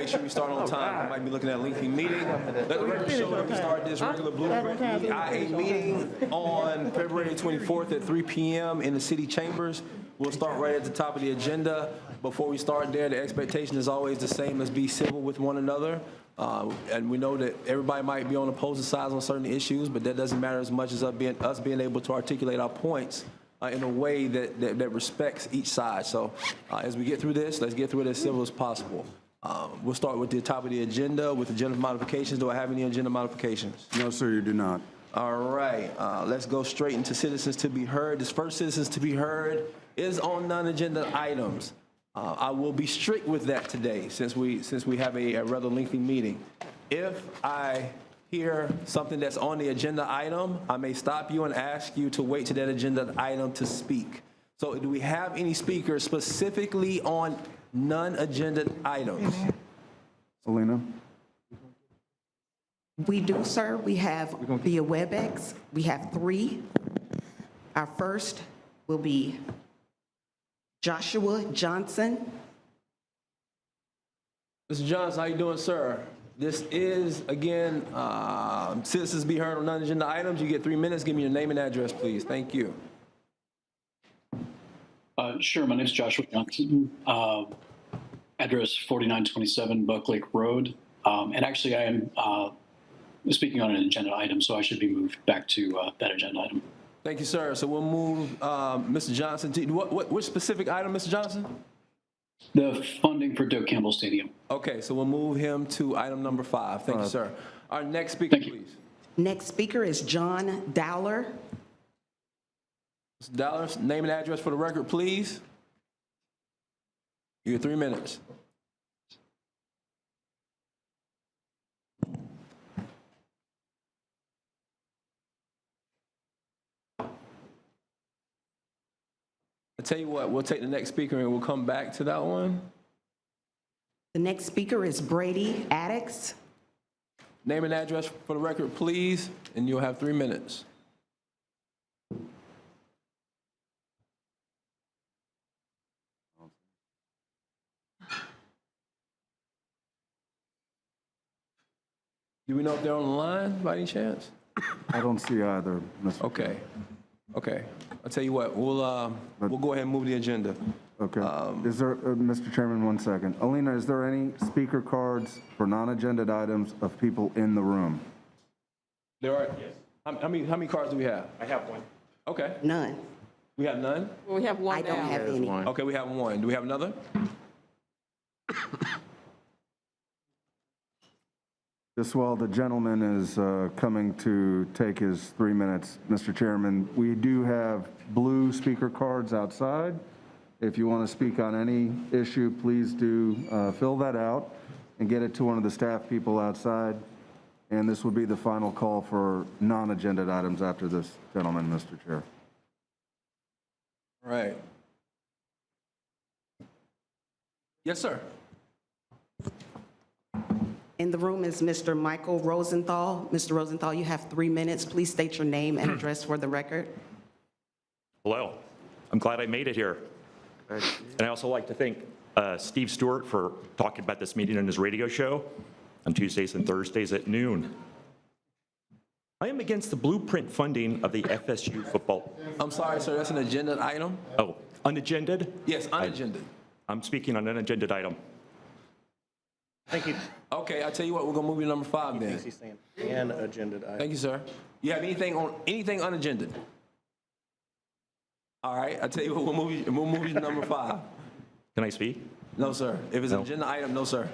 sure we start on time. I might be looking at a lengthy meeting. Let the record show that we start this regular Blueprint IA meeting on February 24th at 3 p.m. in the city chambers. We'll start right at the top of the agenda. Before we start there, the expectation is always the same as be civil with one another. And we know that everybody might be on opposing sides on certain issues, but that doesn't matter as much as us being able to articulate our points in a way that respects each side. So as we get through this, let's get through it as civil as possible. We'll start with the top of the agenda with agenda modifications. Do I have any agenda modifications? No, sir, you do not. All right, let's go straight into citizens to be heard. This first citizens to be heard is on non-agenda items. I will be strict with that today since we have a rather lengthy meeting. If I hear something that's on the agenda item, I may stop you and ask you to wait to that agenda item to speak. So do we have any speakers specifically on non-agenda items? Selena? We do, sir. We have via WebEx. We have 3. Our first will be Joshua Johnson. Mr. Johnson, how you doing, sir? This is, again, citizens be heard on non-agenda items. You get 3 minutes. Give me your name and address, please. Thank you. Sure, my name is Joshua Johnson. Address 4927 Buck Lake Road. And actually, I am speaking on an agenda item, so I should be moved back to that agenda item. Thank you, sir. So we'll move Mr. Johnson to which specific item, Mr. Johnson? The funding for Doak Campbell Stadium. Okay, so we'll move him to item number 5. Thank you, sir. Our next speaker, please. Next speaker is John Dowler. Mr. Dowler, name and address for the record, please. You get 3 minutes. I tell you what, we'll take the next speaker and we'll come back to that one. The next speaker is Brady Addicks. Name and address for the record, please, and you'll have 3 minutes. Do we know if they're on the line by any chance? I don't see either, Mr. Okay. Okay. I'll tell you what, we'll go ahead and move the agenda. Okay. Is there, Mr. Chairman, 1 second. Alina, is there any speaker cards for non-agenda items of people in the room? There are, yes. How many cards do we have? I have one. Okay. None. We have none? Well, we have one I don't now. have any. Okay, we have 1. Do we have another? Just while the gentleman is coming to take his 3 minutes, Mr. Chairman, we do have blue speaker cards outside. If you want to speak on any issue, please do fill that out and get it to one of the staff people outside. And this will be the final call for non-agenda items after this gentleman, Mr. Chair. All right. Yes, sir. In the room is Mr. Michael Rosenthal. Mr. Rosenthal, you have 3 minutes. Please state your name and address for the record. Hello. I'm glad I made it here. And I also like to thank Steve Stewart for talking about this meeting on his radio show on Tuesdays and Thursdays at noon. I am against the blueprint funding of the FSU football. I'm sorry, sir, that's an agenda item? Oh, unagended? Yes, unagended. I'm speaking on an unagended item. Thank you. Okay, I'll tell you what, we're gonna move you to number 5 then. He's saying an agenda item. Thank you, sir. You have anything unagended? All right, I'll tell you what, we'll move you to number 5. Can I speak? No, sir. If it's an No. agenda item, no, sir.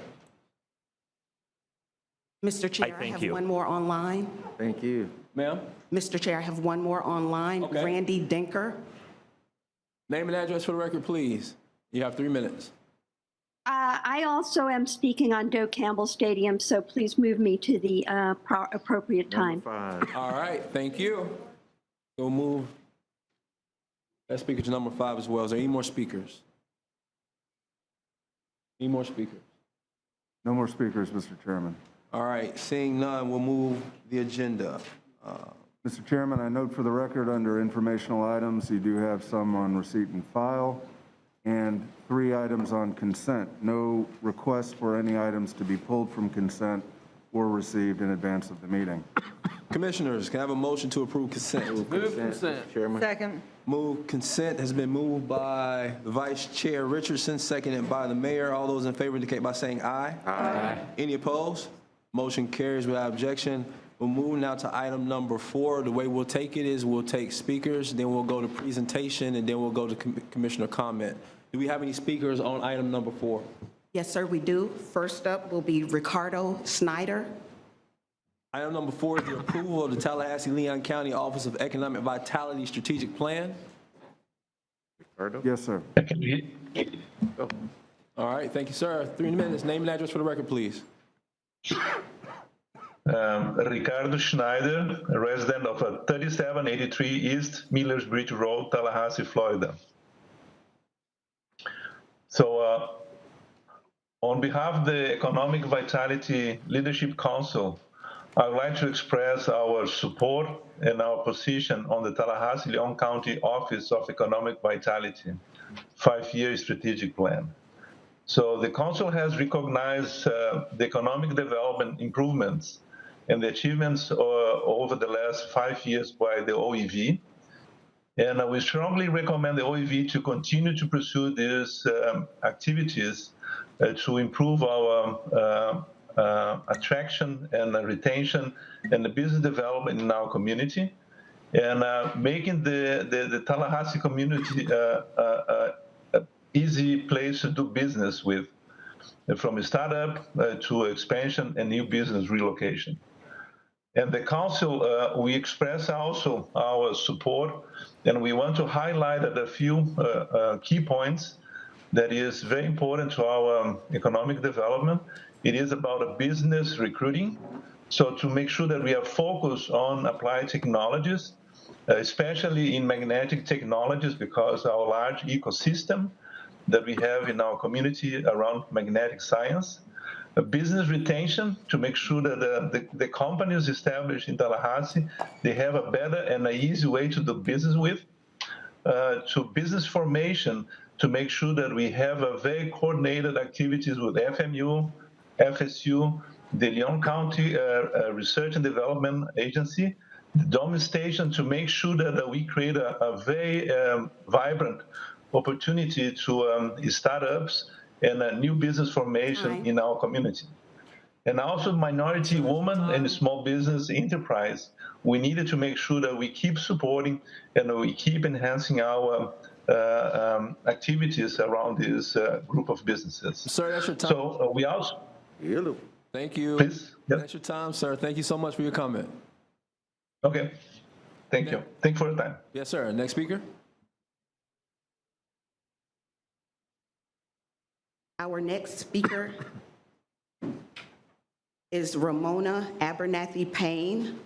Mr. Chair, I thank have you. one more online. Thank you. Ma'am, Mr. Chair, I have one more online. Okay. Randy Denker. name and address for the record, please. You have 3 minutes. I also am speaking on Doak Campbell Stadium, so please move me to the appropriate time. All right, thank you. We'll move that speaker to number 5 as well. Is there any more speakers? Any more speakers? No more speakers, Mr. Chairman. All right, seeing none, we'll move the agenda. Mr. Chairman, I note for the record under informational items, you do have some on receipt and file. and 3 items on consent. No requests for any items to be pulled from consent were received in advance of the meeting. Commissioners, can I have a motion to approve consent? Chairman. Second. Consent has been moved by Vice Chair Richardson, seconded by the mayor. All those in favor indicate by saying aye. Aye. Any opposed? Motion carries without objection. We'll move now to item number 4. The way we'll take it is we'll take speakers, then we'll go to presentation, and then we'll go to commissioner comment. Do we have any speakers on item number 4? Yes, sir, we do. First up will be Ricardo Snyder. Item number 4 is the approval of the Tallahassee-Leon County Office of Economic Vitality Strategic Plan. Yes, sir. All right, thank you, sir. 3 minutes. Name and address for the record, please. Ricardo Schneider, a resident of 3783 East Millers Bridge Road, Tallahassee, Florida. So on behalf of the Economic Vitality Leadership Council, I would like to express our support and our position on the Tallahassee-Leon County Office of Economic Vitality 5-year strategic plan. So the council has recognized the economic development improvements and the achievements over the last 5 years by the Oev. And we strongly recommend the Oev to continue to pursue these activities to improve our attraction and retention and the business development in our community, and making the Tallahassee community an easy place to do business with, from a startup to expansion and new business relocation. And the council, we express also our support, and we want to highlight a few key points that is very important to our economic development. It is about a business recruiting. So to make sure that we are focused on applied technologies, especially in magnetic technologies, because our large ecosystem that we have in our community around magnetic science. A business retention, to make sure that the companies established in Tallahassee, they have a better and an easy way to do business with. To business formation, to make sure that we have a very coordinated activities with FMU, FSU, the Leon County Research and Development Agency, the Dome Station, to make sure that we create a very vibrant opportunity to startups and a new business formation in our community. And also minority women and small business enterprise, we needed to make sure that we keep supporting and we keep enhancing our activities around this group of businesses. Sir, that's your time. So we also... Thank you. Please. Yep. That's your time, sir. Thank you so much for your comment. Okay. Thank you. Thank you for your time. Yes, sir. Next speaker. Our next speaker is Ramona Abernathy Payne.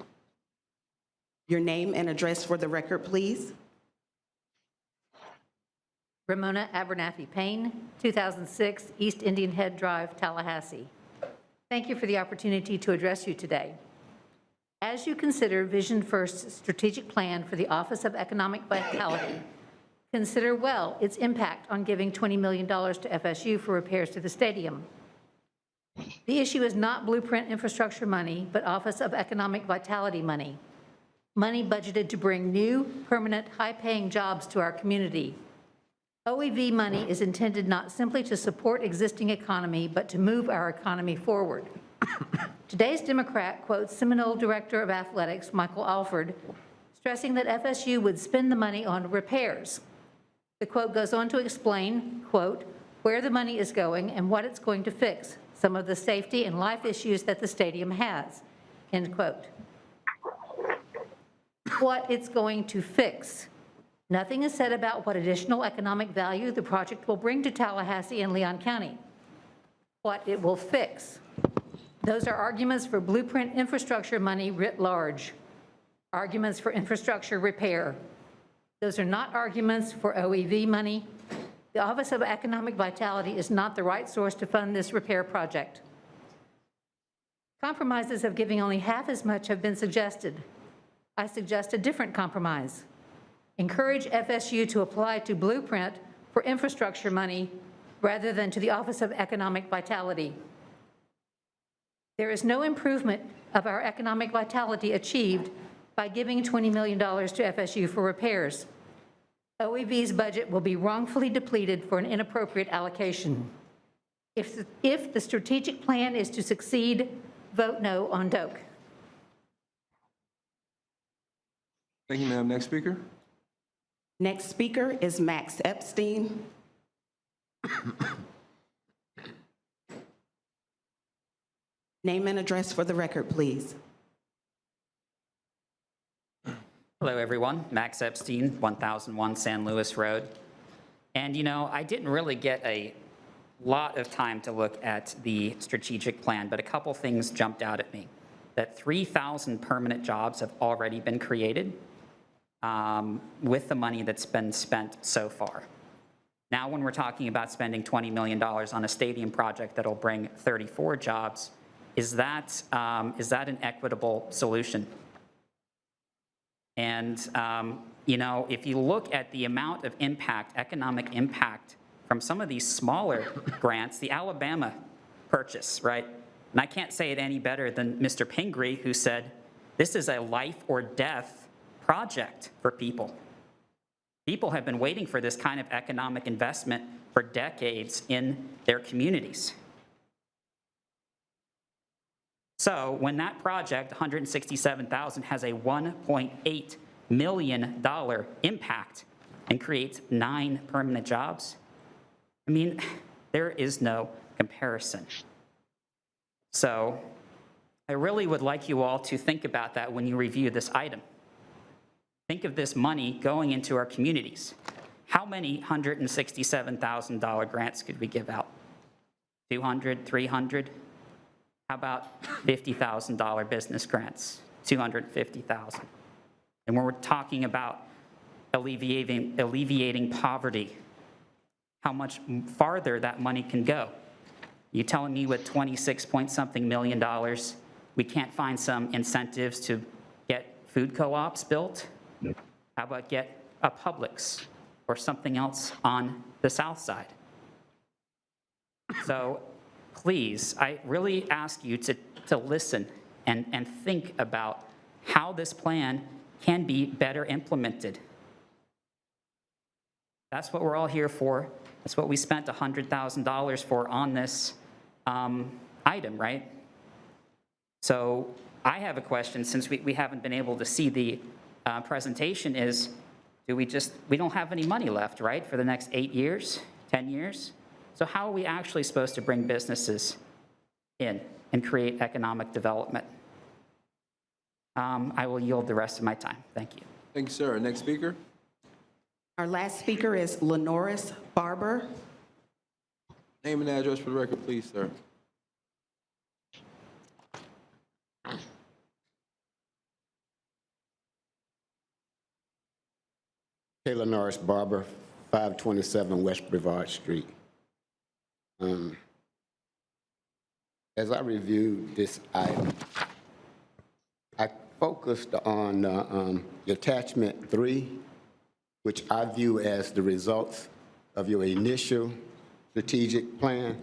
Your name and address for the record, please. Ramona Abernathy Payne, 2006 East Indian Head Drive, Tallahassee. Thank you for the opportunity to address you today. As you consider Vision First's strategic plan for the Office of Economic Vitality, consider well its impact on giving $20 million to FSU for repairs to the stadium. The issue is not blueprint infrastructure money, but Office of Economic Vitality money. Money budgeted to bring new, permanent, high-paying jobs to our community. OEV money is intended not simply to support existing economy, but to move our economy forward. Today's Democrat quotes Seminole Director of Athletics, Michael Alford, stressing that FSU would spend the money on repairs. The quote goes on to explain, quote, where the money is going and what it's going to fix, some of the safety and life issues that the stadium has, end quote. What it's going to fix. Nothing is said about what additional economic value the project will bring to Tallahassee and Leon County. What it will fix. Those are arguments for blueprint infrastructure money writ large. Arguments for infrastructure repair. Those are not arguments for OEV money. The Office of Economic Vitality is not the right source to fund this repair project. Compromises of giving only half as much have been suggested. I suggest a different compromise. Encourage FSU to apply to Blueprint for for infrastructure money rather than to the Office of Economic Vitality. There is no improvement of our economic vitality achieved by giving $20 million to FSU for repairs. OEV's budget will be wrongfully depleted for an inappropriate allocation. If the strategic plan is to succeed, vote no on DOKE. Thank you, ma'am. Next speaker. Next speaker is Max Epstein. Name and address for the record, please. Hello, everyone. Max Epstein, 1001 San Luis Road. And, you know, I didn't really get a lot of time to look at the strategic plan, but a couple things jumped out at me. That 3,000 permanent jobs have already been created with the money that's been spent so far. Now, when we're talking about spending $20 million on a stadium project that'll bring 34 jobs, is that an equitable solution? And, you know, if you look at the amount of impact, economic impact from some of these smaller grants, the Alabama purchase, right? And I can't say it any better than Mr. Pingree, who said, this is a life or death project for people. People have been waiting for this kind of economic investment for decades in their communities. So when that project, 167,000, has a $1.8 million impact and creates 9 permanent jobs, I mean, there is no comparison. So I really would like you all to think about that when you review this item. Think of this money going into our communities. How many $167,000 grants could we give out? 200, 300? How about $50,000 business grants? 250,000. And when we're talking about alleviating poverty, how much farther that money can go? You telling me with 26-point-something million dollars, we can't find some incentives to get food co-ops built? How about get a Publix or something else on the south side? So please, I really ask you to listen and think about how this plan can be better implemented. That's what we're all here for. That's what we spent $100,000 for on this item, right? So I have a question, since we haven't been able to see the presentation, is we don't have any money left, right, for the next 8 years, 10 years? So how are we actually supposed to bring businesses in and create economic development? I will yield the rest of my time. Thank you. Thank you, sir. Next speaker. Our last speaker is Lenoris Barber. Name and address for the record, please, sir. Taylor Norris Barber, 527 West Brevard Street. As I reviewed this item, I focused on the attachment 3, which I view as the results of your initial strategic plan.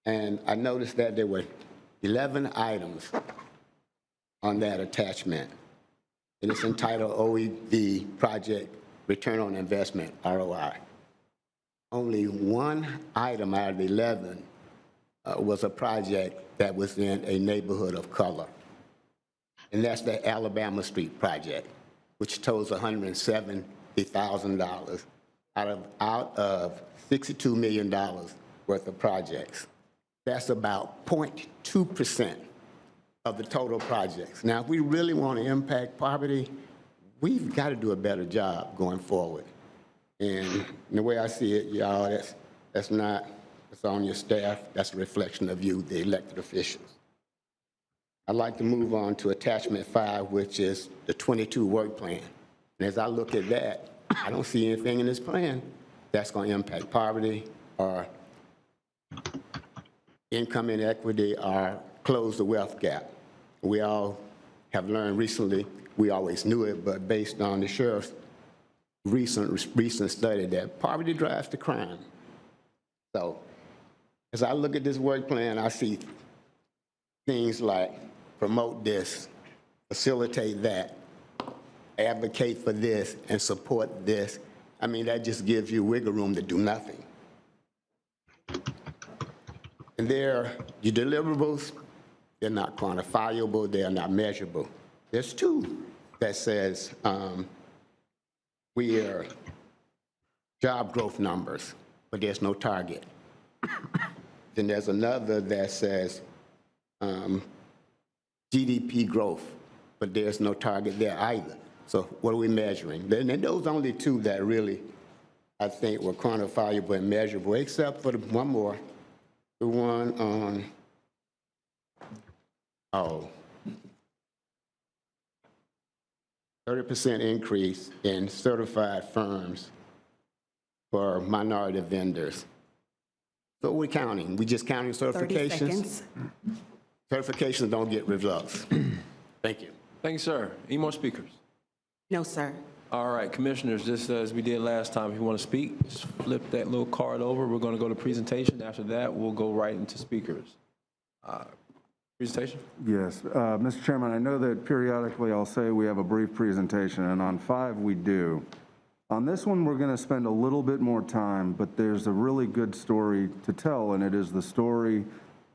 And I noticed that there were 11 items on that attachment. And it's entitled OEV Project Return on Investment, ROI. Only one item out of 11 was a project that was in a neighborhood of color. And that's the Alabama Street project, which totals $170,000 out of $62 million worth of projects. That's about 0.2% of the total projects. Now, if we really want to impact poverty, we've got to do a better job going forward. And the way I see it, y'all, that's on your staff. That's a reflection of you, the elected officials. I'd like to move on to attachment 5, which is the 22 work plan. And as I look at that, I don't see anything in this plan that's going to impact poverty or income inequity or close the wealth gap. We all have learned recently, we always knew it, but based on the sheriff's recent study that poverty drives the crime. So as I look at this work plan, I see things like promote this, facilitate that, advocate for this, and support this. I mean, that just gives you wiggle room to do nothing. And your deliverables, they're not quantifiable, they're not measurable. There's two that says we are job growth numbers, but there's no target. Then there's another that says GDP growth, but there's no target there either. So what are we measuring? Then those are only two that really, I think, were quantifiable and measurable, except for one more, the one on, 30% increase in certified firms for minority vendors. So we're counting. We just counting certifications. 30 seconds. Certifications don't get results. Thank you. Thank you, sir. Any more speakers? No, sir. All right, commissioners, just as we did last time, if you want to speak, just flip that little card over. We're going to go to presentation. After that, we'll go right into speakers. Presentation? Yes. Mr. Chairman, I know that periodically I'll say we have a brief presentation, and on 5 we do. On this one, we're going to spend a little bit more time, but there's a really good story to tell, and it is the story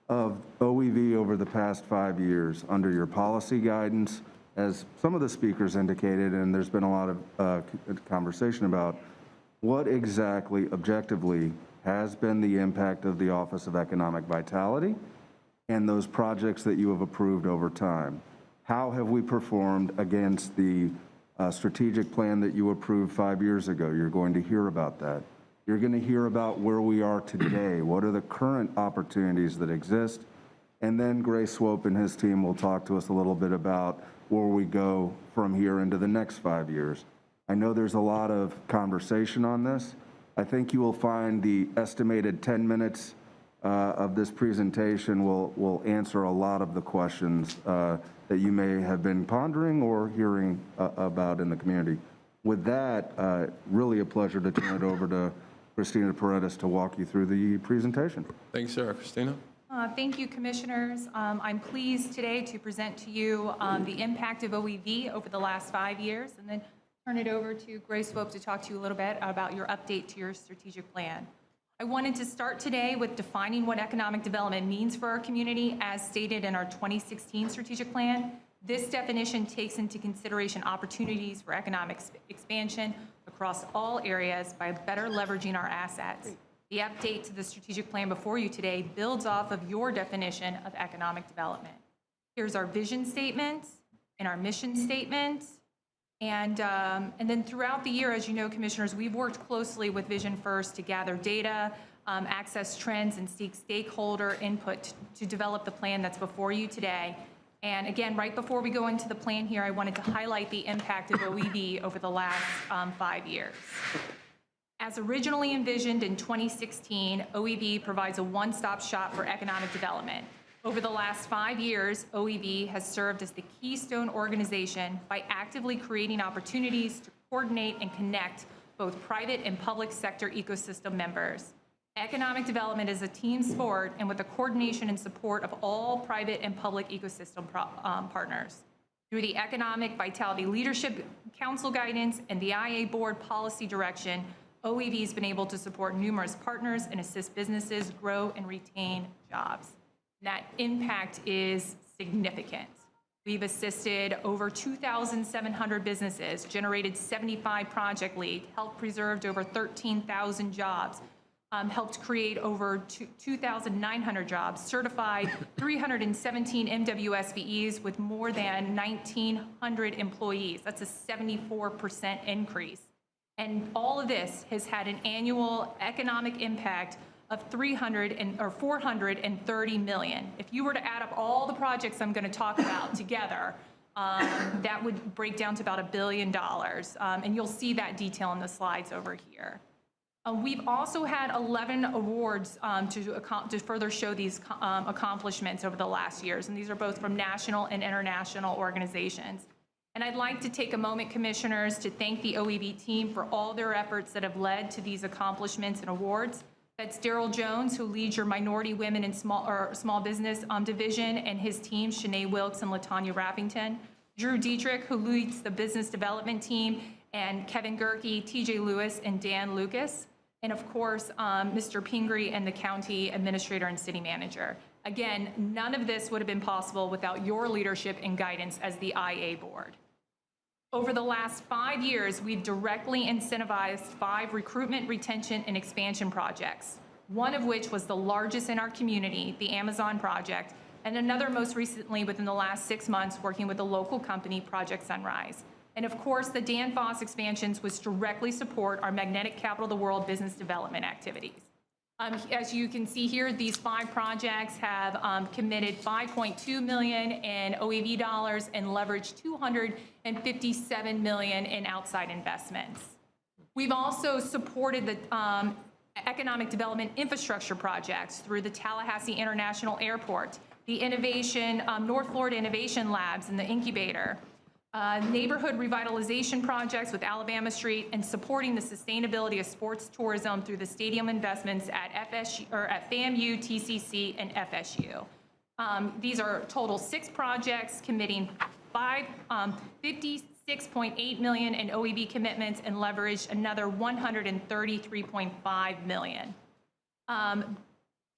of OEV over the past 5 years under your policy guidance, as some of the speakers indicated, and there's been a lot of conversation about what exactly objectively has been the impact of the Office of Economic Vitality and those projects that you have approved over time. How have we performed against the strategic plan that you approved 5 years ago? You're going to hear about that. You're going to hear about where we are today. What are the current opportunities that exist? And then Gray Swope and his team will talk to us a little bit about where we go from here into the next 5 years. I know there's a lot of conversation on this. I think you will find the estimated 10 minutes of this presentation will answer a lot of the questions that you may have been pondering or hearing about in the community. With that, really a pleasure to turn it over to Christina Paredes to walk you through the presentation. Thanks, sir. Christina? Thank you, commissioners. I'm pleased today to present to you the impact of OEV over the last 5 years, and then turn it over to Gray Swope to talk to you a little bit about your update to your strategic plan. I wanted to start today with defining what economic development means for our community as stated in our 2016 strategic plan. This definition takes into consideration opportunities for economic expansion across all areas by better leveraging our assets. The update to the strategic plan before you today builds off of your definition of economic development. Here's our vision statement and our mission statement. And then throughout the year, as you know, commissioners, we've worked closely with Vision First to gather data, access trends, and seek stakeholder input to develop the plan that's before you today. And again, right before we go into the plan here, I wanted to highlight the impact of OEV over the last 5 years. As originally envisioned in 2016, OEV provides a one-stop shop for economic development. Over the last 5 years, OEV has served as the keystone organization by actively creating opportunities to coordinate and connect both private and public sector ecosystem members. Economic development is a team sport, and with the coordination and support of all private and public ecosystem partners. Through the Economic Vitality Leadership Council guidance and the IA Board policy direction, OEV has been able to support numerous partners and assist businesses grow and retain jobs. That impact is significant. We've assisted over 2,700 businesses, generated 75 project leads, helped preserved over 13,000 jobs, helped create over 2,900 jobs, certified 317 MWSVEs with more than 1,900 employees. That's a 74% increase. And all of this has had an annual economic impact of 430 million. If you were to add up all the projects I'm going to talk about together, that would break down to about $1 billion. And you'll see that detail in the slides over here. We've also had 11 awards to further show these accomplishments over the last years, and these are both from national and international organizations. And I'd like to take a moment, Commissioners, to thank the OEV team for all their efforts that have led to these accomplishments and awards. That's Daryl Jones, who leads your Minority Women and Small Business Division, and his team, Shanae Wilkes and LaTanya Rappington. Drew Dietrich, who leads the Business Development team, and Kevin Gerke, TJ Lewis, and Dan Lucas. And of course, Mr. Pingree and the County Administrator and City Manager. Again, none of this would have been possible without your leadership and guidance as the IA Board. Over the last 5 years, we've directly incentivized 5 recruitment, retention, and expansion projects, one of which was the largest in our community, the Amazon project, and another most recently within the last 6 months working with a local company, Project Sunrise. And of course, the Danfoss expansions, which directly support our Magnetic Capital of the World business development activities. As you can see here, these 5 projects have committed $5.2 million in OEV dollars and leveraged $257 million in outside investments. We've also supported the economic development infrastructure projects through the Tallahassee International Airport, the North Florida Innovation Labs and the Incubator, neighborhood revitalization projects with Alabama Street, and supporting the sustainability of sports tourism through the stadium investments at FAMU, TCC, and FSU. These are total 6 projects committing $56.8 million in OEV commitments and leveraged another $133.5 million.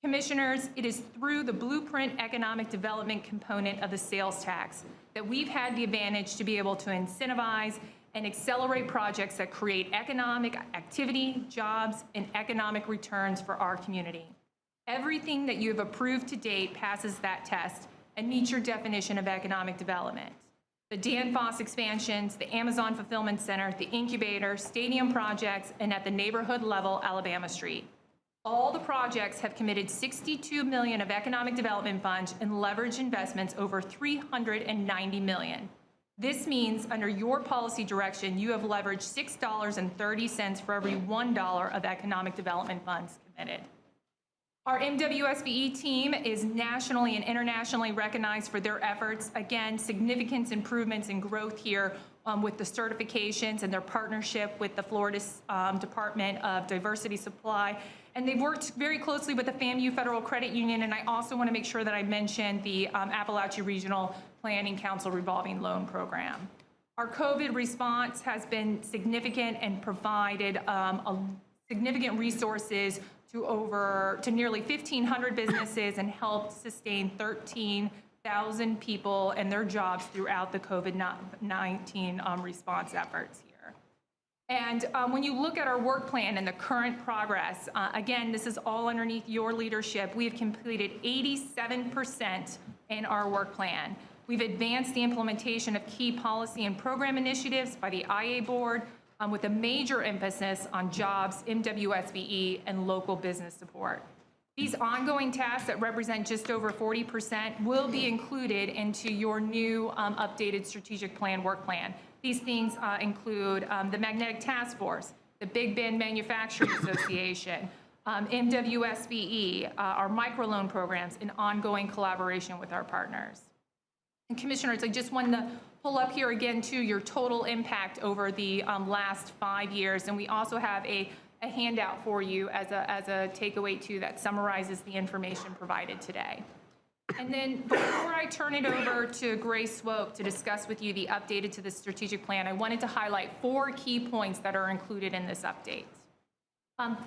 Commissioners, it is through the Blueprint economic development component of the sales tax that we've had the advantage to be able to incentivize and accelerate projects that create economic activity, jobs, and economic returns for our community. Everything that you have approved to date passes that test and meets your definition of economic development. The Danfoss expansions, the Amazon Fulfillment Center, the Incubator, stadium projects, and at the neighborhood level, Alabama Street. All the projects have committed $62 million of economic development funds and leverage investments over $390 million. This means under your policy direction, you have leveraged $6.30 for every $1 of economic development funds committed. Our MWSBE team is nationally and internationally recognized for their efforts. Again, significant improvements in growth here with the certifications and their partnership with the Florida Department of Diversity Supply. And they've worked very closely with the FAMU Federal Credit Union, and I also want to make sure that I mention the Appalachia Regional Planning Council revolving loan program. Our COVID response has been significant and provided significant resources to nearly 1,500 businesses and helped sustain 13,000 people and their jobs throughout the COVID-19 response efforts here. And when you look at our work plan and the current progress, again, this is all underneath your leadership. We have completed 87% in our work plan. We've advanced the implementation of key policy and program initiatives by the IA Board with a major emphasis on jobs, MWSBE, and local business support. These ongoing tasks that represent just over 40% will be included into your new updated strategic plan work plan. These things include the Magnetic Task Force, the Big Bend Manufacturing Association, MWSBE, our microloan programs, and ongoing collaboration with our partners. And Commissioners, I just wanted to pull up here again too your total impact over the last 5 years, and we also have a handout for you as a takeaway too that summarizes the information provided today. And then before I turn it over to Grace Swope to discuss with you the updated to the strategic plan, I wanted to highlight 4 key points that are included in this update.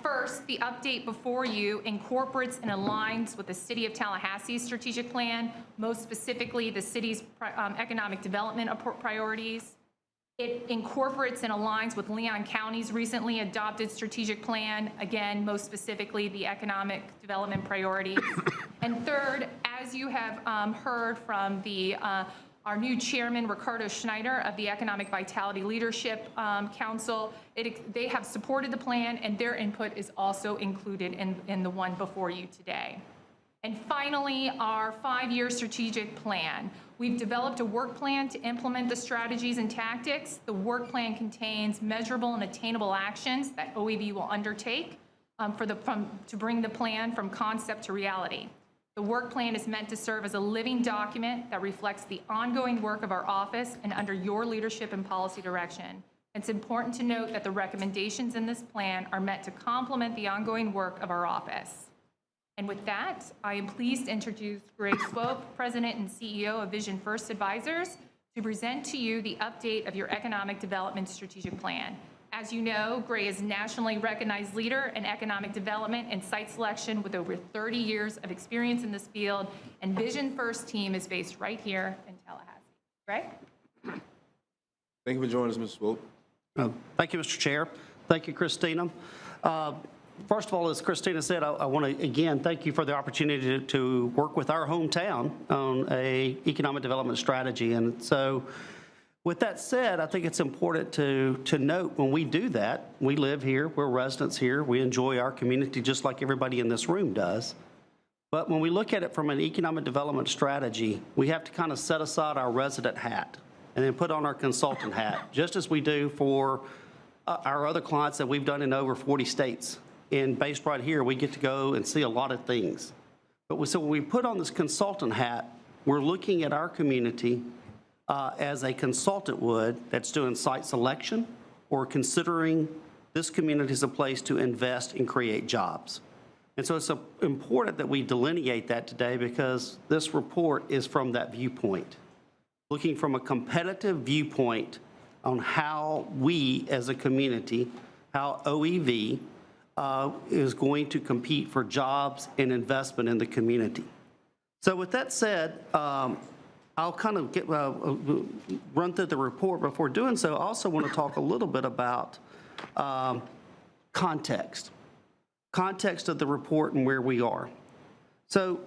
First, the update before you incorporates and aligns with the City of Tallahassee's strategic plan, most specifically the city's economic development priorities. It incorporates and aligns with Leon County's recently adopted strategic plan, again, most specifically the economic development priorities. And third, as you have heard from our new chairman, Ricardo Schneider of the Economic Vitality Leadership Council, they have supported the plan, and their input is also included in the one before you today. And finally, our 5-year strategic plan. We've developed a work plan to implement the strategies and tactics. The work plan contains measurable and attainable actions that OEV will undertake to bring the plan from concept to reality. The work plan is meant to serve as a living document that reflects the ongoing work of our office and under your leadership and policy direction. It's important to note that the recommendations in this plan are meant to complement the ongoing work of our office. And with that, I am pleased to introduce Greg Swope, President and CEO of Vision First Advisors, to present to you the update of your Economic Development Strategic Plan. As you know, Gray is a nationally recognized leader in economic development and site selection with over 30 years of experience in this field, and Vision First team is based right here in Tallahassee. Greg? Thank you for joining us, Mr. Swope. Thank you, Mr. Chair. Thank you, Christina. First of all, as Christina said, I want to again thank you for the opportunity to work with our hometown on a economic development strategy. And so with that said, I think it's important to note when we do that, we live here, we're residents here, we enjoy our community just like everybody in this room does. But when we look at it from an economic development strategy, we have to kind of set aside our resident hat and then put on our consultant hat, just as we do for our other clients that we've done in over 40 states. And based right here, we get to go and see a lot of things. So when we put on this consultant hat, we're looking at our community as a consultant would that's doing site selection or considering this community as a place to invest and create jobs. And so it's important that we delineate that today because this report is from that viewpoint, looking from a competitive viewpoint on how we as a community, how OEV is going to compete for jobs and investment in the community. So with that said, I'll kind of run through the report. Before doing so, I also want to talk a little bit about context of the report and where we are. So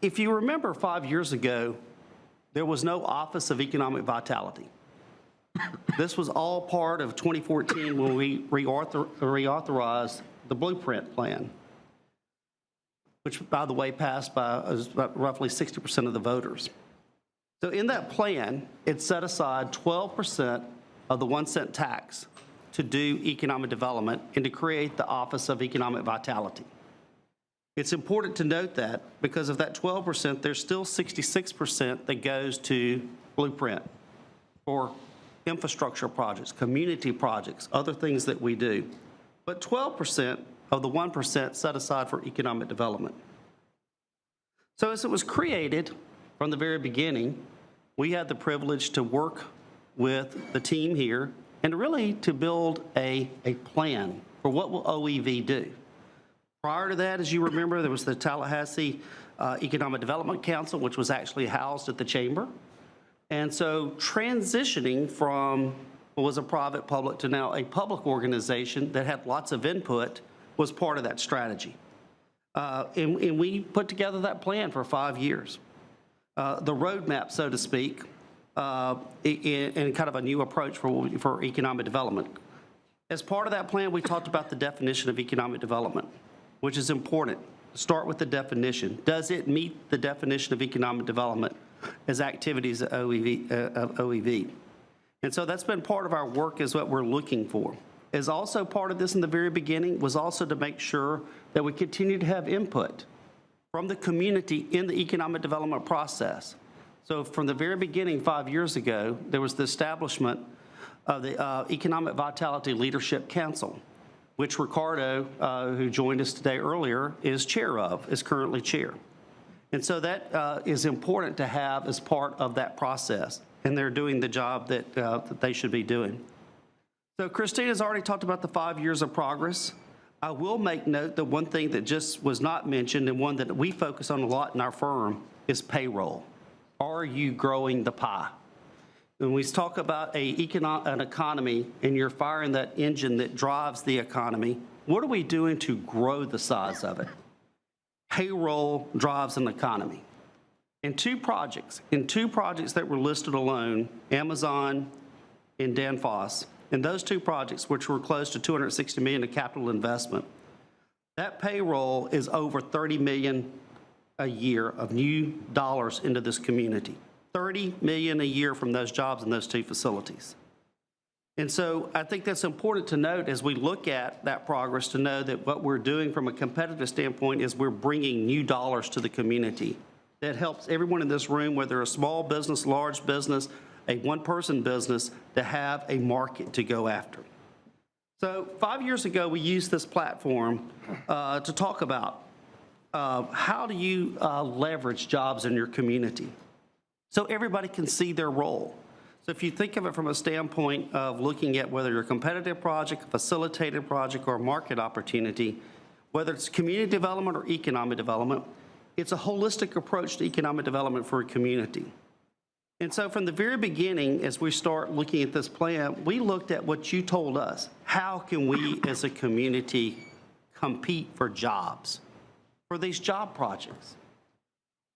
if you remember 5 years ago, there was no Office of Economic Vitality. This was all part of 2014 when we reauthorized the Blueprint Plan, which, by the way, passed by roughly 60% of the voters. So in that plan, it set aside 12% of the 1 cent tax to do economic development and to create the Office of Economic Vitality. It's important to note that because of that 12%, there's still 66% that goes to Blueprint for infrastructure projects, community projects, other things that we do. But 12% of the 1% set aside for economic development. So as it was created from the very beginning, we had the privilege to work with the team here and really to build a plan for what will OEV do. Prior to that, as you remember, there was the Tallahassee Economic Development Council, which was actually housed at the chamber. And so transitioning from what was a private public to now a public organization that had lots of input was part of that strategy. And we put together that plan for 5 years. The roadmap, so to speak, and kind of a new approach for economic development. As part of that plan, we talked about the definition of economic development, which is important. Start with the definition. Does it meet the definition of economic development as activities of OEV? And so that's been part of our work is what we're looking for. As also part of this in the very beginning was also to make sure that we continue to have input from the community in the economic development process. So from the very beginning 5 years ago, there was the establishment of the Economic Vitality Leadership Council, which Ricardo, who joined us today earlier, is currently chair. And so that is important to have as part of that process. And they're doing the job that they should be doing. So Christina's already talked about the 5 years of progress. I will make note that one thing that just was not mentioned and one that we focus on a lot in our firm is payroll. Are you growing the pie? When we talk about an economy and you're firing that engine that drives the economy, what are we doing to grow the size of it? Payroll drives an economy. In two projects that were listed alone, Amazon and Danfoss, in those two projects, which were close to $260 million in capital investment, that payroll is over $30 million a year of new dollars into this community. $30 million a year from those jobs in those two facilities. And so I think that's important to note as we look at that progress, to know that what we're doing from a competitive standpoint is we're bringing new dollars to the community. That helps everyone in this room, whether a small business, large business, a one-person business, to have a market to go after. So 5 years ago, we used this platform to talk about how do you leverage jobs in your community so everybody can see their role. So if you think of it from a standpoint of looking at whether you're a competitive project, a facilitated project, or a market opportunity, whether it's community development or economic development, it's a holistic approach to economic development for a community. And so from the very beginning, as we start looking at this plan, we looked at what you told us. How can we as a community compete for jobs, for these job projects?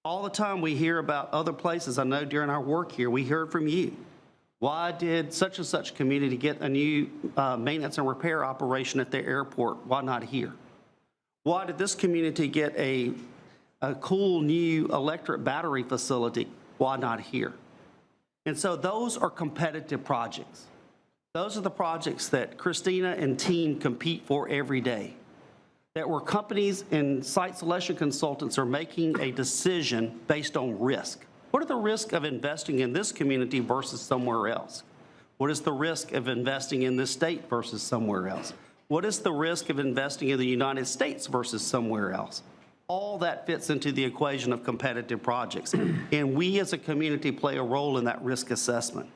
All the time we hear about other places. I know during our work here, we heard from you. Why did such and such community get a new maintenance and repair operation at their airport? Why not here? Why did this community get a cool new electric battery facility? Why not here? And so those are competitive projects. Those are the projects that Christina and team compete for every day. That where companies and site selection consultants are making a decision based on risk. What are the risks of investing in this community versus somewhere else? What is the risk of investing in this state versus somewhere else? What is the risk of investing in the United States versus somewhere else? All that fits into the equation of competitive projects. And we as a community play a role in that risk assessment.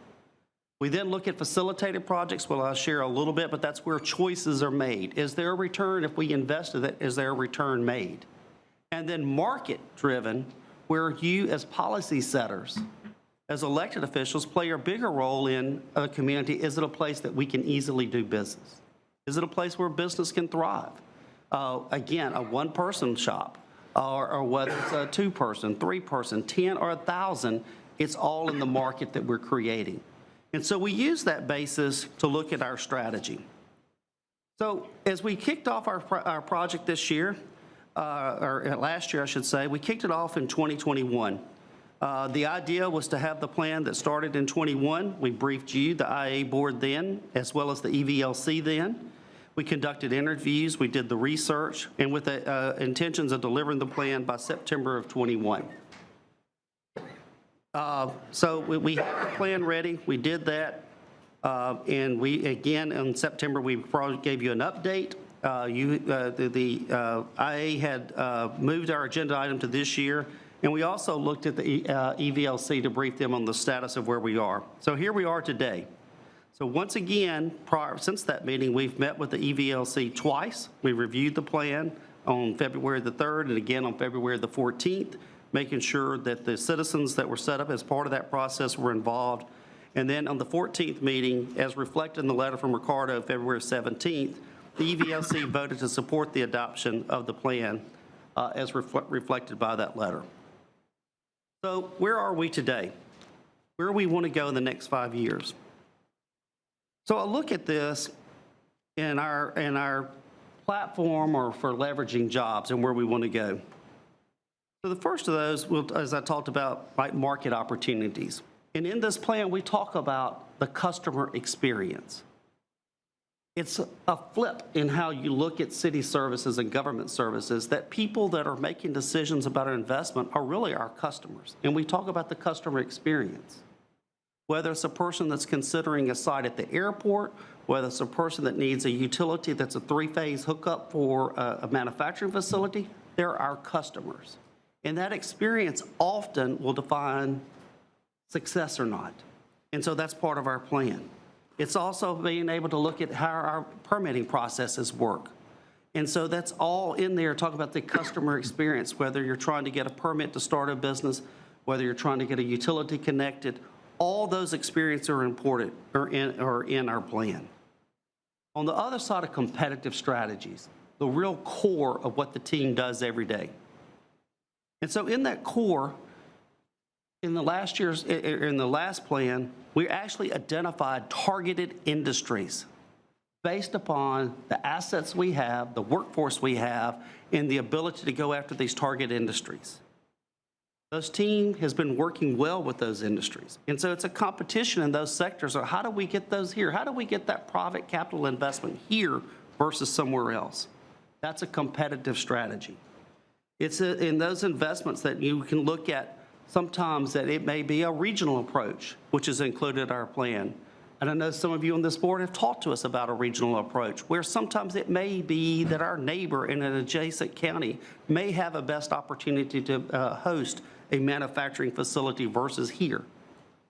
We then look at facilitated projects. Well, I'll share a little bit, but that's where choices are made. Is there a return if we invested it? Is there a return made? And then market-driven, where you as policy setters, as elected officials, play a bigger role in a community. Is it a place that we can easily do business? Is it a place where business can thrive? Again, a one-person shop, or whether it's a two-person, three-person, 10 or 1,000, it's all in the market that we're creating. And so we use that basis to look at our strategy. So as we kicked off our project this year, or last year, I should say, we kicked it off in 2021. The idea was to have the plan that started in 21. We briefed you, the IA board then, as well as the EVLC then. We conducted interviews, we did the research, and with the intentions of delivering the plan by September of 21. So we had the plan ready, we did that, and we, again, in September, we probably gave you an update. The IA had moved our agenda item to this year, and we also looked at the EVLC to brief them on the status of where we are. So here we are today. So once again, since that meeting, we've met with the EVLC twice. We reviewed the plan on February the 3rd and again on February the 14th, making sure that the citizens that were set up as part of that process were involved. And then on the 14th meeting, as reflected in the letter from Ricardo, February 17th, the EVLC voted to support the adoption of the plan as reflected by that letter. So where are we today? Where do we want to go in the next 5 years? So I look at this in our platform or for leveraging jobs and where we want to go. So the first of those, as I talked about, like market opportunities. And in this plan, we talk about the customer experience. It's a flip in how you look at city services and government services, that people that are making decisions about our investment are really our customers. And we talk about the customer experience. Whether it's a person that's considering a site at the airport, whether it's a person that needs a utility that's a three-phase hookup for a manufacturing facility, they're our customers. And that experience often will define success or not. And so that's part of our plan. It's also being able to look at how our permitting processes work. And so that's all in there, talk about the customer experience, whether you're trying to get a permit to start a business, whether you're trying to get a utility connected, all those experiences are important, are in our plan. On the other side of competitive strategies, the real core of what the team does every day. And so in that core, in the last plan, we actually identified targeted industries based upon the assets we have, the workforce we have, and the ability to go after these target industries. Those team has been working well with those industries. And so it's a competition in those sectors of how do we get those here? How do we get that private capital investment here versus somewhere else? That's a competitive strategy. It's in those investments that you can look at sometimes that it may be a regional approach, which is included in our plan. And I know some of you on this board have talked to us about a regional approach, where sometimes it may be that our neighbor in an adjacent county may have a best opportunity to host a manufacturing facility versus here.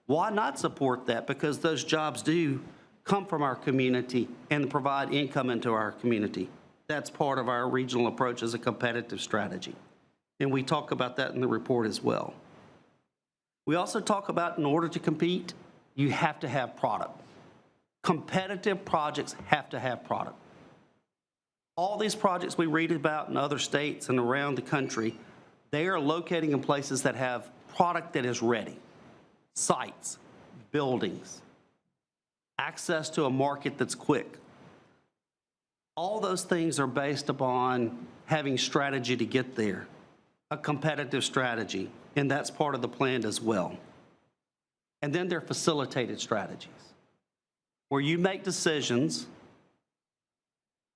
Why not support that? Because those jobs do come from our community and provide income into our community. That's part of our regional approach as a competitive strategy. And we talk about that in the report as well. We also talk about in order to compete, you have to have product. Competitive projects have to have product. All these projects we read about in other states and around the country, they are locating in places that have product that is ready. Sites, buildings, access to a market that's quick. All those things are based upon having strategy to get there, a competitive strategy, and that's part of the plan as well. And then there are facilitated strategies, where you make decisions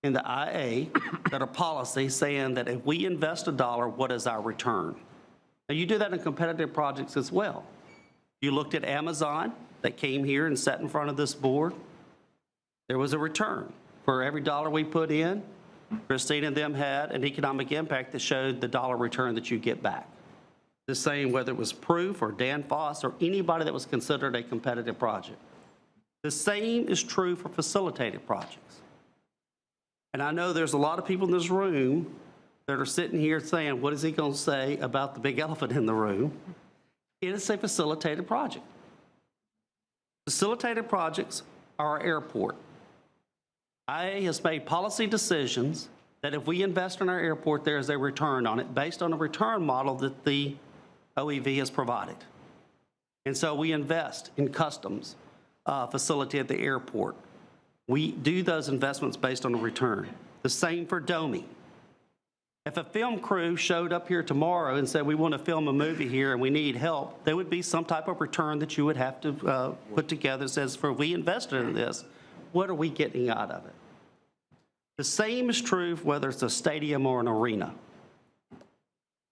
in the IA that are policy saying that if we invest $1, what is our return? Now, you do that in competitive projects as well. You looked at Amazon that came here and sat in front of this board. There was a return. For every dollar we put in, Christine and them had an economic impact that showed the dollar return that you get back. The same whether it was Proof or Dan Foss or anybody that was considered a competitive project. The same is true for facilitated projects. And I know there's a lot of people in this room that are sitting here saying, what is he going to say about the big elephant in the room? It is a facilitated project. Facilitated projects are our airport. IA has made policy decisions that if we invest in our airport, there is a return on it based on a return model that the OEV has provided. And so we invest in customs facility at the airport. We do those investments based on a return. The same for DOMI. If a film crew showed up here tomorrow and said, we want to film a movie here and we need help, there would be some type of return that you would have to put together that says, for we invested in this, what are we getting out of it? The same is true whether it's a stadium or an arena.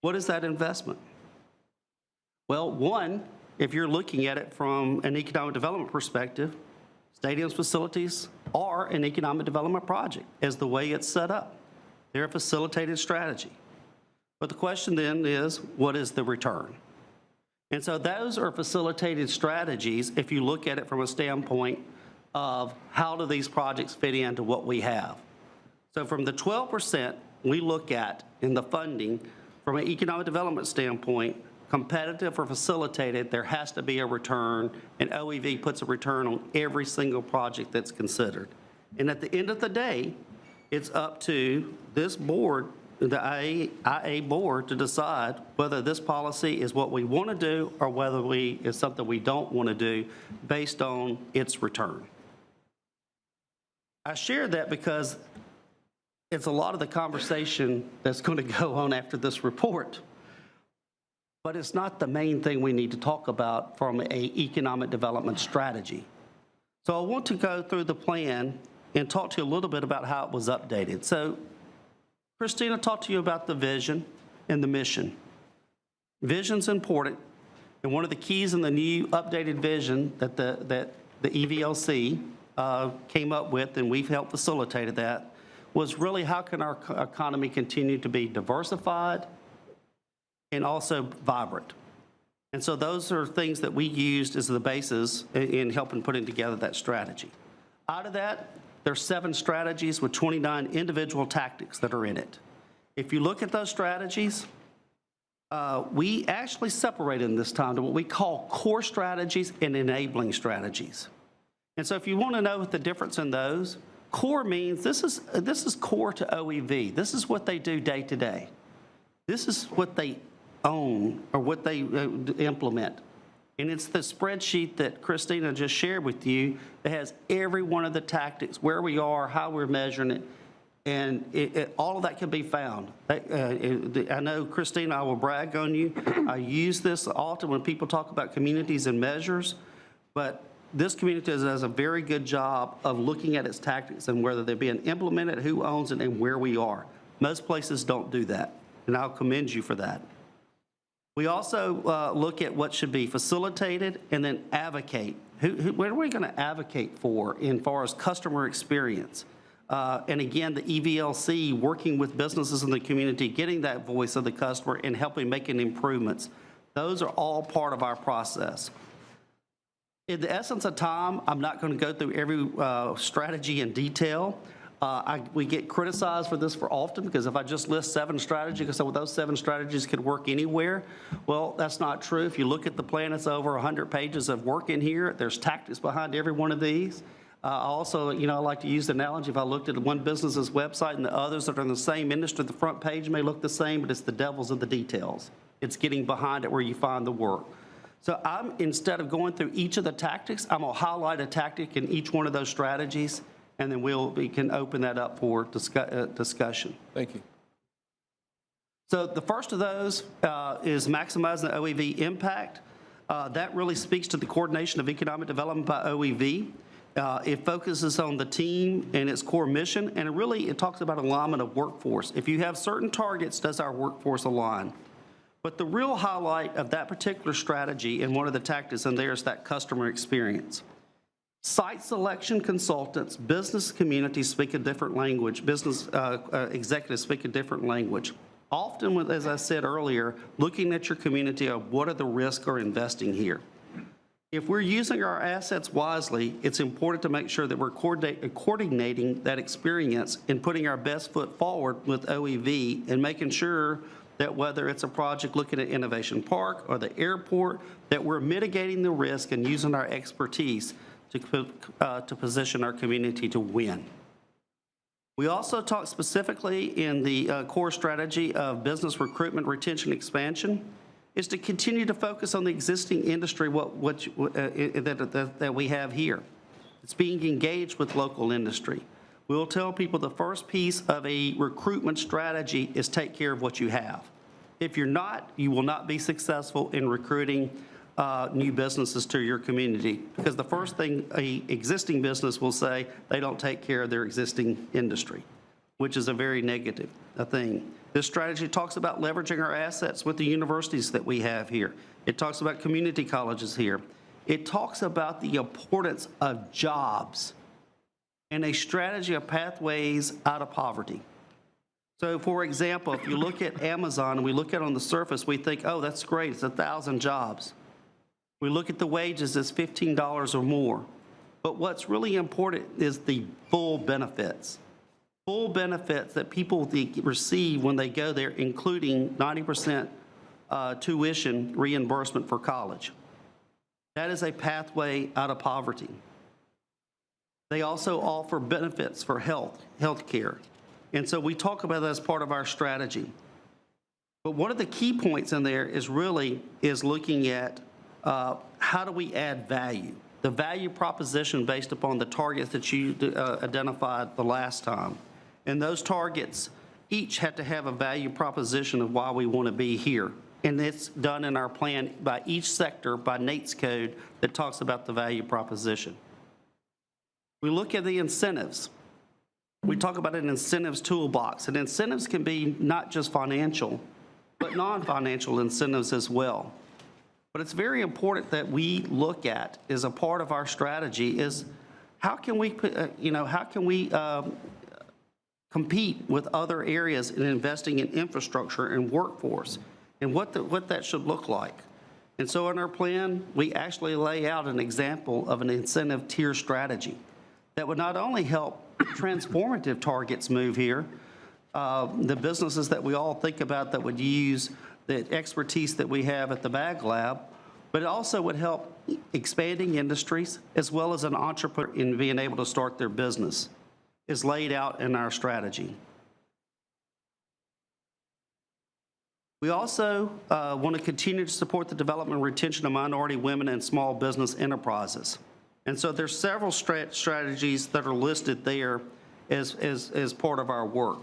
What is that investment? Well, one, if you're looking at it from an economic development perspective, stadiums, facilities are an economic development project as the way it's set up. They're a facilitated strategy. But the question then is, what is the return? And so those are facilitated strategies if you look at it from a standpoint of how do these projects fit into what we have. So from the 12% we look at in the funding, from an economic development standpoint, competitive or facilitated, there has to be a return, and OEV puts a return on every single project that's considered. And at the end of the day, it's up to this board, the IA board, to decide whether this policy is what we want to do or whether it's something we don't want to do based on its return. I share that because it's a lot of the conversation that's going to go on after this report. But it's not the main thing we need to talk about from an economic development strategy. So I want to go through the plan and talk to you a little bit about how it was updated. So Christina talked to you about the vision and the mission. Vision's important, and one of the keys in the new updated vision that the EVLC came up with, and we've helped facilitate that, was really how can our economy continue to be diversified and also vibrant. And so those are things that we used as the basis in helping putting together that strategy. Out of that, there's 7 strategies with 29 individual tactics that are in it. If you look at those strategies, we actually separated in this time to what we call core strategies and enabling strategies. And so if you want to know what the difference in those, core means this is core to OEV. This is what they do day to day. This is what they own or what they implement. And it's the spreadsheet that Christina just shared with you that has every one of the tactics, where we are, how we're measuring it. And all of that can be found. I know, Christine, I will brag on you. I use this often when people talk about communities and measures, but this community does a very good job of looking at its tactics and whether they're being implemented, who owns it, and where we are. Most places don't do that, and I'll commend you for that. We also look at what should be facilitated and then advocate. What are we going to advocate for in far as customer experience? And again, the EVLC, working with businesses in the community, getting that voice of the customer and helping making improvements. Those are all part of our process. In the essence of time, I'm not going to go through every strategy in detail. We get criticized for this for often because if I just list 7 strategies, so those 7 strategies could work anywhere. Well, that's not true. If you look at the plan, it's over 100 pages of work in here. There's tactics behind every one of these. Also, I like to use the analogy, if I looked at one business's website and the others that are in the same industry, the front page may look the same, but it's the devil's in the details. It's getting behind it where you find the work. So instead of going through each of the tactics, I'm going to highlight a tactic in each one of those strategies, and then we can open that up for discussion. Thank you. So the first of those is maximizing the Oev impact. That really speaks to the coordination of economic development by Oev. It focuses on the team and its core mission, and it talks about alignment of workforce. If you have certain targets, does our workforce align? But the real highlight of that particular strategy and one of the tactics in there is that customer experience. Site selection consultants, business communities speak a different language, business executives speak a different language. Often, as I said earlier, looking at your community of what are the risks of investing here. If we're using our assets wisely, it's important to make sure that we're coordinating that experience and putting our best foot forward with Oev and making sure that whether it's a project looking at Innovation Park or the airport, that we're mitigating the risk and using our expertise to position our community to win. We also talk specifically in the core strategy of business recruitment, retention, expansion, is to continue to focus on the existing industry that we have here. It's being engaged with local industry. We'll tell people the first piece of a recruitment strategy is take care of what you have. If you're not, you will not be successful in recruiting new businesses to your community, because the first thing an existing business will say, they don't take care of their existing industry, which is a very negative thing. This strategy talks about leveraging our assets with the universities that we have here. It talks about community colleges here. It talks about the importance of jobs and a strategy of pathways out of poverty. So, for example, if you look at Amazon and we look at it on the surface, we think, oh, that's great, it's 1,000 jobs. We look at the wages, it's $15 or more. But what's really important is the full benefits. Full benefits that people receive when they go there, including 90% tuition reimbursement for college. That is a pathway out of poverty. They also offer benefits for health care. And so we talk about that as part of our strategy. But one of the key points in there is looking at how do we add value? The value proposition based upon the targets that you identified the last time. And those targets each have to have a value proposition of why we want to be here. And it's done in our plan by each sector, by Nate's code that talks about the value proposition. We look at the incentives. We talk about an incentives toolbox. And incentives can be not just financial, but non-financial incentives as well. But it's very important that we look at, as a part of our strategy, is how can we compete with other areas in investing in infrastructure and workforce, and what that should look like. And so in our plan, we actually lay out an example of an incentive tier strategy that would not only help transformative targets move here, the businesses that we all think about that would use the expertise that we have at the Bag Lab, but it also would help expanding industries as well as an entrepreneur in being able to start their business, is laid out in our strategy. We also want to continue to support the development and retention of minority women and small business enterprises. And so there's several strategies that are listed there, as part of our work.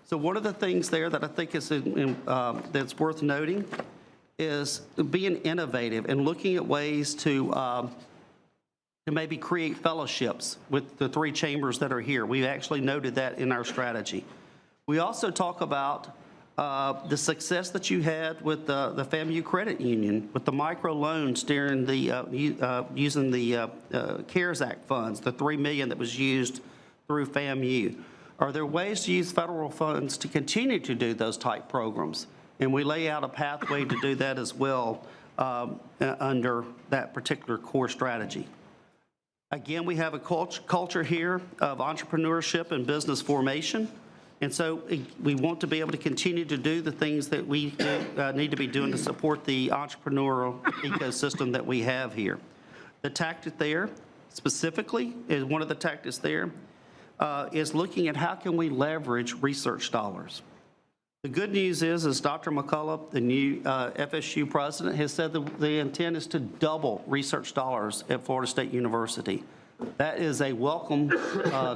So one of the things there that I think is that's worth noting is being innovative and looking at ways to maybe create fellowships with the 3 chambers that are here. We've actually noted that in our strategy. We also talk about the success that you had with the FAMU Credit Union, with the microloans during the, using the CARES Act funds, the $3 million that was used through FAMU. Are there ways to use federal funds to continue to do those type programs? And we lay out a pathway to do that as well under that particular core strategy. Again, we have a culture here of entrepreneurship and business formation. And so we want to be able to continue to do the things that we need to be doing to support the entrepreneurial ecosystem that we have here. The tactic there, specifically, is one of the tactics there, is looking at how can we leverage research dollars. The good news is Dr. McCullough, the new FSU president, has said that the intent is to double research dollars at Florida State University. That is a welcome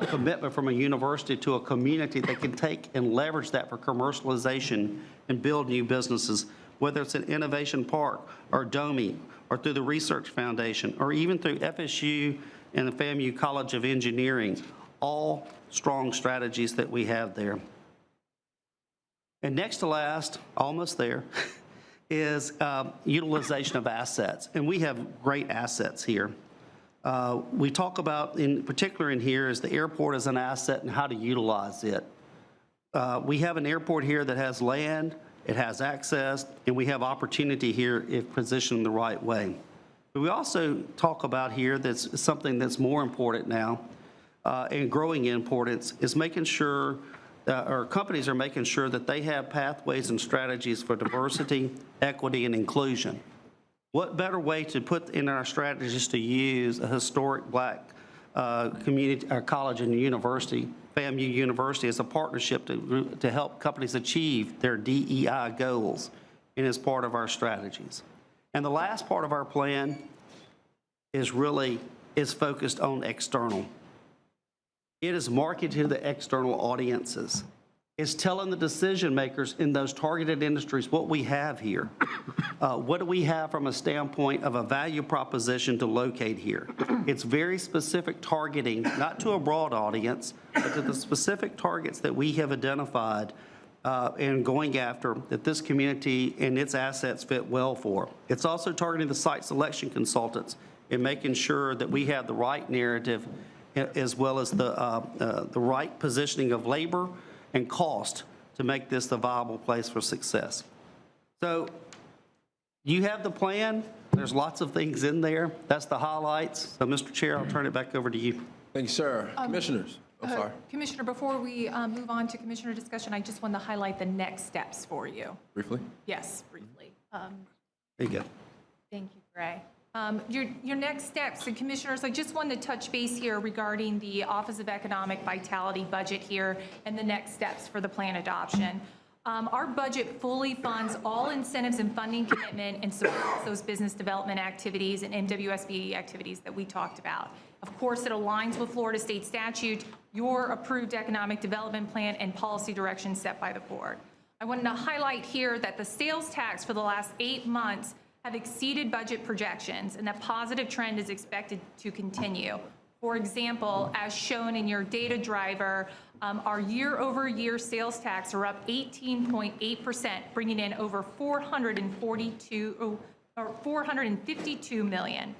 commitment from a university to a community that can take and leverage that for commercialization and build new businesses, whether it's an innovation park or DOMI or through the Research Foundation or even through FSU and the FAMU College of Engineering, all strong strategies that we have there. And next to last, almost there, is utilization of assets. And we have great assets here. We talk about, in particular in here, is the airport as an asset and how to utilize it. We have an airport here that has land, it has access, and we have opportunity here if positioned the right way. But we also talk about here that's something that's more important now and growing in importance is making sure or companies are making sure that they have pathways and strategies for diversity, equity, and inclusion. What better way to put in our strategies to use a historic black community, college and university, FAMU University, as a partnership to help companies achieve their DEI goals and as part of our strategies. And the last part of our plan is focused on external. It is marketed to the external audiences. It's telling the decision makers in those targeted industries what we have here. What do we have from a standpoint of a value proposition to locate here? It's very specific targeting, not to a broad audience, but to the specific targets that we have identified and going after that this community and its assets fit well for. It's also targeting the site selection consultants and making sure that we have the right narrative as well as the right positioning of labor and cost to make this a viable place for success. So you have the plan. There's lots of things in there. That's the highlights. So, Mr. Chair, I'll turn it back over to you. Thank you, sir. Commissioners. I'm sorry. Commissioner, before we move on to commissioner discussion, I just want to highlight the next steps for you. Briefly? Yes, briefly. There you go. Thank you, Gray. Your next steps, and commissioners, I just wanted to touch base here regarding the Office of Economic Vitality budget here and the next steps for the plan adoption. Our budget fully funds all incentives and funding commitment and supports those business development activities and MWSB activities that we talked about. Of course, it aligns with Florida State statute, your approved economic development plan, and policy direction set by the board. I wanted to highlight here that the sales tax for the last 8 months have exceeded budget projections, and that positive trend is expected to continue. For example, as shown in your data driver, our year-over-year sales tax are up 18.8%, bringing in over $452 million.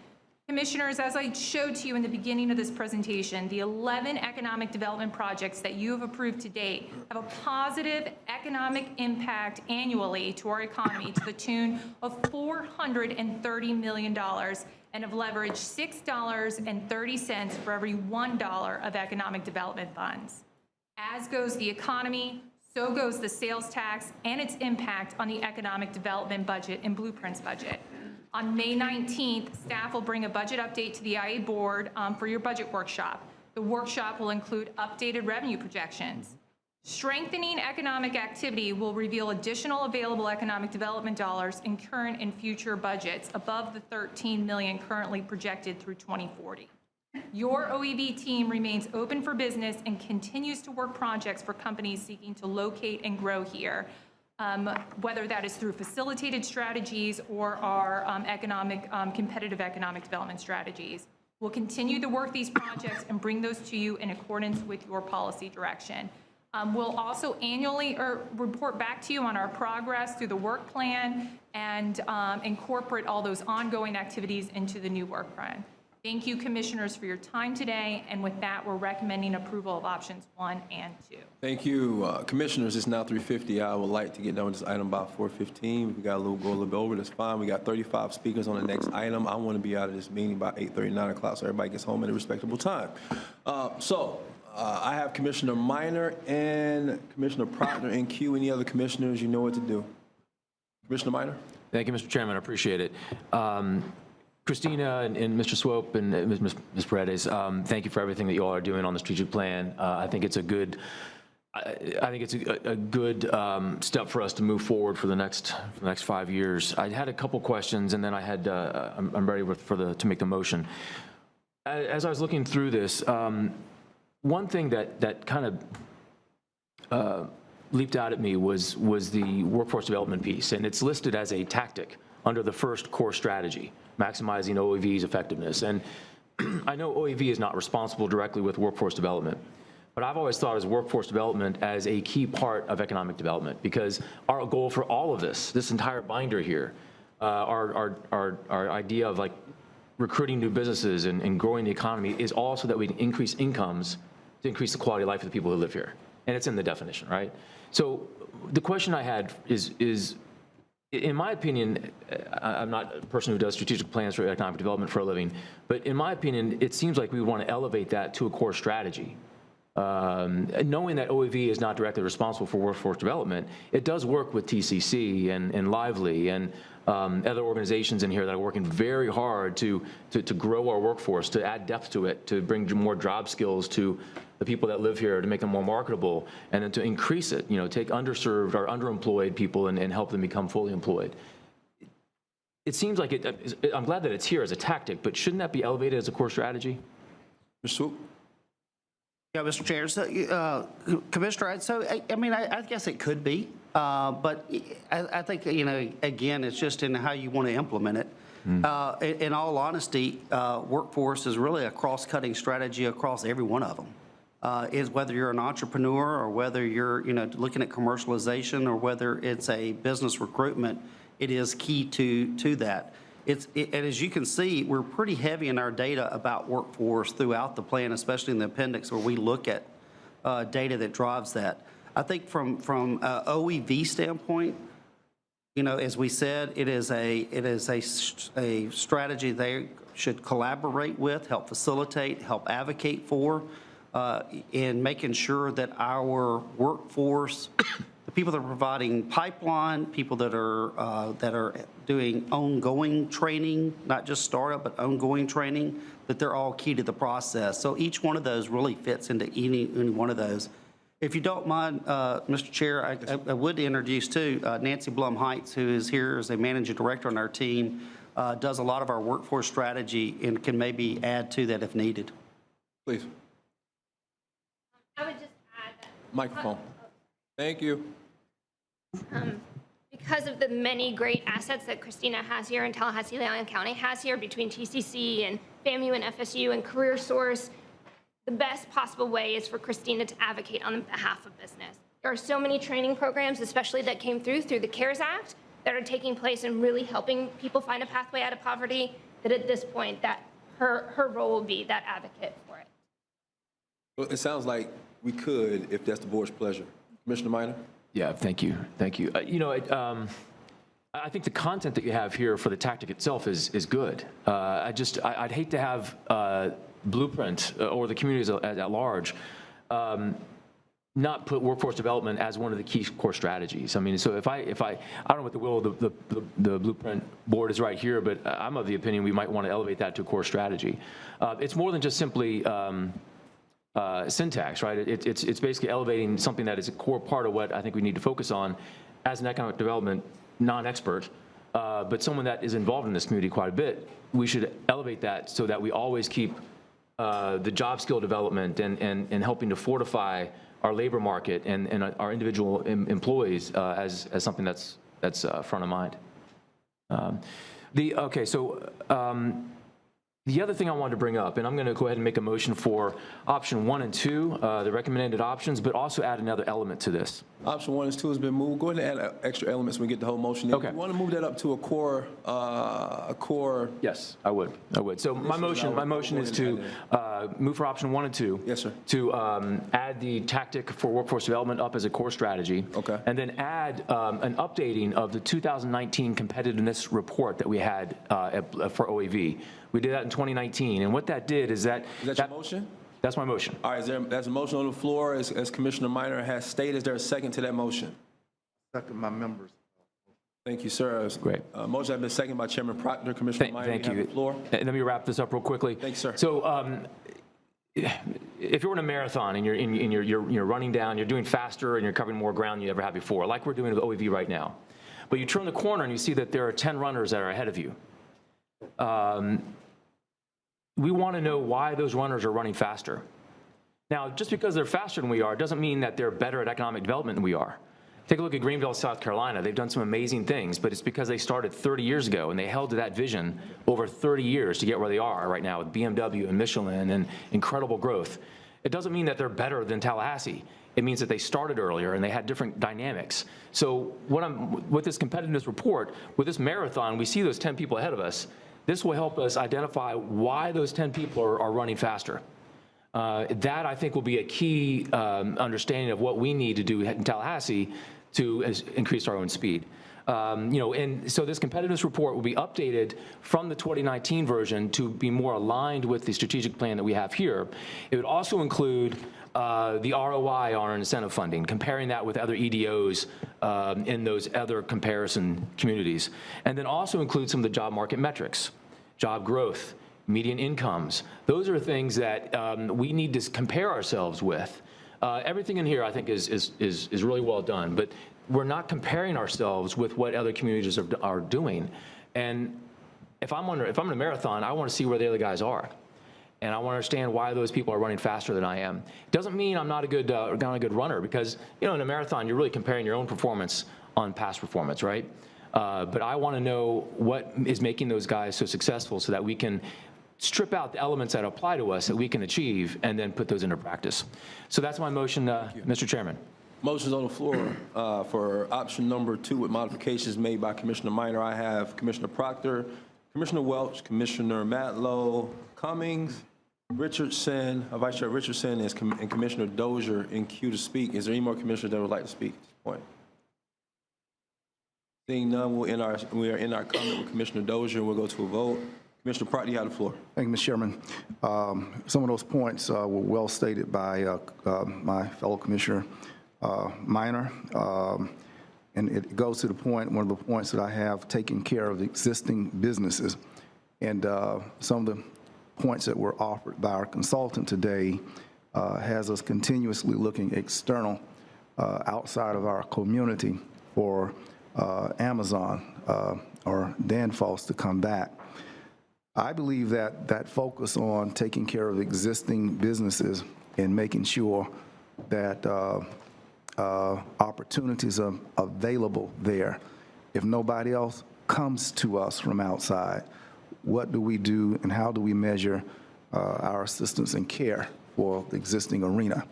Commissioners, as I showed to you in the beginning of this presentation, the 11 economic development projects that you have approved to date have a positive economic impact annually to our economy to the tune of $430 million and have leveraged $6.30 for every $1 of economic development funds. As goes the economy, so goes the sales tax and its impact on the economic development budget and blueprints budget. On May 19th, staff will bring a budget update to the IA board for your budget workshop. The workshop will include updated revenue projections. Strengthening economic activity will reveal additional available economic development dollars in current and future budgets above the $13 million currently projected through 2040. Your OEV team remains open for business and continues to work projects for companies seeking to locate and grow here, whether that is through facilitated strategies or our competitive economic development strategies. We'll continue to work these projects and bring those to you in accordance with your policy direction. We'll also annually report back to you on our progress through the work plan and incorporate all those ongoing activities into the new work plan. Thank you, commissioners, for your time today. And with that, we're recommending approval of options 1 and 2. Thank you. Commissioners, it's now 3:50. I would like to get done with this item by 4:15. We got go a little bit over, that's fine. We got 35 speakers on the next item. I want to be out of this meeting by 8:30, 9 o'clock, so everybody gets home at a respectable time. I have Commissioner Minor and Commissioner Proctor in queue. Any other commissioners, you know what to do. Commissioner Minor? Thank you, Mr. Chairman. I appreciate it. Christina and Mr. Swope and Ms. Paredes, thank you for everything that you all are doing on the strategic plan. I think it's a good, step for us to move forward for the next 5 years. I had a couple questions, and then I had I'm ready to make the motion. As I was looking through this, one thing that kind of leaped out at me was the workforce development piece, and it's listed as a tactic under the first core strategy, maximizing OEV's effectiveness. And I know OEV is not responsible directly with workforce development, but I've always thought of workforce development as a key part of economic development, because our goal for all of this entire binder here, our idea of like recruiting new businesses and growing the economy is all so that we can increase incomes to increase the quality of life of the people who live here. And it's in the definition, right? So the question I had is in my opinion, I'm not a person who does strategic plans for economic development for a living, but in my opinion, it seems like we want to elevate that to a core strategy. Knowing that OEV is not directly responsible for workforce development, it does work with TCC and Lively and other organizations in here that are working very hard to grow our workforce, to add depth to it, to bring more job skills to the people that live here, to make them more marketable, and then to increase it, take underserved or underemployed people and help them become fully employed. It seems like I'm glad that it's here as a tactic, but shouldn't that be elevated as a core strategy? Mr. Swoop? Yeah, Mr. Chair. So, Commissioner, I guess it could be, but I think, again, it's just in how you want to implement it. In all honesty, workforce is really a cross-cutting strategy across every one of them. Is whether you're an entrepreneur or whether you're, looking at commercialization or whether it's a business recruitment, it is key to that. And as you can see, we're pretty heavy in our data about workforce throughout the plan, especially in the appendix where we look at data that drives that. I think from OEV standpoint, as we said, it is a strategy they should collaborate with, help facilitate, help advocate for, in making sure that our workforce, the people that are providing pipeline, people that are doing ongoing training, not just startup, but ongoing training, that they're all key to the process. So each one of those really fits into any one of those. If you don't mind, Mr. Chair, I would introduce too Nancy Blum Heights, who is here as a managing director on our team, does a lot of our workforce strategy and can maybe add to that if needed. Please. I would just add that. Microphone. Thank you. Because of the many great assets that Christina has here and Tallahassee Leon County has here between TCC and FAMU and FSU and CareerSource, the best possible way is for Christina to advocate on behalf of business. There are so many training programs, especially that came through the CARES Act, that are taking place and really helping people find a pathway out of poverty, that at this point, that her role will be that advocate for it. Well, it sounds like we could, if that's the board's pleasure. Commissioner Minor? Yeah, thank you. Thank you. I think the content that you have here for the tactic itself is good. I'd hate to have Blueprint or the communities at large not put workforce development as one of the key core strategies. I mean, so if I don't know what the will of the Blueprint board is right here, but I'm of the opinion we might want to elevate that to a core strategy. It's more than just simply syntax, right? It's basically elevating something that is a core part of what I think we need to focus on as an economic development non-expert, but someone that is involved in this community quite a bit. We should elevate that so that we always keep the job skill development and helping to fortify our labor market and our individual employees as something that's front of mind. The other thing I wanted to bring up, and I'm going to go ahead and make a motion for option 1 and 2, the recommended options, but also add another element to this. Option 1 and 2 has been moved. Go ahead and add extra elements when we get the whole motion in. Okay. If you want to move that up to a core. Yes, I would. So my motion is to move for option 1 and 2. Yes, sir. To add the tactic for workforce development up as a core strategy. Okay. And then add an updating of the 2019 competitiveness report that we had for OEV. We did that in 2019, and what that did is that... Is that your motion? That's my motion. All right, there's a motion on the floor, as Commissioner Minor has stated. Is there a second to that motion? Second, my members. Thank you, sir. Great. Motion has been seconded by Chairman Proctor. Commissioner Minor, Thank you have you. the floor. And let me wrap this up real quickly. Thanks, sir. So if you're in a marathon and you're running down, you're doing faster and you're covering more ground than you ever have before, like we're doing with OEV right now. But you turn the corner and you see that there are 10 runners that are ahead of you. We want to know why those runners are running faster. Now, just because they're faster than we are doesn't mean that they're better at economic development than we are. Take a look at Greenville, South Carolina. They've done some amazing things, but it's because they started 30 years ago and they held to that vision over 30 years to get where they are right now with BMW and Michelin and incredible growth. It doesn't mean that they're better than Tallahassee. It means that they started earlier and they had different dynamics. So with this competitiveness report, with this marathon, we see those 10 people ahead of us. This will help us identify why those 10 people are running faster. That, I think, will be a key understanding of what we need to do in Tallahassee to increase our own speed. And so this competitiveness report will be updated from the 2019 version to be more aligned with the strategic plan that we have here. It would also include the ROI on our incentive funding, comparing that with other EDOs in those other comparison communities. And then also include some of the job market metrics, job growth, median incomes. Those are things that we need to compare ourselves with. Everything in here, I think, is really well done, but we're not comparing ourselves with what other communities are doing. And if I'm in a marathon, I want to see where the other guys are. And I want to understand why those people are running faster than I am. It doesn't mean I'm not a good runner, because in a marathon you're really comparing your own performance on past performance, right? But I want to know what is making those guys so successful, so that we can strip out the elements that apply to us that we can achieve, and then put those into practice. So that's my motion, Mr. Chairman. Motion's on the floor for option number 2 with modifications made by Commissioner Minor. I have Commissioner Proctor, Commissioner Welch, Commissioner Matlow, Cummings, Richardson, Vice Chair Richardson, and Commissioner Dozier in queue to speak. Is there any more commissioners that would like to speak at this point? Seeing none, we are in our comment with Commissioner Dozier, and we'll go to a vote. Commissioner Proctor, you have the floor. Thank you, Mr. Chairman. Some of those points were well stated by my fellow Commissioner Minor. And it goes to the point, one of the points that I have, taking care of existing businesses. And some of the points that were offered by our consultant today has us continuously looking external outside of our community for Amazon or Danfoss to come back. I believe that focus on taking care of existing businesses and making sure that opportunities are available there. If nobody else comes to us from outside, what do we do and how do we measure our assistance and care for the existing arena?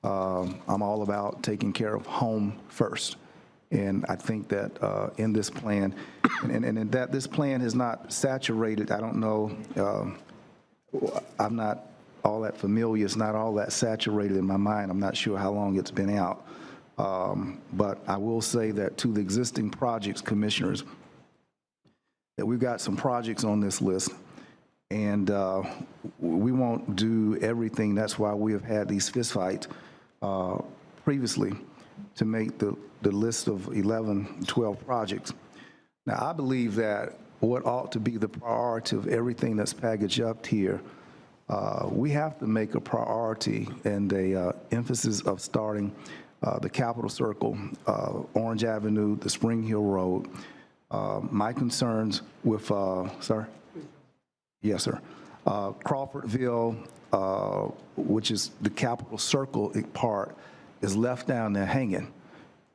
I'm all about taking care of home first. And I think that in this plan, and that this plan is not saturated, I don't know, I'm not all that familiar, it's not all that saturated in my mind. I'm not sure how long it's been out. But I will say that to the existing projects, commissioners, that we've got some projects on this list, and we won't do everything. That's why we have had these fistfights previously to make the list of 11, 12 projects. Now, I believe that what ought to be the priority of everything that's packaged up here, we have to make a priority and a emphasis of starting the Capitol Circle, Orange Avenue, the Spring Hill Road. My concerns with, sir? Yes, sir. Crawfordville, which is the Capitol Circle part, is left down there hanging.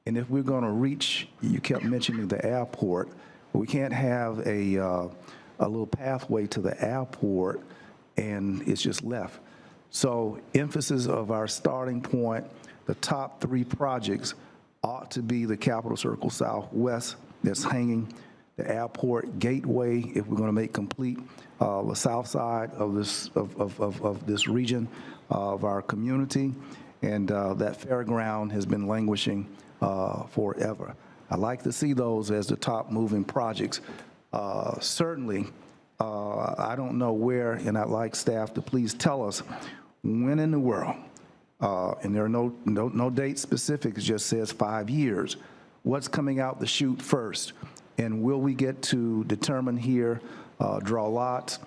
And if we're going to reach, you kept mentioning the airport, we can't have a little pathway to the airport and it's just left. So emphasis of our starting point, the top 3 projects ought to be the Capitol Circle Southwest that's hanging, the airport gateway, if we're going to make complete the south side of this region of our community, and that fairground has been languishing forever. I like to see those as the top moving projects. Certainly, I don't know where, and I'd like staff to please tell us when in the world, and there are no date specific, it just says 5 years, what's coming out the chute first? And will we get to determine here, draw lots,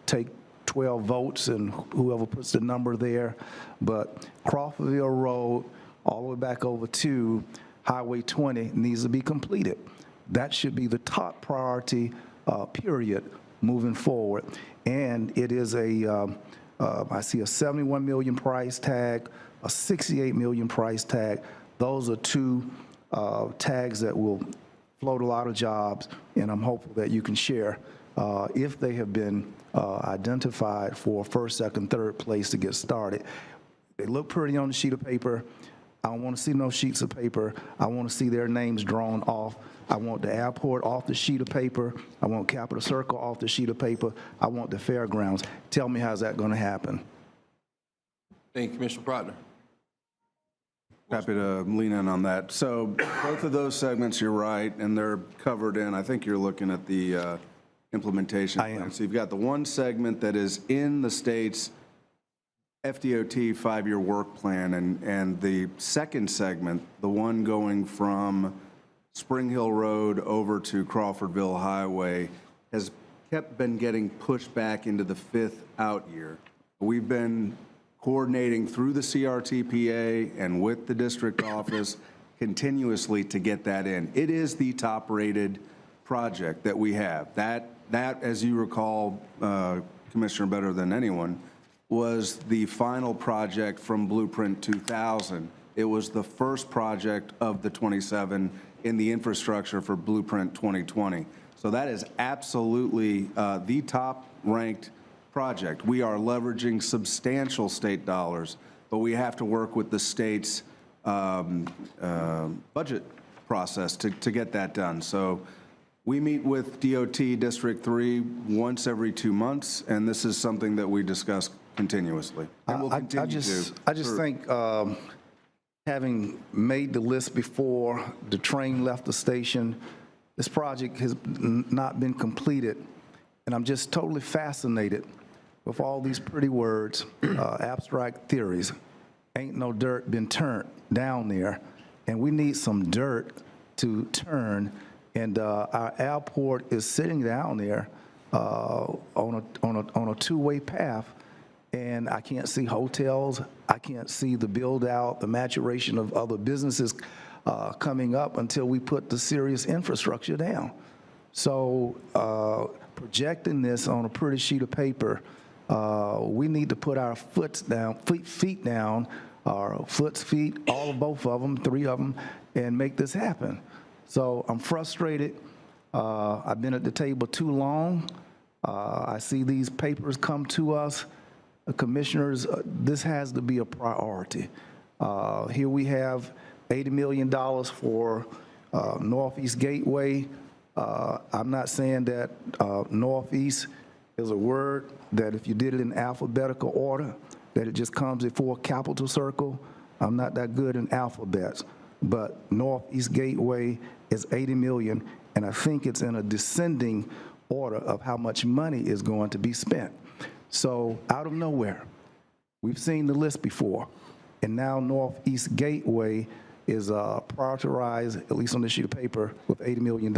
take 12 votes, and whoever puts the number there? But Crawfordville Road, all the way back over to Highway 20 needs to be completed. That should be the top priority, period, moving forward. And it is I see a 71 million price tag, a 68 million price tag. Those are 2 tags that will float a lot of jobs, and I'm hopeful that you can share if they have been identified for first, second, third place to get started. They look pretty on the sheet of paper. I don't want to see no sheets of paper. I want to see their names drawn off. I want the airport off the sheet of paper. I want Capitol Circle off the sheet of paper. I want the fairgrounds. Tell me how's that going to happen? Thank you, Commissioner Proctor. Happy to lean in on that. So both of those segments, you're right, and they're covered in, I think you're looking at the implementation plan. am. So you've got the one segment that is in the state's FDOT 5-year work plan, and the second segment, the one going from Spring Hill Road over to Crawfordville Highway, has been getting pushed back into the 5th out year. We've been coordinating through the CRTPA and with the district office continuously to get that in. It is the top-rated project that we have. That, as you recall, Commissioner, better than anyone, was the final project from Blueprint 2000. It was the first project of the 27 in the infrastructure for Blueprint 2020. So that is absolutely the top-ranked project. We are leveraging substantial state dollars, but we have to work with the state's budget process to get that done. So we meet with DOT District 3 once every 2 months, and this is something that we discuss continuously. And we'll continue I just think having made the list before the train left the station, this project has not been completed, and I'm just totally fascinated with all these pretty words, abstract theories. Ain't no dirt been turned down there, and we need some dirt to turn, and our airport is sitting down there on a two-way path, and I can't see hotels, I can't see the build-out, the maturation of other businesses coming up until we put the serious infrastructure down. So projecting this on a pretty sheet of paper, we need to put our feet down, our feet, all of both of them, 3 of them, and make this happen. So I'm frustrated. I've been at the table too long. I see these papers come to us. Commissioners, this has to be a priority. Here we have $80 million for Northeast Gateway. I'm not saying that Northeast is a word that if you did it in alphabetical order, that it just comes before Capitol Circle. I'm not that good in alphabets, but Northeast Gateway is 80 million, and I think it's in a descending order of how much money is going to be spent. So out of nowhere, we've seen the list before, and now Northeast Gateway is prioritized, at least on this sheet of paper, with $80 million.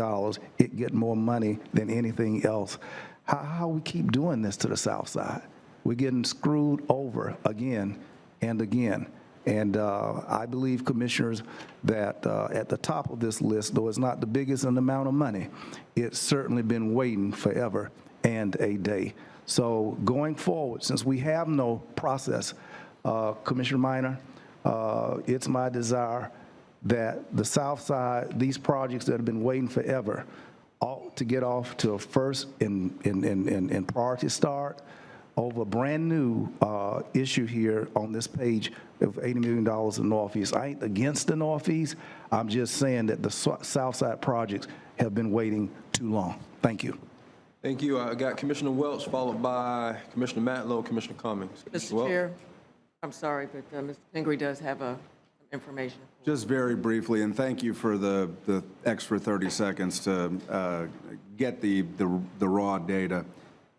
It get more money than anything else. How we keep doing this to the south side? We're getting screwed over again and again. And I believe, commissioners, that at the top of this list, though it's not the biggest in amount of money, it's certainly been waiting forever and a day. So going forward, since we have no process, Commissioner Minor, it's my desire that the South Side, these projects that have been waiting forever, ought to get off to a first in priority start over a brand-new issue here on this page of $80 million in Northeast. I ain't against the Northeast. I'm just saying that the South Side projects have been waiting too long. Thank you. Thank you. I got Commissioner Welch, followed by Commissioner Matlow, Commissioner Cummings. Mr. Welch. Chair, I'm sorry, but Mr. Pingree does have some information. Just very briefly, and thank you for the extra 30 seconds to get the raw data.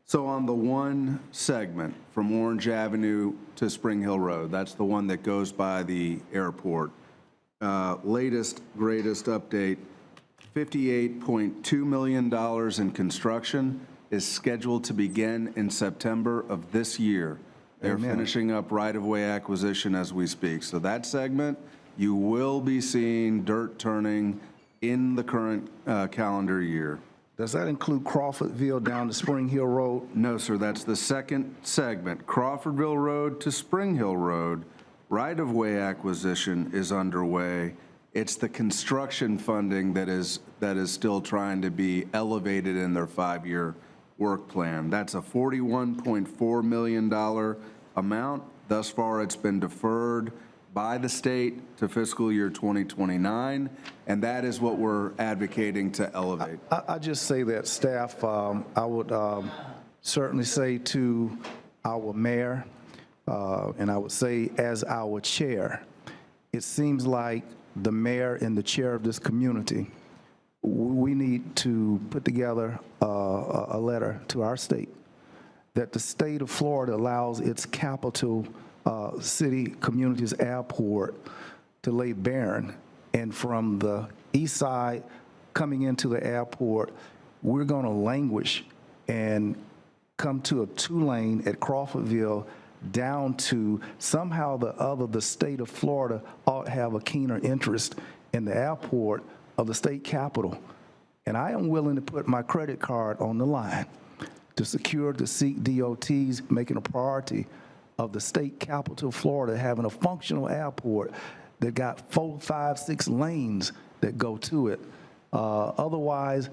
So on the one segment from Orange Avenue to Spring Hill Road, that's the one that goes by the airport. Latest, greatest update, $58.2 million in construction is scheduled to begin in September of this year. They're Amen. finishing up right-of-way acquisition as we speak. So that segment, you will be seeing dirt turning in the current calendar year. Does that include Crawfordville down to Spring Hill Road? No, sir, that's the second segment. Crawfordville Road to Spring Hill Road, right-of-way acquisition is underway. It's the construction funding that is still trying to be elevated in their 5-year work plan. That's a $41.4 million amount. Thus far, it's been deferred by the state to fiscal year 2029, and that is what we're advocating to elevate. I just say that staff, I would certainly say to our mayor, and I would say as our chair, it seems like the mayor and the chair of this community, we need to put together a letter to our state that the state of Florida allows its capital city communities airport to lay barren. And from the east side coming into the airport, we're going to languish and come to a 2-lane at Crawfordville down to somehow the other, the state of Florida ought to have a keener interest in the airport of the state capital. And I am willing to put my credit card on the line to secure the seat DOTs making a priority of the state capital of Florida having a functional airport that got 4, 5, 6 lanes that go to it. Otherwise,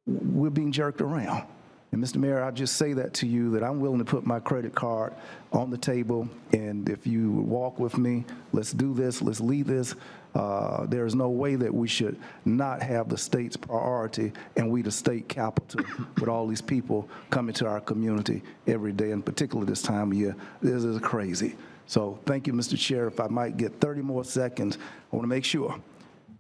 we're being jerked around. And Mr. Mayor, I'll just say that to you, that I'm willing to put my credit card on the table, and if you walk with me, let's do this, let's lead this. There's no way that we should not have the state's priority, and we the state capital with all these people coming to our community every day, and particularly this time of year. This is crazy. So thank you, Mr. Chair. If I might get 30 more seconds, I want to make sure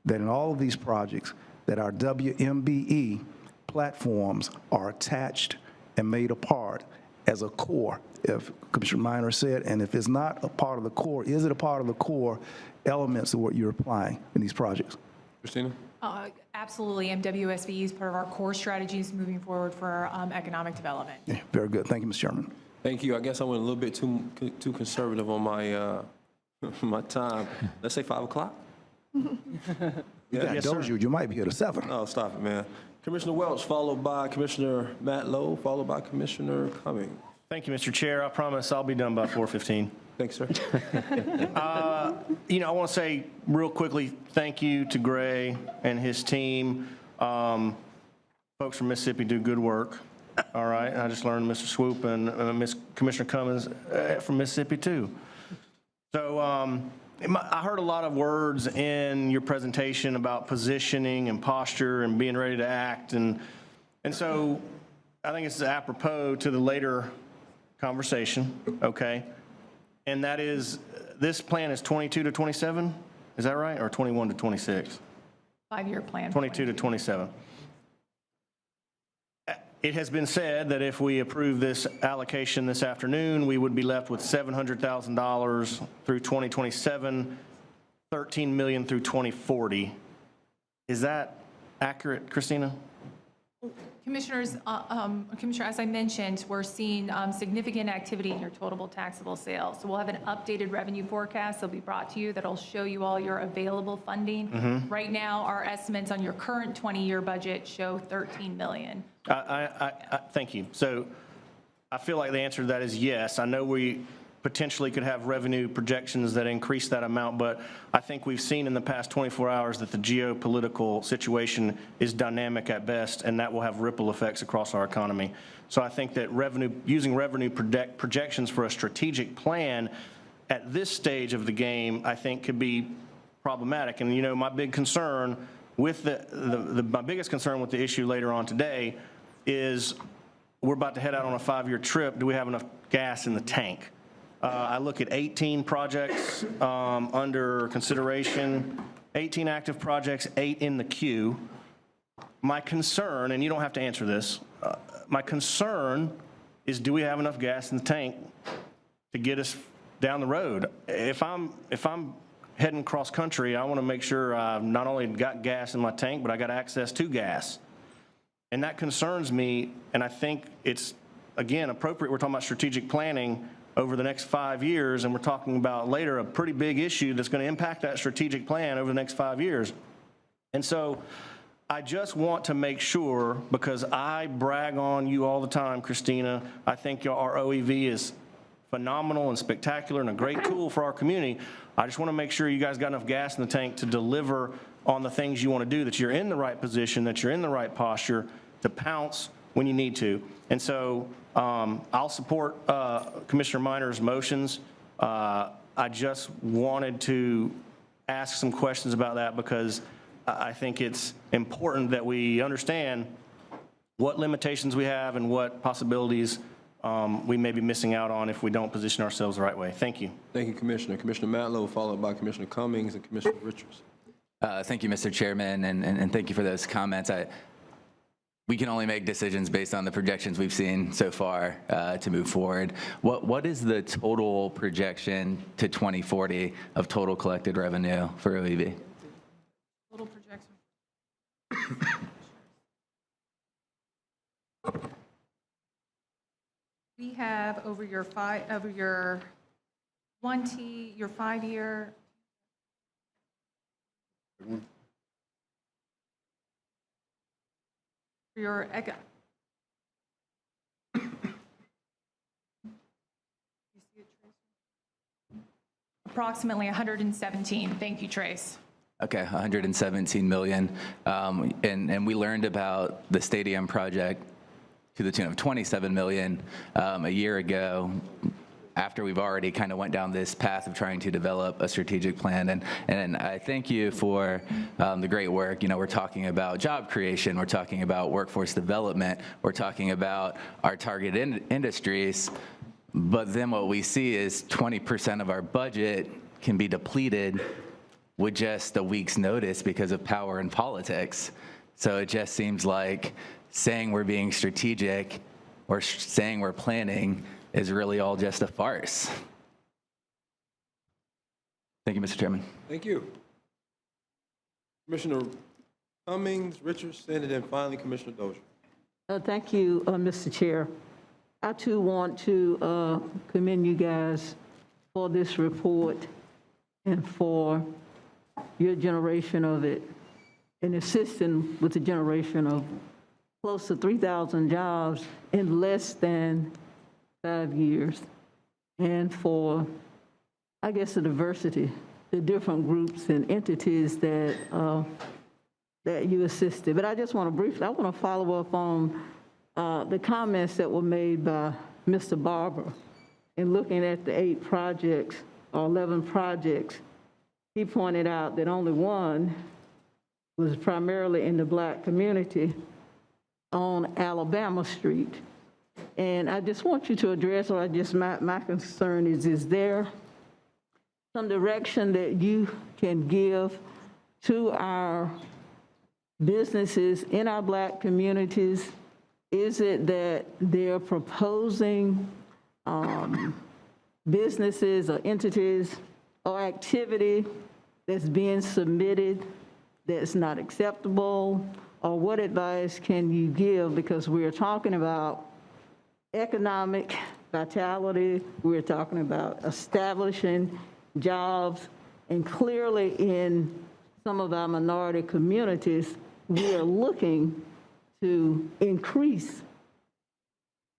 that in all of these projects that our WMBE platforms are attached and made a part as a core, if Commissioner Minor said, and if it's not a part of the core, is it a part of the core elements of what you're applying in these projects? Christina? Absolutely. MWSB is part of our core strategies moving forward for economic development. Yeah, very good. Thank you, Mr. Chairman. Thank you. I guess I went a little bit too conservative on my my time. Let's say 5 o'clock. Yeah, you might be here to 7. Oh, stop it, man. Commissioner Welch, followed by Commissioner Matlow, followed by Commissioner Cummings. Thank you, Mr. Chair. I promise I'll be done by 4:15. Thanks, sir. I want to say real quickly, thank you to Gray and his team. Folks from Mississippi do good work. All right. I just learned Mr. Swoop and Miss Commissioner Cummings from Mississippi too. So I heard a lot of words in your presentation about positioning and posture and being ready to act. And so I think it's apropos to the later conversation, okay? And that is, this plan is 22 to 27, is that right? Or 21 to 26? 5-year plan. 22 to 27. It has been said that if we approve this allocation this afternoon, we would be left with $700,000 through 2027, $13 million through 2040. Is that accurate, Christina? Commissioners, Commissioner, as I mentioned, we're seeing significant activity in your total taxable sales. So we'll have an updated revenue forecast that'll be brought to you that'll show you all your available funding. Mm-hmm. Right now, our estimates on your current 20-year budget show $13 million. Thank you. So I feel like the answer to that is yes. I know we potentially could have revenue projections that increase that amount, but I think we've seen in the past 24 hours that the geopolitical situation is dynamic at best, and that will have ripple effects across our economy. So I think that using revenue projections for a strategic plan at this stage of the game, I think could be problematic. And you know, my big concern with my biggest concern with the issue later on today is we're about to head out on a 5-year trip. Do we have enough gas in the tank? I look at 18 projects under consideration, 18 active projects, 8 in the queue. My concern, and you don't have to answer this, my concern is, do we have enough gas in the tank to get us down the road? If I'm heading cross country, I want to make sure I've not only got gas in my tank, but I got access to gas. And that concerns me, and I think it's, again, appropriate. We're talking about strategic planning over the next 5 years, and we're talking about later a pretty big issue that's going to impact that strategic plan over the next 5 years. And so I just want to make sure, because I brag on you all the time, Christina, I think our OEV is phenomenal and spectacular and a great tool for our community. I just want to make sure you guys got enough gas in the tank to deliver on the things you want to do, that you're in the right position, that you're in the right posture to pounce when you need to. And so I'll support Commissioner Minor's motions. I just wanted to ask some questions about that, because I think it's important that we understand what limitations we have and what possibilities we may be missing out on if we don't position ourselves the right way. Thank you. Thank you, Commissioner. Commissioner Matlow, followed by Commissioner Cummings and Commissioner Richards. Thank you, Mr. Chairman, and thank you for those comments. We can only make decisions based on the projections we've seen so far to move forward. What is the total projection to 2040 of total collected revenue for OEV? Total projection. We have over your 5-year. Your approximately 117. Thank you, Trace. Okay, 117 million. And we learned about the stadium project to the tune of 27 million a year ago, after we've already kind of went down this path of trying to develop a strategic plan. And I thank you for the great work. You know, we're talking about job creation, we're talking about workforce development, we're talking about our target industries, but then what we see is 20% of our budget can be depleted with just a week's notice because of power and politics. So it just seems like saying we're being strategic or saying we're planning is really all just a farce. Thank you, Mr. Chairman. Thank you. Commissioner Cummings, Richardson, and then finally Commissioner Dozier. Thank you, Mr. Chair. I too want to commend you guys for this report and for your generation of it, and assisting with the generation of close to 3,000 jobs in less than 5 years, and for, I guess, the diversity, the different groups and entities that that you assisted. But I just want to I want to follow up on the comments that were made by Mr. Barber in looking at the 8 projects or 11 projects. He pointed out that only one was primarily in the Black community on Alabama Street. And I just want you to address, or my concern is there some direction that you can give to our businesses in our Black communities? Is it that they're proposing businesses or entities or activity that's being submitted that's not acceptable? Or what advice can you give? Because we're talking about economic vitality, we're talking about establishing jobs, and clearly in some of our minority communities, we are looking to increase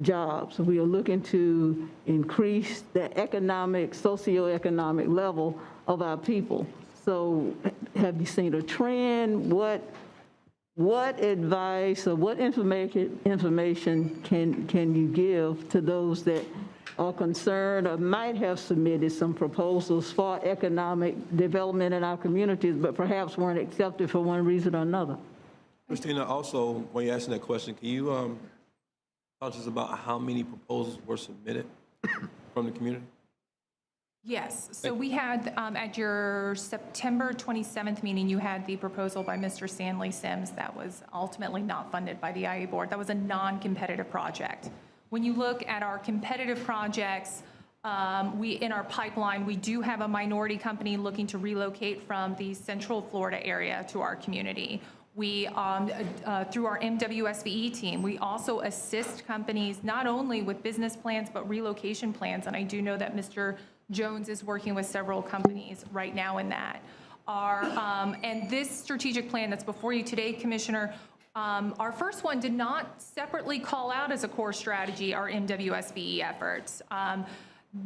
jobs. We are looking to increase the socioeconomic level of our people. So have you seen a trend? What advice or what information can you give to those that are concerned or might have submitted some proposals for economic development in our communities, but perhaps weren't accepted for one reason or another? Christina, also, when you're asking that question, can you talk to us about how many proposals were submitted from the community? Yes, so we had, at your September 27th meeting, you had the proposal by Mr. Stanley Sims that was ultimately not funded by the IA board. That was a non-competitive project. When you look at our competitive projects, in our pipeline, we do have a minority company looking to relocate from the Central Florida area to our community. We, through our MWSVE team, we also assist companies not only with business plans, but relocation plans. And I do know that Mr. Jones is working with several companies right now in that. And this strategic plan that's before you today, Commissioner, our first one did not separately call out as a core strategy our MWSVE efforts.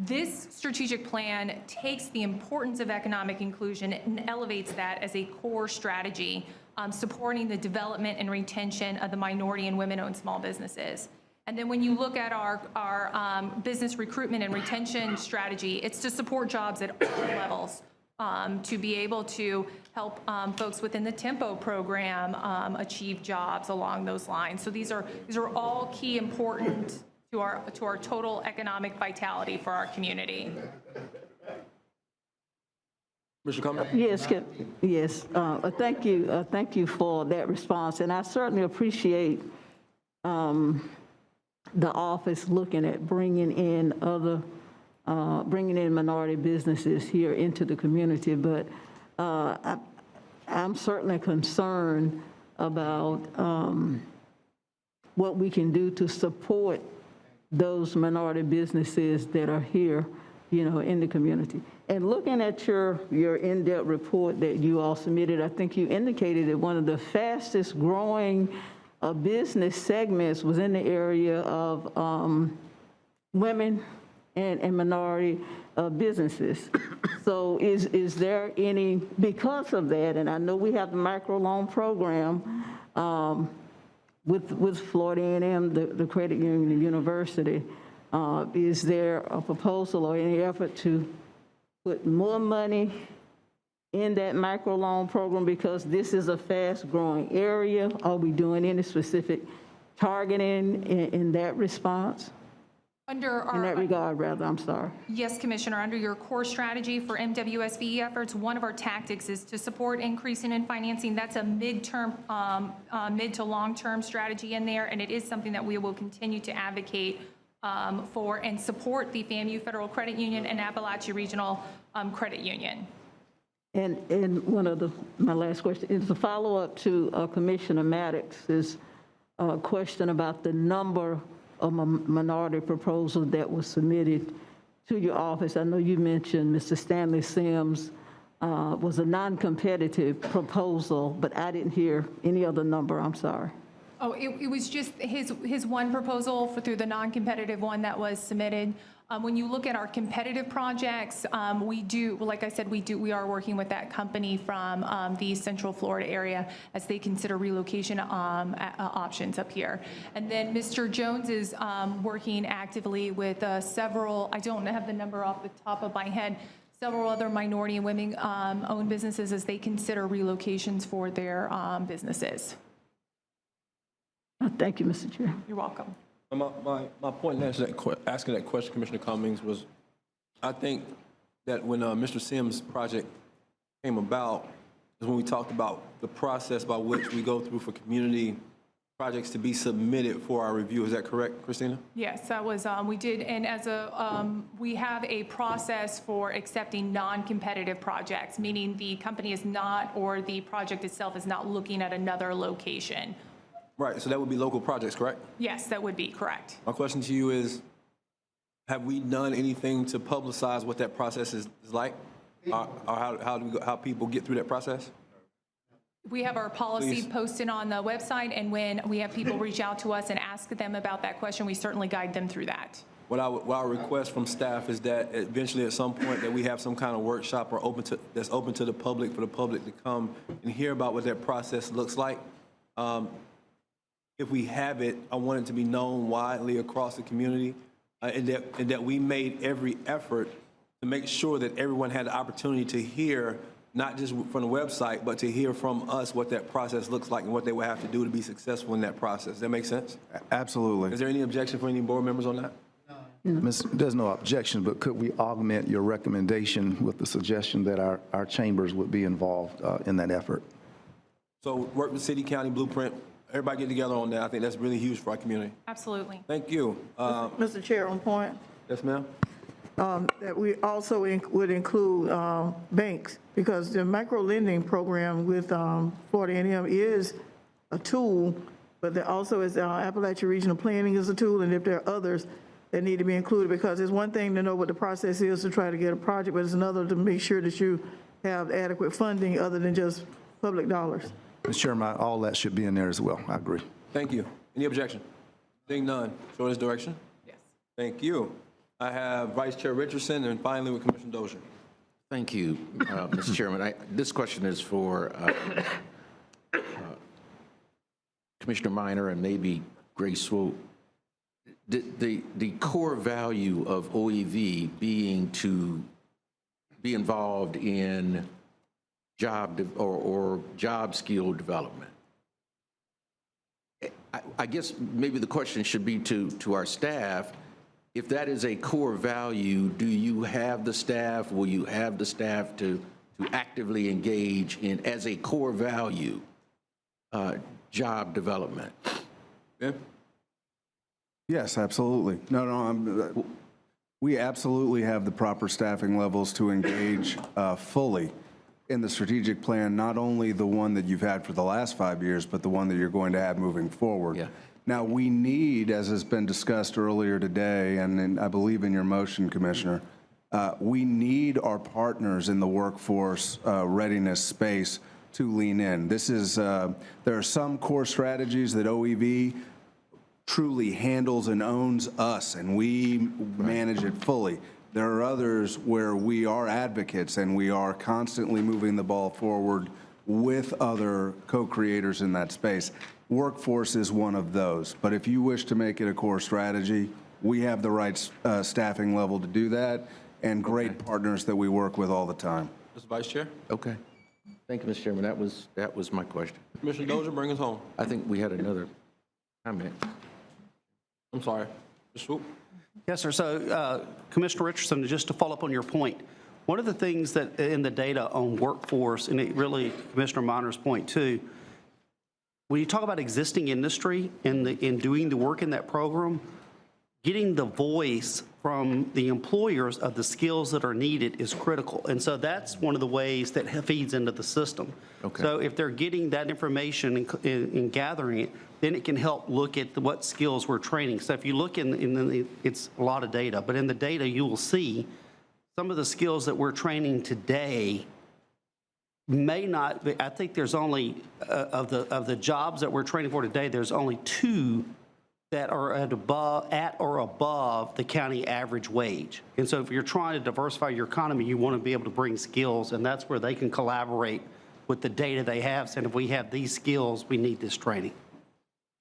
This strategic plan takes the importance of economic inclusion and elevates that as a core strategy, supporting the development and retention of the minority and women-owned small businesses. And then when you look at our business recruitment and retention strategy, it's to support jobs at all levels, to be able to help folks within the Tempo program achieve jobs along those lines. So these are all key important to our total economic vitality for our community. Mr. Cummings? Yes, yes. Thank you for that response, and I certainly appreciate the office looking at bringing in minority businesses here into the community, but I'm certainly concerned about what we can do to support those minority businesses that are here, in the community. And looking at your in-depth report that you all submitted, I think you indicated that one of the fastest growing business segments was in the area of women and minority businesses. So is there any, because of that, and I know we have the microloan program with Florida A&M, the credit union, the university, is there a proposal or any effort to put more money in that microloan program because this is a fast-growing area? Are we doing any specific targeting in that response? In that regard, rather, I'm sorry. Yes, Commissioner, under your core strategy for MWSVE efforts, one of our tactics is to support increasing in financing. That's a mid to long-term strategy in there, and it is something that we will continue to advocate for and support the FAMU Federal Credit Union and Appalachia Regional Credit Union. And my last question is a follow-up to Commissioner Maddox's question about the number of minority proposals that was submitted to your office. I know you mentioned Mr. Stanley Sims was a non-competitive proposal, but I didn't hear any other number. I'm sorry. Oh, it was just his one proposal through the non-competitive one that was submitted. When you look at our competitive projects, we do, like I said, we are working with that company from the Central Florida area as they consider relocation options up here. And then Mr. Jones is working actively with several, I don't have the number off the top of my head, several other minority and women-owned businesses as they consider relocations for their businesses. Thank you, Mr. Chair. You're welcome. My point in asking that question, Commissioner Cummings, was I think that when Mr. Sims' project came about is when we talked about the process by which we go through for community projects to be submitted for our review. Is that correct, Christina? Yes, that was, we did, and we have a process for accepting non-competitive projects, meaning the company is not, or the project itself is not looking at another location. Right, so that would be local projects, correct? Yes, that would be correct. My question to you is, have we done anything to publicize what that process is like? Or how people get through that process? We have our policy posted on the website, and when we have people reach out to us and ask them about that question, we certainly guide them through that. What I would request from staff is that eventually at some point that we have some kind of workshop or that's open to the public, for the public to come and hear about what that process looks like. If we have it, I want it to be known widely across the community, and that we made every effort to make sure that everyone had the opportunity to hear, not just from the website, but to hear from us what that process looks like and what they would have to do to be successful in that process. Does that make sense? Absolutely. Is there any objection from any board members on that? There's no objection, but could we augment your recommendation with the suggestion that our chambers would be involved in that effort? So work with City County Blueprint. Everybody get together on that. I think that's really huge for our community. Absolutely. Thank you. Mr. Chair, on point, Yes, ma'am. that we also would include banks, because the micro lending program with Florida A&M is a tool, but there also is Appalachian Regional Planning is a tool, and if there are others that need to be included, because it's one thing to know what the process is to try to get a project, but it's another to make sure that you have adequate funding other than just public dollars. Mr. Chairman, all that should be in there as well. I agree. Thank you. Any objection? Seeing none. Show this direction. Yes. Thank you. I have Vice Chair Richardson, and finally with Commissioner Dozier. Thank you, Mr. Chairman. This question is for Commissioner Minor and maybe Grace Swope. The core value of OEV being to be involved in job or job skill development. I guess maybe the question should be to our staff. If that is a core value, do you have the staff, will you have the staff to actively engage in, as a core value, job development? Yeah. Yes, absolutely. No, we absolutely have the proper staffing levels to engage fully in the strategic plan, not only the one that you've had for the last 5 years, but the one that you're going to have moving forward. Yeah. Now, we need, as has been discussed earlier today, and I believe in your motion, Commissioner, we need our partners in the workforce readiness space to lean in. This is, there are some core strategies that OEV truly handles and owns us, and we manage it fully. There are others where we are advocates and we are constantly moving the ball forward with other co-creators in that space. Workforce is one of those, but if you wish to make it a core strategy, we have the right staffing level to do that, and great partners that we work with all the time. Mr. Vice Chair. Okay. Thank you, Mr. Chairman. That was my question. Commissioner Dozier, bring us home. I think we had another comment. I'm sorry. Mr. Swoop. Yes, sir. So, Commissioner Richardson, just to follow up on your point, one of the things that in the data on workforce, and it really, Commissioner Minor's point too, when you talk about existing industry in doing the work in that program, getting the voice from the employers of the skills that are needed is critical. And so that's one of the ways that feeds into the system. Okay. So if they're getting that information and gathering it, then it can help look at what skills we're training. So if you look it's a lot of data, but in the data you will see some of the skills that we're training today may not be. I think there's only, of the jobs that we're training for today, there's only 2 that are at or above the county average wage. And so if you're trying to diversify your economy, you want to be able to bring skills, and that's where they can collaborate with the data they have, saying if we have these skills, we need this training.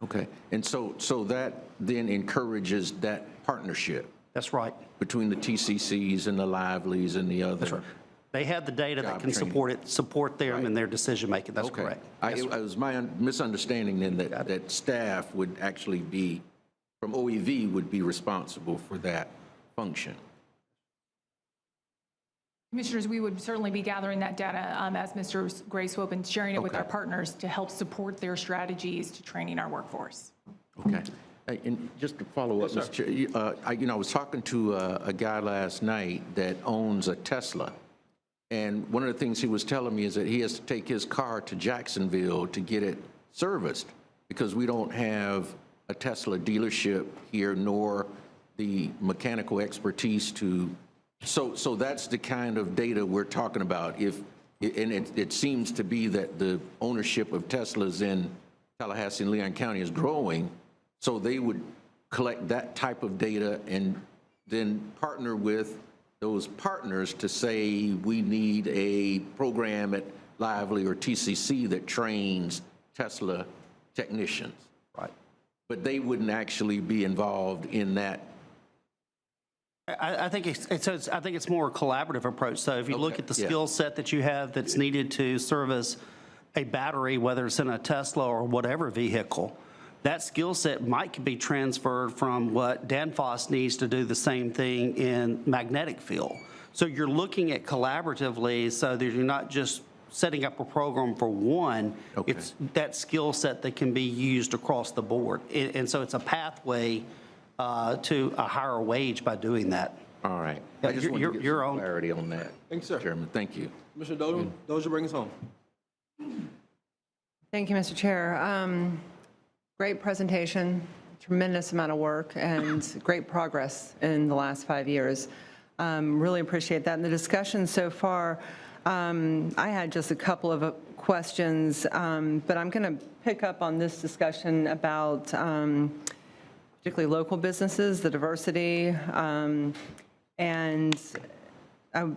Okay. And so that then encourages that partnership. That's right. Between the TCCs and the Livelies and the other. That's right. They have the data that can support them in their decision-making. That's okay. correct. It was my misunderstanding then that staff would actually be, from OEV, would be responsible for that function. Commissioners, we would certainly be gathering that data as Mr. Gray Swope and sharing it with our partners to help support their strategies to training our workforce. Okay. And just to follow up, Mr. Chair, I was talking to a guy last night that owns a Tesla. And one of the things he was telling me is that he has to take his car to Jacksonville to get it serviced because we don't have a Tesla dealership here, nor the mechanical expertise to. So that's the kind of data we're talking about. If and it seems to be that the ownership of Teslas in Tallahassee and Leon County is growing, so they would collect that type of data and then partner with those partners to say, we need a program at Lively or TCC that trains Tesla technicians. Right. But they wouldn't actually be involved in that. I think it's more a collaborative approach. So if you look at the skill set that you have that's needed to service a battery, whether it's in a Tesla or whatever vehicle, that skill set might be transferred from what Danfoss needs to do the same thing in magnetic field. So you're looking at collaboratively so that you're not just setting up a program for one. It's that skill set that can be used across the board. And so it's a pathway to a higher wage by doing that. All right. I just want to get your some own clarity on that. Thanks, sir. Chairman, thank you. Mr. Dozier, bring us home. Thank you, Mr. Chair. Great presentation, tremendous amount of work, and great progress in the last 5 years. Really appreciate that. And the discussion so far, I had just a couple of questions, but I'm going to pick up on this discussion about particularly local businesses, the diversity, and I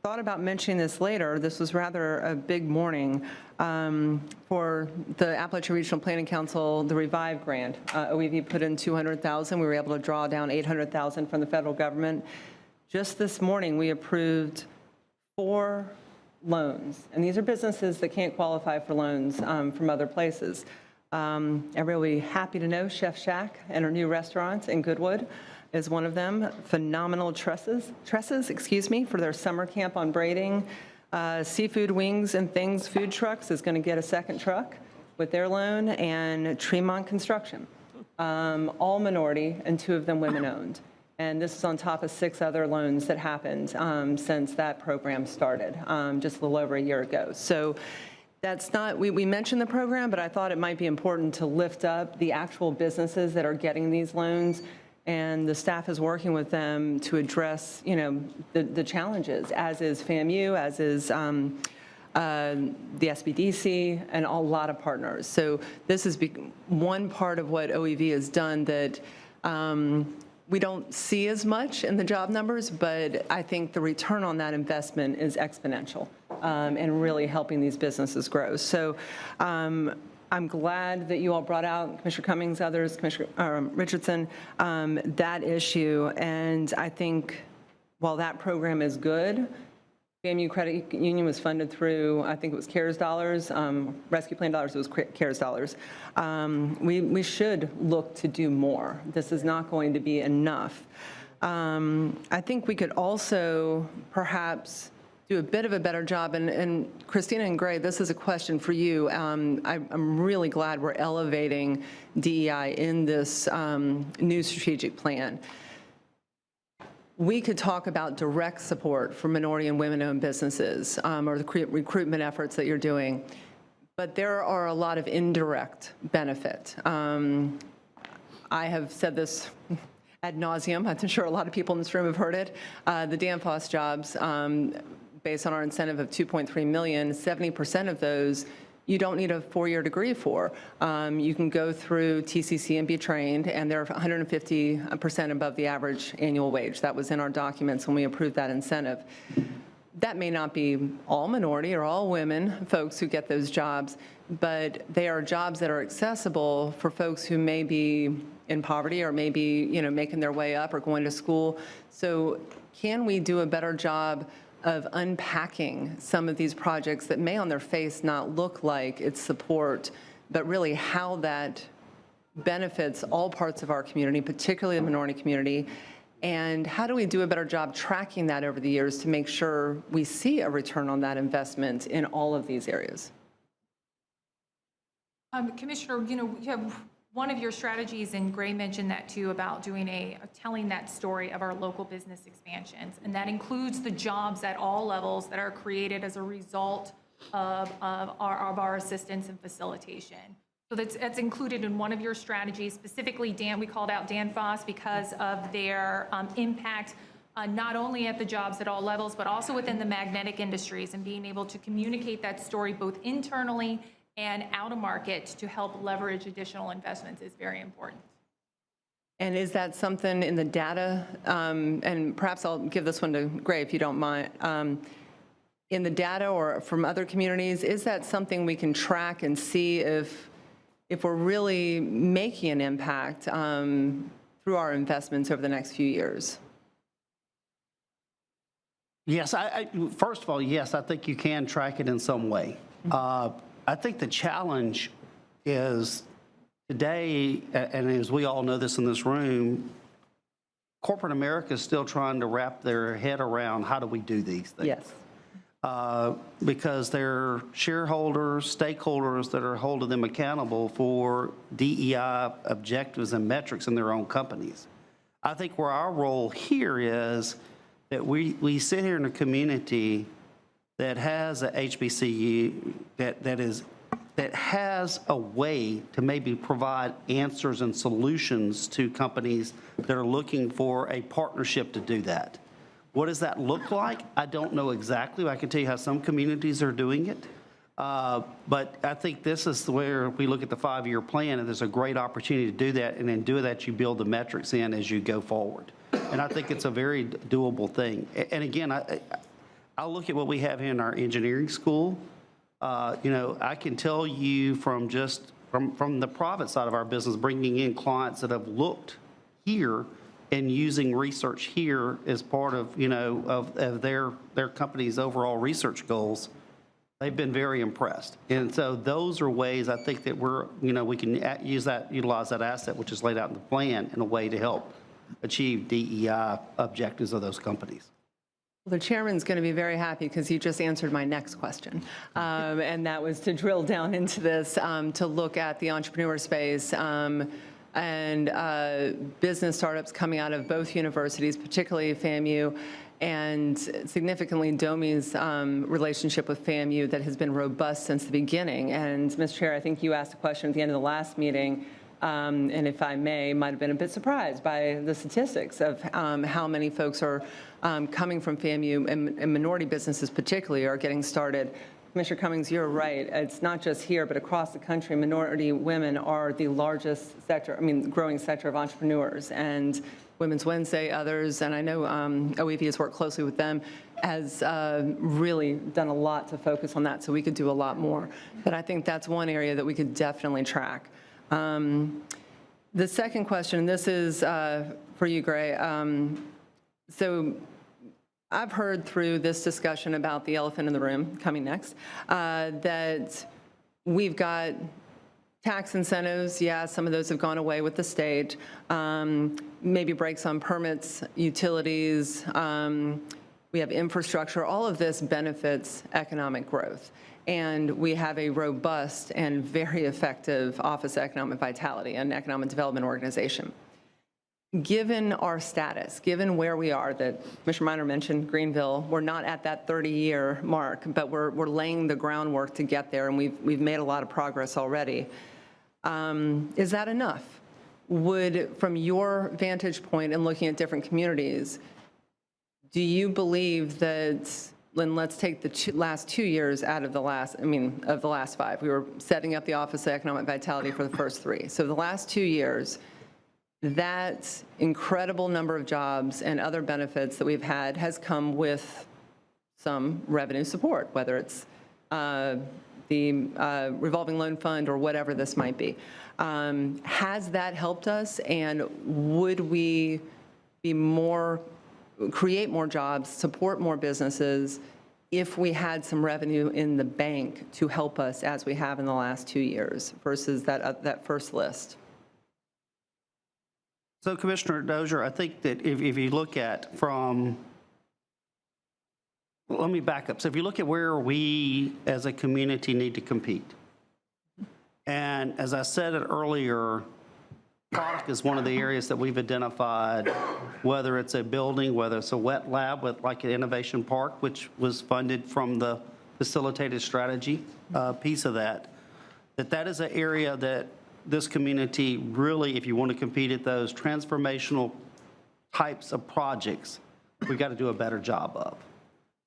thought about mentioning this later. This was rather a big morning for the Appalachian Regional Planning Council, the Revive grant. OEV put in $200,000. We were able to draw down $800,000 from the federal government. Just this morning, we approved 4 loans, and these are businesses that can't qualify for loans from other places. Everybody will be happy to know Chef Shack and her new restaurant in Goodwood is one of them. Phenomenal tresses, for their summer camp on braiding. Seafood Wings and Things food trucks is going to get a second truck with their loan, and Tremont Construction, all minority and 2 of them women-owned. And this is on top of 6 other loans that happened since that program started just a little over a year ago. So that's not, we mentioned the program, but I thought it might be important to lift up the actual businesses that are getting these loans, and the staff is working with them to address, the challenges, as is FAMU, as is the SBDC, and a lot of partners. So this is one part of what OEV has done that we don't see as much in the job numbers, but I think the return on that investment is exponential and really helping these businesses grow. So I'm glad that you all brought out, Commissioner Cummings, others, Commissioner Richardson, that issue. And I think while that program is good, FAMU Credit Union was funded through, I think it was CARES dollars, rescue plan dollars, it was CARES dollars. We should look to do more. This is not going to be enough. I think we could also perhaps do a bit of a better job, and Christina and Gray, this is a question for you. I'm really glad we're elevating DEI in this new strategic plan. We could talk about direct support for minority and women-owned businesses or the recruitment efforts that you're doing, but there are a lot of indirect benefit. I have said this ad nauseum. I'm sure a lot of people in this room have heard it. The Danfoss jobs, based on our incentive of $2.3 million, 70% of those you don't need a 4-year degree for. You can go through TCC and be trained, and they're 150% above the average annual wage. That was in our documents when we approved that incentive. That may not be all minority or all women folks who get those jobs, but they are jobs that are accessible for folks who may be in poverty or maybe making their way up or going to school. So can we do a better job of unpacking some of these projects that may on their face not look like it's support, but really how that benefits all parts of our community, particularly the minority community, and how do we do a better job tracking that over the years to make sure we see a return on that investment in all of these areas? Commissioner, you have one of your strategies, and Gray mentioned that too, about telling that story of our local business expansions, and that includes the jobs at all levels that are created as a result of our assistance and facilitation. So that's included in one of your strategies. Specifically, we called out Danfoss because of their impact not only at the jobs at all levels, but also within the magnetic industries, and being able to communicate that story both internally and out of market to help leverage additional investments is very important. And is that something in the data, and perhaps I'll give this one to Gray if you don't mind, in the data or from other communities, is that something we can track and see if we're really making an impact through our investments over the next few years? Yes, first of all, yes, I think you can track it in some way. I think the challenge is today, and as we all know this in this room, corporate America is still trying to wrap their head around how do we do these things. Yes. Because they're shareholders, stakeholders that are holding them accountable for DEI objectives and metrics in their own companies. I think where our role here is that we sit here in a community that has a HBCU that has a way to maybe provide answers and solutions to companies that are looking for a partnership to do that. What does that look like? I don't know exactly. I can tell you how some communities are doing it. But I think this is where we look at the 5-year plan, and there's a great opportunity to do that, and then do that, you build the metrics in as you go forward. And I think it's a very doable thing. And again, I'll look at what we have here in our engineering school. I can tell you from the private side of our business, bringing in clients that have looked here and using research here as part of, of their company's overall research goals, they've been very impressed. And so those are ways I think that we can utilize that asset, which is laid out in the plan, in a way to help achieve DEI objectives of those companies. Well, the chairman's going to be very happy because you just answered my next question. And that was to drill down into this, to look at the entrepreneur space and business startups coming out of both universities, particularly FAMU, and significantly DOMI's relationship with FAMU that has been robust since the beginning. And Mr. Chair, I think you asked a question at the end of the last meeting, and if I may, might have been a bit surprised by the statistics of how many folks are coming from FAMU, and minority businesses particularly are getting started. Commissioner Cummings, you're right. It's not just here, but across the country, minority women are the largest sector, growing sector of entrepreneurs. And Women's Wednesday, others, and I know OEV has worked closely with them, has really done a lot to focus on that, so we could do a lot more. But I think that's one area that we could definitely track. The second question, and this is for you, Gray. So I've heard through this discussion about the elephant in the room coming next, that we've got tax incentives. Yeah, some of those have gone away with the state. Maybe brakes on permits, utilities. We have infrastructure. All of this benefits economic growth. And we have a robust and very effective Office of Economic Vitality and Economic Development Organization. Given our status, given where we are, that Commissioner Minor mentioned Greenville, we're not at that 30-year mark, but we're laying the groundwork to get there, and we've made a lot of progress already. Is that enough? Would, from your vantage point and looking at different communities, do you believe that, and let's take the last 2 years out of the last 5. We were setting up the Office of Economic Vitality for the first 3. So the last 2 years, that incredible number of jobs and other benefits that we've had has come with some revenue support, whether it's the revolving loan fund or whatever this might be. Has that helped us, and would we create more jobs, support more businesses if we had some revenue in the bank to help us as we have in the last 2 years versus that first list? So, Commissioner Dozier, I think that if you look at let me back up. So if you look at where we as a community need to compete, and as I said it earlier, product is one of the areas that we've identified, whether it's a building, whether it's a wet lab with like an innovation park, which was funded from the facilitated strategy piece of that is an area that this community really, if you want to compete at those transformational types of projects, we got to do a better job of.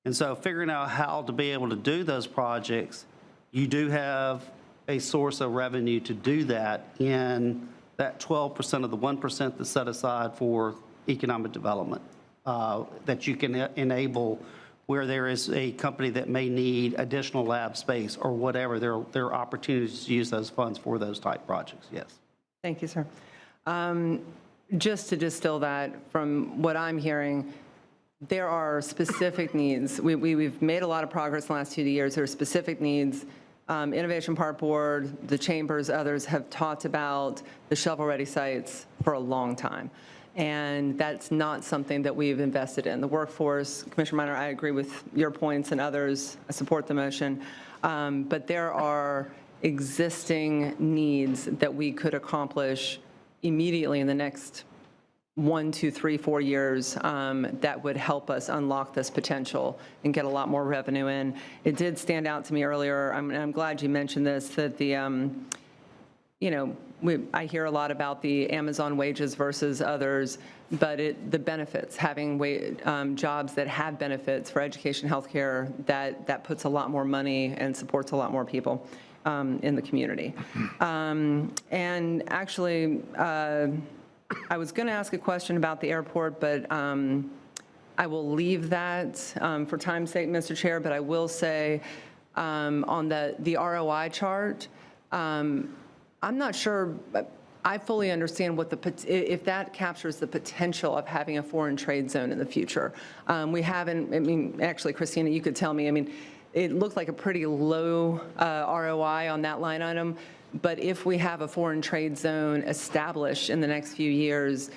And so figuring out how to be able to do those projects, you do have a source of revenue to do that in that 12% of the 1% that's set aside for economic development, that you can enable where there is a company that may need additional lab space or whatever. There are opportunities to use those funds for those type projects, yes. Thank you, sir. Just to distill that from what I'm hearing, there are specific needs. We've made a lot of progress in the last 2 years. There are specific needs. Innovation Park Board, the chambers, others have talked about the shovel-ready sites for a long time. And that's not something that we've invested in. The workforce, Commissioner Minor, I agree with your points and others. I support the motion. But there are existing needs that we could accomplish immediately in the next 1, 2, 3, 4 years that would help us unlock this potential and get a lot more revenue in. It did stand out to me earlier, I'm glad you mentioned this, that the, I hear a lot about the Amazon wages versus others, but the benefits, having jobs that have benefits for education, healthcare, that puts a lot more money and supports a lot more people in the community. And actually, I was going to ask a question about the airport, but I will leave that for time's sake, Mr. Chair, but I will say on the ROI chart, I'm not sure I fully understand if that captures the potential of having a foreign trade zone in the future. We haven't, actually, Christina, you could tell me, it looked like a pretty low ROI on that line item, but if we have a foreign trade zone established in the next few years,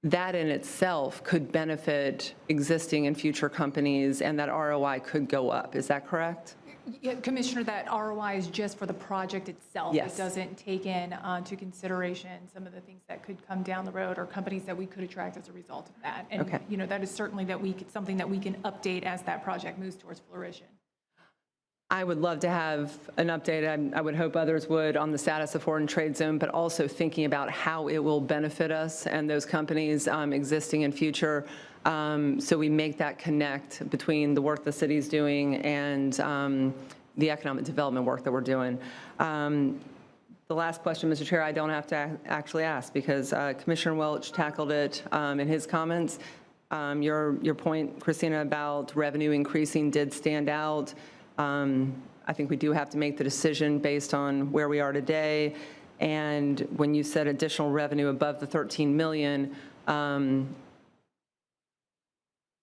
that in itself could benefit existing and future companies, and that ROI could go up. Is that correct? Yeah, Commissioner, that ROI is just for the project itself. Yes. It doesn't take into consideration some of the things that could come down the road or companies that we could attract as a result of that. And Okay. That is certainly something that we can update as that project moves towards fruition. I would love to have an update, I would hope others would, on the status of foreign trade zone, but also thinking about how it will benefit us and those companies existing in future, so we make that connect between the work the city's doing and the economic development work that we're doing. The last question, Mr. Chair, I don't have to actually ask because Commissioner Welch tackled it in his comments. Your point, Christina, about revenue increasing did stand out. I think we do have to make the decision based on where we are today. And when you said additional revenue above the 13 million, from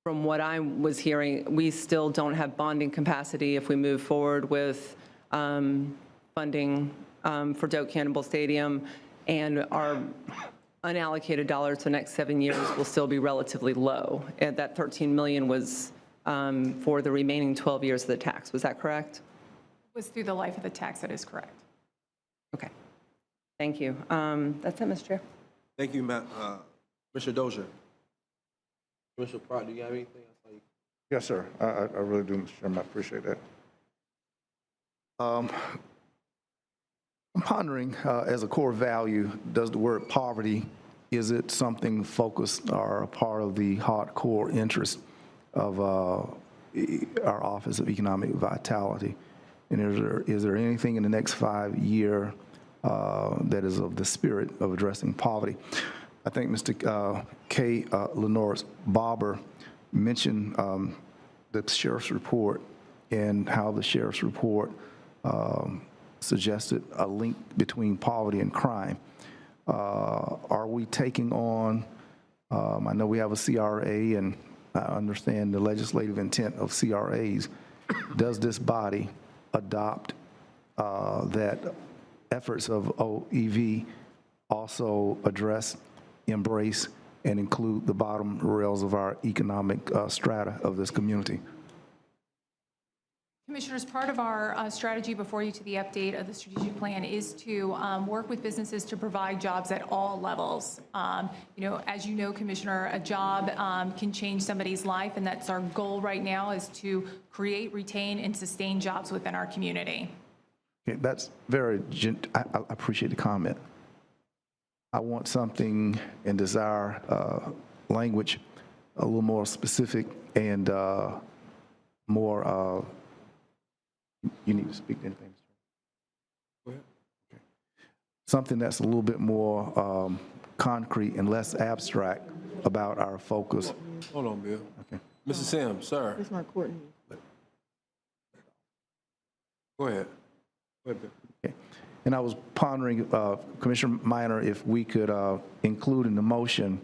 what I was hearing, we still don't have bonding capacity if we move forward with funding for Doak Campbell Stadium, and our unallocated dollars for the next 7 years will still be relatively low. And that 13 million was for the remaining 12 years of the tax. Was that correct? It was through the life of the tax. That is correct. Okay. Thank you. That's it, Mr. Chair. Thank you, Mr. Dozier. Commissioner Pratt, do you have anything? Yes, sir. I really do, Mr. Chairman. I appreciate that. I'm pondering, as a core value, does the word poverty, is it something focused or a part of the hardcore interest of our Office of Economic Vitality? And is there anything in the next 5 year that is of the spirit of addressing poverty? I think Mr. K. Lenore's Barber mentioned the sheriff's report and how the sheriff's report suggested a link between poverty and crime. Are we taking on, I know we have a CRA and I understand the legislative intent of CRAs. Does this body adopt that efforts of OEV also address, embrace, and include the bottom rails of our economic strata of this community? Commissioners, part of our strategy before you to the update of the strategic plan is to work with businesses to provide jobs at all levels. As you know, Commissioner, a job can change somebody's life, and that's our goal right now, is to create, retain, and sustain jobs within our community. Okay, that's very, I appreciate the comment. I want something in desire language a little more specific and more, you need to speak to anything? Go ahead. Okay. Something that's a little bit more concrete and less abstract about our focus. Hold on, Bill. Okay. Mr. Sims, sir. It's not Courtney. Go ahead. Go ahead, Bill. Okay. And I was pondering, Commissioner Minor, if we could include in the motion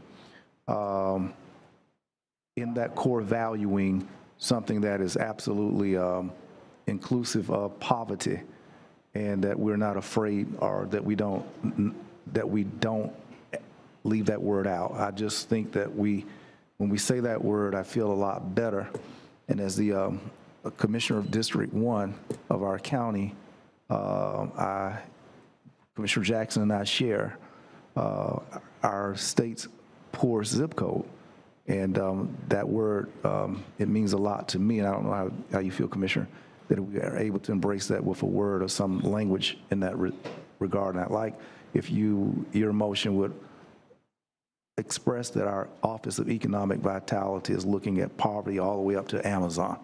in that core valuing something that is absolutely inclusive of poverty, and that we're not afraid, or that we don't leave that word out. I just think that when we say that word, I feel a lot better. And as the Commissioner of District 1 of our county, Commissioner Jackson and I share our state's poorest zip code. And that word, it means a lot to me, and I don't know how you feel, Commissioner, that we are able to embrace that with a word or some language in that regard. And I'd like if your motion would express that our Office of Economic Vitality is looking at poverty all the way up to Amazon.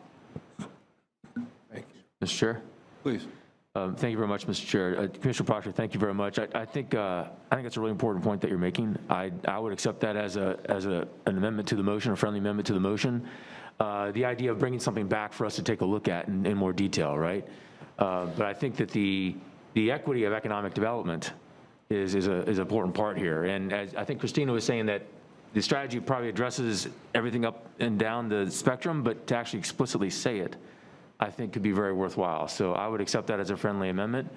Thank you. Mr. Chair? Please. Thank you very much, Mr. Chair. Commissioner Proctor, thank you very much. I think that's a really important point that you're making. I would accept that as an amendment to the motion, a friendly amendment to the motion. The idea of bringing something back for us to take a look at in more detail, right? But I think that the equity of economic development is an important part here. And as I think Christina was saying, that the strategy probably addresses everything up and down the spectrum, but to actually explicitly say it, I think could be very worthwhile. So I would accept that as a friendly amendment.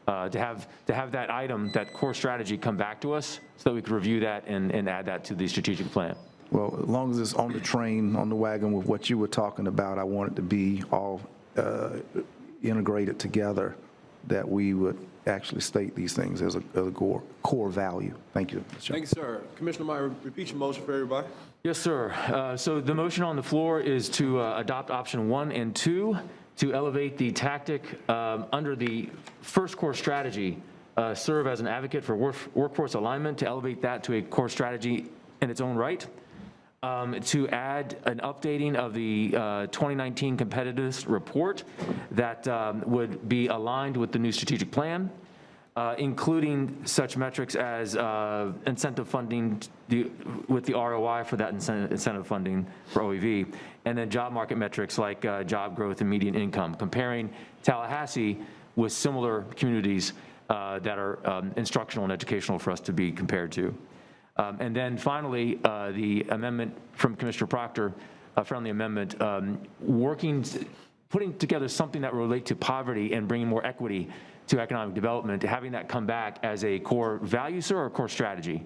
To have that item, that core strategy, come back to us so that we could review that and add that to the strategic plan. Well, as long as it's on the train, on the wagon with what you were talking about, I want it to be all integrated together, that we would actually state these things as a core value. Thank you, Mr. Chairman. Thank you, sir. Commissioner Meyer, repeat your motion for everybody. Yes, sir. So the motion on the floor is to adopt option 1 and 2 to elevate the tactic under the first core strategy, serve as an advocate for workforce alignment, to elevate that to a core strategy in its own right, to add an updating of the 2019 competitiveness report that would be aligned with the new strategic plan, including such metrics as incentive funding with the ROI for that incentive funding for OEV, and then job market metrics like job growth and median income, comparing Tallahassee with similar communities that are instructional and educational for us to be compared to. And then finally, the amendment from Commissioner Proctor, a friendly amendment, putting together something that will relate to poverty and bringing more equity to economic development, having that come back as a core value, sir, or core strategy?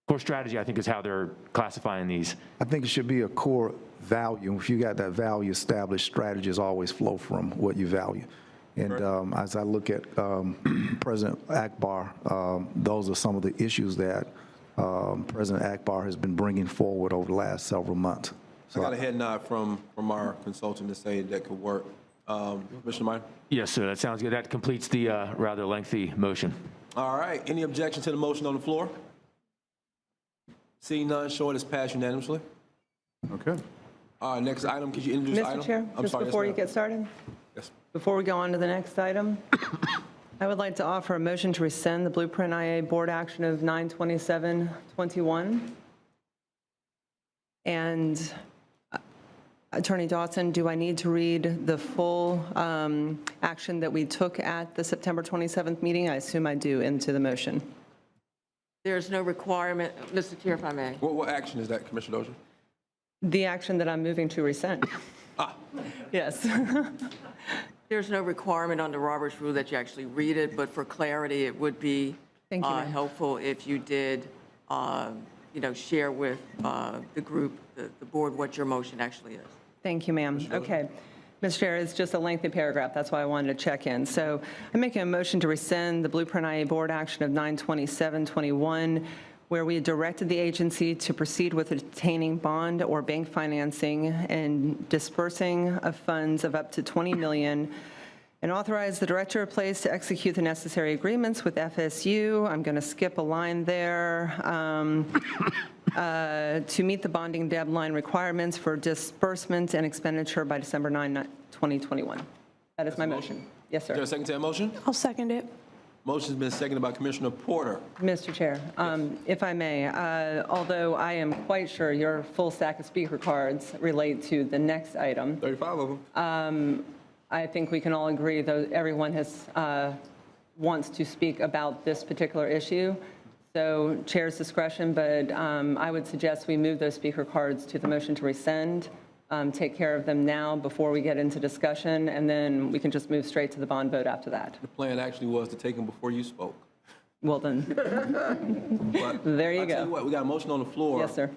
Core strategy, I think, is how they're classifying these. I think it should be a core value. If you got that value established, strategies always flow from what you value. And as I look at President Akbar, those are some of the issues that President Akbar has been bringing forward over the last several months. So I got a head nod from our consultant to say that could work. Commissioner Meyer? Yes, sir, that sounds good. That completes the rather lengthy motion. All right. Any objection to the motion on the floor? Seeing none, show it is passed unanimously. Okay. Next item, could you introduce the item? Mr. Chair, just before you get started? Yes. Before we go on to the next item, I would like to offer a motion to rescind the Blueprint IA Board action of 9/27/21. And Attorney Dawson, do I need to read the full action that we took at the September 27th meeting? I assume I do into the motion. There's no requirement, Mr. Chair, if I may. What action is that, Commissioner Dozier? The action that I'm moving to rescind. Yes. There's no requirement under Robert's rule that you actually read it, but for clarity, it would be helpful if you did, share with the group, the board, what your motion actually is. Thank you, ma'am. Okay. Mr. Chair, it's just a lengthy paragraph. That's why I wanted to check in. So I'm making a motion to rescind the Blueprint IA Board action of 9/27/21, where we directed the agency to proceed with obtaining bond or bank financing and dispersing of funds of up to $20 million And authorize the Director of Place to execute the necessary agreements with FSU. I'm going to skip a line there. To meet the bonding deadline requirements for disbursement and expenditure by December 9, 2021. That is my motion. Yes, sir. Is there a second to that motion? I'll second it. Motion's been seconded by Commissioner Porter. Mr. Chair, if I may, although I am quite sure your full stack of speaker cards relate to the next item. 35 of them. I think we can all agree that everyone wants to speak about this particular issue. So chair's discretion, but I would suggest we move those speaker cards to the motion to rescind, take care of them now before we get into discussion, and then we can just move straight to the bond vote after that. The plan actually was to take them before you spoke. Well, then, But there you I tell go. what, we got a motion on the floor. Yes, sir.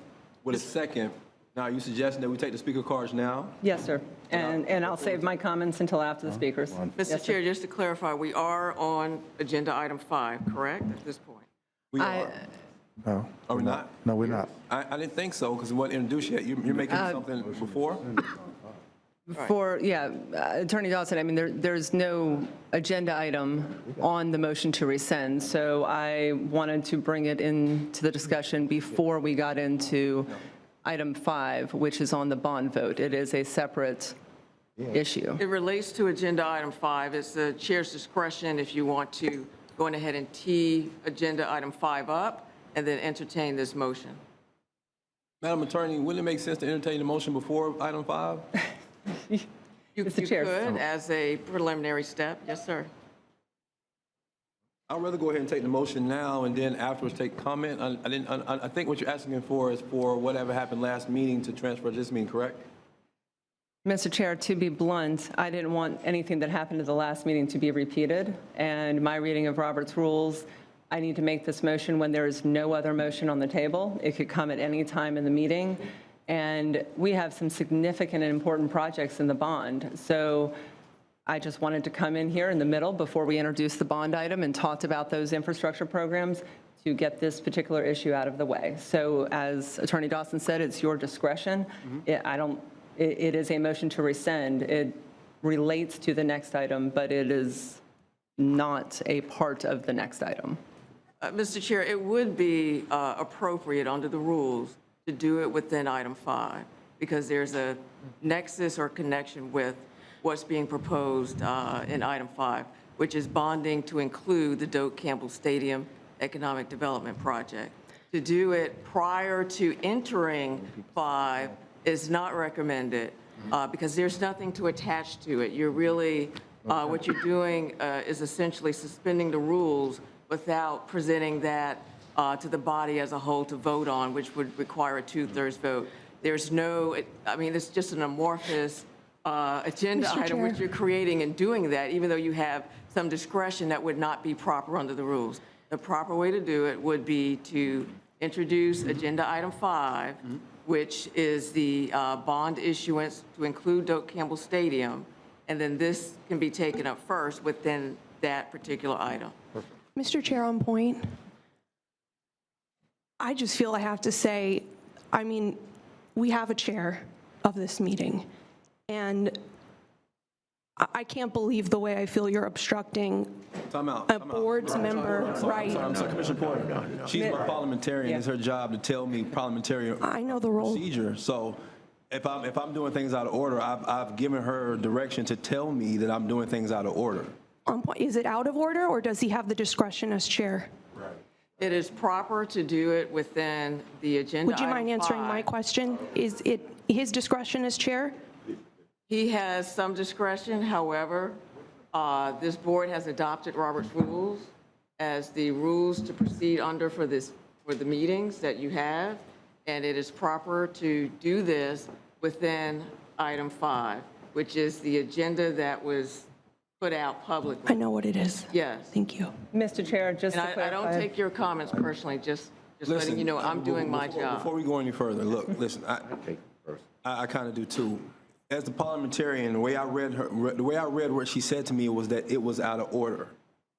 With a second. Now, are you suggesting that we take the speaker cards now? Yes, sir. And I'll save my comments until after the speakers. Mr. Yes, sir. Chair, just to clarify, we are on agenda item 5, correct, at this point? We are. No. Are we not? No, we're not. I didn't think so, because it wasn't introduced yet. You're making something before? Attorney Dawson, I mean, there's no agenda item on the motion to rescind, so I wanted to bring it into the discussion before we got into item 5, which is on the bond vote. It is a separate issue. It relates to agenda item 5. It's the chair's discretion if you want to go ahead and tee agenda item 5 up and then entertain this motion. Madam Attorney, wouldn't it make sense to entertain the motion before item 5? You Chair. could, as a preliminary step. Yes, sir. I'd rather go ahead and take the motion now and then afterwards take comment. I think what you're asking for is for whatever happened last meeting to transfer to this meeting, correct? Mr. Chair, to be blunt, I didn't want anything that happened at the last meeting to be repeated, and my reading of Robert's rules, I need to make this motion when there is no other motion on the table. It could come at any time in the meeting, and we have some significant and important projects in the bond. So I just wanted to come in here in the middle before we introduced the bond item and talked about those infrastructure programs to get this particular issue out of the way. So as Attorney Dawson said, it's your discretion. It is a motion to rescind. It relates to the next item, but it is not a part of the next item. Mr. Chair, it would be appropriate under the rules to do it within item 5 because there's a nexus or connection with what's being proposed in item 5, which is bonding to include the Doak Campbell Stadium Economic Development Project. To do it prior to entering 5 is not recommended because there's nothing to attach to it. You're really, what you're doing is essentially suspending the rules without presenting that to the body as a whole to vote on, which would require a 2/3 vote. There's no, I mean, it's just an amorphous agenda Mr. item Chair. which you're creating and doing that, even though you have some discretion that would not be proper under the rules. The proper way to do it would be to introduce agenda item 5, which is the bond issuance to include Doak Campbell Stadium, and then this can be taken up first within that particular item. Mr. Chair, on point, I just feel I have to say, I mean, we have a chair of this meeting, and I can't believe the way I feel you're obstructing a board's member right. I'm sorry, Commissioner Porter. She's my parliamentarian. It's her job to tell me parliamentary I know the role. procedure. So if I'm doing things out of order, I've given her direction to tell me that I'm doing things out of order. Is it out of order, or does he have the discretion as chair? It is proper to do it within the agenda Would you mind item answering 5. my question? Is it his discretion as chair? He has some discretion, however, this board has adopted Robert's rules as the rules to proceed under for the meetings that you have, and it is proper to do this within item 5, which is the agenda that was put out publicly. I know what it is. Yes. Thank you. Mr. Chair, just And to clarify. I don't take your comments personally, just letting you know I'm doing my job. Before we go any further, look, listen, I kind of do too. As the parliamentarian, the way I read what she said to me was that it was out of order.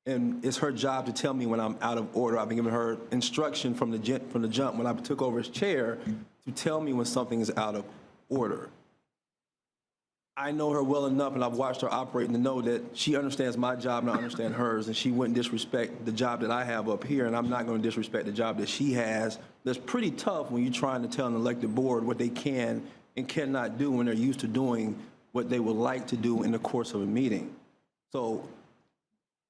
And it's her job to tell me when I'm out of order. I've been giving her instruction from the jump when I took over as chair to tell me when something is out of order. I know her well enough, and I've watched her operate to know that she understands my job and I understand hers, and she wouldn't disrespect the job that I have up here, and I'm not going to disrespect the job that she has. That's pretty tough when you're trying to tell an elected board what they can and cannot do when they're used to doing what they would like to do in the course of a meeting. So,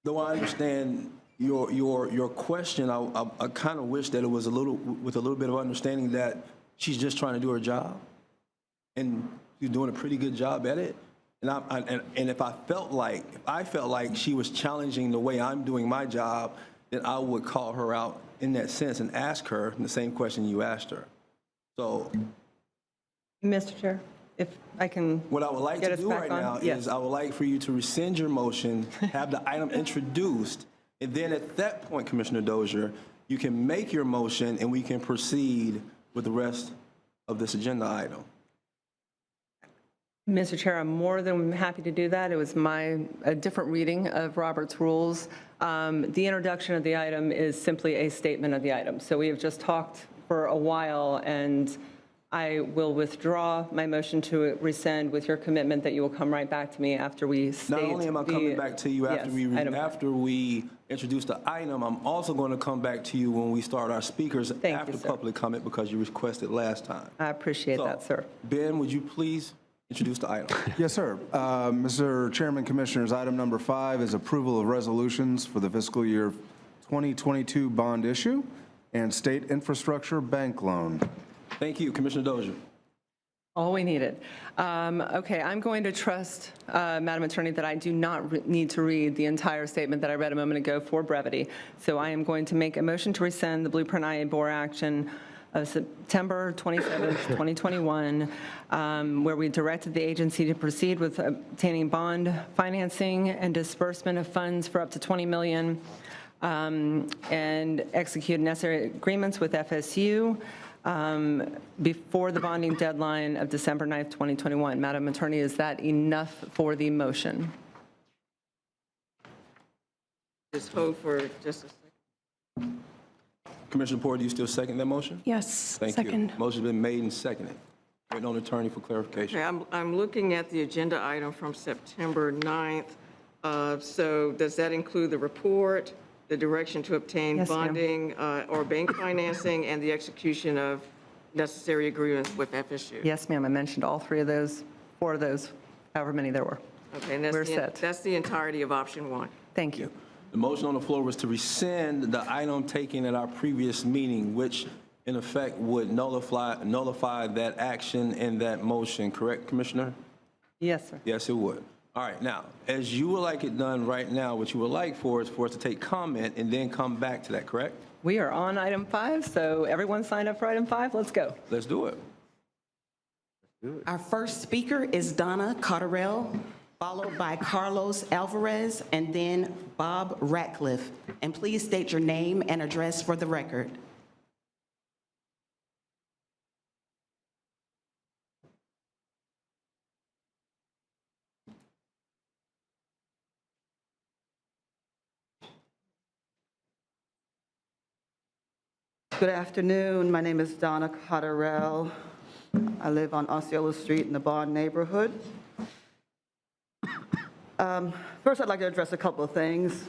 though I understand your question, I kind of wish that it was with a little bit of understanding that she's just trying to do her job, and she's doing a pretty good job at it. And if I felt like she was challenging the way I'm doing my job, then I would call her out in that sense and ask her the same question you asked her. So, Mr. Chair, if I can what I would like get to us do back right on? now Yes. is I would like for you to rescind your motion, have the item introduced, and then at that point, Commissioner Dozier, you can make your motion and we can proceed with the rest of this agenda item. Mr. Chair, I'm more than happy to do that. It was a different reading of Robert's rules. The introduction of the item is simply a statement of the item. So we have just talked for a while, and I will withdraw my motion to rescind with your commitment that you will come right back to me after we state. Not only am I coming back to you after Yes, after we introduce the item, I'm also going to come back to you when we start our speakers after public comment because you requested last time. I appreciate that, sir. Ben, would you please introduce the item? Yes, sir. Mr. Chairman, Commissioners, item number 5 is approval of resolutions for the fiscal year 2022 bond issue and state infrastructure bank loan. Thank you, Commissioner Dozier. All we needed. Okay, I'm going to trust, Madam Attorney, that I do not need to read the entire statement that I read a moment ago for brevity. So I am going to make a motion to rescind the Blueprint IA Board action of September 27th, 2021, where we directed the agency to proceed with obtaining bond financing and disbursement of funds for up to $20 million and execute necessary agreements with FSU before the bonding deadline of December 9th, 2021. Madam Attorney, is that enough for the motion? Just hold for just a second. Commissioner Porter, do you still second that motion? Yes, Thank second. you. Motion's been made and seconded. Waiting on attorney for clarification. Okay, I'm looking at the agenda item from September 9th. So does that include the report, the direction to obtain Yes, ma'am. bonding or bank financing, and the execution of necessary agreements with FSU? Yes, ma'am. I mentioned all 3 of those, 4 of those, however many there were. Okay, and We're set. that's the entirety of option 1. Thank you. The motion on the floor was to rescind the item taken at our previous meeting, which in effect would nullify that action and that motion, correct, Commissioner? Yes, sir. Yes, it would. All right, now, as you would like it done right now, what you would like for is for us to take comment and then come back to that, correct? We are on item 5, so everyone signed up for item 5. Let's go. Let's do it. Our first speaker is Donna Cotterell, followed by Carlos Alvarez, and then Bob Ratcliffe. And please state your name and address for the record. Good afternoon. My name is Donna Cotterell. I live on Osceola Street in the Bond neighborhood. First, I'd like to address a couple of things.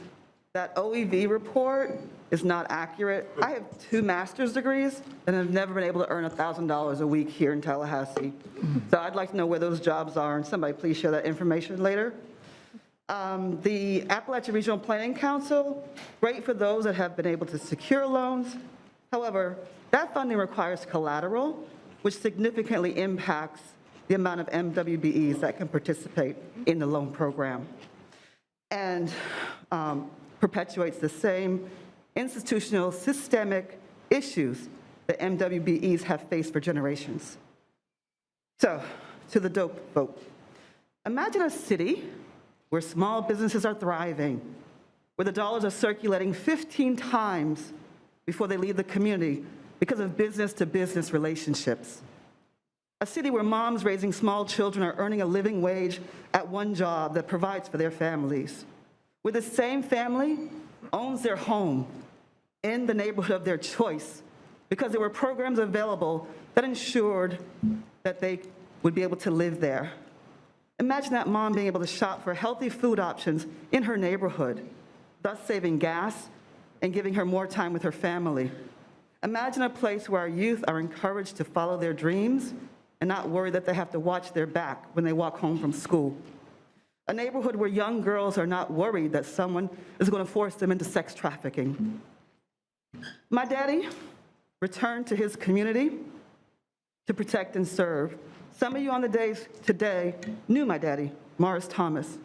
That OEV report is not accurate. I have 2 master's degrees and have never been able to earn $1,000 a week here in Tallahassee. So I'd like to know where those jobs are, and somebody please share that information later. The Appalachian Regional Planning Council, great for those that have been able to secure loans. However, that funding requires collateral, which significantly impacts the amount of MWBEs that can participate in the loan program, and perpetuates the same institutional systemic issues that MWBEs have faced for generations. So, to the dope vote. Imagine a city where small businesses are thriving, where the dollars are circulating 15 times before they leave the community because of business-to-business relationships. A city where moms raising small children are earning a living wage at one job that provides for their families. Where the same family owns their home in the neighborhood of their choice because there were programs available that ensured that they would be able to live there. Imagine that mom being able to shop for healthy food options in her neighborhood, thus saving gas and giving her more time with her family. Imagine a place where our youth are encouraged to follow their dreams and not worry that they have to watch their back when they walk home from school. A neighborhood where young girls are not worried that someone is going to force them into sex trafficking. My daddy returned to his community to protect and serve. Some of you on the days today knew my daddy, Morris Thomas.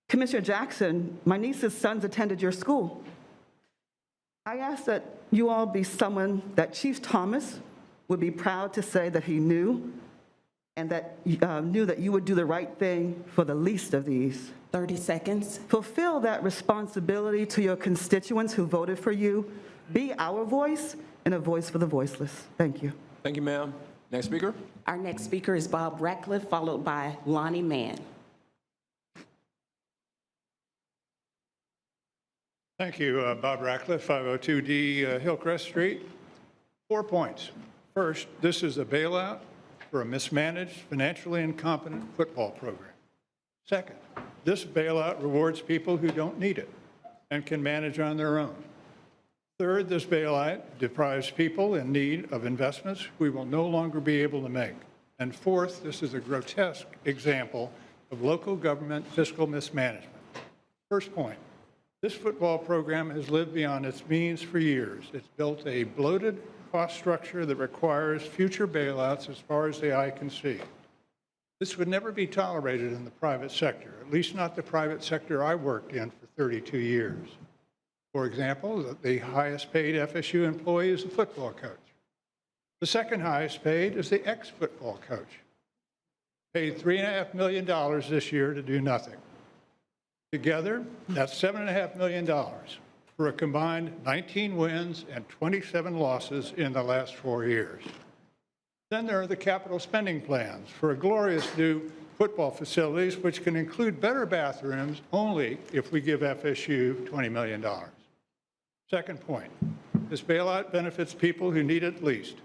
Commissioner Jackson, my niece's sons attended your school. I ask that you all be someone that Chief Thomas would be proud to say that he knew, and that knew that you would do the right thing for the least of these. 30 seconds. Fulfill that responsibility to your constituents who voted for you. Be our voice and a voice for the voiceless. Thank you. Thank you, ma'am. Next speaker. Our next speaker is Bob Ratcliffe, followed by Lonnie Mann. Thank you, Bob Ratcliffe, 502D Hillcrest Street. 4 points. First, this is a bailout for a mismanaged, financially incompetent football program. Second, this bailout rewards people who don't need it and can manage on their own. Third, this bailout deprives people in need of investments we will no longer be able to make. And fourth, this is a grotesque example of local government fiscal mismanagement. First point, this football program has lived beyond its means for years. It's built a bloated cost structure that requires future bailouts as far as the eye can see. This would never be tolerated in the private sector, at least not the private sector I worked in for 32 years. For example, the highest paid FSU employee is the football coach. The second highest paid is the ex-football coach, paid $3.5 million this year to do nothing. Together, that's $7.5 million for a combined 19 wins and 27 losses in the last 4 years. Then there are the capital spending plans for a glorious new football facilities, which can include better bathrooms only if we give FSU $20 million. Second point, this bailout benefits people who need it least.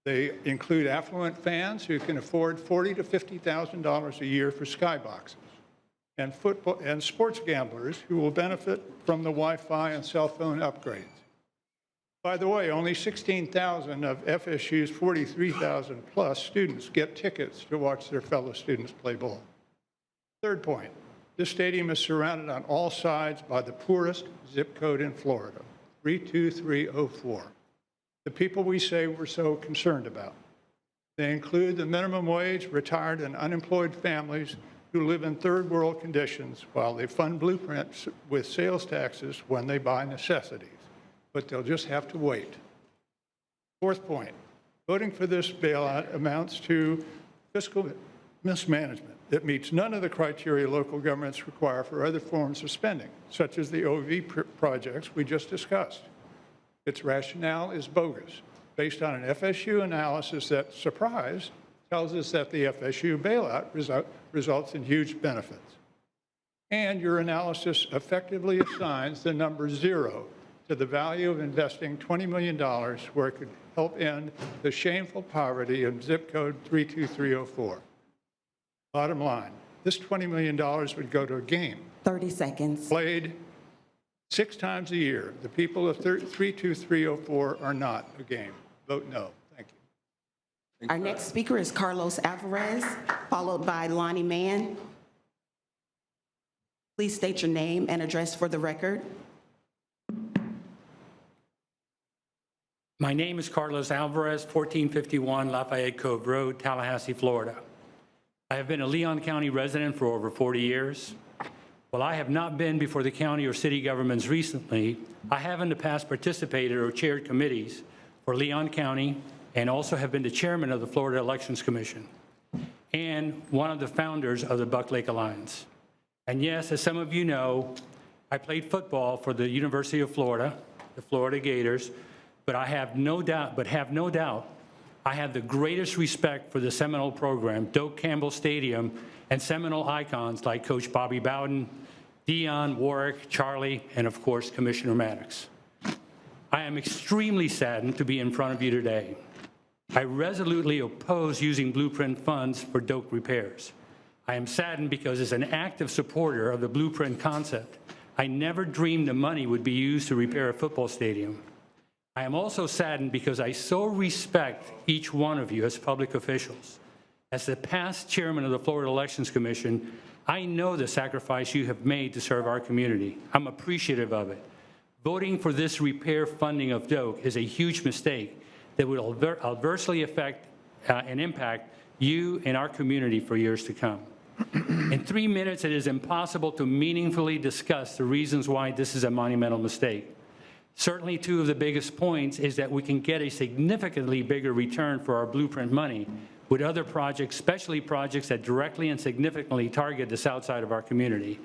They include affluent fans who can afford $40,000 to $50,000 a year for skyboxes, and football and sports gamblers who will benefit from the Wi-Fi and cell phone upgrades. By the way, only 16,000 of FSU's 43,000 plus students get tickets to watch their fellow students play ball. Third point, this stadium is surrounded on all sides by the poorest zip code in Florida, 32304. The people we say we're so concerned about. They include the minimum wage, retired and unemployed families who live in third world conditions while they fund blueprints with sales taxes when they buy necessities. But they'll just have to wait. Fourth point, voting for this bailout amounts to fiscal mismanagement that meets none of the criteria local governments require for other forms of spending, such as the Oev projects we just discussed. Its rationale is bogus, based on an FSU analysis that, surprise, tells us that the FSU bailout results in huge benefits. And your analysis effectively assigns the number 0 to the value of investing $20 million where it could help end the shameful poverty of zip code 32304. Bottom line, this $20 million would go to a game. 30 seconds. Played 6 times a year. The people of 32304 are not a game. Vote no. Thank you. Our next speaker is Carlos Alvarez, followed by Lonnie Mann. Please state your name and address for the record. My name is Carlos Alvarez, 1451 Lafayette Cove Road, Tallahassee, Florida. I have been a Leon County resident for over 40 years. While I have not been before the county or city governments recently, I have in the past participated or chaired committees for Leon County and also have been the chairman of the Florida Elections Commission and one of the founders of the Buck Lake Alliance. And yes, as some of you know, I played football for the University of Florida, the Florida Gators, but I have no doubt, I have the greatest respect for the Seminole program, Doak Campbell Stadium, and Seminole icons like Coach Bobby Bowden, Dion, Warwick, Charlie, and of course, Commissioner Maddox. I am extremely saddened to be in front of you today. I resolutely oppose using blueprint funds for Doak repairs. I am saddened because as an active supporter of the blueprint concept, I never dreamed the money would be used to repair a football stadium. I am also saddened because I so respect each one of you as public officials. As the past chairman of the Florida Elections Commission, I know the sacrifice you have made to serve our community. I'm appreciative of it. Voting for this repair funding of Doak is a huge mistake that will adversely affect and impact you and our community for years to come. In 3 minutes, it is impossible to meaningfully discuss the reasons why this is a monumental mistake. Certainly, two of the biggest points is that we can get a significantly bigger return for our blueprint money with other projects, especially projects that directly and significantly target the south side of our community.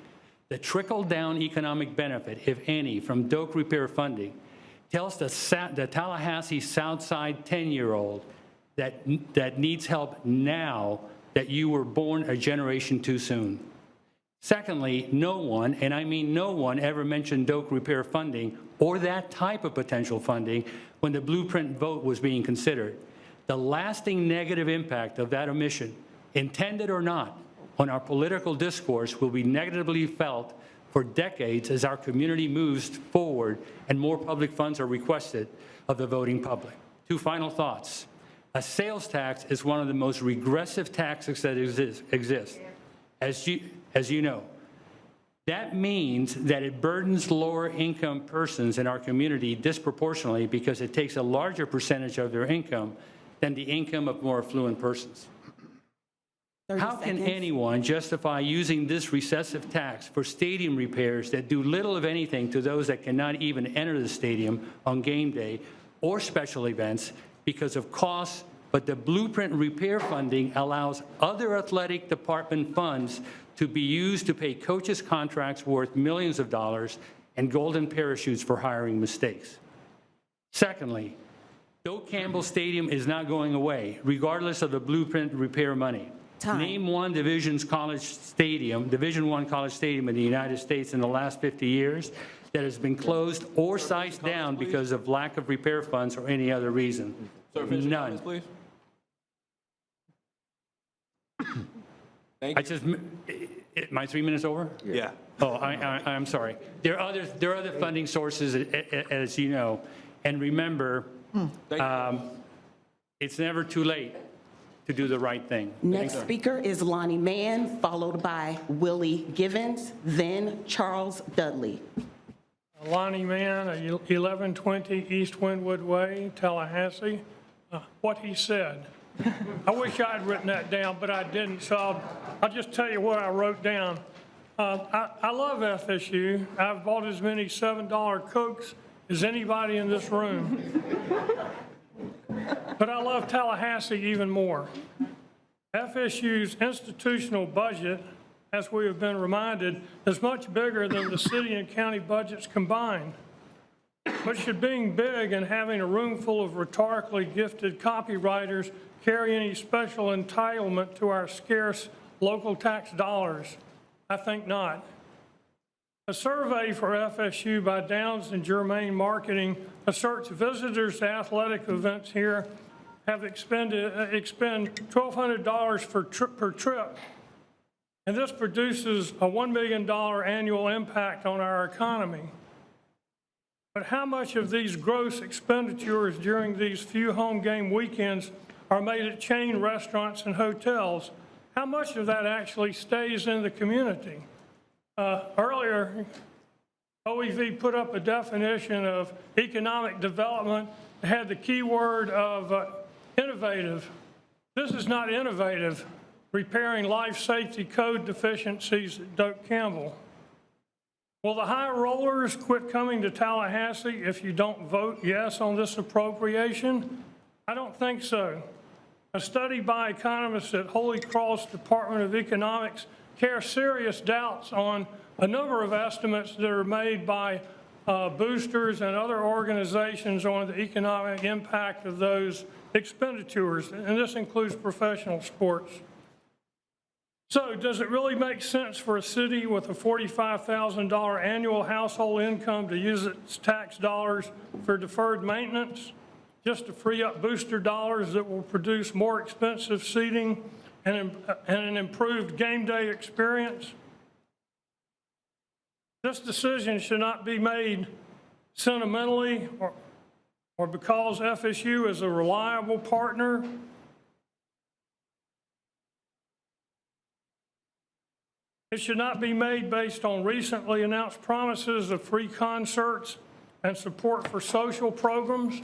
The trickle-down economic benefit, if any, from Doak repair funding tells the Tallahassee South Side 10-year-old that needs help now that you were born a generation too soon. Secondly, no one, and I mean no one, ever mentioned Doak repair funding or that type of potential funding when the blueprint vote was being considered. The lasting negative impact of that omission, intended or not, on our political discourse will be negatively felt for decades as our community moves forward and more public funds are requested of the voting public. Two final thoughts. A sales tax is one of the most regressive taxes that exist. As you know, that means that it burdens lower income persons in our community disproportionately because it takes a larger percentage of their income than the income of more affluent persons. How can anyone justify using this recessive tax for stadium repairs that do little of anything to those that cannot even enter the stadium on game day or special events because of costs, but the blueprint repair funding allows other athletic department funds to be used to pay coaches' contracts worth millions of dollars and golden parachutes for hiring mistakes. Secondly, Doak Campbell Stadium is not going away, regardless of the blueprint repair money. Name one Division I college stadium in the United States in the last 50 years that has been closed or sized down because of lack of repair funds or any other reason. None. Please. My 3 minutes over? Yeah. Oh, I'm sorry. There are other funding sources, as you know, and remember, it's never too late to do the right thing. Next speaker is Lonnie Mann, followed by Willie Givens, then Charles Dudley. Lonnie Mann, 1120 East Wynwood Way, Tallahassee. What he said. I wish I had written that down, but I didn't, so I'll just tell you what I wrote down. I love FSU. I've bought as many $7 Cokes as anybody in this room. But I love Tallahassee even more. FSU's institutional budget, as we have been reminded, is much bigger than the city and county budgets combined. But should being big and having a room full of rhetorically gifted copywriters carry any special entitlement to our scarce local tax dollars? I think not. A survey for FSU by Downs and Germain Marketing asserts visitors to athletic events here have expend $1,200 per trip. And this produces a $1 million annual impact on our economy. But how much of these gross expenditures during these few home game weekends are made at chain restaurants and hotels? How much of that actually stays in the community? Earlier, OEV put up a definition of economic development that had the key word of innovative. This is not innovative, repairing life safety code deficiencies at Doak Campbell. Will the high rollers quit coming to Tallahassee if you don't vote yes on this appropriation? I don't think so. A study by economists at Holy Cross Department of Economics casts serious doubts on a number of estimates that are made by boosters and other organizations on the economic impact of those expenditures, and this includes professional sports. So does it really make sense for a city with a $45,000 annual household income to use its tax dollars for deferred maintenance? just to free up booster dollars that will produce more expensive seating and an improved game day experience. This decision should not be made sentimentally or because FSU is a reliable partner. It should not be made based on recently announced promises of free concerts and support for social programs.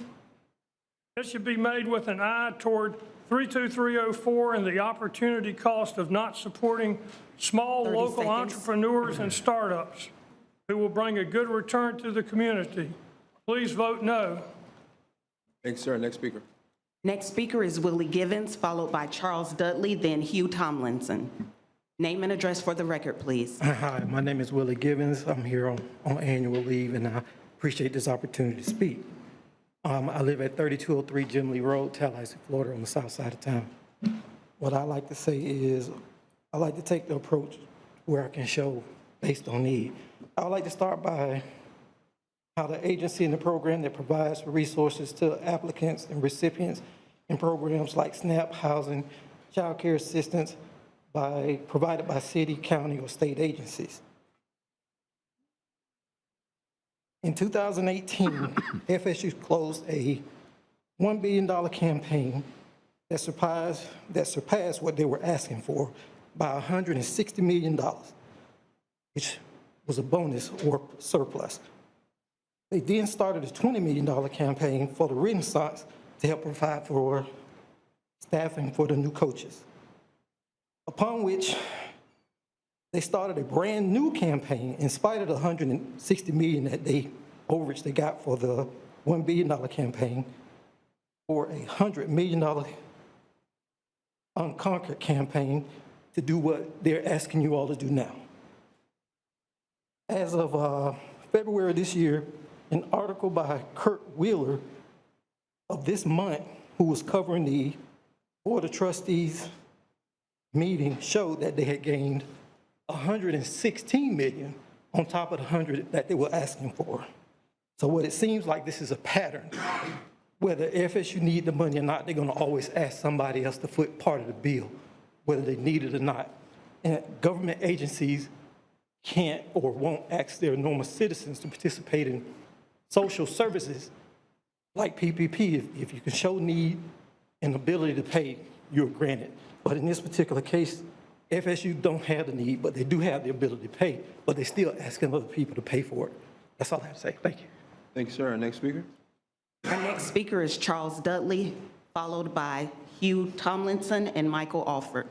It should be made with an eye toward 32304 and the opportunity cost of not supporting small local entrepreneurs and startups who will bring a good return to the community. Please vote no. Thanks, sir. Next speaker. Next speaker is Willie Givens, followed by Charles Dudley, then Hugh Tomlinson. Name and address for the record, please. Hi, my name is Willie Givens. I'm here on annual leave, and I appreciate this opportunity to speak. I live at 3203 Jim Lee Road, Tallahassee, Florida, on the south side of town. What I like to say is I like to take the approach where I can show based on need. I would like to start by how the agency and the program that provides resources to applicants and recipients in programs like SNAP, housing, child care assistance, provided by city, county, or state agencies. In 2018, FSU closed a $1 billion campaign that surpassed what they were asking for by $160 million, which was a bonus or surplus. They then started a $20 million campaign for the Renaissance to help provide for staffing for the new coaches. Upon which they started a brand new campaign in spite of the $160 million overage they got for the $1 billion campaign, for a $100 million Unconquered campaign to do what they're asking you all to do now. As of February this year, an article by Kurt Wheeler of this month, who was covering the Board of Trustees meeting, showed that they had gained $116 million on top of the 100 that they were asking for. So what it seems like, this is a pattern. Whether FSU need the money or not, they're going to always ask somebody else to foot part of the bill, whether they need it or not. And government agencies can't or won't ask their normal citizens to participate in social services like PPP. If you can show need and ability to pay, you're granted. But in this particular case, FSU don't have the need, but they do have the ability to pay, but they're still asking other people to pay for it. That's all I have to say. Thank you. Thank you, sir. Next speaker. Our next speaker is Charles Dudley, followed by Hugh Tomlinson and Michael Alford.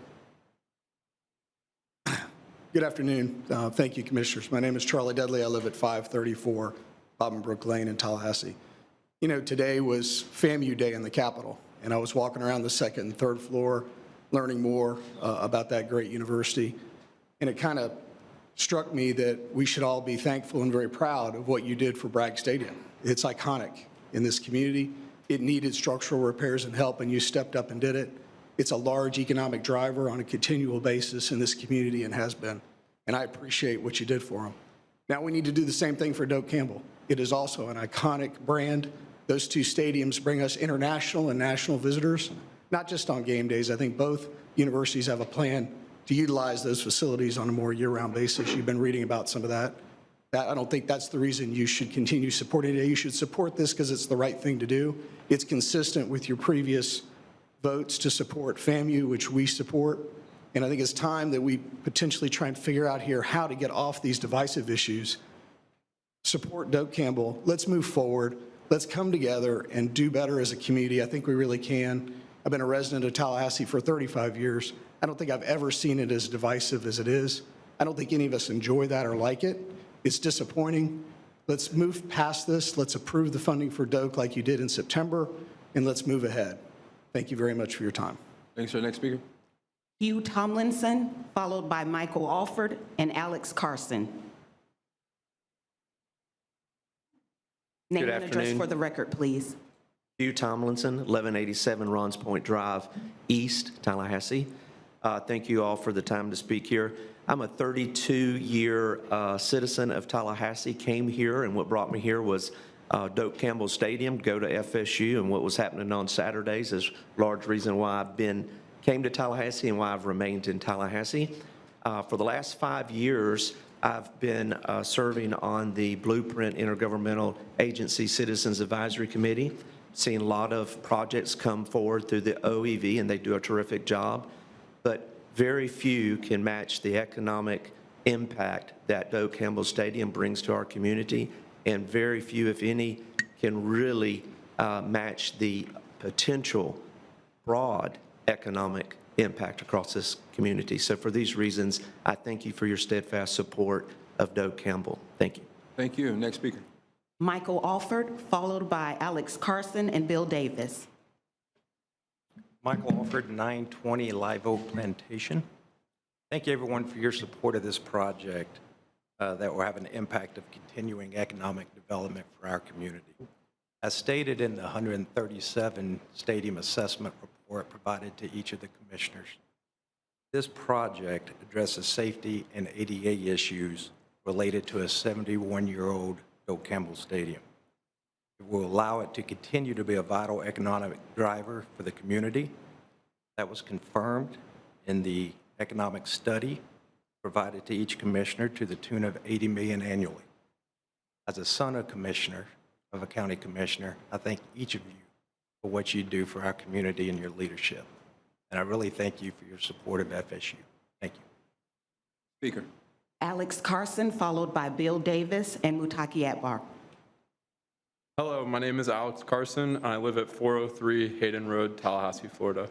Good afternoon. Thank you, Commissioners. My name is Charlie Dudley. I live at 534 Bobbinbrook Lane in Tallahassee. You know, today was FAMU Day in the Capitol, and I was walking around the second and third floor learning more about that great university, and it kind of struck me that we should all be thankful and very proud of what you did for Bragg Stadium. It's iconic in this community. It needed structural repairs and help, and you stepped up and did it. It's a large economic driver on a continual basis in this community and has been, and I appreciate what you did for them. Now we need to do the same thing for Doak Campbell. It is also an iconic brand. Those two stadiums bring us international and national visitors, not just on game days. I think both universities have a plan to utilize those facilities on a more year-round basis. You've been reading about some of that. I don't think that's the reason you should continue supporting it. You should support this because it's the right thing to do. It's consistent with your previous votes to support FAMU, which we support. And I think it's time that we potentially try and figure out here how to get off these divisive issues. Support Doak Campbell. Let's move forward. Let's come together and do better as a community. I think we really can. I've been a resident of Tallahassee for 35 years. I don't think I've ever seen it as divisive as it is. I don't think any of us enjoy that or like it. It's disappointing. Let's move past this. Let's approve the funding for Doak like you did in September, and let's move ahead. Thank you very much for your time. Thanks, sir. Next speaker. Hugh Tomlinson, followed by Michael Alford and Alex Carson. Name and address for the record, please. Hugh Tomlinson, 1187 Ron's Point Drive, East, Tallahassee. Thank you all for the time to speak here. I'm a 32-year citizen of Tallahassee, came here, and what brought me here was Doak Campbell Stadium, go to FSU, and what was happening on Saturdays is a large reason why came to Tallahassee and why I've remained in Tallahassee. For the last 5 years, I've been serving on the Blueprint Intergovernmental Agency Citizens Advisory Committee, seeing a lot of projects come forward through the OEV, and they do a terrific job. But very few can match the economic impact that Doak Campbell Stadium brings to our community, and very few, if any, can really match the potential broad economic impact across this community. So for these reasons, I thank you for your steadfast support of Doak Campbell. Thank you. Thank you. Next speaker. Michael Alford, followed by Alex Carson and Bill Davis. Michael Alford, 920 Live Oak Plantation. Thank you, everyone, for your support of this project that will have an impact of continuing economic development for our community. As stated in the 137 Stadium Assessment Report provided to each of the commissioners, this project addresses safety and ADA issues related to a 71-year-old Doak Campbell Stadium. It will allow it to continue to be a vital economic driver for the community. That was confirmed in the economic study provided to each commissioner to the tune of $80 million annually. As a son of commissioner, of a county commissioner, I thank each of you for what you do for our community and your leadership. And I really thank you for your support of FSU. Thank you. Speaker. Alex Carson, followed by Bill Davis and Mutaki Akbar. Hello, my name is Alex Carson, and I live at 403 Hayden Road, Tallahassee, Florida.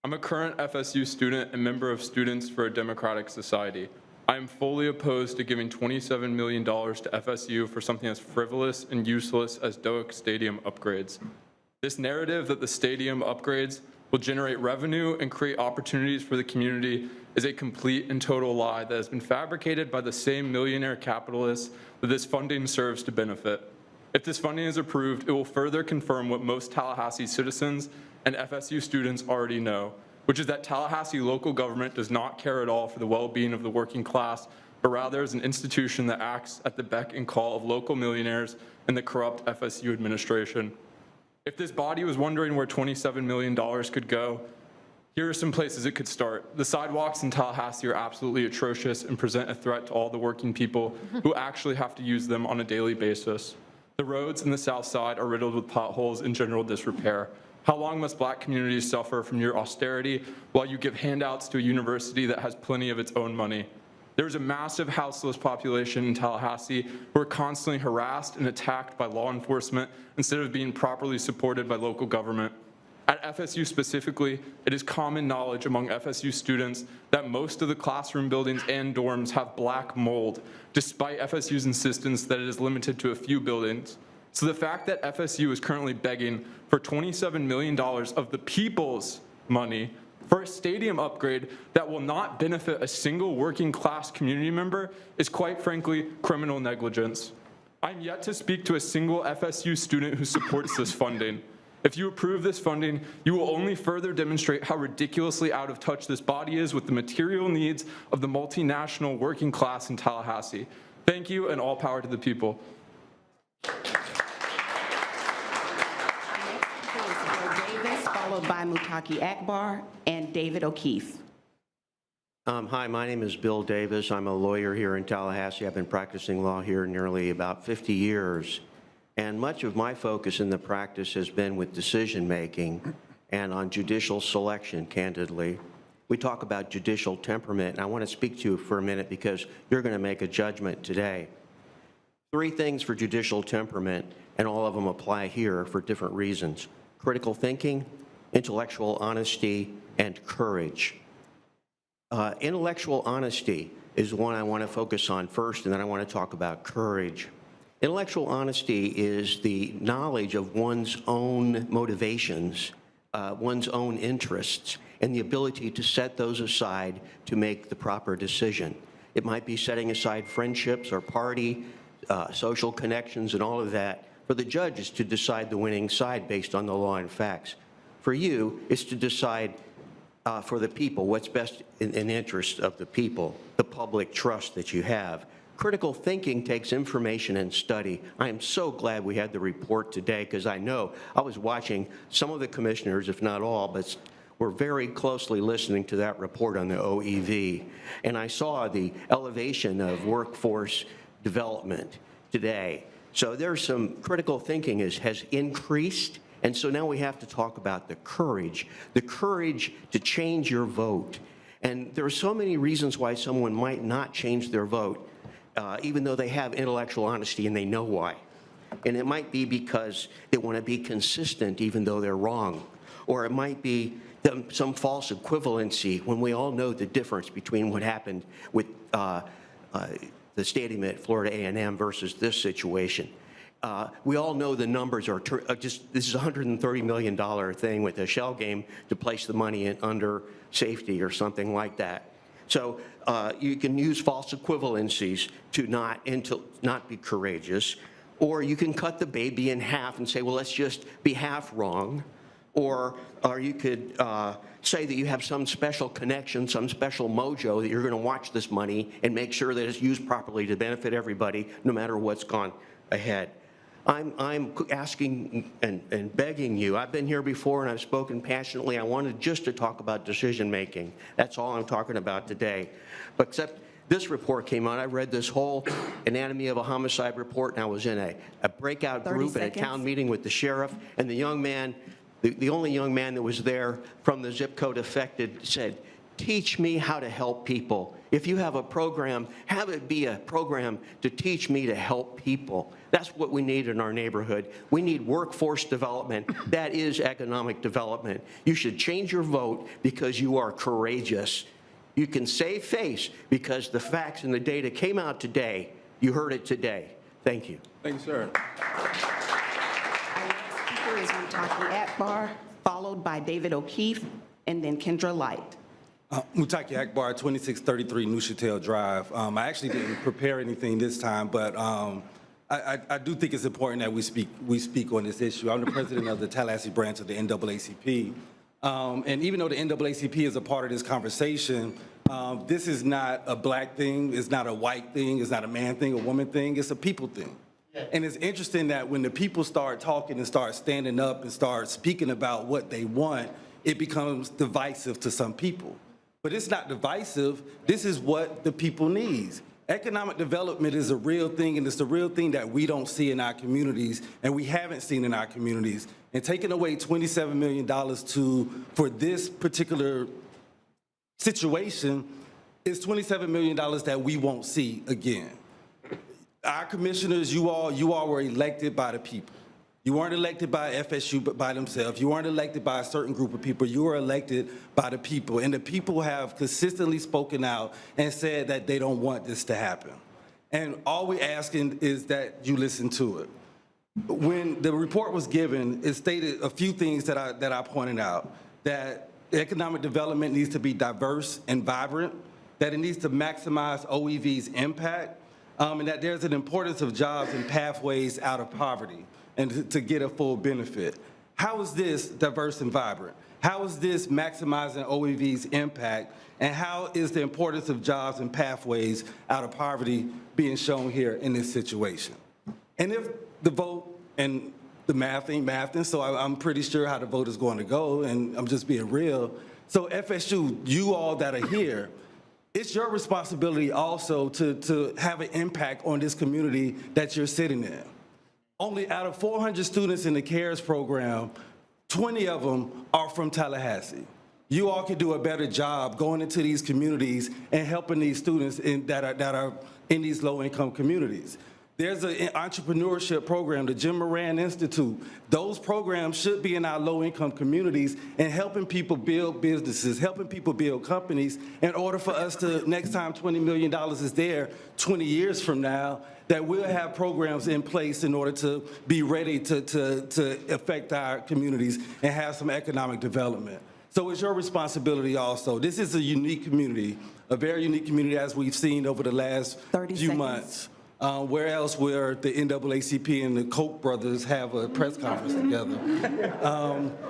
I'm a current FSU student and member of Students for a Democratic Society. I am fully opposed to giving $27 million to FSU for something as frivolous and useless as Doak Stadium upgrades. This narrative that the stadium upgrades will generate revenue and create opportunities for the community is a complete and total lie that has been fabricated by the same millionaire capitalists that this funding serves to benefit. If this funding is approved, it will further confirm what most Tallahassee citizens and FSU students already know, which is that Tallahassee local government does not care at all for the well-being of the working class, but rather is an institution that acts at the beck and call of local millionaires and the corrupt FSU administration. If this body was wondering where $27 million could go, here are some places it could start. The sidewalks in Tallahassee are absolutely atrocious and present a threat to all the working people who actually have to use them on a daily basis. The roads in the south side are riddled with potholes and general disrepair. How long must black communities suffer from your austerity while you give handouts to a university that has plenty of its own money? There's a massive houseless population in Tallahassee who are constantly harassed and attacked by law enforcement instead of being properly supported by local government. At FSU specifically, it is common knowledge among FSU students that most of the classroom buildings and dorms have black mold, despite FSU's insistence that it is limited to a few buildings. So the fact that FSU is currently begging for $27 million of the people's money for a stadium upgrade that will not benefit a single working class community member is quite frankly criminal negligence. I'm yet to speak to a single FSU student who supports this funding. If you approve this funding, you will only further demonstrate how ridiculously out of touch this body is with the material needs of the multinational working class in Tallahassee. Thank you, and all power to the people. Followed by Mutaki Akbar and David O'Keefe. Hi, my name is Bill Davis. I'm a lawyer here in Tallahassee. I've been practicing law here nearly about 50 years. And much of my focus in the practice has been with decision-making and on judicial selection, candidly. We talk about judicial temperament, and I want to speak to you for a minute because you're going to make a judgment today. 3 things for judicial temperament, and all of them apply here for different reasons: critical thinking, intellectual honesty, and courage. Intellectual honesty is one I want to focus on first, and then I want to talk about courage. Intellectual honesty is the knowledge of one's own motivations, one's own interests, and the ability to set those aside to make the proper decision. It might be setting aside friendships or party, social connections, and all of that for the judges to decide the winning side based on the law and facts. For you, it's to decide for the people what's best in the interest of the people, the public trust that you have. Critical thinking takes information and study. I am so glad we had the report today because I know I was watching some of the commissioners, if not all, but were very closely listening to that report on the OEV. And I saw the elevation of workforce development today. So there's some critical thinking has increased. And so now we have to talk about the courage to change your vote. And there are so many reasons why someone might not change their vote, even though they have intellectual honesty and they know why. And it might be because they want to be consistent even though they're wrong. Or it might be some false equivalency when we all know the difference between what happened with the stadium at Florida A&M versus this situation. We all know the numbers are this is a $130 million thing with a shell game to place the money in under safety or something like that. So you can use false equivalencies to not be courageous, or you can cut the baby in half and say, well, let's just be half wrong, or you could say that you have some special connection, some special mojo that you're going to watch this money and make sure that it's used properly to benefit everybody, no matter what's gone ahead. I'm asking and begging you. I've been here before and I've spoken passionately. I wanted just to talk about decision making. That's all I'm talking about today. But except this report came out. I read this whole anatomy of a homicide report, and I was in a breakout group at a town meeting with the sheriff, and the young man, the only young man that was there from the zip code affected said, teach me how to help people. If you have a program, have it be a program to teach me to help people. That's what we need in our neighborhood. We need workforce development. That is economic development. You should change your vote because you are courageous. You can save face because the facts and the data came out today. You heard it today. Thank you. Thank you, sir. Our next speaker is Mutaki Akbar, followed by David O'Keefe, and then Kendra Light. Mutaki Akbar, 2633 Neuchatel Drive. I actually didn't prepare anything this time, but I do think it's important that we speak on this issue. I'm the president of the Tallahassee branch of the NAACP. And even though the NAACP is a part of this conversation, this is not a black thing, it's not a white thing, it's not a man thing, a woman thing, it's a people thing. And it's interesting that when the people start talking and start standing up and start speaking about what they want, it becomes divisive to some people. But it's not divisive. This is what the people need. Economic development is a real thing, and it's a real thing that we don't see in our communities, and we haven't seen in our communities. And taking away $27 million for this particular situation is $27 million that we won't see again. Our commissioners, you all were elected by the people. You weren't elected by FSU by themselves. You weren't elected by a certain group of people. You were elected by the people. And the people have consistently spoken out and said that they don't want this to happen. And all we're asking is that you listen to it. When the report was given, it stated a few things that I pointed out, that economic development needs to be diverse and vibrant, that it needs to maximize OEV's impact, and that there's an importance of jobs and pathways out of poverty and to get a full benefit. How is this diverse and vibrant? How is this maximizing OEV's impact? And how is the importance of jobs and pathways out of poverty being shown here in this situation? And if the vote and the math ain't mathing, so I'm pretty sure how the vote is going to go, and I'm just being real. So FSU, you all that are here, it's your responsibility also to have an impact on this community that you're sitting in. Only out of 400 students in the CARES program, 20 of them are from Tallahassee. You all could do a better job going into these communities and helping these students that are in these low-income communities. There's an entrepreneurship program, the Jim Moran Institute. Those programs should be in our low-income communities and helping people build businesses, helping people build companies in order for us to, next time $20 million is there, 20 years from now, that we'll have programs in place in order to be ready to affect our communities and have some economic development. So it's your responsibility also. This is a unique community, a very unique community as we've seen over the last few months. Where else will the NAACP and the Koch brothers have a press conference together?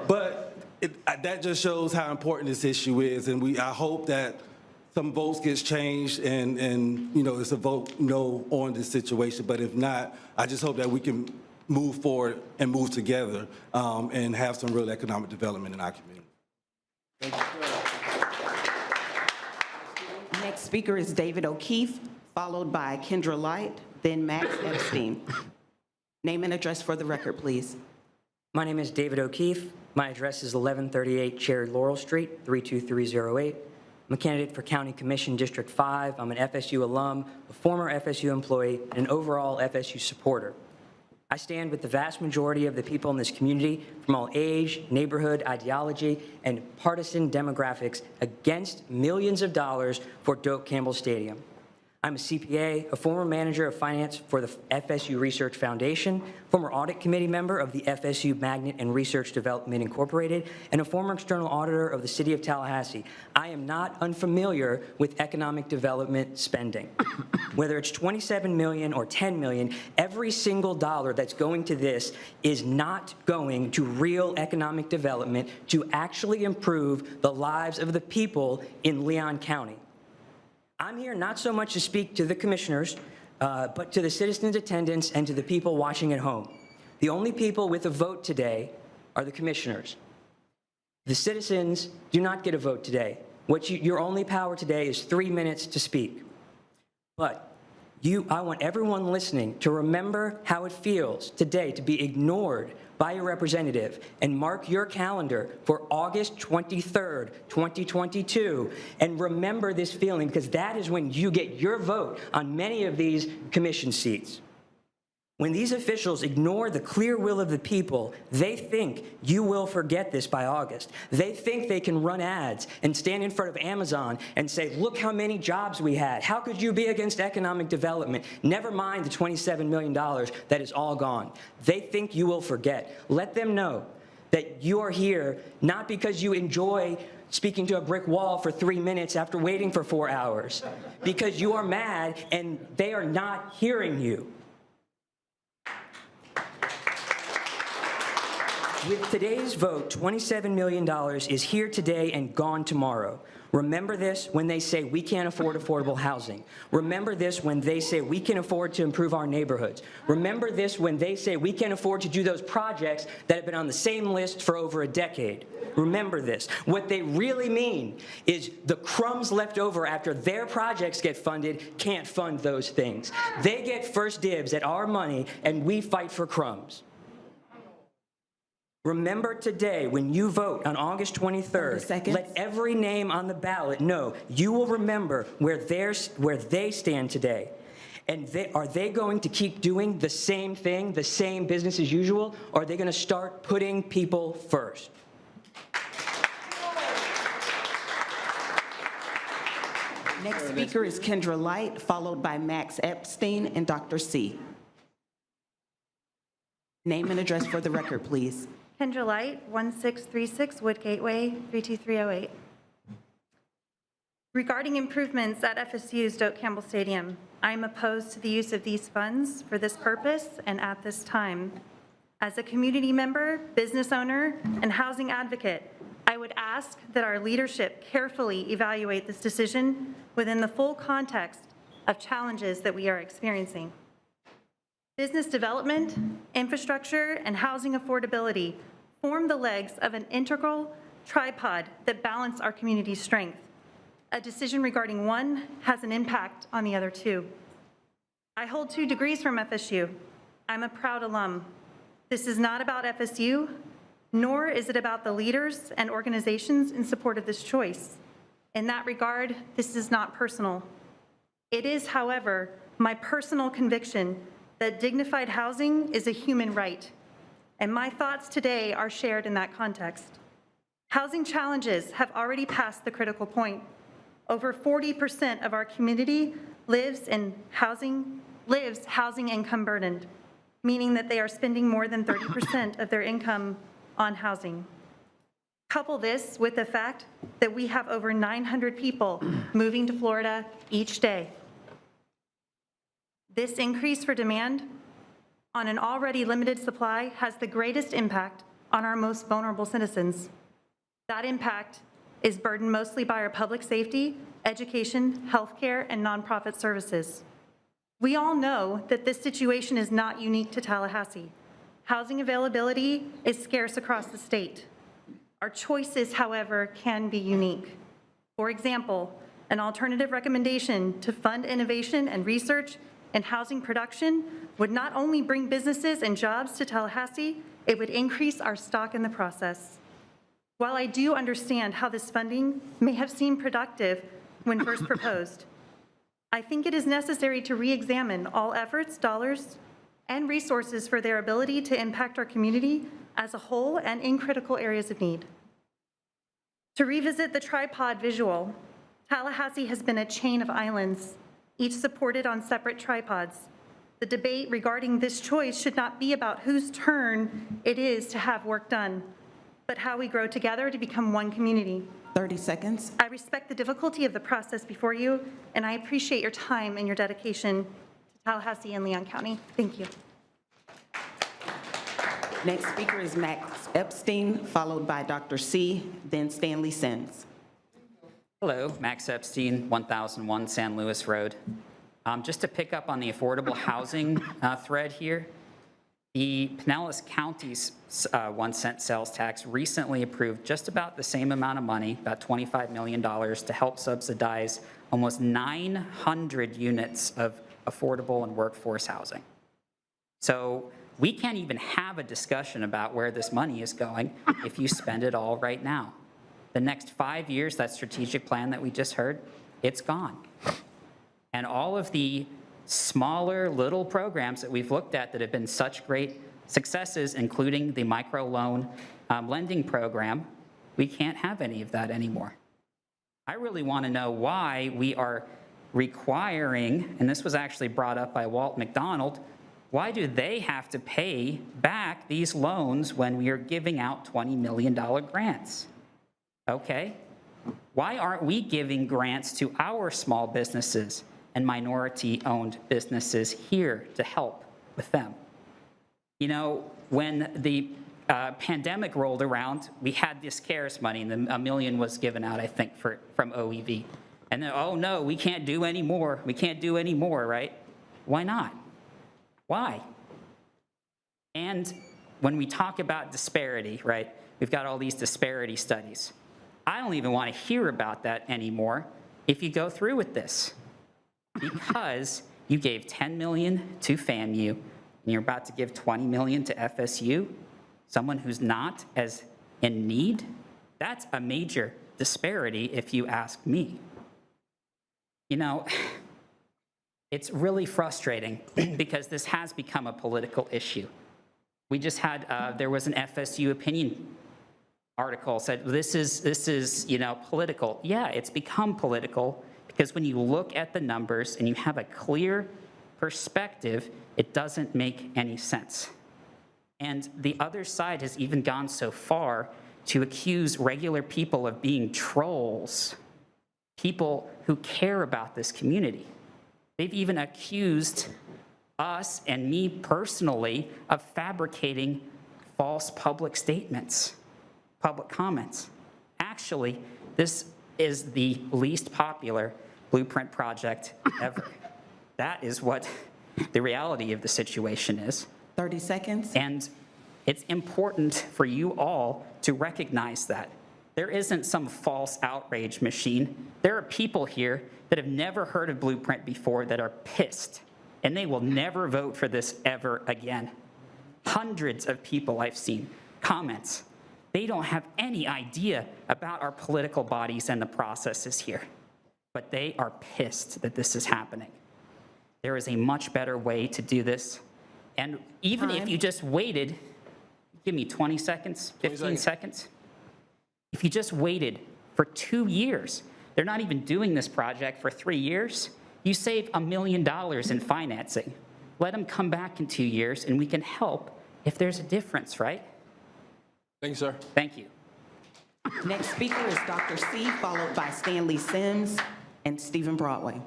But that just shows how important this issue is, and I hope that some votes gets changed and it's a vote no on this situation. But if not, I just hope that we can move forward and move together and have some real economic development in our community. Next speaker is David O'Keefe, followed by Kendra Light, then Max Epstein. Name and address for the record, please. My name is David O'Keefe. My address is 1138 Cherry Laurel Street, 32308. I'm a candidate for County Commission District 5. I'm an FSU alum, a former FSU employee, and an overall FSU supporter. I stand with the vast majority of the people in this community from all age, neighborhood, ideology, and partisan demographics against millions of dollars for Doak Campbell Stadium. I'm a CPA, a former manager of finance for the FSU Research Foundation, former audit committee member of the FSU Magnet and Research Development Incorporated, and a former external auditor of the city of Tallahassee. I am not unfamiliar with economic development spending. Whether it's $27 million or $10 million, every single dollar that's going to this is not going to real economic development to actually improve the lives of the people in Leon County. I'm here not so much to speak to the commissioners, but to the citizens' attendants and to the people watching at home. The only people with a vote today are the commissioners. The citizens do not get a vote today. Your only power today is 3 minutes to speak. But I want everyone listening to remember how it feels today to be ignored by your representative, and mark your calendar for August 23rd, 2022, and remember this feeling, because that is when you get your vote on many of these commission seats. When these officials ignore the clear will of the people, they think you will forget this by August. They think they can run ads and stand in front of Amazon and say, look how many jobs we had. How could you be against economic development? Never mind the $27 million that is all gone. They think you will forget. Let them know that you are here not because you enjoy speaking to a brick wall for 3 minutes after waiting for 4 hours, because you are mad and they are not hearing you. With today's vote, $27 million is here today and gone tomorrow. Remember this when they say we can't afford affordable housing. Remember this when they say we can afford to improve our neighborhoods. Remember this when they say we can't afford to do those projects that have been on the same list for over a decade. Remember this. What they really mean is the crumbs left over after their projects get funded can't fund those things. They get first dibs at our money and we fight for crumbs. Remember today, when you vote on August 23rd, let every name on the ballot know you will remember where they stand today. And are they going to keep doing the same thing, the same business as usual, or are they going to start putting people first? Next speaker is Kendra Light, followed by Max Epstein and Dr. C. Name and address for the record, please. Kendra Light, 1636 Woodgate Way, 32308. Regarding improvements at FSU's Doak Campbell Stadium, I am opposed to the use of these funds for this purpose and at this time. As a community member, business owner, and housing advocate, I would ask that our leadership carefully evaluate this decision within the full context of challenges that we are experiencing. Business development, infrastructure, and housing affordability form the legs of an integral tripod that balance our community's strength. A decision regarding one has an impact on the other two. I hold 2 degrees from FSU. I'm a proud alum. This is not about FSU, nor is it about the leaders and organizations in support of this choice. In that regard, this is not personal. It is, however, my personal conviction that dignified housing is a human right, and my thoughts today are shared in that context. Housing challenges have already passed the critical point. Over 40% of our community lives housing income burdened, meaning that they are spending more than 30% of their income on housing. Couple this with the fact that we have over 900 people moving to Florida each day. This increase for demand on an already limited supply has the greatest impact on our most vulnerable citizens. That impact is burdened mostly by our public safety education, healthcare, and nonprofit services. We all know that this situation is not unique to Tallahassee. Housing availability is scarce across the state. Our choices, however, can be unique. For example, an alternative recommendation to fund innovation and research in housing production would not only bring businesses and jobs to Tallahassee, it would increase our stock in the process. While I do understand how this funding may have seemed productive when first proposed, I think it is necessary to re-examine all efforts, dollars, and resources for their ability to impact our community as a whole and in critical areas of need. To revisit the tripod visual, Tallahassee has been a chain of islands, each supported on separate tripods. The debate regarding this choice should not be about whose turn it is to have work done, but how we grow together to become one community. 30 seconds. I respect the difficulty of the process before you, and I appreciate your time and your dedication to Tallahassee and Leon County. Thank you. Next speaker is Max Epstein, followed by Dr. C, then Stanley Sims. Hello, Max Epstein, 1001 San Luis Road. Just to pick up on the affordable housing thread here, the Pinellas County's 1 cent sales tax recently approved just about the same amount of money, about $25 million, to help subsidize almost 900 units of affordable and workforce housing. So we can't even have a discussion about where this money is going if you spend it all right now. The next 5 years, that strategic plan that we just heard, it's gone. And all of the smaller little programs that we've looked at that have been such great successes, including the microloan lending program, we can't have any of that anymore. I really want to know why we are requiring, and this was actually brought up by Walt McDonald, why do they have to pay back these loans when we are giving out $20 million grants? Okay, why aren't we giving grants to our small businesses and minority-owned businesses here to help with them? You know, when the pandemic rolled around, we had this CARES money, and $1 million was given out, I think, from OEV. And then, oh no, we can't do any more. We can't do any more, right? Why not? Why? And when we talk about disparity, right, we've got all these disparity studies. I don't even want to hear about that anymore if you go through with this, because you gave $10 million to FAMU, and you're about to give $20 million to FSU, someone who's not as in need. That's a major disparity if you ask me. You know, it's really frustrating because this has become a political issue. We just had, there was an FSU opinion article said, this is, you know, political. Yeah, it's become political because when you look at the numbers and you have a clear perspective, it doesn't make any sense. And the other side has even gone so far to accuse regular people of being trolls, people who care about this community. They've even accused us and me personally of fabricating false public statements, public comments. Actually, this is the least popular Blueprint project ever. That is what the reality of the situation is. 30 seconds. And it's important for you all to recognize that. There isn't some false outrage machine. There are people here that have never heard of Blueprint before that are pissed, and they will never vote for this ever again. Hundreds of people I've seen, comments. They don't have any idea about our political bodies and the processes here, but they are pissed that this is happening. There is a much better way to do this. And even if you just waited, give me 20 seconds, 15 seconds. If you just waited for 2 years, they're not even doing this project for 3 years, you save $1 million in financing. Let them come back in 2 years and we can help if there's a difference, right? Thank you, sir. Thank you. Next speaker is Dr. C, followed by Stanley Sims and Stephen Broadway.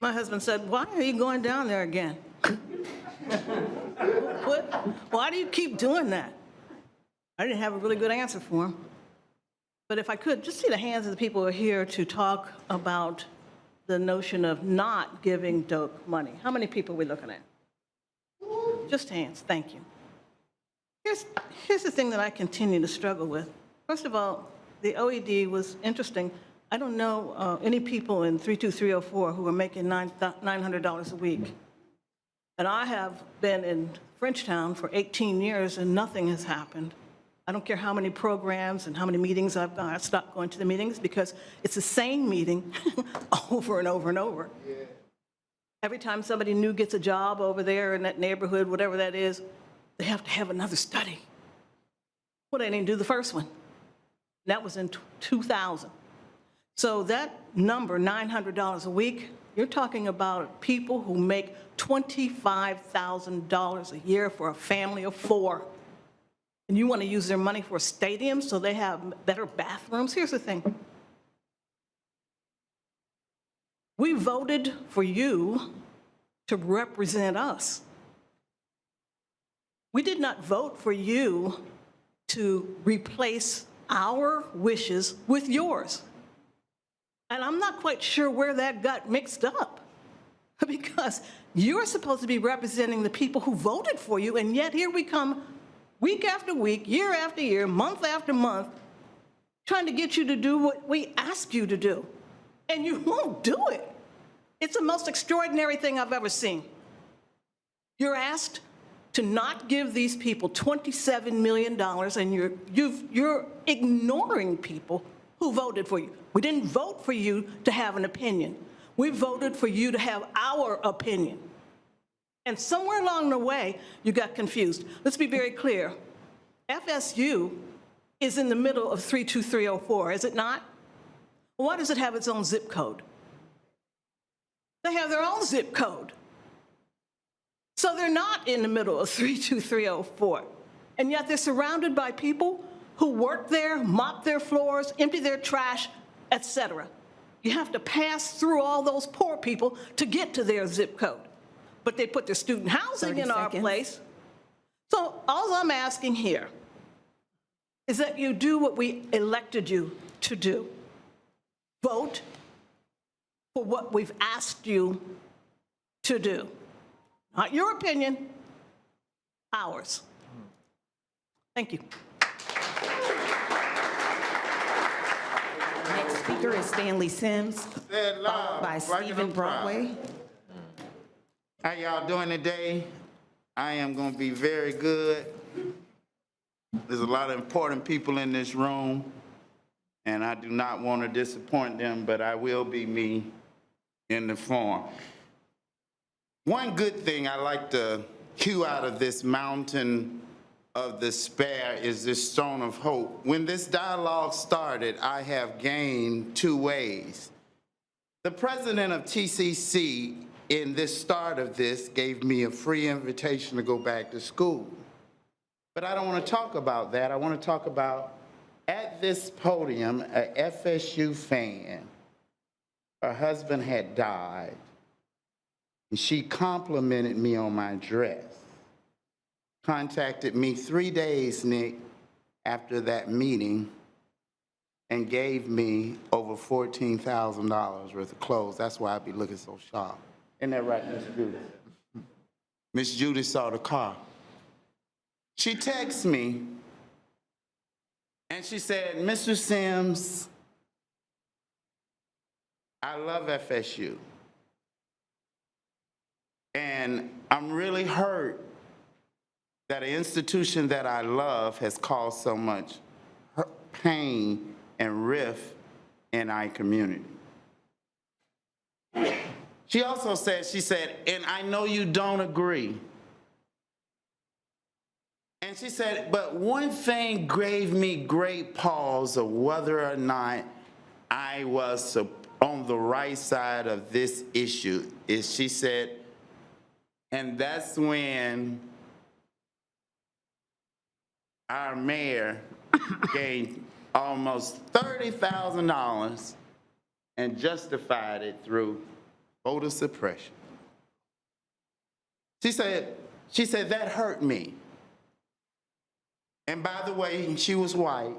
My husband said, "Why are you going down there again? Why do you keep doing that?" I didn't have a really good answer for him. But if I could, just see the hands of the people who are here to talk about the notion of not giving Doak money. How many people are we looking at? Just hands, thank you. Here's the thing that I continue to struggle with. First of all, the OED was interesting. I don't know any people in 32304 who are making $900 a week. And I have been in Frenchtown for 18 years and nothing has happened. I don't care how many programs and how many meetings I've gone. I stopped going to the meetings because it's the same meeting over and over and over. Yeah. Every time somebody new gets a job over there in that neighborhood, whatever that is, they have to have another study. Well, they didn't do the first one. That was in 2000. So that number, $900 a week, you're talking about people who make $25,000 a year for a family of 4. And you want to use their money for a stadium so they have better bathrooms? Here's the thing. We voted for you to represent us. We did not vote for you to replace our wishes with yours. And I'm not quite sure where that got mixed up, because you're supposed to be representing the people who voted for you, and yet here we come week after week, year after year, month after month, trying to get you to do what we ask you to do. And you won't do it. It's the most extraordinary thing I've ever seen. You're asked to not give these people $27 million, and you're ignoring people who voted for you. We didn't vote for you to have an opinion. We voted for you to have our opinion. And somewhere along the way, you got confused. Let's be very clear. FSU is in the middle of 32304, is it not? Why does it have its own zip code? They have their own zip code. So they're not in the middle of 32304. And yet they're surrounded by people who work there, mop their floors, empty their trash, etc. You have to pass through all those poor people to get to their zip code. But they put their student housing in our place. So all I'm asking here is that you do what we elected you to do. Vote for what we've asked you to do. Not your opinion, ours. Thank you. Next speaker is Stanley Sims, followed by Stephen Broadway. How y'all doing today? I am going to be very good. There's a lot of important people in this room, and I do not want to disappoint them, but I will be me in the forum. One good thing I like to cue out of this mountain of despair is this stone of hope. When this dialogue started, I have gained 2 ways. The president of TCC in this start of this gave me a free invitation to go back to school. But I don't want to talk about that. I want to talk about, at this podium, a FSU fan, her husband had died, and she complimented me on my dress. Contacted me 3 days, Nick, after that meeting, and gave me over $14,000 worth of clothes. That's why I be looking so sharp. Isn't that right, Miss Judy? Miss Judy saw the car. She texted me, and she said, Mr. Sims, I love FSU. And I'm really hurt that an institution that I love has caused so much pain and rift in our community. She also said, and I know you don't agree. And she said, but one thing gave me great pause of whether or not I was on the right side of this issue, is she said, and that's when our mayor gained almost $30,000 and justified it through voter suppression. She said that hurt me. And by the way, she was white.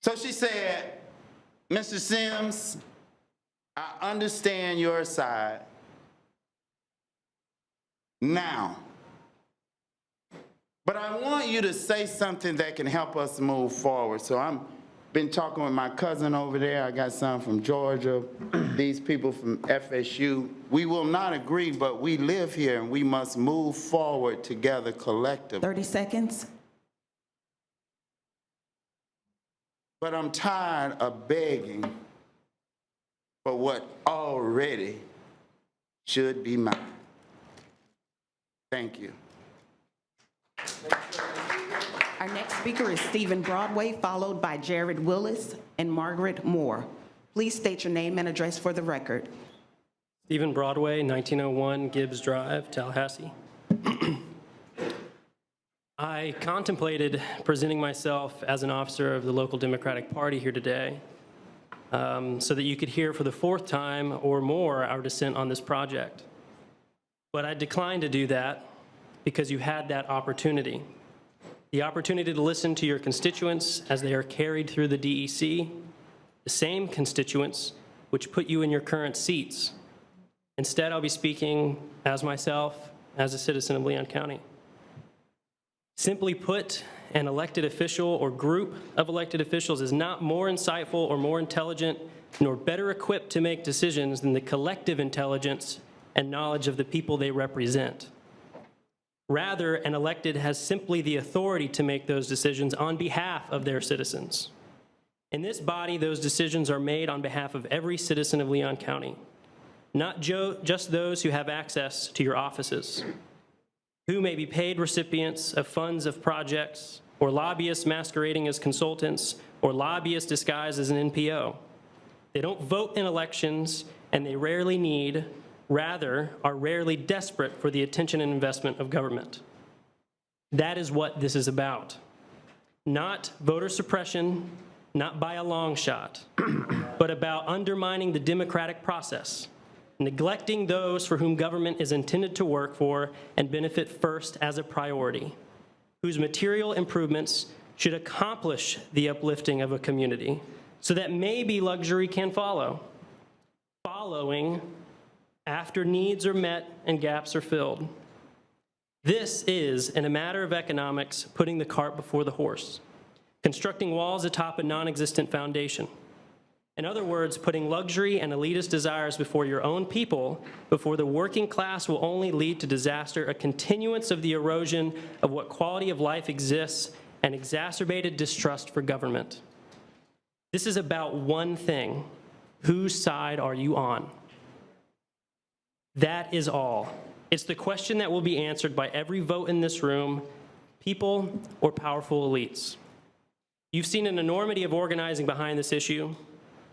So she said, Mr. Sims, I understand your side now, but I want you to say something that can help us move forward. So I've been talking with my cousin over there. I got some from Georgia, these people from FSU. We will not agree, but we live here and we must move forward together collectively. 30 seconds. But I'm tired of begging for what already should be mine. Thank you. Our next speaker is Stephen Broadway, followed by Jared Willis and Margaret Moore. Please state your name and address for the record. Stephen Broadway, 1901 Gibbs Drive, Tallahassee. I contemplated presenting myself as an officer of the local Democratic Party here today so that you could hear for the fourth time or more our dissent on this project. But I declined to do that because you had that opportunity. The opportunity to listen to your constituents as they are carried through the DEC, the same constituents which put you in your current seats. Instead, I'll be speaking as myself, as a citizen of Leon County. Simply put, an elected official or group of elected officials is not more insightful or more intelligent nor better equipped to make decisions than the collective intelligence and knowledge of the people they represent. Rather, an elected has simply the authority to make those decisions on behalf of their citizens. In this body, those decisions are made on behalf of every citizen of Leon County, not just those who have access to your offices, who may be paid recipients of funds of projects, or lobbyists masquerading as consultants, or lobbyists disguised as an NPO. They don't vote in elections, and they rarely need, rather, are rarely desperate for the attention and investment of government. That is what this is about. Not voter suppression, not by a long shot, but about undermining the democratic process, neglecting those for whom government is intended to work for and benefit first as a priority, whose material improvements should accomplish the uplifting of a community so that maybe luxury can follow, following after needs are met and gaps are filled. This is, in a matter of economics, putting the cart before the horse, constructing walls atop a non-existent foundation. In other words, putting luxury and elitist desires before your own people, before the working class, will only lead to disaster, a continuance of the erosion of what quality of life exists, and exacerbated distrust for government. This is about one thing: whose side are you on? That is all. It's the question that will be answered by every vote in this room, people or powerful elites. You've seen an enormity of organizing behind this issue.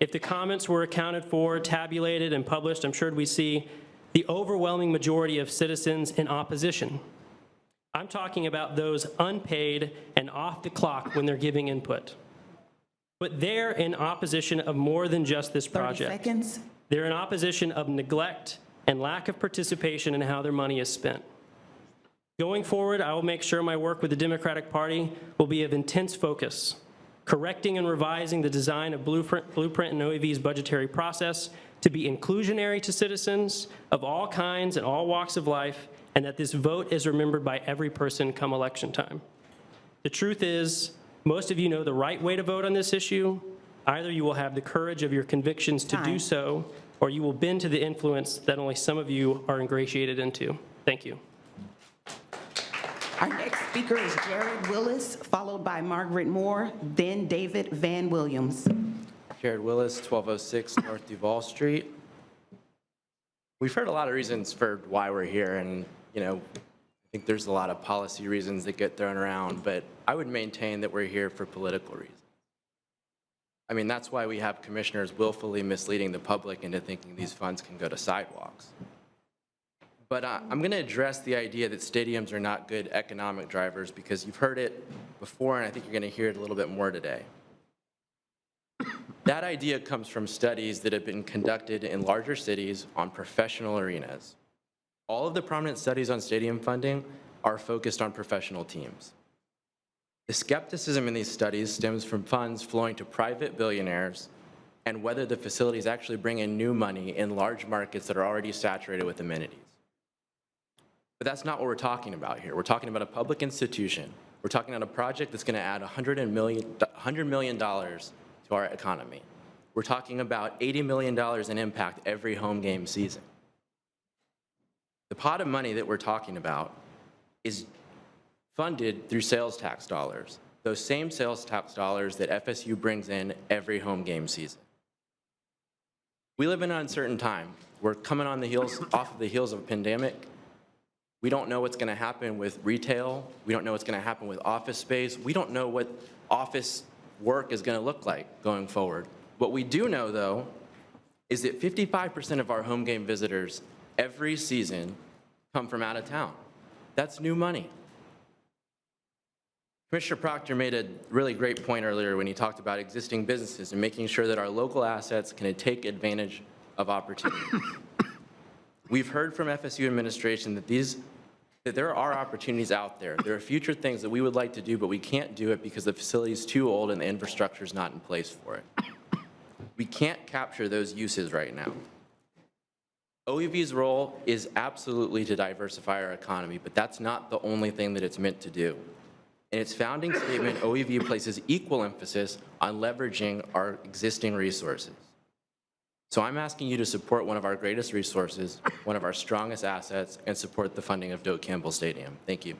If the comments were accounted for, tabulated, and published, I'm sure we'd see the overwhelming majority of citizens in opposition. I'm talking about those unpaid and off the clock when they're giving input. But they're in opposition of more than just this project. 30 seconds. They're in opposition of neglect and lack of participation in how their money is spent. Going forward, I will make sure my work with the Democratic Party will be of intense focus, correcting and revising the design of Blueprint and OEV's budgetary process to be inclusionary to citizens of all kinds and all walks of life, and that this vote is remembered by every person come election time. The truth is, most of you know the right way to vote on this issue. Either you will have the courage of your convictions to do so, or you will bend to the influence that only some of you are ingratiated into. Thank you. Our next speaker is Jared Willis, followed by Margaret Moore, then David Van Williams. Jared Willis, 1206 North Duval Street. We've heard a lot of reasons for why we're here, and I think there's a lot of policy reasons that get thrown around, but I would maintain that we're here for political reasons. I mean, that's why we have commissioners willfully misleading the public into thinking these funds can go to sidewalks. But I'm going to address the idea that stadiums are not good economic drivers, because you've heard it before, and I think you're going to hear it a little bit more today. That idea comes from studies that have been conducted in larger cities on professional arenas. All of the prominent studies on stadium funding are focused on professional teams. The skepticism in these studies stems from funds flowing to private billionaires and whether the facilities actually bring in new money in large markets that are already saturated with amenities. But that's not what we're talking about here. We're talking about a public institution. We're talking about a project that's going to add $100 million to our economy. We're talking about $80 million in impact every home game season. The pot of money that we're talking about is funded through sales tax dollars, those same sales tax dollars that FSU brings in every home game season. We live in an uncertain time. We're coming on the heels, off of the heels of a pandemic. We don't know what's going to happen with retail. We don't know what's going to happen with office space. We don't know what office work is going to look like going forward. What we do know, though, is that 55% of our home game visitors every season come from out of town. That's new money. Commissioner Proctor made a really great point earlier when he talked about existing businesses and making sure that our local assets can take advantage of opportunity. We've heard from FSU administration that there are opportunities out there. There are future things that we would like to do, but we can't do it because the facility is too old and the infrastructure is not in place for it. We can't capture those uses right now. OEV's role is absolutely to diversify our economy, but that's not the only thing that it's meant to do. In its founding statement, OEV places equal emphasis on leveraging our existing resources. So I'm asking you to support one of our greatest resources, one of our strongest assets, and support the funding of Doak Campbell Stadium. Thank you.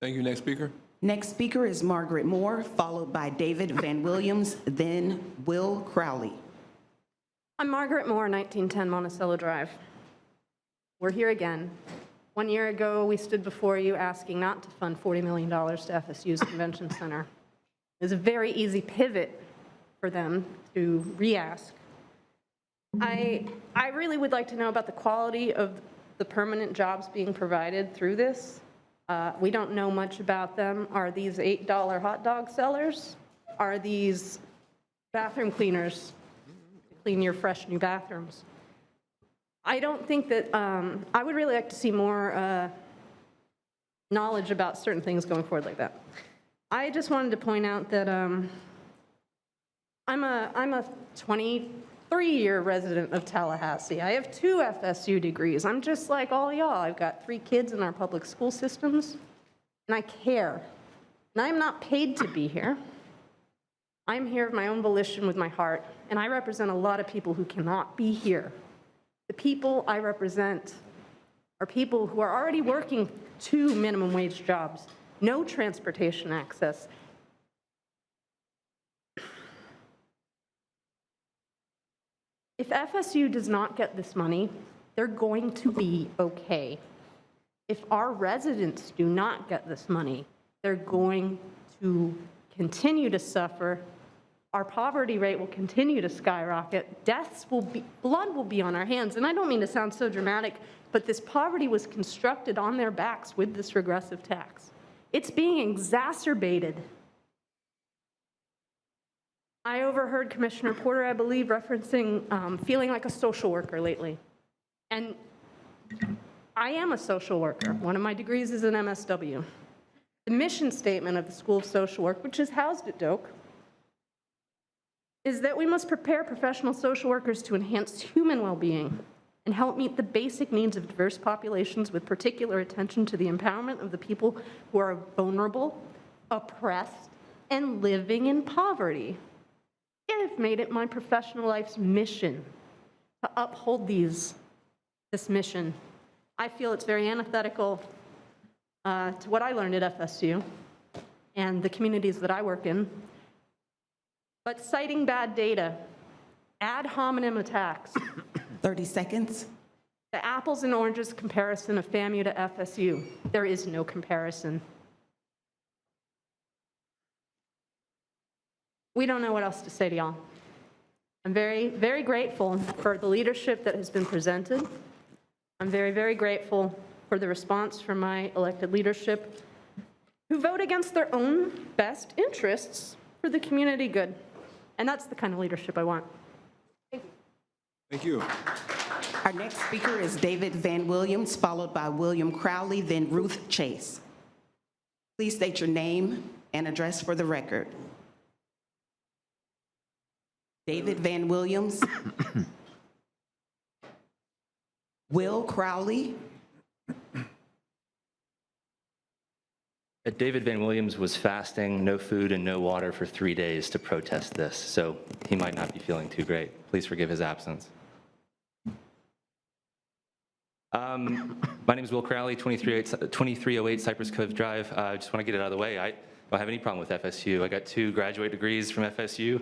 Thank you. Next speaker. Next speaker is Margaret Moore, followed by David Van Williams, then Will Crowley. I'm Margaret Moore, 1910 Monticello Drive. We're here again. 1 year ago, we stood before you asking not to fund $40 million to FSU's Convention Center. It was a very easy pivot for them to re-ask. I really would like to know about the quality of the permanent jobs being provided through this. We don't know much about them. Are these $8 hot dog sellers? Are these bathroom cleaners to clean your fresh new bathrooms? I don't think that, I would really like to see more knowledge about certain things going forward like that. I just wanted to point out that I'm a 23-year resident of Tallahassee. I have 2 FSU degrees. I'm just like all y'all. I've got 3 kids in our public school systems, and I care. And I'm not paid to be here. I'm here of my own volition with my heart, and I represent a lot of people who cannot be here. The people I represent are people who are already working 2 minimum wage jobs, no transportation access. If FSU does not get this money, they're going to be okay. If our residents do not get this money, they're going to continue to suffer. Our poverty rate will continue to skyrocket. Blood will be on our hands. And I don't mean to sound so dramatic, but this poverty was constructed on their backs with this regressive tax. It's being exacerbated. I overheard Commissioner Porter, I believe, referencing feeling like a social worker lately. And I am a social worker. One of my degrees is an MSW. The mission statement of the School of Social Work, which is housed at Doak, is that we must prepare professional social workers to enhance human well-being and help meet the basic needs of diverse populations with particular attention to the empowerment of the people who are vulnerable, oppressed, and living in poverty. I have made it my professional life's mission to uphold this mission. I feel it's very antithetical to what I learned at FSU and the communities that I work in. But citing bad data, ad hominem attacks. 30 seconds. The apples and oranges comparison of FAMU to FSU. There is no comparison. We don't know what else to say to y'all. I'm very, very grateful for the leadership that has been presented. I'm very, very grateful for the response from my elected leadership who vote against their own best interests for the community good. And that's the kind of leadership I want. Thank you. Thank you. Our next speaker is David Van Williams, followed by William Crowley, then Ruth Chase. Please state your name and address for the record. David Van Williams. Will Crowley. David Van Williams was fasting, no food and no water for 3 days to protest this, so he might not be feeling too great. Please forgive his absence. My name is Will Crowley, 2308 Cypress Cove Drive. I just want to get it out of the way. I don't have any problem with FSU. I got 2 graduate degrees from FSU,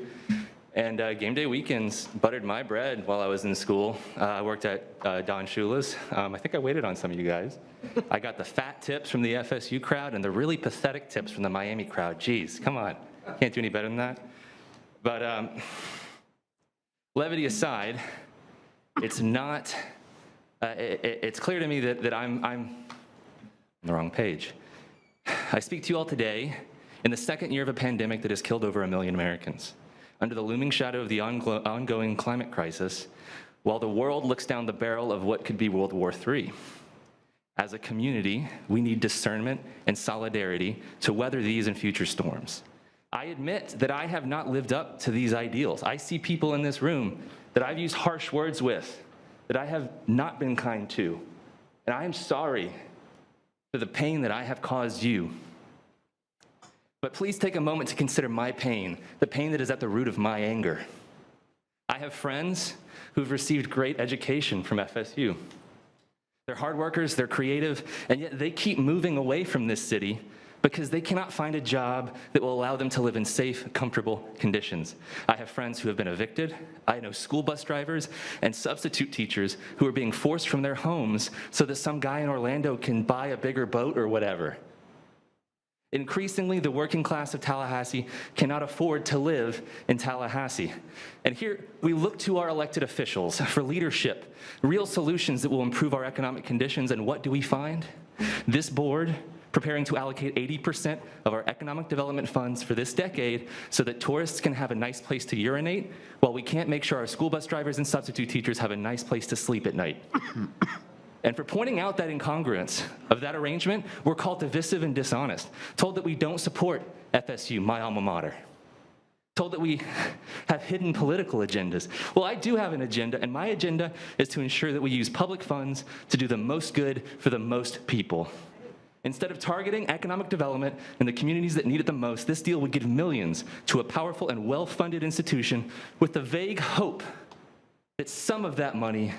and game day weekends buttered my bread while I was in school. I worked at Don Shula's. I think I waited on some of you guys. I got the fat tips from the FSU crowd and the really pathetic tips from the Miami crowd. Geez, come on. Can't do any better than that. But levity aside, it's not, it's clear to me that I'm on the wrong page. I speak to you all today in the second year of a pandemic that has killed over 1 million Americans. Under the looming shadow of the ongoing climate crisis, while the world looks down the barrel of what could be World War III. As a community, we need discernment and solidarity to weather these and future storms. I admit that I have not lived up to these ideals. I see people in this room that I've used harsh words with, that I have not been kind to, and I am sorry for the pain that I have caused you. But please take a moment to consider my pain, the pain that is at the root of my anger. I have friends who've received great education from FSU. They're hard workers, they're creative, and yet they keep moving away from this city because they cannot find a job that will allow them to live in safe, comfortable conditions. I have friends who have been evicted. I know school bus drivers and substitute teachers who are being forced from their homes so that some guy in Orlando can buy a bigger boat or whatever. Increasingly, the working class of Tallahassee cannot afford to live in Tallahassee. And here, we look to our elected officials for leadership, real solutions that will improve our economic conditions, and what do we find? This board preparing to allocate 80% of our economic development funds for this decade so that tourists can have a nice place to urinate, while we can't make sure our school bus drivers and substitute teachers have a nice place to sleep at night. And for pointing out that incongruence of that arrangement, we're called divisive and dishonest, told that we don't support FSU, my alma mater, told that we have hidden political agendas. Well, I do have an agenda, and my agenda is to ensure that we use public funds to do the most good for the most people. Instead of targeting economic development in the communities that need it the most, this deal would give millions to a powerful and well-funded institution with the vague hope that some of that money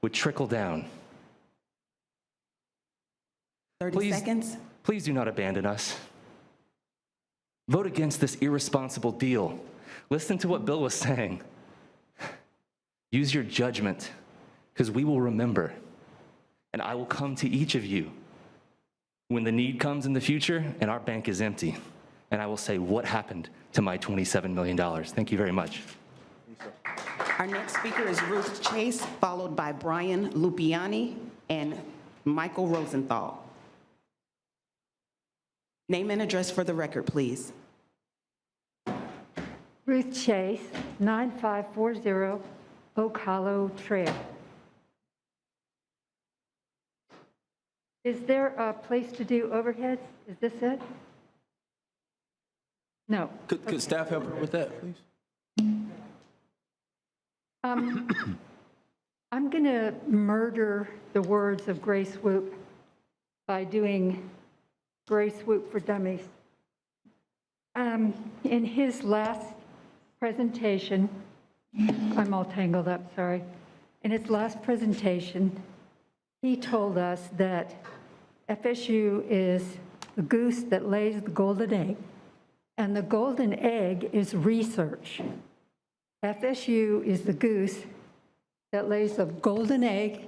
would trickle down. 30 seconds. Please do not abandon us. Vote against this irresponsible deal. Listen to what Bill was saying. Use your judgment, because we will remember, and I will come to each of you when the need comes in the future and our bank is empty, and I will say, what happened to my $27 million? Thank you very much. Our next speaker is Ruth Chase, followed by Brian Lupiani and Michael Rosenthal. Name and address for the record, please. Ruth Chase, 9540 Oak Hollow Trail. Is there a place to do overheads? Is this it? No. Could staff help her with that, please? I'm going to murder the words of Gray Swoop by doing Gray Swoop for Dummies. In his last presentation, I'm all tangled up, sorry. In his last presentation, he told us that FSU is the goose that lays the golden egg, and the golden egg is research. FSU is the goose that lays the golden egg,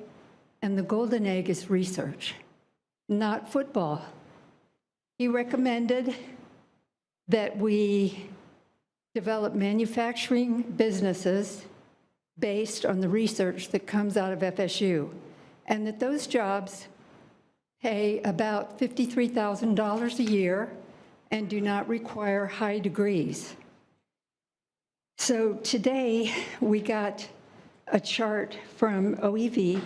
and the golden egg is research, not football. He recommended that we develop manufacturing businesses based on the research that comes out of FSU, and that those jobs pay about $53,000 a year and do not require high degrees. So today we got a chart from OEV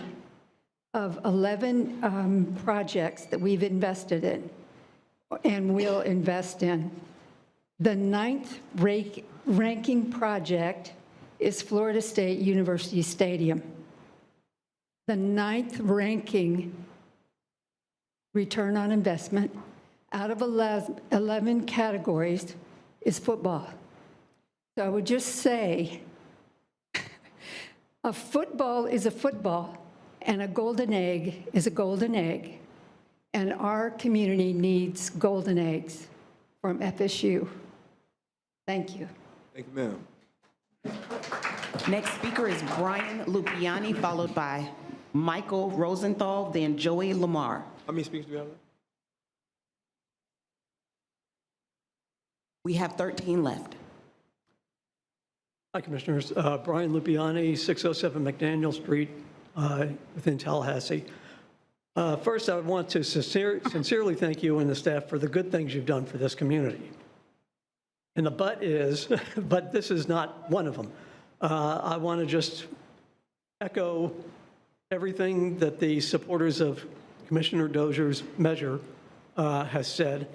of 11 projects that we've invested in. and will invest in. The ninth ranking project is Florida State University Stadium. The ninth ranking return on investment out of 11 categories is football. So I would just say, a football is a football, and a golden egg is a golden egg. And our community needs golden eggs from FSU. Thank you. Thank you, ma'am. Next speaker is Brian Lupiani, followed by Michael Rosenthal, then Joey Lamar. How many speakers do we have? We have 13 left. Hi, Commissioners. Brian Lupiani, 607 McDaniel Street within Tallahassee. First, I would want to sincerely thank you and the staff for the good things you've done for this community. And the but is, but this is not one of them. I want to just echo everything that the supporters of Commissioner Dozier's measure has said.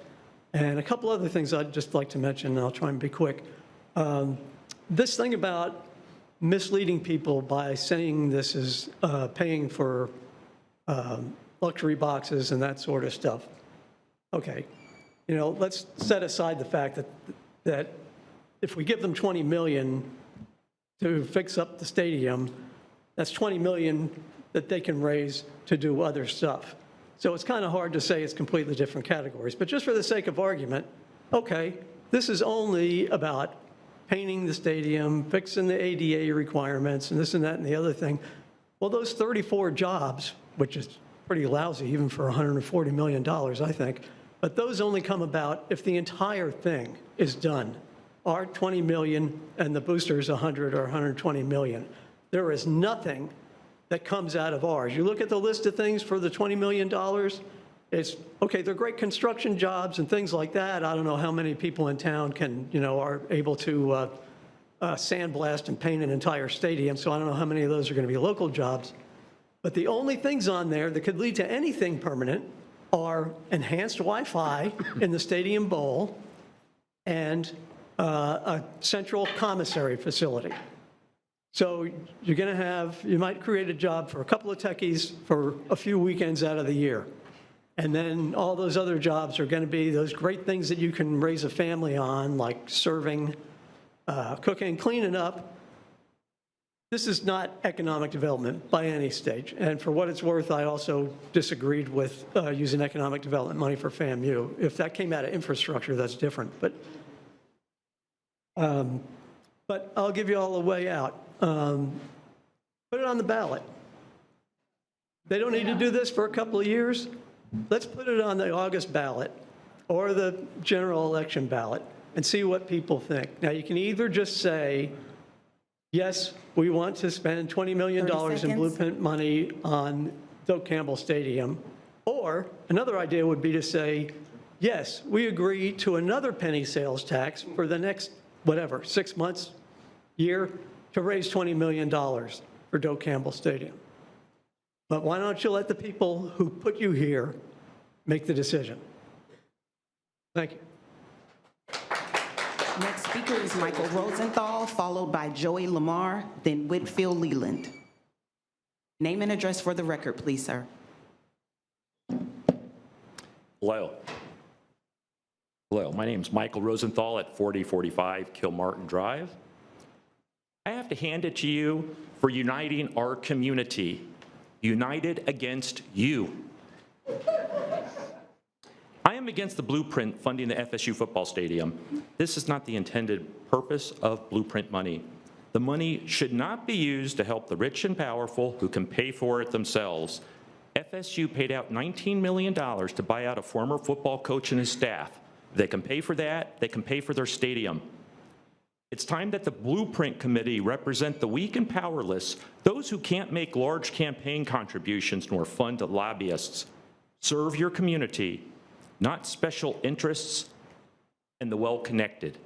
And a couple other things I'd just like to mention, and I'll try and be quick. This thing about misleading people by saying this is paying for luxury boxes and that sort of stuff. Okay, let's set aside the fact that if we give them $20 million to fix up the stadium, that's $20 million that they can raise to do other stuff. So it's kind of hard to say it's completely different categories. But just for the sake of argument, okay, this is only about painting the stadium, fixing the ADA requirements, and this and that and the other thing. Well, those 34 jobs, which is pretty lousy even for $140 million, I think, but those only come about if the entire thing is done. Our 20 million and the boosters 100 or 120 million. There is nothing that comes out of ours. You look at the list of things for the $20 million, it's, okay, they're great construction jobs and things like that. I don't know how many people in town can, are able to sandblast and paint an entire stadium, so I don't know how many of those are going to be local jobs. But the only things on there that could lead to anything permanent are enhanced Wi-Fi in the stadium bowl and a central commissary facility. So you're going to have, you might create a job for a couple of techies for a few weekends out of the year. And then all those other jobs are going to be those great things that you can raise a family on, like serving, cooking, cleaning up. This is not economic development by any stage. And for what it's worth, I also disagreed with using economic development money for FAMU. If that came out of infrastructure, that's different. But I'll give you all a way out. Put it on the ballot. They don't need to do this for a couple of years. Let's put it on the August ballot or the general election ballot and see what people think. Now, you can either just say, yes, we want to spend $20 million in blueprint money on Doak Campbell Stadium, or another idea would be to say, yes, we agree to another penny sales tax for the next, 6 months, year, to raise $20 million for Doak Campbell Stadium. But why don't you let the people who put you here make the decision? Thank you. Next speaker is Michael Rosenthal, followed by Joey Lamar, then Whitfield Leland. Name and address for the record, please, sir. Hello. Hello, my name is Michael Rosenthal at 4045 Kilmartin Drive. I have to hand it to you for uniting our community. United against you. I am against the blueprint funding the FSU football stadium. This is not the intended purpose of blueprint money. The money should not be used to help the rich and powerful who can pay for it themselves. FSU paid out $19 million to buy out a former football coach and his staff. They can pay for that. They can pay for their stadium. It's time that the Blueprint Committee represent the weak and powerless, those who can't make large campaign contributions nor fund lobbyists. Serve your community, not special interests and the well-connected.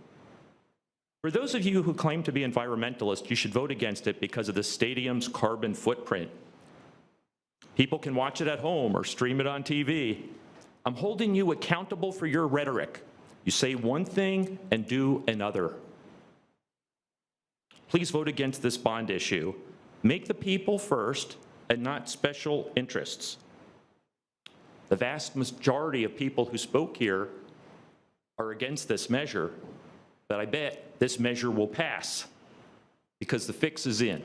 For those of you who claim to be environmentalists, you should vote against it because of the stadium's carbon footprint. People can watch it at home or stream it on TV. I'm holding you accountable for your rhetoric. You say one thing and do another. Please vote against this bond issue. Make the people first and not special interests. The vast majority of people who spoke here are against this measure, but I bet this measure will pass because the fix is in.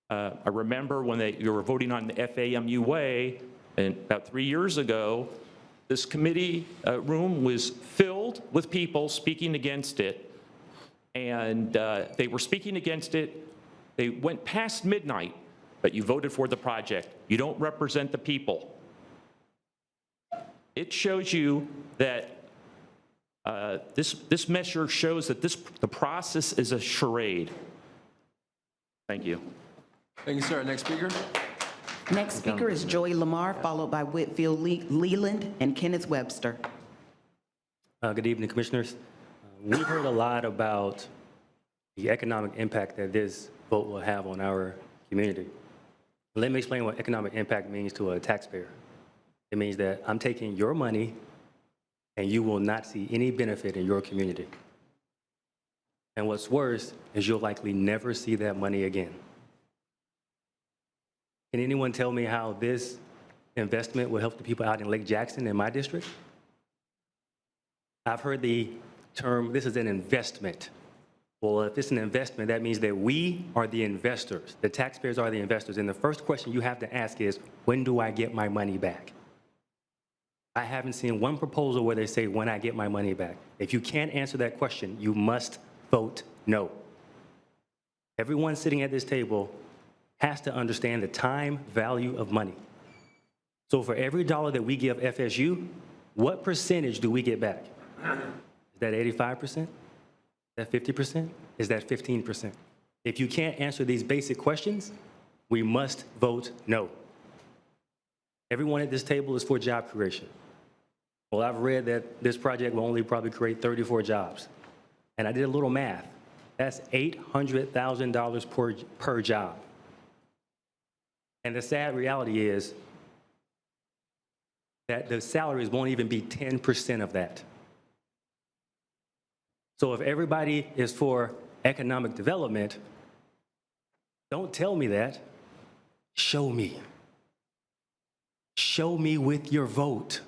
I remember when you were voting on the FAMU way, and about 3 years ago, this committee room was filled with people speaking against it, and they were speaking against it. They went past midnight, but you voted for the project. You don't represent the people. It shows you that this measure shows that the process is a charade. Thank you. Thank you, sir. Next speaker. Next speaker is Joey Lamar, followed by Whitfield Leland and Kenneth Webster. Good evening, Commissioners. We've heard a lot about the economic impact that this vote will have on our community. Let me explain what economic impact means to a taxpayer. It means that I'm taking your money and you will not see any benefit in your community. And what's worse is you'll likely never see that money again. Can anyone tell me how this investment will help the people out in Lake Jackson in my district? I've heard the term, this is an investment. Well, if it's an investment, that means that we are the investors. The taxpayers are the investors. And the first question you have to ask is, when do I get my money back? I haven't seen one proposal where they say, when I get my money back. If you can't answer that question, you must vote no. Everyone sitting at this table has to understand the time value of money. So for every dollar that we give FSU, what percentage do we get back? Is that 85%? Is that 50%? Is that 15%? If you can't answer these basic questions, we must vote no. Everyone at this table is for job creation. Well, I've read that this project will only probably create 34 jobs. And I did a little math. That's $800,000 per job. And the sad reality is that the salaries won't even be 10% of that. So if everybody is for economic development, don't tell me that. Show me. Show me with your vote.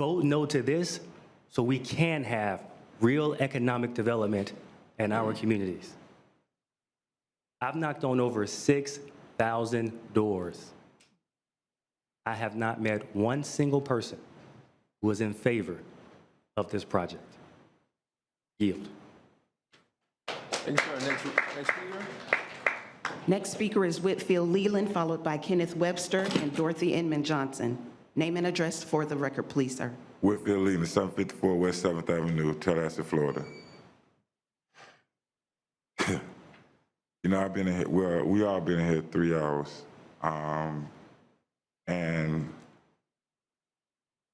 Vote no to this so we can have real economic development in our communities. I've knocked on over 6,000 doors. I have not met one single person who is in favor of this project. Yield. Thank you, sir. Next speaker. Next speaker is Whitfield Leland, followed by Kenneth Webster and Dorothy Inman Johnson. Name and address for the record, please, sir. Whitfield Leland, 754 West 7th Avenue, Tallahassee, Florida. You know, I've been in here, well, we all been in here 3 hours. And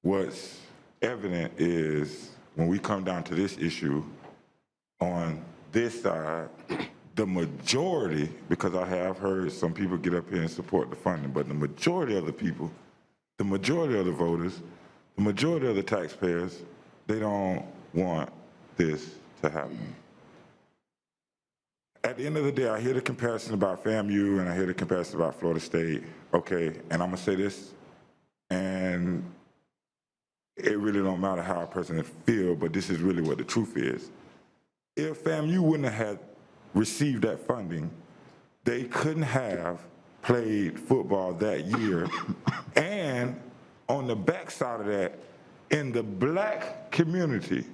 what's evident is when we come down to this issue, on this side, the majority, because I have heard some people get up here and support the funding, but the majority of the people, the majority of the voters, the majority of the taxpayers, they don't want this to happen. At the end of the day, I hear the comparison about FAMU and I hear the comparison about Florida State. Okay, and I'm gonna say this, and it really don't matter how a person feels, but this is really what the truth is. If FAMU wouldn't have had received that funding, they couldn't have played football that year. And on the backside of that, in the black community,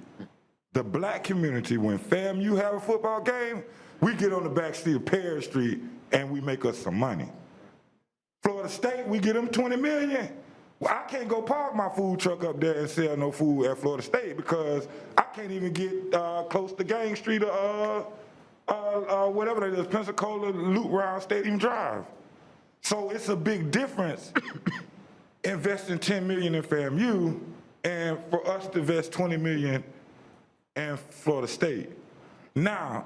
when FAMU have a football game, we get on the back street of Perry Street and we make us some money. Florida State, we get them 20 million. Well, I can't go park my food truck up there and sell no food at Florida State because I can't even get close to Gang Street or whatever that is, Pensacola Loop Round Stadium Drive. So it's a big difference investing 10 million in FAMU and for us to invest 20 million in Florida State. Now,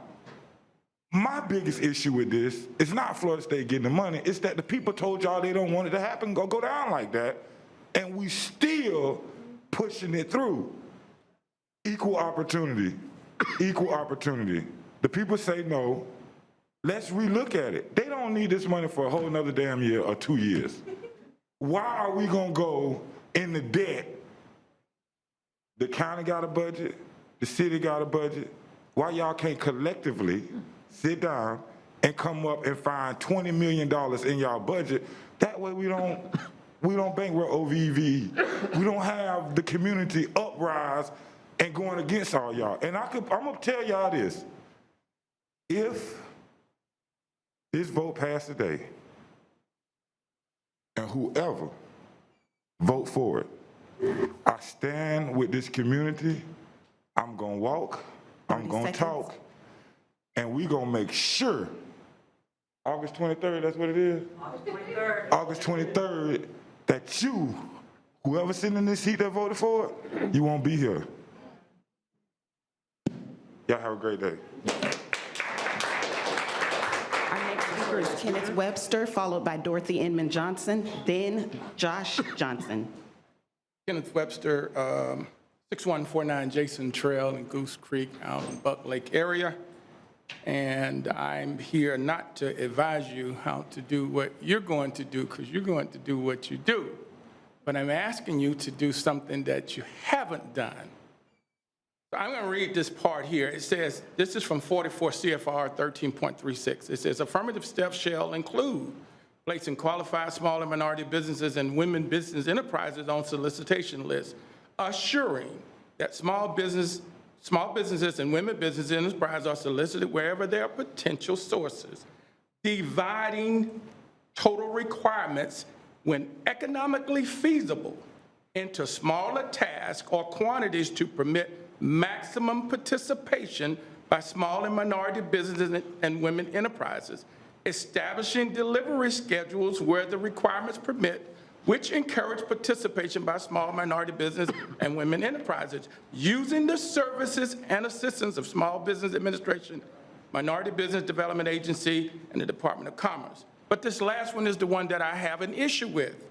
my biggest issue with this is not Florida State getting the money, it's that the people told y'all they don't want it to happen, go down like that. and we still pushing it through. Equal opportunity, equal opportunity. The people say no. Let's relook at it. They don't need this money for a whole nother damn year or 2 years. Why are we gonna go in the debt? The county got a budget, the city got a budget. Why y'all can't collectively sit down and come up and find $20 million in y'all budget? That way we don't bankrupt OVV. We don't have the community uprise and going against all y'all. And I'm gonna tell y'all this. If this vote passed today, and whoever vote for it, I stand with this community. I'm gonna walk, I'm gonna talk, and we gonna make sure August 23rd, that's what it is? August 23rd. August 23rd, that you, whoever sitting in this seat that voted for it, you won't be here. Y'all have a great day. Our next speaker is Kenneth Webster, followed by Dorothy Inman Johnson, then Josh Johnson. Kenneth Webster, 6149 Jason Trail in Goose Creek out in Buck Lake area. And I'm here not to advise you how to do what you're going to do, because you're going to do what you do. But I'm asking you to do something that you haven't done. So I'm going to read this part here. It says, this is from 44 CFR 13.36. It says, affirmative steps shall include placing qualified small and minority businesses and women business enterprises on solicitation lists, assuring that small businesses and women business enterprises are solicited wherever there are potential sources, dividing total requirements when economically feasible into smaller tasks or quantities to permit maximum participation by small and minority businesses and women enterprises, establishing delivery schedules where the requirements permit, which encourage participation by small minority business and women enterprises, using the services and assistance of Small Business Administration, Minority Business Development Agency, and the Department of Commerce. But this last one is the one that I have an issue with,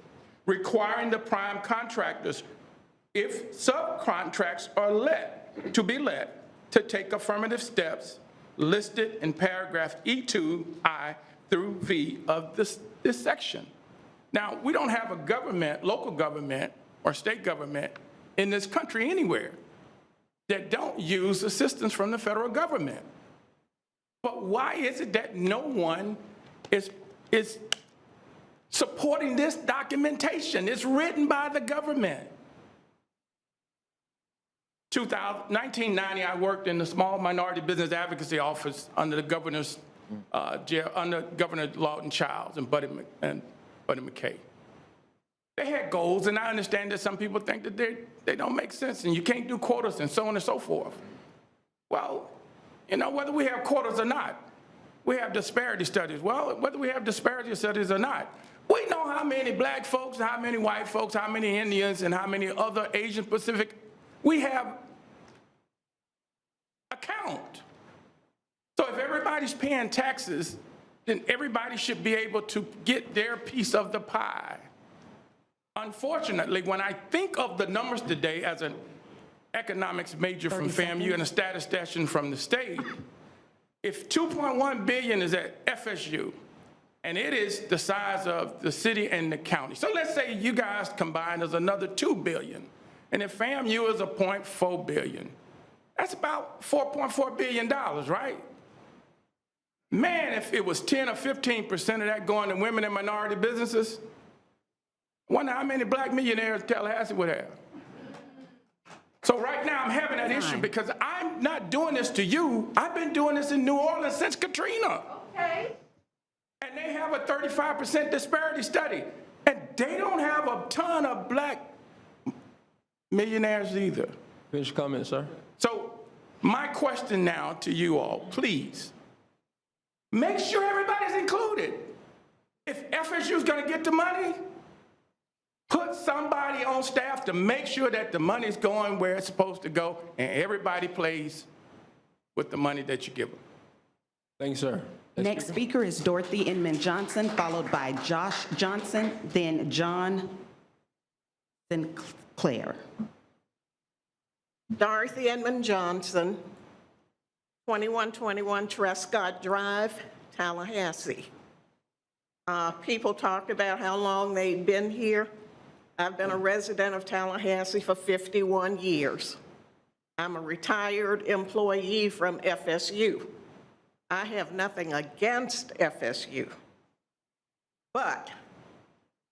requiring the prime contractors, if subcontracts are to be let, to take affirmative steps listed in paragraph E2I through V of this section. Now, we don't have a government, local government or state government in this country anywhere that don't use assistance from the federal government. But why is it that no one is supporting this documentation? It's written by the government. 1990, I worked in the Small Minority Business Advocacy Office under the governor's under Governor Lawton Childs and Buddy McKay. They had goals, and I understand that some people think that they don't make sense, and you can't do quotas and so on and so forth. Well, you know, whether we have quotas or not, we have disparity studies. Well, whether we have disparity studies or not, we know how many black folks, how many white folks, how many Indians, and how many other Asian Pacific. We have a count. So if everybody's paying taxes, then everybody should be able to get their piece of the pie. Unfortunately, when I think of the numbers today as an economics major from FAMU and a statistician from the state, if 2.1 billion is at FSU, and it is the size of the city and the county. So let's say you guys combined as another 2 billion. And if FAMU is a 0.4 billion, that's about $4.4 billion, right? Man, if it was 10 or 15% of that going to women and minority businesses, I wonder how many black millionaires Tallahassee would have. So right now I'm having that issue because I'm not doing this to you. I've been doing this in New Orleans since Katrina. Okay. And they have a 35% disparity study. And they don't have a ton of black millionaires either. Finish your comment, sir. So my question now to you all, please, make sure everybody's included. If FSU's gonna get the money, put somebody on staff to make sure that the money's going where it's supposed to go and everybody plays with the money that you give them. Thank you, sir. Next speaker is Dorothy Inman Johnson, followed by Josh Johnson, then John Claire. Dorothy Edmond Johnson, 2121 Trescott Drive, Tallahassee. People talked about how long they'd been here. I've been a resident of Tallahassee for 51 years. I'm a retired employee from FSU. I have nothing against FSU, but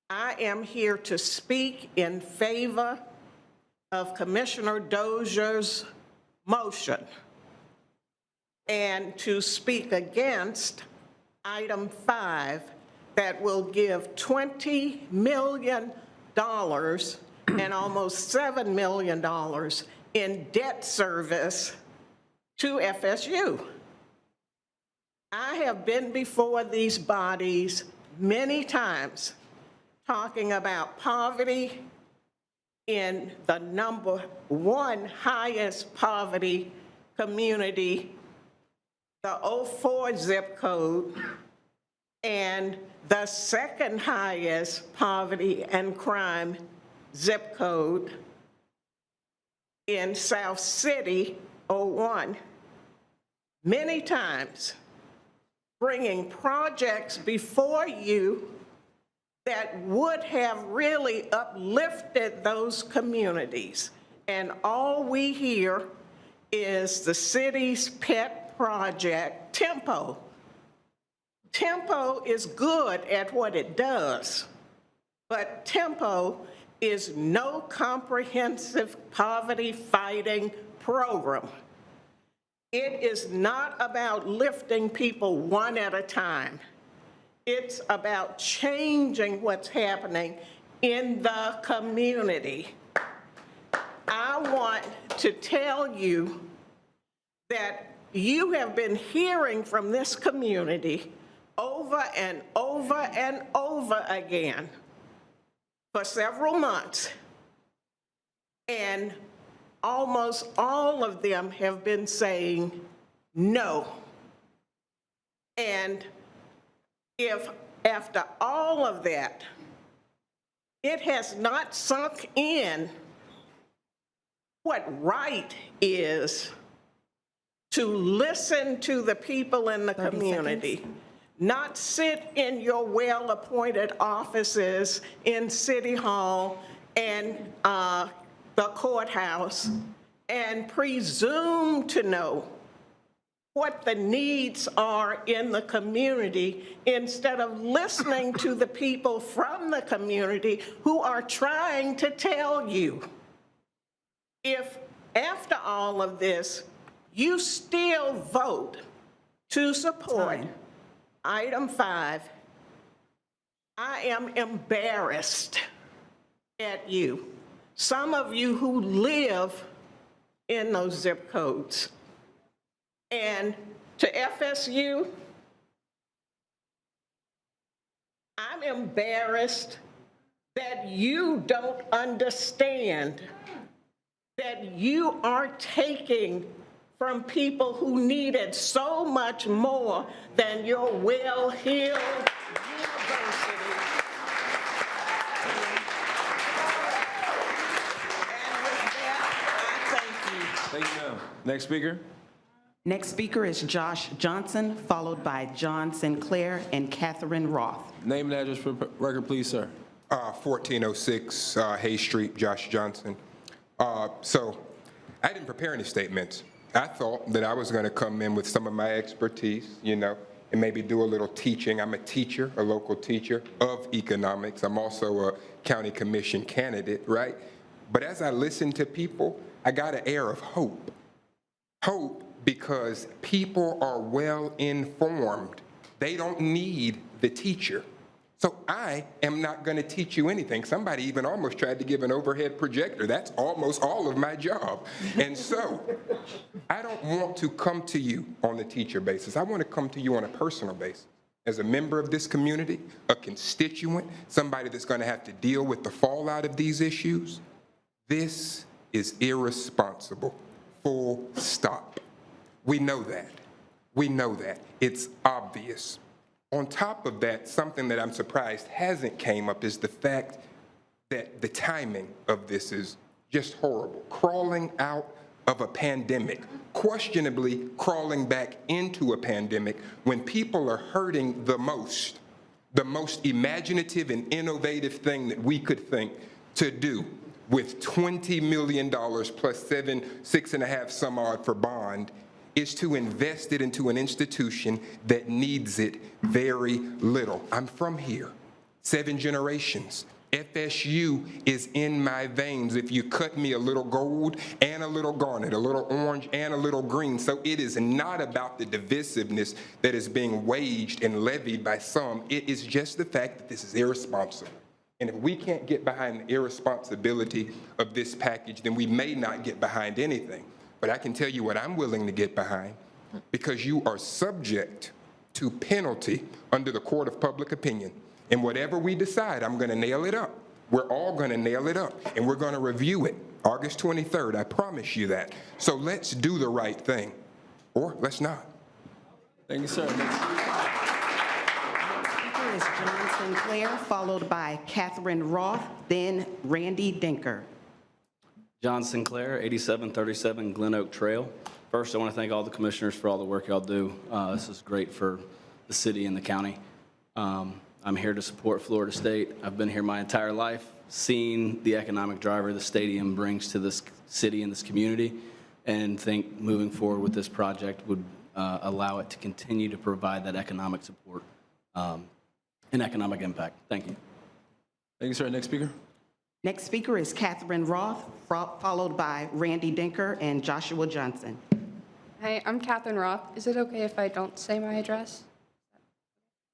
I am here to speak in favor of Commissioner Dozier's motion and to speak against item 5 that will give $20 million and almost $7 million in debt service to FSU. I have been before these bodies many times talking about poverty in the number 1 highest poverty community, the 04 zip code, and the 2nd highest poverty and crime zip code in South City, 01. Many times, bringing projects before you that would have really uplifted those communities. And all we hear is the city's pet project, Tempo. Tempo is good at what it does, but Tempo is no comprehensive poverty fighting program. It is not about lifting people one at a time. It's about changing what's happening in the community. I want to tell you that you have been hearing from this community over and over and over again for several months, and almost all of them have been saying no. And if after all of that, it has not sunk in what right is to listen to the people in the community, not sit in your well-appointed offices in City Hall and the courthouse and presume to know what the needs are in the community instead of listening to the people from the community who are trying to tell you. If after all of this, you still vote to support item 5, I am embarrassed at you. Some of you who live in those zip codes. And to FSU, I'm embarrassed that you don't understand that you are taking from people who needed so much more than your well-heeled university. And with that, I thank you. Thank you, ma'am. Next speaker. Next speaker is Josh Johnson, followed by John Sinclair and Catherine Roth. Name and address for the record, please, sir. 1406 Hay Street, Josh Johnson. So I didn't prepare any statements. I thought that I was going to come in with some of my expertise, you know, and maybe do a little teaching. I'm a teacher, a local teacher of economics. I'm also a county commission candidate, right? But as I listened to people, I got an air of hope. Hope because people are well informed. They don't need the teacher. So I am not going to teach you anything. Somebody even almost tried to give an overhead projector. That's almost all of my job. And so I don't want to come to you on the teacher basis. I want to come to you on a personal basis. As a member of this community, a constituent, somebody that's going to have to deal with the fallout of these issues, this is irresponsible. Full stop. We know that. We know that. It's obvious. On top of that, something that I'm surprised hasn't came up is the fact that the timing of this is just horrible. Crawling out of a pandemic, questionably crawling back into a pandemic when people are hurting the most imaginative and innovative thing that we could think to do with $20 million plus 6.5 some odd for bond is to invest it into an institution that needs it very little. I'm from here, 7 generations. FSU is in my veins. If you cut me a little gold and a little garnet, a little orange and a little green. So it is not about the divisiveness that is being waged and levied by some. It is just the fact that this is irresponsible. And if we can't get behind the irresponsibility of this package, then we may not get behind anything. But I can tell you what I'm willing to get behind, because you are subject to penalty under the court of public opinion. And whatever we decide, I'm going to nail it up. We're all going to nail it up, and we're going to review it August 23rd. I promise you that. So let's do the right thing, or let's not. Thank you, sir. Speaker is John Sinclair, followed by Catherine Roth, then Randy Dinker. John Sinclair, 8737 Glen Oak Trail. First, I want to thank all the commissioners for all the work y'all do. This is great for the city and the county. I'm here to support Florida State. I've been here my entire life, seeing the economic driver the stadium brings to this city and this community, and think moving forward with this project would allow it to continue to provide that economic support and economic impact. Thank you. Thank you, sir. Next speaker. Next speaker is Catherine Roth, followed by Randy Dinker and Joshua Johnson. Hi, I'm Catherine Roth. Is it okay if I don't say my address?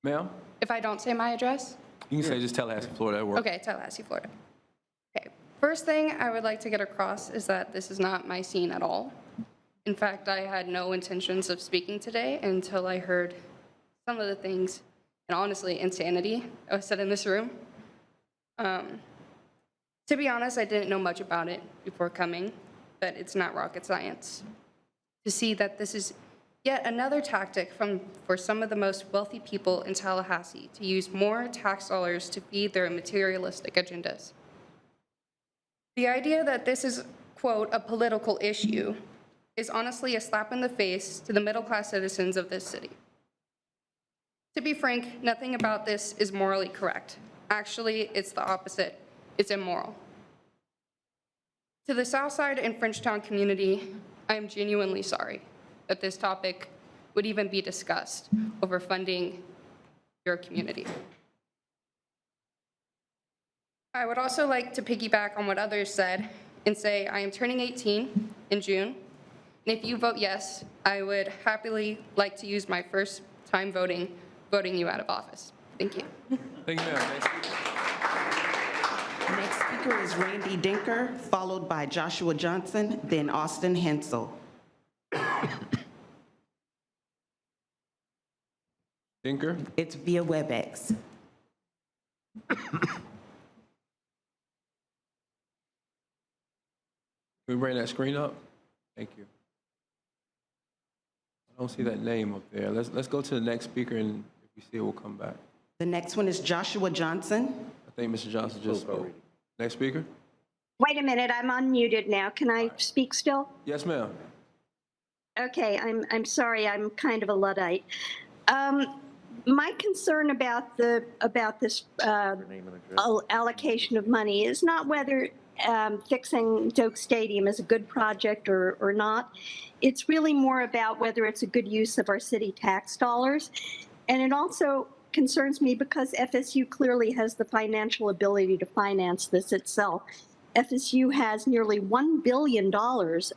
Ma'am? If I don't say my address? You can say just Tallahassee, Florida. That works. Okay, Tallahassee, Florida. Okay, first thing I would like to get across is that this is not my scene at all. In fact, I had no intentions of speaking today until I heard some of the things, and honestly, insanity that was said in this room. To be honest, I didn't know much about it before coming, but it's not rocket science. To see that this is yet another tactic for some of the most wealthy people in Tallahassee to use more tax dollars to feed their materialistic agendas. The idea that this is, quote, a political issue is honestly a slap in the face to the middle-class citizens of this city. To be frank, nothing about this is morally correct. Actually, it's the opposite. It's immoral. To the Southside and Frenchtown community, I am genuinely sorry that this topic would even be discussed over funding your community. I would also like to piggyback on what others said and say I am turning 18 in June, and if you vote yes, I would happily like to use my first time voting you out of office. Thank you. Thank you, ma'am. Next speaker is Randy Dinker, followed by Joshua Johnson, then Austin Hensel. Dinker? It's via WebEx. Can we bring that screen up? Thank you. I don't see that name up there. Let's go to the next speaker, and if we see it, we'll come back. The next one is Joshua Johnson. I think Mr. Johnson just spoke. Next speaker? Wait a minute, I'm unmuted now. Can I speak still? Yes, ma'am. Okay, I'm sorry, I'm kind of a Luddite. My concern about this allocation of money is not whether fixing Doak Stadium is a good project or not. It's really more about whether it's a good use of our city tax dollars. And it also concerns me because FSU clearly has the financial ability to finance this itself. FSU has nearly $1 billion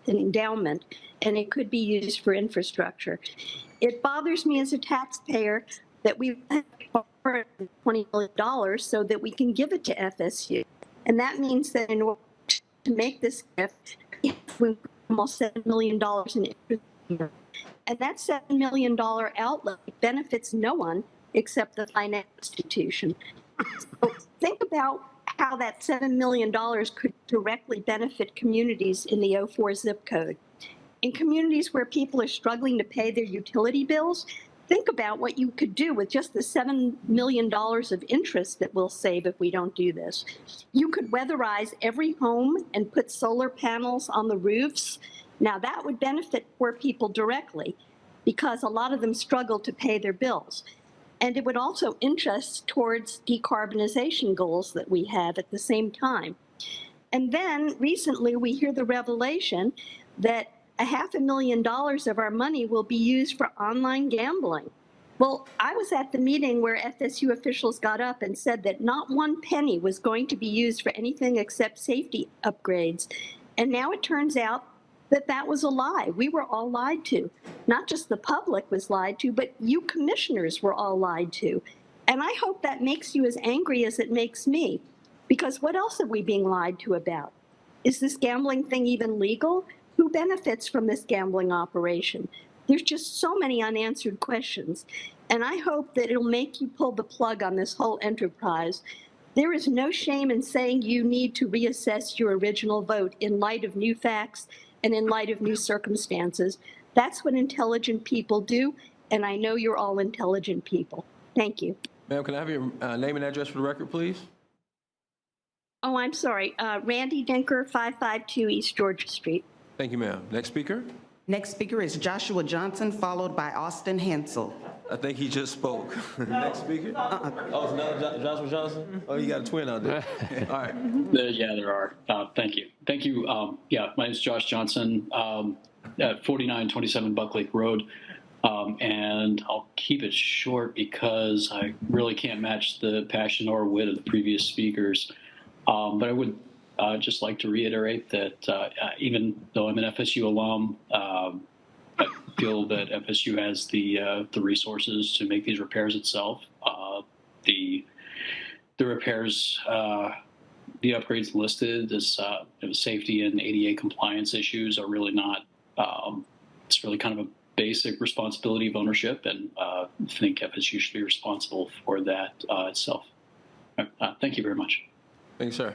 in endowment, and it could be used for infrastructure. It bothers me as a taxpayer that we've borrowed $20 million so that we can give it to FSU. And that means that in order to make this gift, we put almost $7 million in interest. And that $7 million outlay benefits no one except the finance institution. So think about how that $7 million could directly benefit communities in the 04 zip code. In communities where people are struggling to pay their utility bills, think about what you could do with just the $7 million of interest that we'll save if we don't do this. You could weatherize every home and put solar panels on the roofs. Now, that would benefit poor people directly because a lot of them struggle to pay their bills. And it would also interest towards decarbonization goals that we have at the same time. And then recently we hear the revelation that $500,000 of our money will be used for online gambling. Well, I was at the meeting where FSU officials got up and said that not one penny was going to be used for anything except safety upgrades. And now it turns out that that was a lie. We were all lied to. Not just the public was lied to, but you commissioners were all lied to. And I hope that makes you as angry as it makes me, because what else are we being lied to about? Is this gambling thing even legal? Who benefits from this gambling operation? There's just so many unanswered questions. And I hope that it'll make you pull the plug on this whole enterprise. There is no shame in saying you need to reassess your original vote in light of new facts and in light of new circumstances. That's what intelligent people do, and I know you're all intelligent people. Thank you. Ma'am, can I have your name and address for the record, please? Oh, I'm sorry. Randy Denker, 552 East Georgia Street. Thank you, ma'am. Next speaker? Next speaker is Joshua Johnson, followed by Austin Hensel. I think he just spoke. Next speaker? Oh, it's another Joshua Johnson? Oh, you got a twin out there. All right. Yeah, there are. Thank you. Thank you. Yeah, my name is Josh Johnson, at 4927 Buck Lake Road. And I'll keep it short because I really can't match the passion or wit of the previous speakers. But I would just like to reiterate that even though I'm an FSU alum, I feel that FSU has the resources to make these repairs itself. The repairs, the upgrades listed as safety and ADA compliance issues are really not. It's really kind of a basic responsibility of ownership, and I think FSU should be responsible for that itself. Thank you very much. Thank you, sir.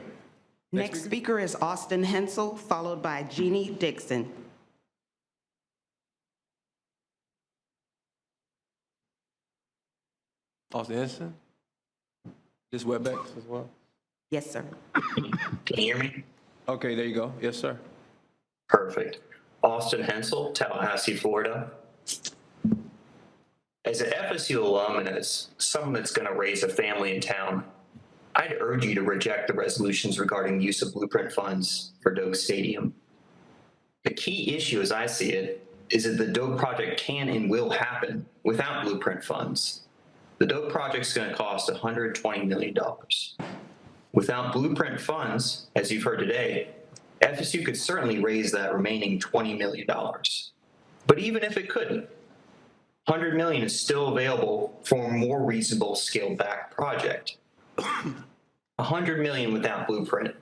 Next speaker is Austin Hensel, followed by Jeannie Dixon. Austin Henson? This WebEx as well? Yes, sir. Can you hear me? Okay, there you go. Yes, sir. Perfect. Austin Hensel, Tallahassee, Florida. As an FSU alum and as someone that's going to raise a family in town, I'd urge you to reject the resolutions regarding the use of blueprint funds for Doak Stadium. The key issue, as I see it, is that the Doak project can and will happen without blueprint funds. The Doak project's going to cost $120 million. Without blueprint funds, as you've heard today, FSU could certainly raise that remaining $20 million. But even if it couldn't, $100 million is still available for a more reasonable scaled-back project. $100 million without blueprint.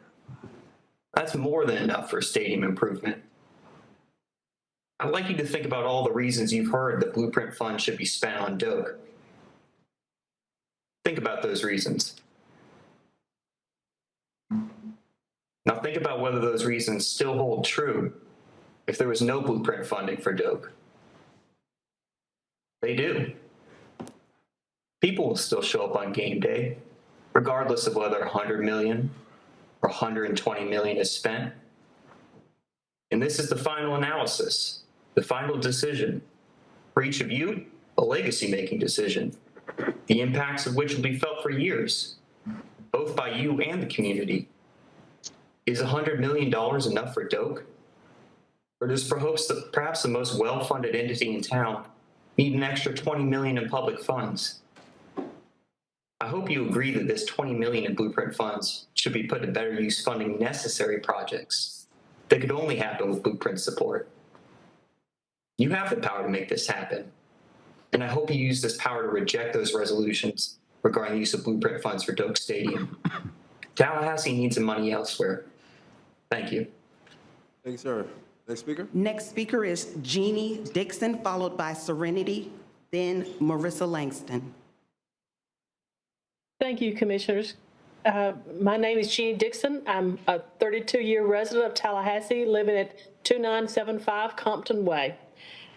That's more than enough for stadium improvement. I'd like you to think about all the reasons you've heard that blueprint funds should be spent on Doak. Think about those reasons. Now think about whether those reasons still hold true if there was no blueprint funding for Doak. They do. People will still show up on game day, regardless of whether $100 million or $120 million is spent. And this is the final analysis, the final decision. For each of you, a legacy-making decision, the impacts of which will be felt for years, both by you and the community. Is $100 million enough for Doak? Or does perhaps the most well-funded entity in town need an extra $20 million in public funds? I hope you agree that this $20 million in blueprint funds should be put to better use funding necessary projects that could only happen with blueprint support. You have the power to make this happen, and I hope you use this power to reject those resolutions regarding the use of blueprint funds for Doak Stadium. Tallahassee needs the money elsewhere. Thank you. Thank you, sir. Next speaker? Next speaker is Jeannie Dixon, followed by Serenity, then Marissa Langston. Thank you, Commissioners. My name is Jeannie Dixon. I'm a 32-year resident of Tallahassee, living at 2975 Compton Way.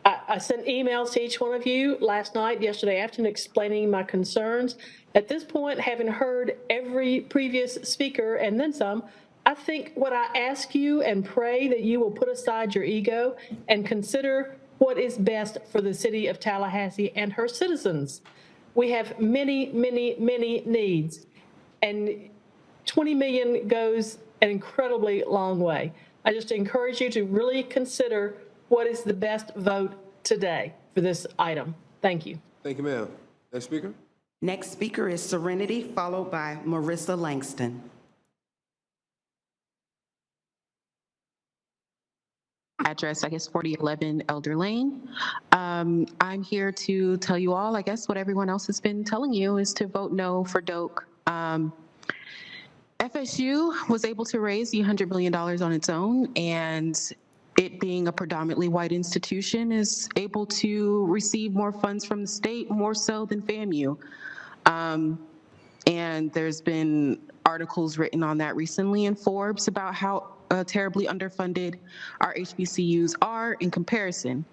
I sent emails to each one of you last night, yesterday afternoon, explaining my concerns. At this point, having heard every previous speaker and then some, I think what I ask you and pray that you will put aside your ego and consider what is best for the city of Tallahassee and her citizens. We have many, many, many needs, and 20 million goes an incredibly long way. I just encourage you to really consider what is the best vote today for this item. Thank you. Thank you, ma'am. Next speaker? Next speaker is Serenity, followed by Marissa Langston. Address, I guess, 4011 Elder Lane. I'm here to tell you all, I guess, what everyone else has been telling you is to vote no for DOKE. FSU was able to raise the $100 million on its own, and it being a predominantly white institution is able to receive more funds from the state, more so than FAMU. And there's been articles written on that recently in Forbes about how terribly underfunded our HBCUs are in comparison.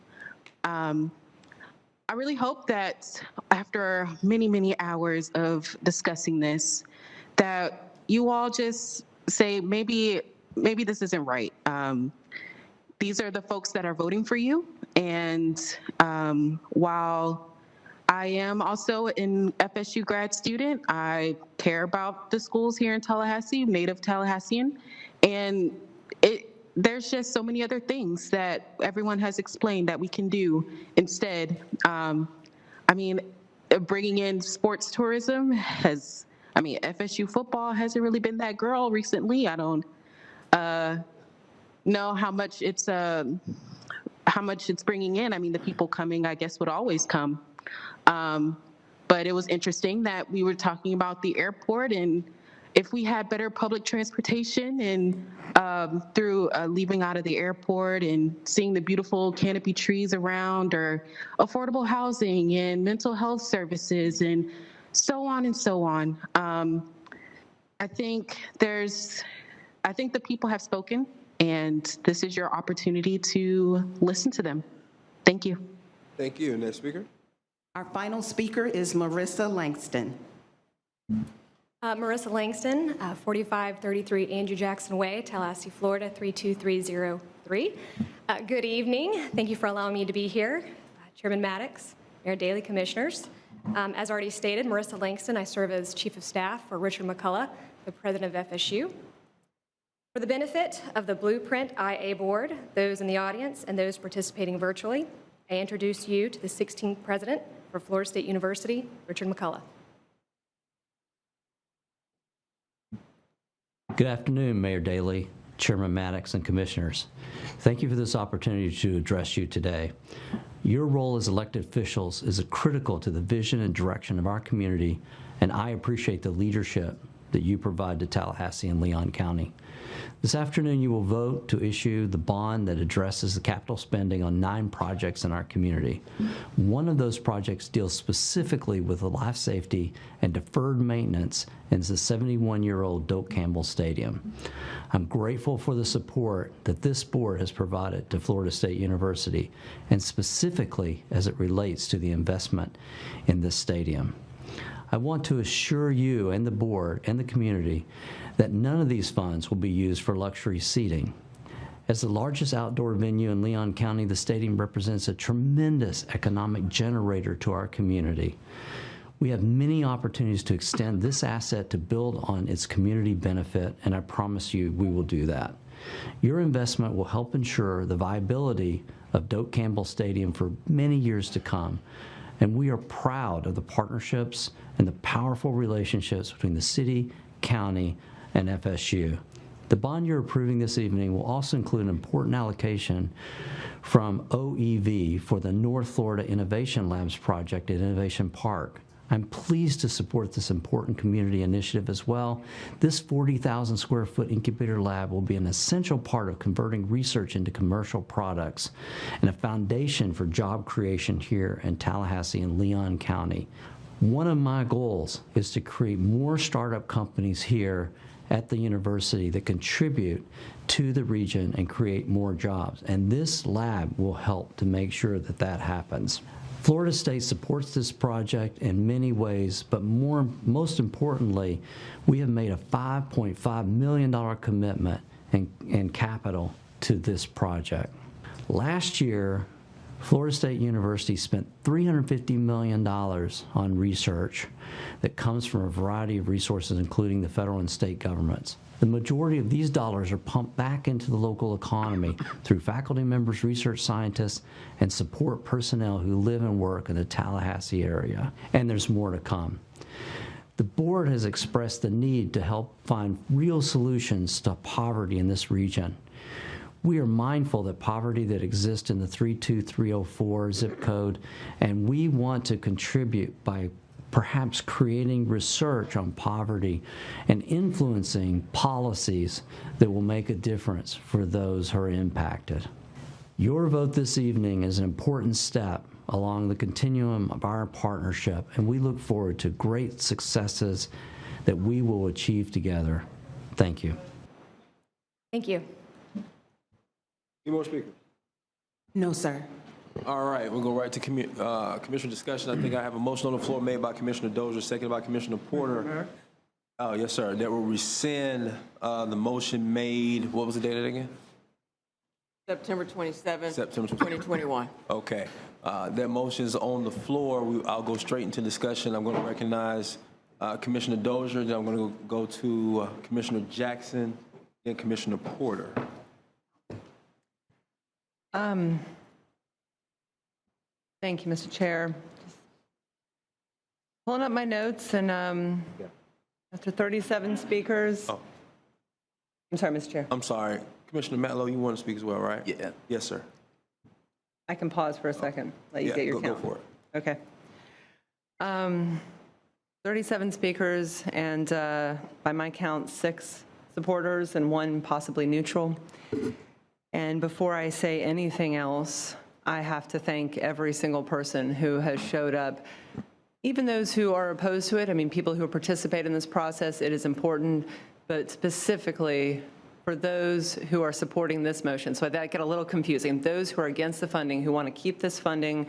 I really hope that after many, many hours of discussing this, that you all just say, maybe this isn't right. These are the folks that are voting for you. And while I am also an FSU grad student, I care about the schools here in Tallahassee, native Tallahassean, and there's just so many other things that everyone has explained that we can do instead. I mean, bringing in sports tourism FSU football hasn't really been that girl recently. I don't know how much it's bringing in. I mean, the people coming, I guess, would always come. But it was interesting that we were talking about the airport, and if we had better public transportation and through leaving out of the airport and seeing the beautiful canopy trees around, or affordable housing and mental health services and so on and so on. I think the people have spoken, and this is your opportunity to listen to them. Thank you. Thank you. Next speaker? Our final speaker is Marissa Langston. Marissa Langston, 4533 Andrew Jackson Way, Tallahassee, Florida, 32303. Good evening. Thank you for allowing me to be here. Chairman Maddox, Mayor Daley, Commissioners. As already stated, Marissa Langston, I serve as Chief of Staff for Richard McCullough, the President of FSU. For the benefit of the Blueprint IA Board, those in the audience, and those participating virtually, I introduce you to the 16th President for Florida State University, Richard McCullough. Good afternoon, Mayor Daley, Chairman Maddox, and Commissioners. Thank you for this opportunity to address you today. Your role as elected officials is critical to the vision and direction of our community, and I appreciate the leadership that you provide to Tallahassee and Leon County. This afternoon, you will vote to issue the bond that addresses the capital spending on 9 projects in our community. One of those projects deals specifically with the life safety and deferred maintenance in the 71-year-old Doak Campbell Stadium. I'm grateful for the support that this board has provided to Florida State University, and specifically as it relates to the investment in this stadium. I want to assure you and the board and the community that none of these funds will be used for luxury seating. As the largest outdoor venue in Leon County, the stadium represents a tremendous economic generator to our community. We have many opportunities to extend this asset to build on its community benefit, and I promise you we will do that. Your investment will help ensure the viability of Doak Campbell Stadium for many years to come, and we are proud of the partnerships and the powerful relationships between the city, county, and FSU. The bond you're approving this evening will also include an important allocation from OEV for the North Florida Innovation Labs project at Innovation Park. I'm pleased to support this important community initiative as well. This 40,000 square foot incubator lab will be an essential part of converting research into commercial products and a foundation for job creation here in Tallahassee and Leon County. One of my goals is to create more startup companies here at the university that contribute to the region and create more jobs. And this lab will help to make sure that that happens. Florida State supports this project in many ways, but most importantly, we have made a $5.5 million commitment in capital to this project. Last year, Florida State University spent $350 million on research that comes from a variety of resources, including the federal and state governments. The majority of these dollars are pumped back into the local economy through faculty members, research scientists, and support personnel who live and work in the Tallahassee area. And there's more to come. The board has expressed the need to help find real solutions to poverty in this region. We are mindful that poverty that exists in the 32304 zip code, and we want to contribute by perhaps creating research on poverty and influencing policies that will make a difference for those who are impacted. Your vote this evening is an important step along the continuum of our partnership, and we look forward to great successes that we will achieve together. Thank you. Thank you. Any more speakers? No, sir. All right, we'll go right to commissioner discussion. I think I have a motion on the floor made by Commissioner Dozier, seconded by Commissioner Porter. Oh, yes, sir. That will rescind the motion made. What was the date of it again? September 27th, September 2021. Okay. That motion is on the floor. I'll go straight into discussion. I'm going to recognize Commissioner Dozier, then I'm going to go to Commissioner Jackson, then Commissioner Porter. Thank you, Mr. Chair. Just pulling up my notes, and after 37 speakers. Oh. I'm sorry, Mr. Chair. I'm sorry. Commissioner Matlow, you want to speak as well, right? Yeah. Yes, sir. I can pause for a second, let you get your count. Go for it. Okay. 37 speakers, and by my count, 6 supporters and 1 possibly neutral. And before I say anything else, I have to thank every single person who has showed up, even those who are opposed to it. I mean, people who participate in this process, it is important, but specifically for those who are supporting this motion. So that got a little confusing. Those who are against the funding, who want to keep this funding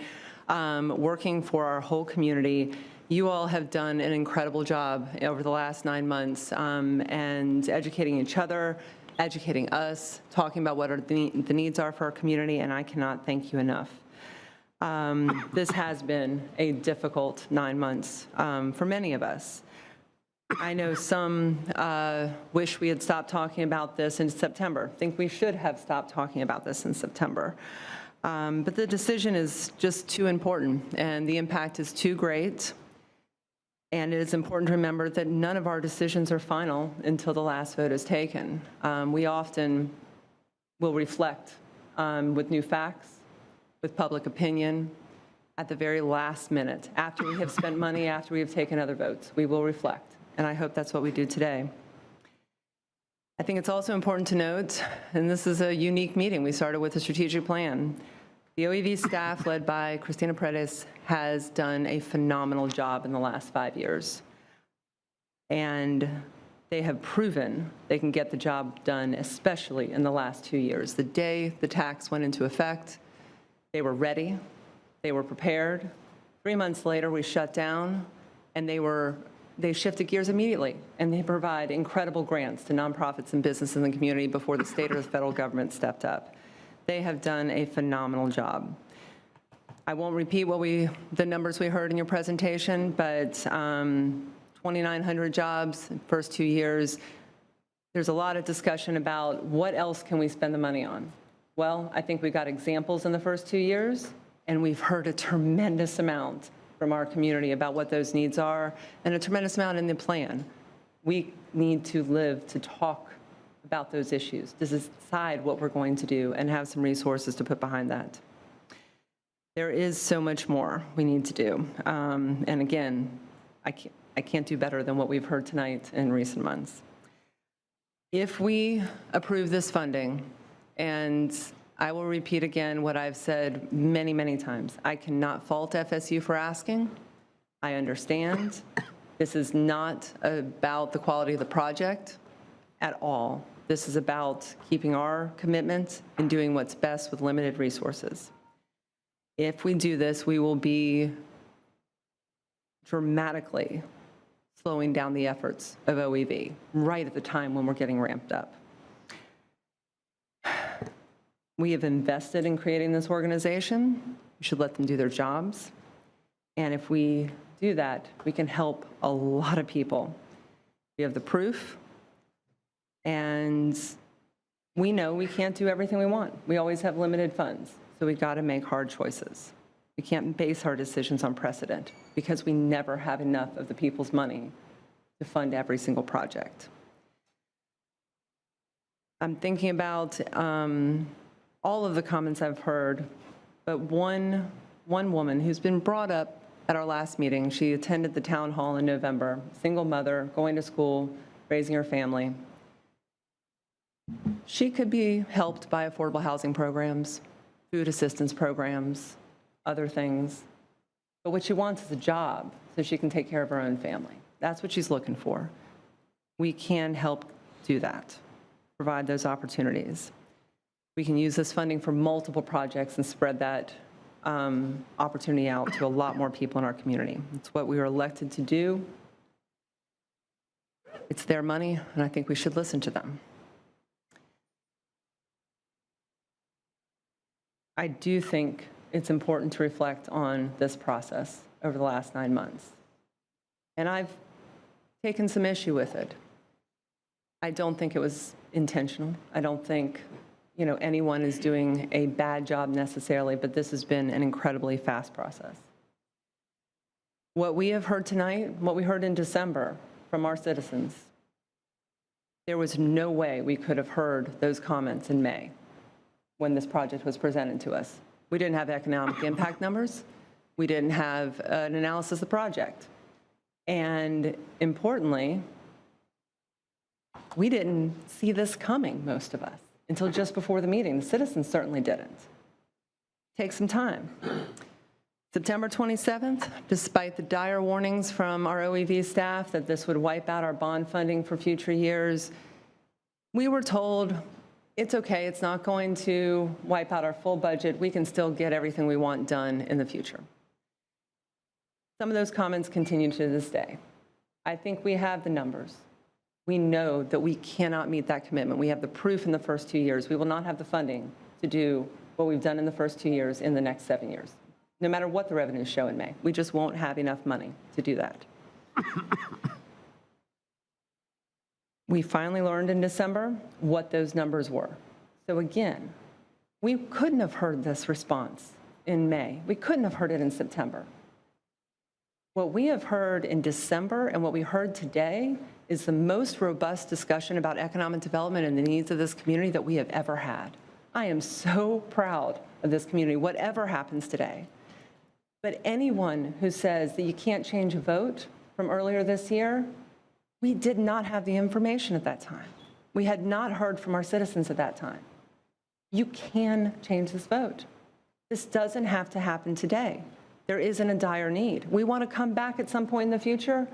working for our whole community, you all have done an incredible job over the last 9 months and educating each other, educating us, talking about what the needs are for our community, and I cannot thank you enough. This has been a difficult 9 months for many of us. I know some wish we had stopped talking about this in September, think we should have stopped talking about this in September. But the decision is just too important, and the impact is too great. And it is important to remember that none of our decisions are final until the last vote is taken. We often will reflect with new facts, with public opinion, at the very last minute, after we have spent money, after we have taken other votes. We will reflect, and I hope that's what we do today. I think it's also important to note, and this is a unique meeting, we started with a strategic plan. The OEV staff, led by Christina Paredes, has done a phenomenal job in the last 5 years. And they have proven they can get the job done, especially in the last 2 years. The day the tax went into effect, they were ready, they were prepared. 3 months later, we shut down, and they shifted gears immediately, and they provide incredible grants to nonprofits and business in the community before the state or the federal government stepped up. They have done a phenomenal job. I won't repeat the numbers we heard in your presentation, but 2,900 jobs in the first 2 years. There's a lot of discussion about what else can we spend the money on. Well, I think we got examples in the first 2 years, and we've heard a tremendous amount from our community about what those needs are, and a tremendous amount in the plan. We need to live to talk about those issues, to decide what we're going to do, and have some resources to put behind that. There is so much more we need to do. And again, I can't do better than what we've heard tonight in recent months. If we approve this funding, and I will repeat again what I've said many, many times, I cannot fault FSU for asking. I understand. This is not about the quality of the project. at all. This is about keeping our commitment and doing what's best with limited resources. If we do this, we will be dramatically slowing down the efforts of OEV right at the time when we're getting ramped up. We have invested in creating this organization. We should let them do their jobs. And if we do that, we can help a lot of people. We have the proof, and we know we can't do everything we want. We always have limited funds, so we got to make hard choices. We can't base our decisions on precedent because we never have enough of the people's money to fund every single project. I'm thinking about all of the comments I've heard, but one woman who's been brought up at our last meeting, she attended the town hall in November, single mother, going to school, raising her family. She could be helped by affordable housing programs, food assistance programs, other things. But what she wants is a job so she can take care of her own family. That's what she's looking for. We can help do that, provide those opportunities. We can use this funding for multiple projects and spread that opportunity out to a lot more people in our community. It's what we were elected to do. It's their money, and I think we should listen to them. I do think it's important to reflect on this process over the last 9 months. And I've taken some issue with it. I don't think it was intentional. I don't think anyone is doing a bad job necessarily, but this has been an incredibly fast process. What we have heard tonight, what we heard in December from our citizens, there was no way we could have heard those comments in May when this project was presented to us. We didn't have economic impact numbers. We didn't have an analysis of the project. And importantly, we didn't see this coming, most of us, until just before the meeting. The citizens certainly didn't. Take some time. September 27th, despite the dire warnings from our OEV staff that this would wipe out our bond funding for future years, we were told it's okay, it's not going to wipe out our full budget. We can still get everything we want done in the future. Some of those comments continue to this day. I think we have the numbers. We know that we cannot meet that commitment. We have the proof in the first 2 years. We will not have the funding to do what we've done in the first 2 years in the next 7 years, no matter what the revenues show in May. We just won't have enough money to do that. We finally learned in December what those numbers were. So again, we couldn't have heard this response in May. We couldn't have heard it in September. What we have heard in December and what we heard today is the most robust discussion about economic development and the needs of this community that we have ever had. I am so proud of this community, whatever happens today. But anyone who says that you can't change a vote from earlier this year, we did not have the information at that time. We had not heard from our citizens at that time. You can change this vote. This doesn't have to happen today. There isn't a dire need. We want to come back at some point in the future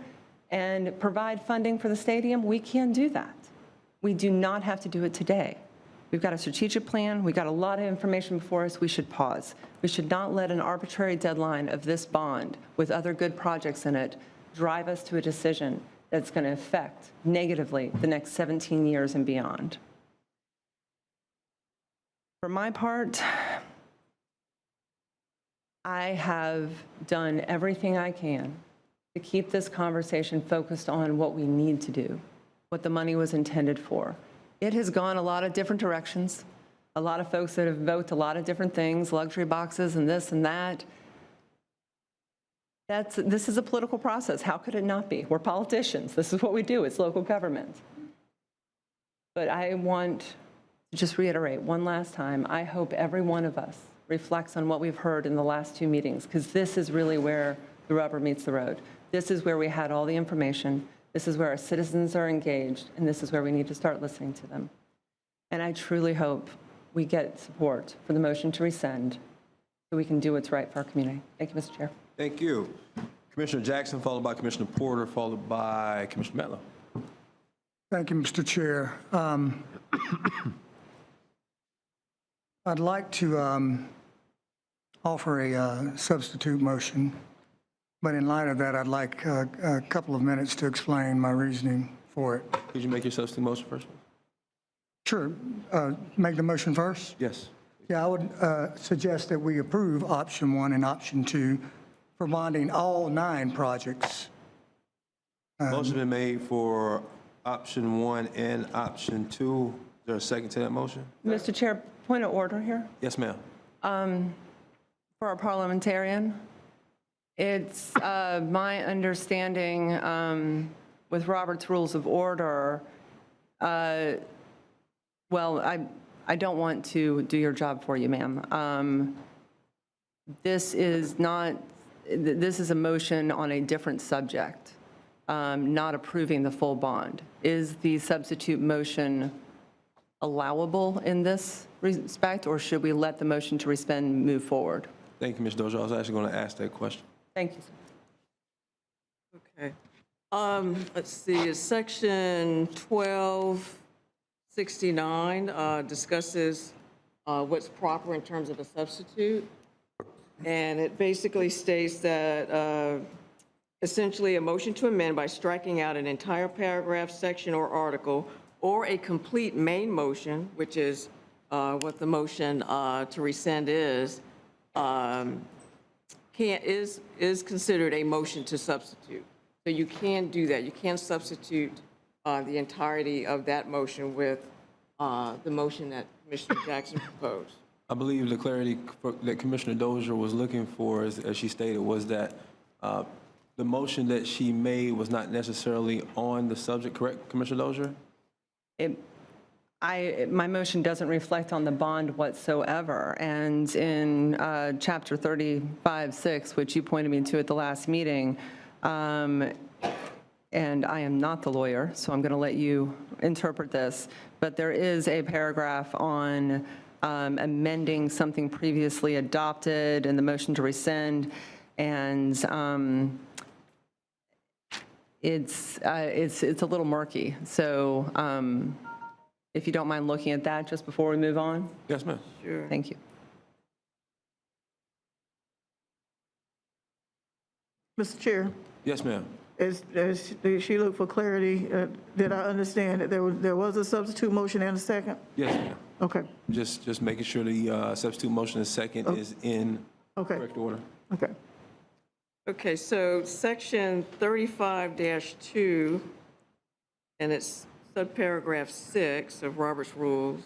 and provide funding for the stadium. We can do that. We do not have to do it today. We've got a strategic plan. We've got a lot of information before us. We should pause. We should not let an arbitrary deadline of this bond with other good projects in it drive us to a decision that's going to affect negatively the next 17 years and beyond. For my part, I have done everything I can to keep this conversation focused on what we need to do, what the money was intended for. It has gone a lot of different directions. A lot of folks that have voted a lot of different things, luxury boxes and this and that. This is a political process. How could it not be? We're politicians. This is what we do. It's local government. But I want to just reiterate one last time, I hope every one of us reflects on what we've heard in the last 2 meetings, because this is really where the rubber meets the road. This is where we had all the information. This is where our citizens are engaged, and this is where we need to start listening to them. And I truly hope we get support for the motion to rescind so we can do what's right for our community. Thank you, Mr. Chair. Thank you. Commissioner Jackson, followed by Commissioner Porter, followed by Commissioner Mello. Thank you, Mr. Chair. I'd like to offer a substitute motion, but in light of that, I'd like a couple of minutes to explain my reasoning for it. Could you make your substitute motion first? Sure. Make the motion first? Yes. Yeah, I would suggest that we approve option 1 and option 2 for bonding all 9 projects. Motion been made for option 1 and option 2. Is there a second to that motion? Mr. Chair, point of order here. Yes, ma'am. For a parliamentarian, it's my understanding with Robert's Rules of Order, well, I don't want to do your job for you, ma'am. This is a motion on a different subject, not approving the full bond. Is the substitute motion allowable in this respect, or should we let the motion to rescind move forward? Thank you, Ms. Dozier. I was actually going to ask that question. Thank you, sir. Okay. Let's see, section 1269 discusses what's proper in terms of a substitute. And it basically states that essentially a motion to amend by striking out an entire paragraph, section, or article, or a complete main motion, which is what the motion to rescind is considered a motion to substitute. So you can do that. You can substitute the entirety of that motion with the motion that Commissioner Jackson proposed. I believe the clarity that Commissioner Dozier was looking for, as she stated, was that the motion that she made was not necessarily on the subject, correct, Commissioner Dozier? My motion doesn't reflect on the bond whatsoever. And in Chapter 35-6, which you pointed me to at the last meeting, and I am not the lawyer, so I'm going to let you interpret this, but there is a paragraph on amending something previously adopted in the motion to rescind, and it's a little murky. So if you don't mind looking at that just before we move on. Yes, ma'am. Sure. Thank you. Mr. Chair, Yes, ma'am. as she looked for clarity, did I understand that there was a substitute motion and a second? Yes, ma'am. Okay, Just making sure the substitute motion and second is in okay, correct order. okay. Okay, so section 35-2, and it's subparagraph 6 of Robert's Rules,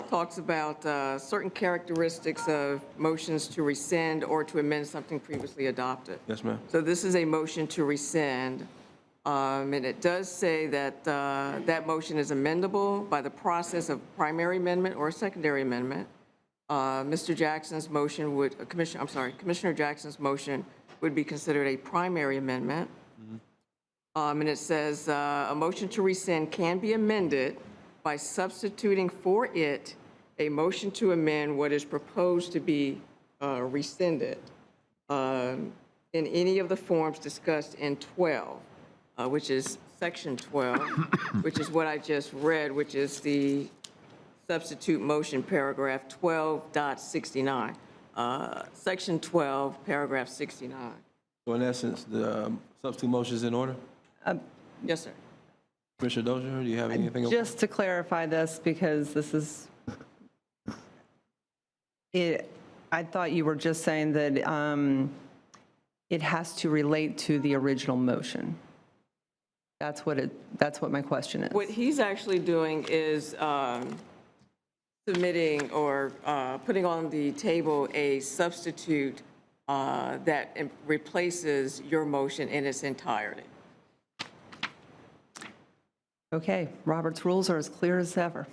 talks about certain characteristics of motions to rescind or to amend something previously adopted. Yes, ma'am. So this is a motion to rescind, and it does say that that motion is amendable by the process of primary amendment or secondary amendment. Mr. Jackson's motion would, Commissioner Jackson's motion would be considered a primary amendment. And it says a motion to rescind can be amended by substituting for it a motion to amend what is proposed to be rescinded in any of the forms discussed in 12, which is section 12, which is what I just read, which is the substitute motion paragraph 12.69, section 12, paragraph 69. So in essence, the substitute motion is in order? Yes, sir. Commissioner Dozier, do you have anything? Just to clarify this, because this is, I thought you were just saying that it has to relate to the original motion. That's what my question is. What he's actually doing is submitting or putting on the table a substitute that replaces your motion in its entirety. Okay, Robert's rules are as clear as ever.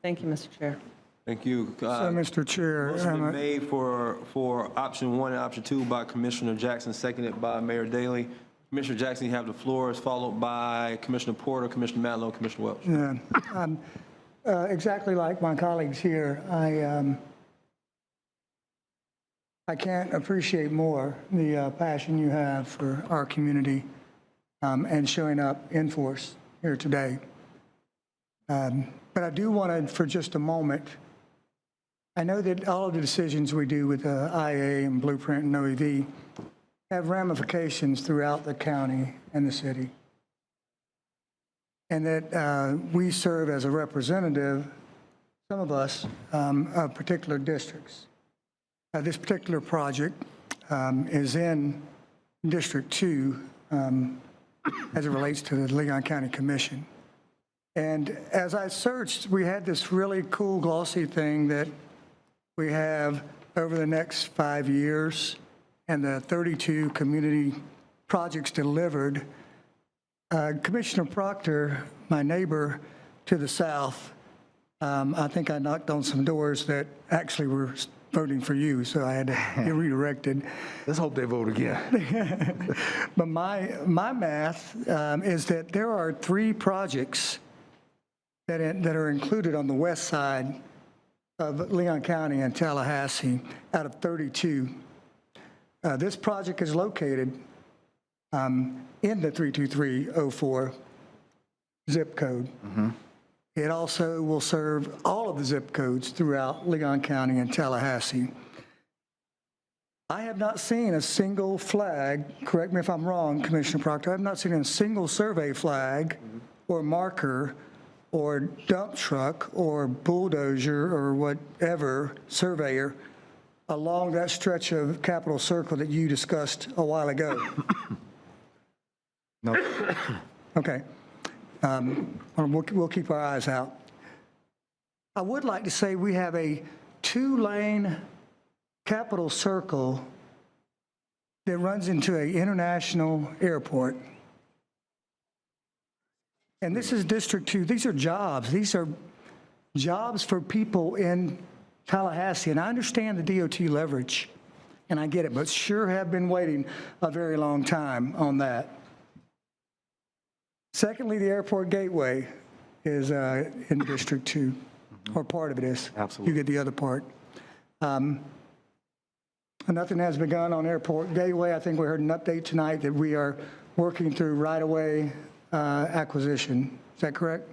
Thank you, Mr. Chair. Thank you. So, Mr. Chair. Motion been made for option 1 and option 2 by Commissioner Jackson, seconded by Mayor Daley. Commissioner Jackson, you have the floor. It's followed by Commissioner Porter, Commissioner Matlow, Commissioner Welch. Yeah. Exactly like my colleagues here, I can't appreciate more the passion you have for our community and showing up in force here today. But I do want to, for just a moment, I know that all of the decisions we do with IA and Blueprint and OEV have ramifications throughout the county and the city. And that we serve as a representative, some of us, of particular districts. This particular project is in District 2 as it relates to the Leon County Commission. And as I searched, we had this really cool glossy thing that we have over the next 5 years and the 32 community projects delivered. Commissioner Proctor, my neighbor to the south, I think I knocked on some doors that actually were voting for you, so I had to get redirected. Let's hope they vote again. But my math is that there are 3 projects that are included on the west side of Leon County and Tallahassee out of 32. This project is located in the 32304 zip code. It also will serve all of the zip codes throughout Leon County and Tallahassee. I have not seen a single flag, correct me if I'm wrong, Commissioner Proctor, I have not seen a single survey flag or marker or dump truck or bulldozer or whatever surveyor along that stretch of Capitol Circle that you discussed a while ago. No. Okay. We'll keep our eyes out. I would like to say we have a 2-lane Capitol Circle that runs into an international airport. And this is District 2. These are jobs. These are jobs for people in Tallahassee. And I understand the DOT leverage, and I get it, but sure have been waiting a very long time on that. Secondly, the airport gateway is in District 2, or part of it is. Absolutely. You get the other part. Nothing has begun on airport gateway. I think we heard an update tonight that we are working through right-of-way acquisition. Is that correct?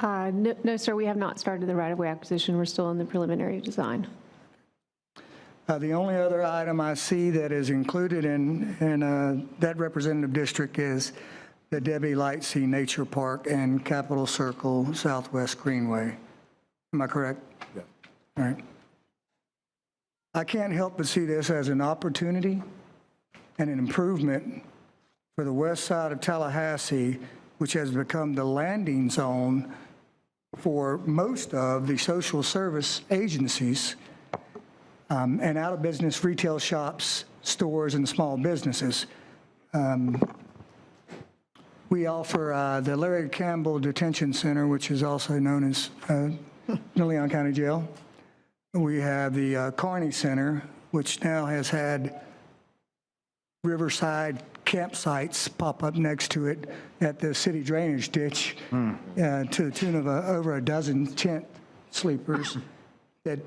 No, sir, we have not started the right-of-way acquisition. We're still in the preliminary design. The only other item I see that is included in that representative district is the Debbie Lightsey Nature Park and Capitol Circle Southwest Greenway. Am I correct? Yeah. All right. I can't help but see this as an opportunity and an improvement for the west side of Tallahassee, which has become the landing zone for most of the social service agencies and out-of-business retail shops, stores, and small businesses. We offer the Larry Campbell Detention Center, which is also known as the Leon County Jail. We have the Kearney Center, which now has had riverside campsites pop up next to it at the city drainage ditch to the tune of over a dozen tent sleepers that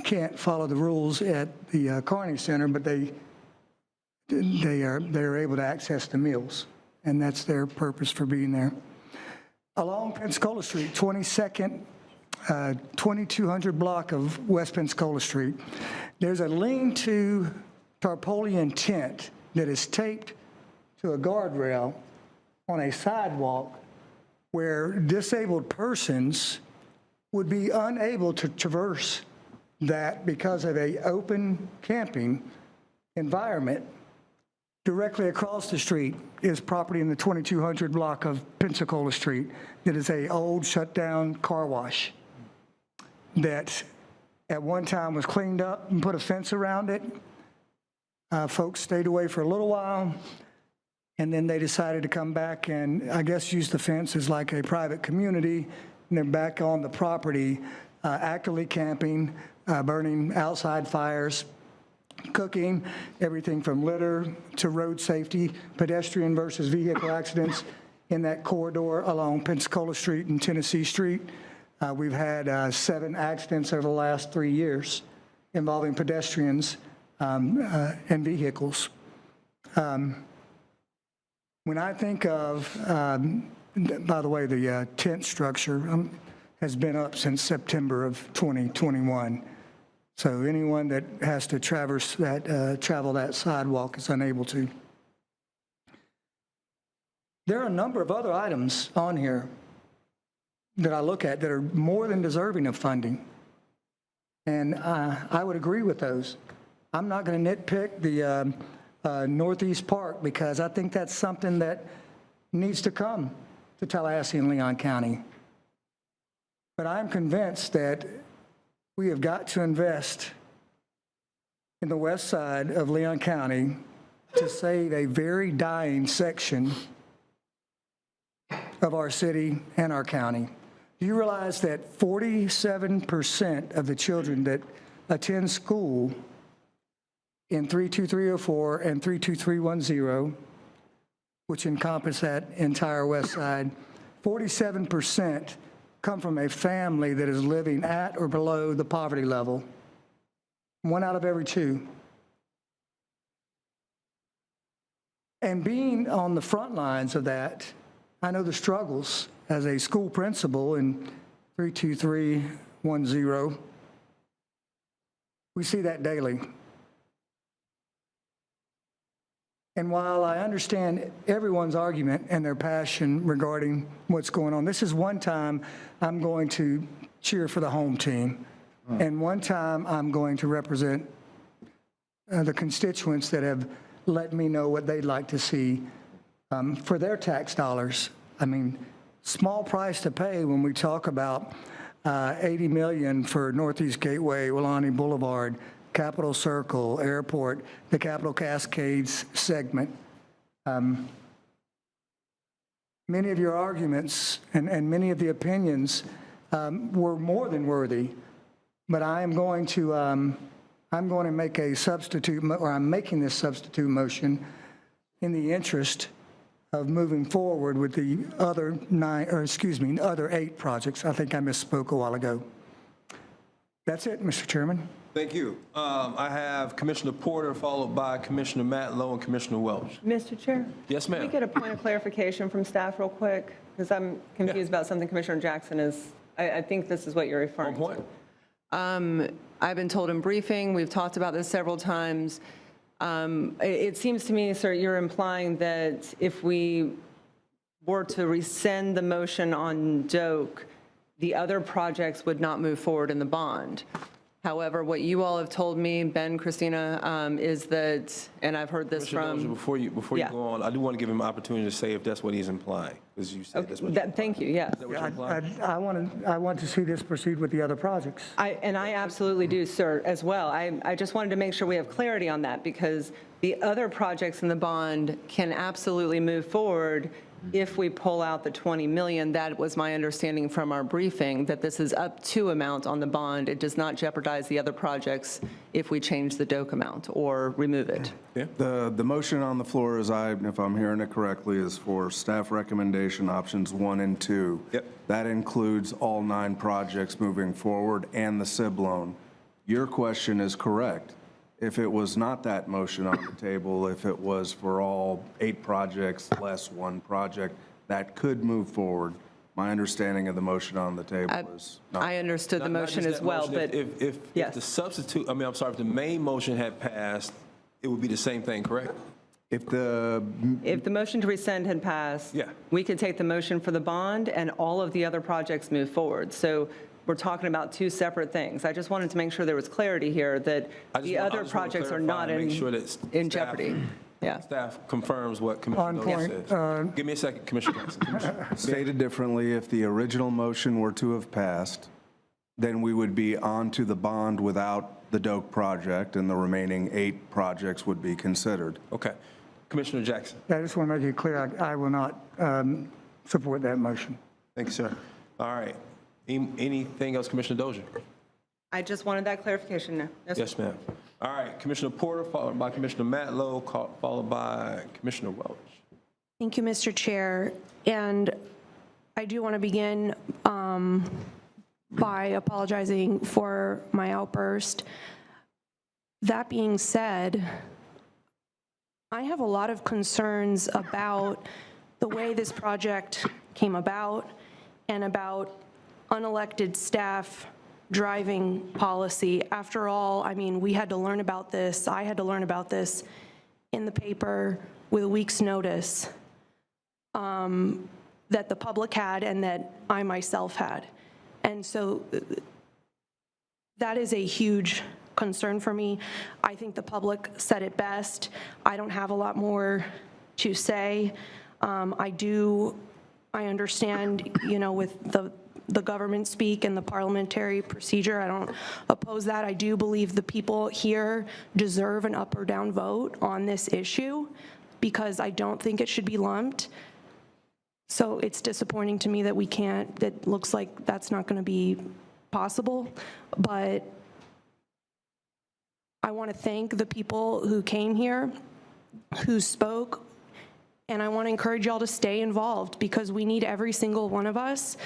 can't follow the rules at the Kearney Center, but they're able to access the meals, and that's their purpose for being there. Along Pensacola Street, 22nd, 2200 block of West Pensacola Street, there's a lean-to tarpaulin tent that is taped to a guardrail on a sidewalk where disabled persons would be unable to traverse that because of an open camping environment. Directly across the street is property in the 2200 block of Pensacola Street that is an old shut-down car wash that at one time was cleaned up and put a fence around it. Folks stayed away for a little while, and then they decided to come back and I guess use the fence as like a private community, and they're back on the property, actively camping, burning outside fires, cooking, everything from litter to road safety, pedestrian versus vehicle accidents in that corridor along Pensacola Street and Tennessee Street. We've had 7 accidents over the last 3 years involving pedestrians and vehicles. When I think of, by the way, the tent structure has been up since September of 2021. So anyone that has to travel that sidewalk is unable to. There are a number of other items on here that I look at that are more than deserving of funding. And I would agree with those. I'm not going to nitpick the Northeast Park because I think that's something that needs to come to Tallahassee and Leon County. But I'm convinced that we have got to invest in the west side of Leon County to save a very dying section of our city and our county. Do you realize that 47% of the children that attend school in 32304 and 32310, which encompass that entire west side, 47% come from a family that is living at or below the poverty level? 1 out of every 2. And being on the front lines of that, I know the struggles as a school principal in 32310. We see that daily. And while I understand everyone's argument and their passion regarding what's going on, this is one time I'm going to cheer for the home team. And one time I'm going to represent the constituents that have let me know what they'd like to see for their tax dollars. I mean, small price to pay when we talk about $80 million for Northeast Gateway, Willani Boulevard, Capitol Circle, Airport, the Capitol Cascades segment. Many of your arguments and many of the opinions were more than worthy, but I'm going to make a substitute, or I'm making this substitute motion in the interest of moving forward with the other other 8 projects. I think I misspoke a while ago. That's it, Mr. Chairman. Thank you. I have Commissioner Porter, followed by Commissioner Matlow and Commissioner Welch. Mr. Chair? Yes, ma'am. Can we get a point of clarification from staff real quick? Because I'm confused about something Commissioner Jackson is, I think this is what you're referring to. I've been told in briefing, we've talked about this several times. It seems to me, sir, you're implying that if we were to rescind the motion on Doak, the other projects would not move forward in the bond. However, what you all have told me, Ben, Christina, is that, and I've heard this from... Before you go on, I do want to give him an opportunity to say if that's what he's implying, because you said that's what you're implying. Thank you, yes. Is that what you're implying? I want to see this proceed with the other projects. I absolutely do, sir, as well. I just wanted to make sure we have clarity on that, because the other projects in the bond can absolutely move forward if we pull out the 20 million. That was my understanding from our briefing, that this is up to amount on the bond. It does not jeopardize the other projects if we change the DOC amount or remove it. Yeah. The motion on the floor, if I'm hearing it correctly, is for staff recommendation options 1 and 2. Yep. That includes all 9 projects moving forward and the SIB loan. Your question is correct. If it was not that motion on the table, if it was for all 8 projects less 1 project, that could move forward. My understanding of the motion on the table is not. I understood the motion as well, but If the substitute, if the main motion had passed, it would be the same thing, correct? If the motion to rescind had passed, we could take the motion for the bond and all of the other projects move forward. So we're talking about 2 separate things. I just wanted to make sure there was clarity here that the other projects are not in jeopardy. Yeah. Staff confirms what Commissioner Doak says. Give me a second, Commissioner Jackson. Stated differently, if the original motion were to have passed, then we would be on to the bond without the DOC project, and the remaining 8 projects would be considered. Okay. Commissioner Jackson. I just want to make it clear, I will not support that motion. Thank you, sir. All right. Anything else, Commissioner Dozier? I just wanted that clarification now. Yes, ma'am. All right, Commissioner Porter, followed by Commissioner Matlow, followed by Commissioner Welch. Thank you, Mr. Chair. And I do want to begin by apologizing for my outburst. That being said, I have a lot of concerns about the way this project came about and about unelected staff driving policy. After all, I mean, we had to learn about this. I had to learn about this in the paper with a week's notice that the public had and that I myself had. And so that is a huge concern for me. I think the public said it best. I don't have a lot more to say. I understand, you know, with the government speak and the parliamentary procedure, I don't oppose that. I do believe the people here deserve an up or down vote on this issue because I don't think it should be lumped. So it's disappointing to me that we can't, that looks like that's not going to be possible, but I want to thank the people who came here, who spoke, and I want to encourage y'all to stay involved because we need every single one of us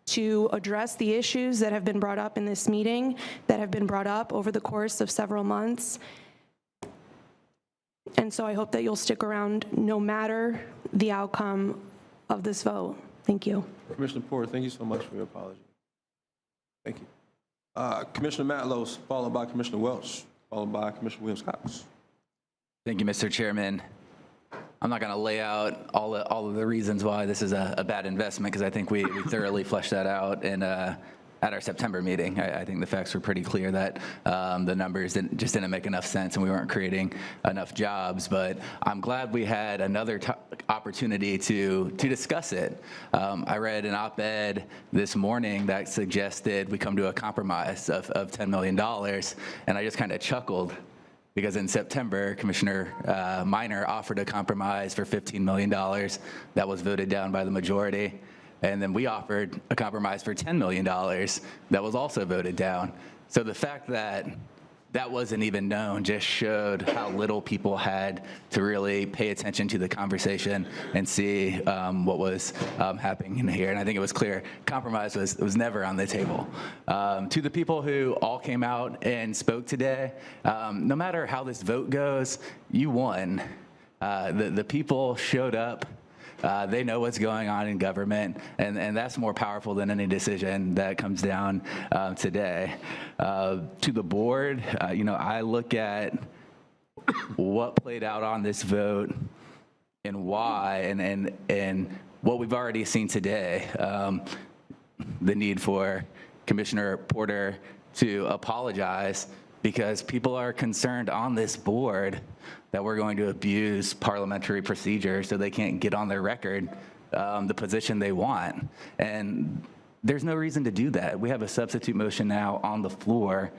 to address the issues that have been brought up in this meeting, that have been brought up over the course of several months. And so I hope that you'll stick around no matter the outcome of this vote. Thank you. Commissioner Porter, thank you so much for your apology. Thank you. Commissioner Matlos, followed by Commissioner Welch, followed by Commissioner Williams-Cox. Thank you, Mr. Chairman. I'm not going to lay out all of the reasons why this is a bad investment because I think we thoroughly fleshed that out in at our September meeting. I think the facts were pretty clear that the numbers just didn't make enough sense and we weren't creating enough jobs. But I'm glad we had another opportunity to discuss it. I read an op-ed this morning that suggested we come to a compromise of $10 million, and I just kind of chuckled because in September, Commissioner Minor offered a compromise for $15 million that was voted down by the majority. And then we offered a compromise for $10 million that was also voted down. So the fact that that wasn't even known just showed how little people had to really pay attention to the conversation and see what was happening in here. And I think it was clear compromise was never on the table. To the people who all came out and spoke today, no matter how this vote goes, you won. The people showed up. They know what's going on in government, and that's more powerful than any decision that comes down today. To the board, you know, I look at what played out on this vote and why, and what we've already seen today, the need for Commissioner Porter to apologize because people are concerned on this board that we're going to abuse parliamentary procedure so they can't get on their record the position they want. And there's no reason to do that. We have a substitute motion now on the floor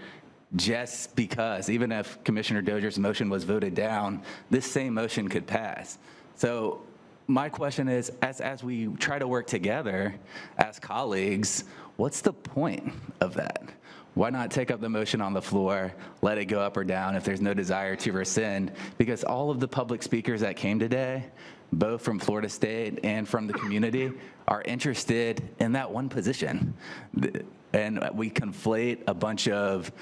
just because, even if Commissioner Dozier's motion was voted down, this same motion could pass. So my question is, as we try to work together as colleagues, what's the point of that? Why not take up the motion on the floor, let it go up or down if there's no desire to rescind? Because all of the public speakers that came today, both from Florida State and from the community, are interested in that one position. And we conflate a bunch of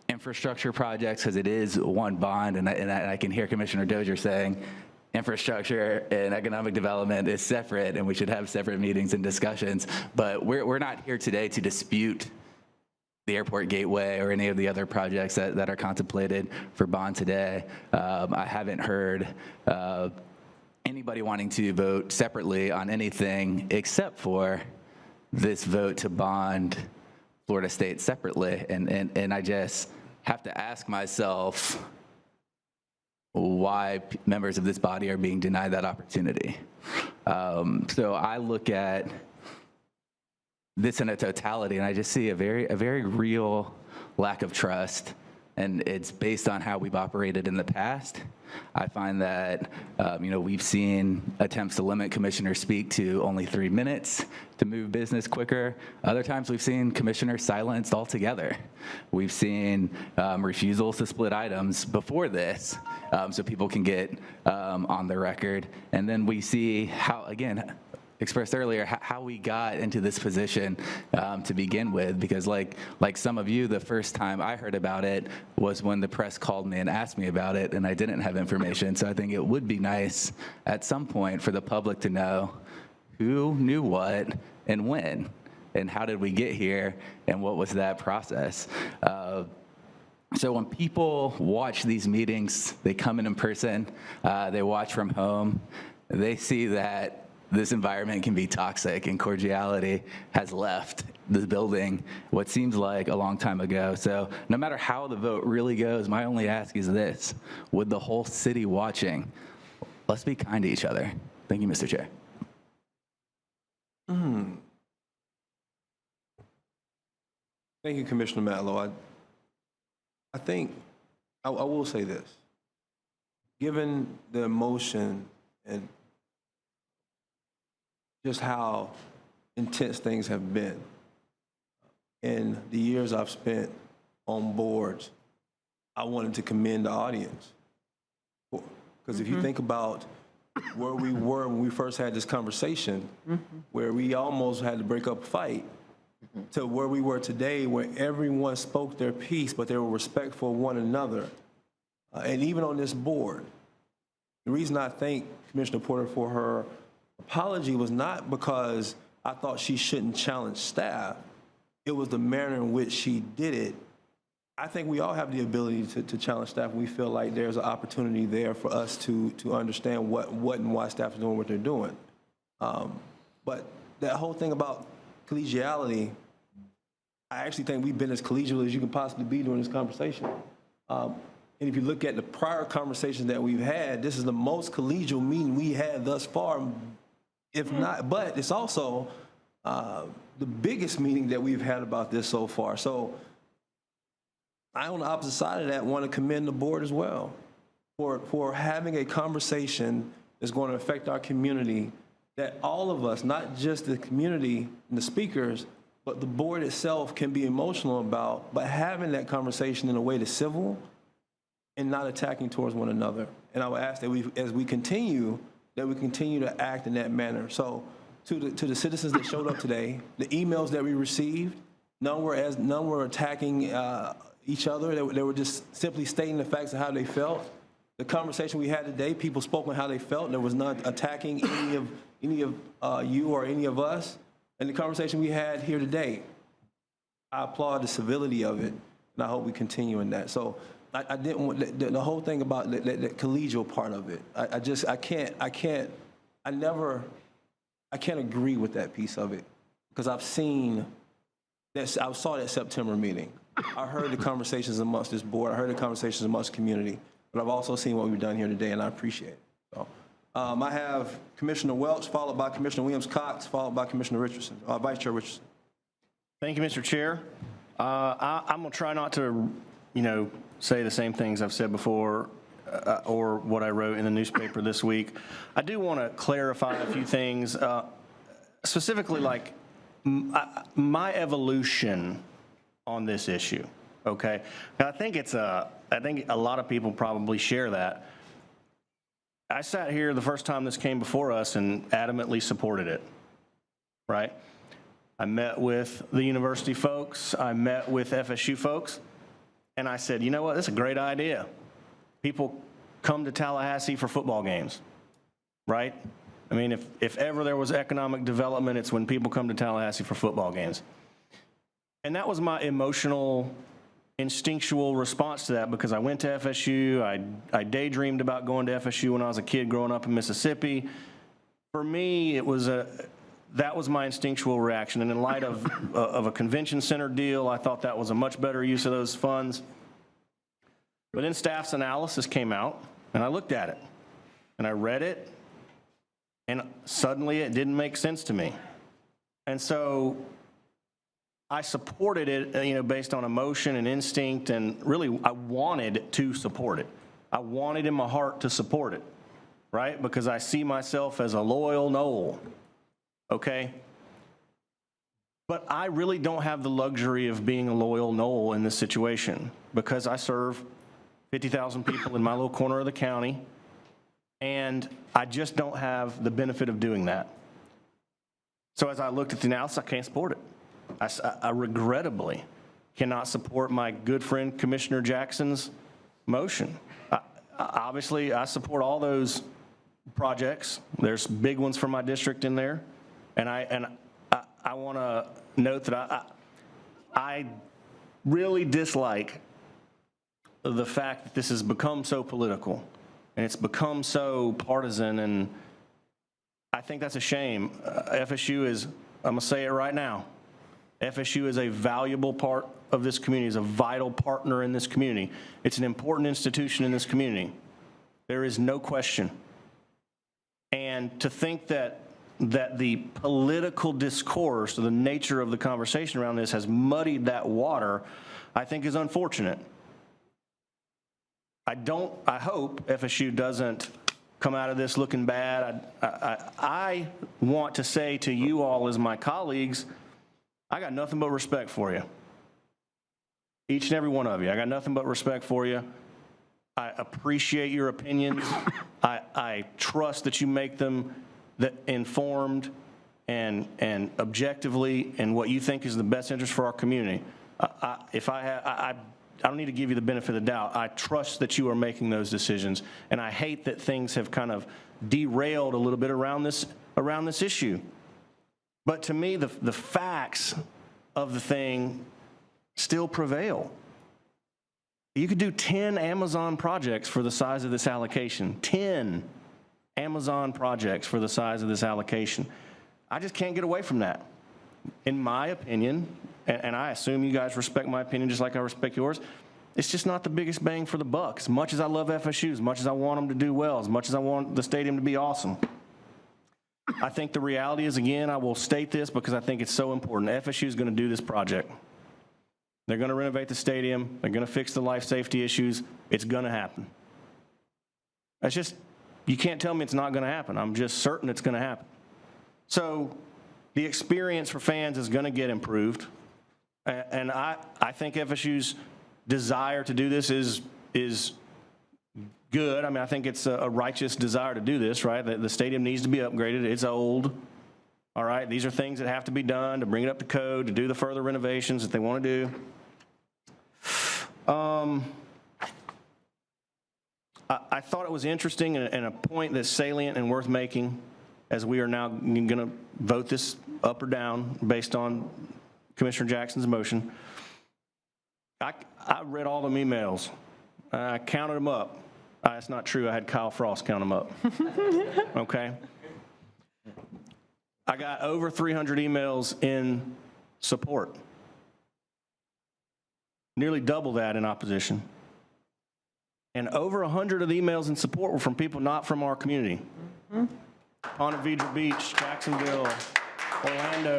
infrastructure projects because it is one bond, and I can hear Commissioner Dozier saying, infrastructure and economic development is separate and we should have separate meetings and discussions. But we're not here today to dispute the airport gateway or any of the other projects that are contemplated for bond today. I haven't heard anybody wanting to vote separately on anything except for this vote to bond Florida State separately. And I just have to ask myself why members of this body are being denied that opportunity. So I look at this in a totality, and I just see a very real lack of trust, and it's based on how we've operated in the past. I find that we've seen attempts to limit commissioners speak to only 3 minutes to move business quicker. Other times we've seen commissioners silenced altogether. We've seen refusals to split items before this so people can get on the record. And then we see how, again, expressed earlier, how we got into this position to begin with, because like some of you, the first time I heard about it was when the press called me and asked me about it, and I didn't have information. So I think it would be nice at some point for the public to know who knew what and when, and how did we get here, and what was that process. So when people watch these meetings, they come in person, they watch from home, they see that this environment can be toxic and cordiality has left the building what seems like a long time ago. So no matter how the vote really goes, my only ask is this: with the whole city watching, let's be kind to each other. Thank you, Mr. Chair. Thank you, Commissioner Matlow. I think I will say this. Given the emotion and just how intense things have been in the years I've spent on boards, I wanted to commend the audience. Because if you think about where we were when we first had this conversation, where we almost had to break up a fight, to where we were today, where everyone spoke their piece, but they were respectful of one another. And even on this board, the reason I thank Commissioner Porter for her apology was not because I thought she shouldn't challenge staff. It was the manner in which she did it. I think we all have the ability to challenge staff. We feel like there's an opportunity there for us to understand what and why staff is doing what they're doing. But that whole thing about collegiality, I actually think we've been as collegial as you can possibly be during this conversation. And if you look at the prior conversations that we've had, this is the most collegial meeting we had thus far, if not, but it's also the biggest meeting that we've had about this so far. So I, on the opposite side of that, want to commend the board as well for having a conversation that's going to affect our community, that all of us, not just the community and the speakers, but the board itself can be emotional about, but having that conversation in a way that's civil and not attacking towards one another. And I would ask that as we continue, that we continue to act in that manner. So to the citizens that showed up today, the emails that we received, none were attacking each other. They were just simply stating the facts of how they felt. The conversation we had today, people spoke on how they felt. There was not attacking any of you or any of us. And the conversation we had here today, I applaud the civility of it, and I hope we continue in that. So I didn't want the whole thing about the collegial part of it. I can't agree with that piece of it, because I saw that September meeting. I heard the conversations amongst this board. I heard the conversations amongst the community, but I've also seen what we've done here today, and I appreciate it. So, I have Commissioner Welch, followed by Commissioner Williams-Cox, followed by Commissioner Richardson, Vice Chair Richardson. Thank you, Mr. Chair. I'm going to try not to, say the same things I've said before or what I wrote in the newspaper this week. I do want to clarify a few things, specifically like my evolution on this issue, okay? And I think a lot of people probably share that. I sat here the first time this came before us and adamantly supported it, right? I met with the university folks, I met with FSU folks, and I said, you know what, this is a great idea. People come to Tallahassee for football games, right? I mean, if ever there was economic development, it's when people come to Tallahassee for football games. And that was my emotional, instinctual response to that, because I went to FSU, I daydreamed about going to FSU when I was a kid growing up in Mississippi. For me, that was my instinctual reaction. And in light of a convention center deal, I thought that was a much better use of those funds. But then staff's analysis came out, and I looked at it, and I read it, and suddenly it didn't make sense to me. And so I supported it, based on emotion and instinct, and really I wanted to support it. I wanted in my heart to support it, right? Because I see myself as a loyal Knoll, okay? But I really don't have the luxury of being a loyal Knoll in this situation, because I serve 50,000 people in my little corner of the county, and I just don't have the benefit of doing that. So as I looked at the analysis, I can't support it. I regrettably cannot support my good friend Commissioner Jackson's motion. Obviously, I support all those projects. There's big ones for my district in there. And I want to note that I really dislike the fact that this has become so political and it's become so partisan, and I think that's a shame. FSU is, I'm going to say it right now, FSU is a valuable part of this community, is a vital partner in this community. It's an important institution in this community. There is no question. And to think that the political discourse, or the nature of the conversation around this has muddied that water, I think is unfortunate. I hope FSU doesn't come out of this looking bad. I want to say to you all as my colleagues, I got nothing but respect for you. Each and every one of you. I got nothing but respect for you. I appreciate your opinions. I trust that you make them informed and objectively in what you think is the best interest for our community. I don't need to give you the benefit of the doubt. I trust that you are making those decisions, and I hate that things have kind of derailed a little bit around this issue. But to me, the facts of the thing still prevail. You could do 10 Amazon projects for the size of this allocation. 10 Amazon projects for the size of this allocation. I just can't get away from that. In my opinion, and I assume you guys respect my opinion just like I respect yours, it's just not the biggest bang for the buck. As much as I love FSU, as much as I want them to do well, as much as I want the stadium to be awesome, I think the reality is, again, I will state this because I think it's so important. FSU is going to do this project. They're going to renovate the stadium. They're going to fix the life safety issues. It's going to happen. That's just, you can't tell me it's not going to happen. I'm just certain it's going to happen. So the experience for fans is going to get improved. And I think FSU's desire to do this is good. I mean, I think it's a righteous desire to do this, right? The stadium needs to be upgraded. It's old. All right, these are things that have to be done to bring it up to code, to do the further renovations that they want to do. I thought it was interesting and a point that's salient and worth making, as we are now going to vote this up or down based on Commissioner Jackson's motion. I read all them emails. I counted them up. That's not true. I had Kyle Frost count them up. Okay. I got over 300 emails in support. Nearly double that in opposition. And over 100 of the emails in support were from people not from our community. Ponte Vedra Beach, Jacksonville, Orlando.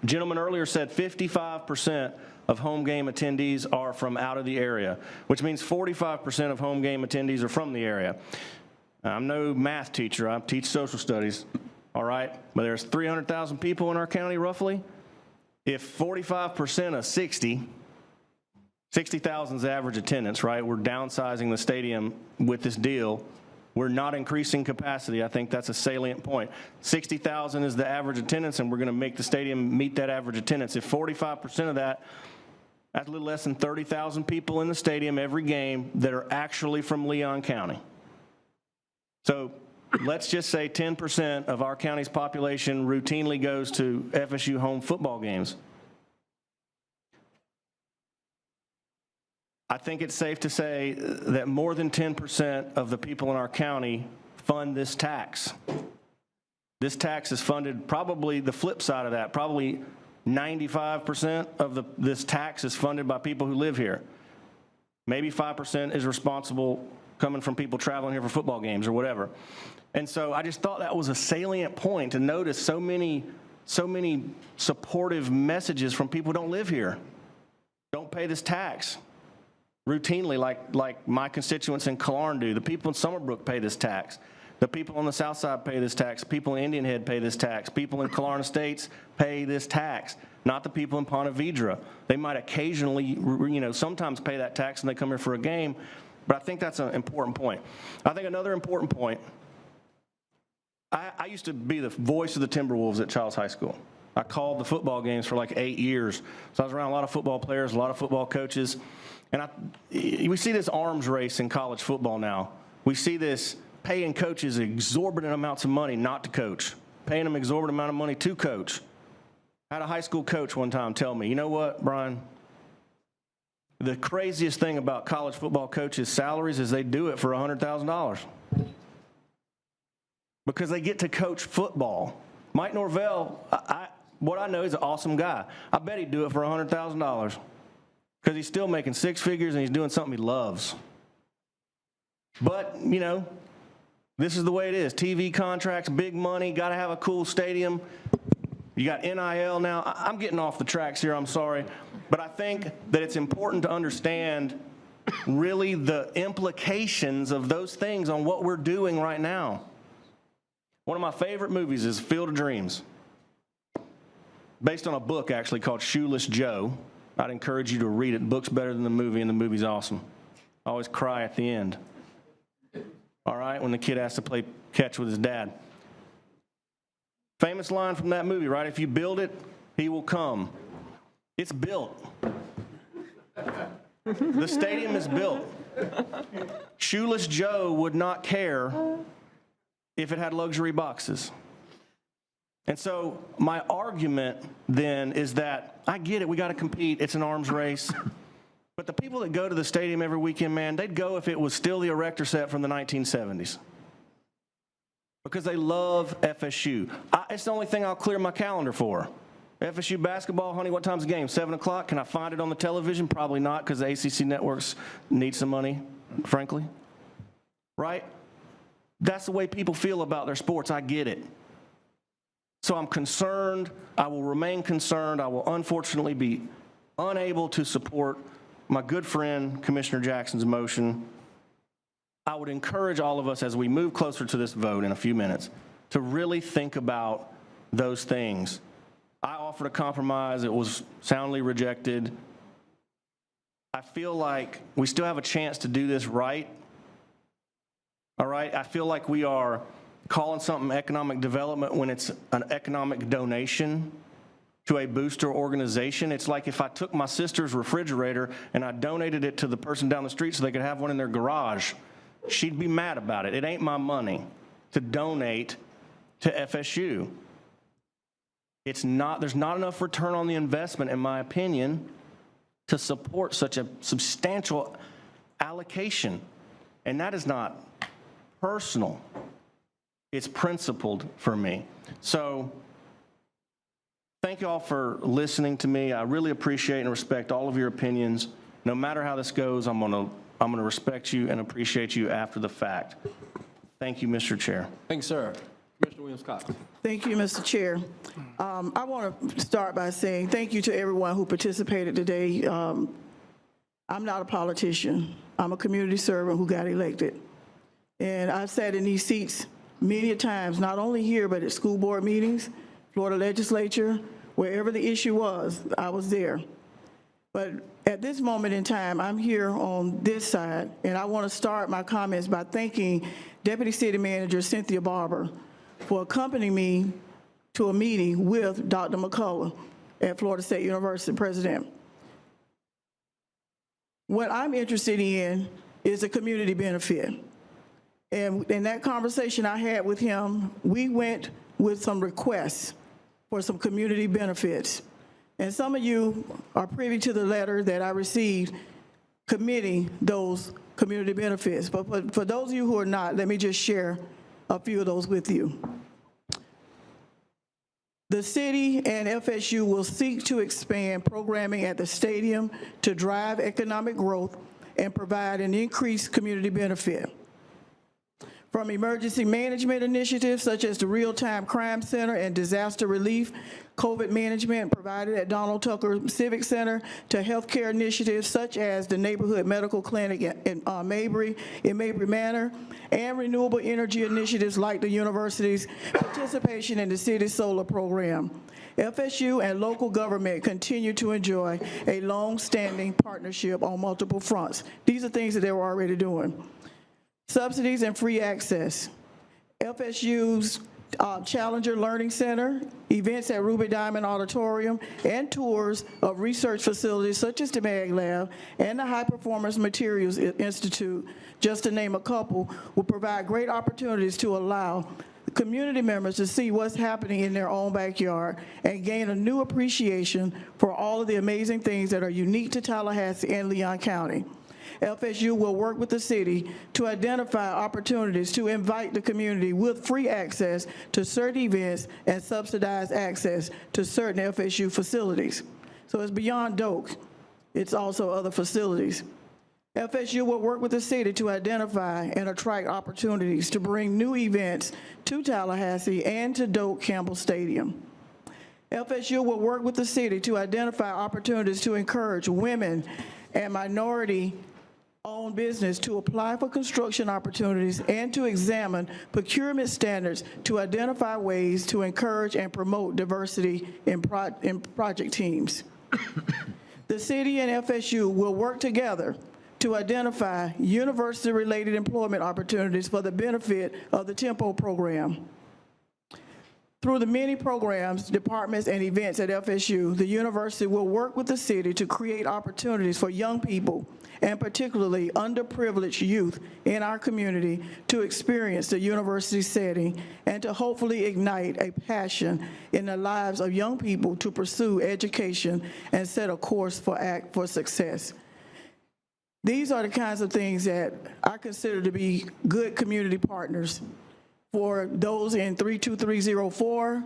A gentleman earlier said 55% of home game attendees are from out of the area, which means 45% of home game attendees are from the area. I'm no math teacher. I teach social studies, all right? But there's 300,000 people in our county, roughly. If 45% of 60,000 is average attendance, right? We're downsizing the stadium with this deal. We're not increasing capacity. I think that's a salient point. 60,000 is the average attendance, and we're going to make the stadium meet that average attendance. If 45% of that, that's a little less than 30,000 people in the stadium every game that are actually from Leon County. So let's just say 10% of our county's population routinely goes to FSU home football games. I think it's safe to say that more than 10% of the people in our county fund this tax. This tax is funded, probably the flip side of that, probably 95% of this tax is funded by people who live here. Maybe 5% is responsible coming from people traveling here for football games or whatever. And so I just thought that was a salient point to notice so many supportive messages from people who don't live here. Don't pay this tax. Routinely, like my constituents in Killarn do. The people in Summerbrook pay this tax. The people on the south side pay this tax. People in Indian Head pay this tax. People in Killarn Estates pay this tax. Not the people in Ponte Vedra. They might occasionally, sometimes pay that tax when they come here for a game, but I think that's an important point. I think another important point I used to be the voice of the Timberwolves at Childs High School. I called the football games for like 8 years. So I was around a lot of football players, a lot of football coaches. And we see this arms race in college football now. We see this paying coaches exorbitant amounts of money not to coach, paying them exorbitant amount of money to coach. I had a high school coach one time tell me, you know what, Brian? The craziest thing about college football coaches' salaries is they do it for $100,000 because they get to coach football. Mike Norvell, what I know, he's an awesome guy. I bet he'd do it for $100,000 because he's still making six figures and he's doing something he loves. But, you know, this is the way it is. TV contracts, big money, got to have a cool stadium. You got NIL now. I'm getting off the tracks here, I'm sorry. But I think that it's important to understand really the implications of those things on what we're doing right now. One of my favorite movies is Field of Dreams, based on a book actually called Shoeless Joe. I'd encourage you to read it. The book's better than the movie, and the movie's awesome. I always cry at the end. All right, when the kid has to play catch with his dad. Famous line from that movie, right? If you build it, he will come. It's built. The stadium is built. Shoeless Joe would not care if it had luxury boxes. And so my argument then is that I get it, we got to compete, it's an arms race. But the people that go to the stadium every weekend, man, they'd go if it was still the erector set from the 1970s. Because they love FSU. It's the only thing I'll clear my calendar for. FSU basketball, honey, what time's the game? 7 o'clock? Can I find it on the television? Probably not, because the ACC networks need some money, frankly. Right? That's the way people feel about their sports. I get it. So I'm concerned. I will remain concerned. I will unfortunately be unable to support my good friend, Commissioner Jackson's motion. I would encourage all of us as we move closer to this vote in a few minutes to really think about those things. I offered a compromise. It was soundly rejected. I feel like we still have a chance to do this right. All right? I feel like we are calling something economic development when it's an economic donation to a booster organization. It's like if I took my sister's refrigerator and I donated it to the person down the street so they could have one in their garage. She'd be mad about it. It ain't my money to donate to FSU. There's not enough return on the investment, in my opinion, to support such a substantial allocation. And that is not personal. It's principled for me. So thank you all for listening to me. I really appreciate and respect all of your opinions. No matter how this goes, I'm going to respect you and appreciate you after the fact. Thank you, Mr. Chair. Thanks, sir. Commissioner Williams-Cox. Thank you, Mr. Chair. I want to start by saying thank you to everyone who participated today. I'm not a politician. I'm a community servant who got elected. And I've sat in these seats many times, not only here, but at school board meetings, Florida legislature, wherever the issue was, I was there. But at this moment in time, I'm here on this side, and I want to start my comments by thanking Deputy City Manager Cynthia Barber for accompanying me to a meeting with Dr. McCullough at Florida State University President. What I'm interested in is a community benefit. And in that conversation I had with him, we went with some requests for some community benefits. And some of you are privy to the letter that I received committing those community benefits. But for those of you who are not, let me just share a few of those with you. The city and FSU will seek to expand programming at the stadium to drive economic growth and provide an increased community benefit. From emergency management initiatives such as the Real-Time Crime Center and Disaster Relief, COVID management provided at Donald Tucker Civic Center, to healthcare initiatives such as the Neighborhood Medical Clinic in Mabry Manor, and renewable energy initiatives like the university's participation in the city's solar program. FSU and local government continue to enjoy a long-standing partnership on multiple fronts. These are things that they were already doing. Subsidies and free access. FSU's Challenger Learning Center, events at Ruby Diamond Auditorium, and tours of research facilities such as the Mag Lab and the High Performance Materials Institute, just to name a couple, will provide great opportunities to allow community members to see what's happening in their own backyard and gain a new appreciation for all of the amazing things that are unique to Tallahassee and Leon County. FSU will work with the city to identify opportunities to invite the community with free access to certain events and subsidized access to certain FSU facilities. So it's beyond Doak. It's also other facilities. FSU will work with the city to identify and attract opportunities to bring new events to Tallahassee and to Doak Campbell Stadium. FSU will work with the city to identify opportunities to encourage women and minority-owned business to apply for construction opportunities and to examine procurement standards to identify ways to encourage and promote diversity in project teams. The city and FSU will work together to identify university-related employment opportunities for the benefit of the TEMPO program. Through the many programs, departments, and events at FSU, the university will work with the city to create opportunities for young people, and particularly underprivileged youth in our community, to experience the university setting and to hopefully ignite a passion in the lives of young people to pursue education and set a course for success. These are the kinds of things that I consider to be good community partners for those in 32304,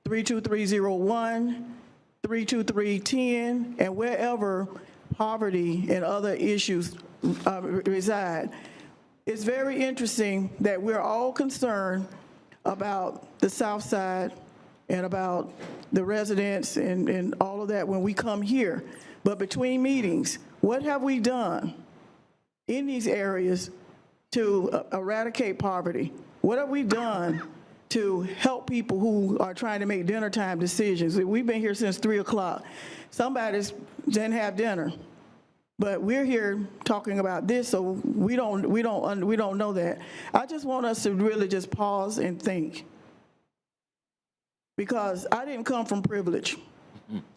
32301, 32310, and wherever poverty and other issues reside. It's very interesting that we're all concerned about the South Side and about the residents and all of that when we come here. But between meetings, what have we done in these areas to eradicate poverty? What have we done to help people who are trying to make dinner time decisions? We've been here since 3 o'clock. Somebody didn't have dinner, but we're here talking about this, so we don't know that. I just want us to really just pause and think, because I didn't come from privilege,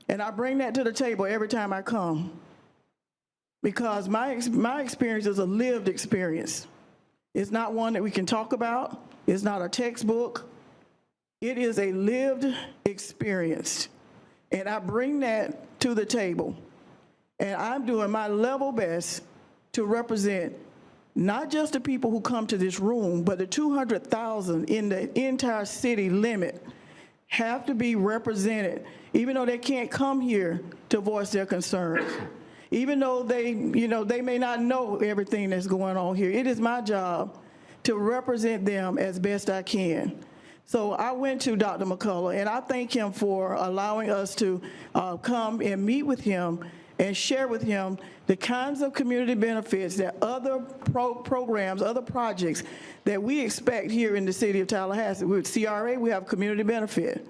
and I bring that to the table every time I come, because my experience is a lived experience. It's not one that we can talk about. It's not a textbook. It is a lived experience. And I bring that to the table. And I'm doing my level best to represent not just the people who come to this room, but the 200,000 in the entire city limit have to be represented, even though they can't come here to voice their concerns. Even though they may not know everything that's going on here, it is my job to represent them as best I can. So I went to Dr. McCullough, and I thank him for allowing us to come and meet with him and share with him the kinds of community benefits that other programs, other projects that we expect here in the city of Tallahassee. With CRA, we have community benefit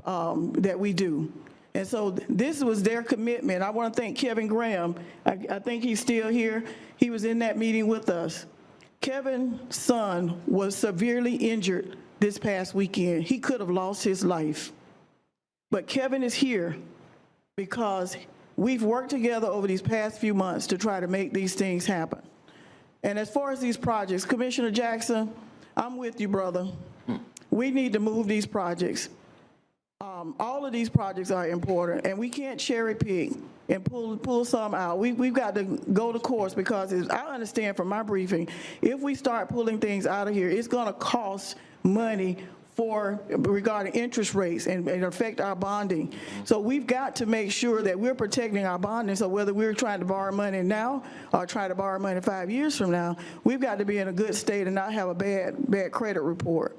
that we do. And so this was their commitment. I want to thank Kevin Graham. I think he's still here. He was in that meeting with us. Kevin's son was severely injured this past weekend. He could have lost his life. But Kevin is here because we've worked together over these past few months to try to make these things happen. And as far as these projects, Commissioner Jackson, I'm with you, brother. We need to move these projects. All of these projects are important, and we can't cherry pick and pull some out. We've got to go the course, because I understand from my briefing, if we start pulling things out of here, it's going to cost money regarding interest rates and affect our bonding. So we've got to make sure that we're protecting our bonding. So whether we're trying to borrow money now or try to borrow money 5 years from now, we've got to be in a good state and not have a bad credit report.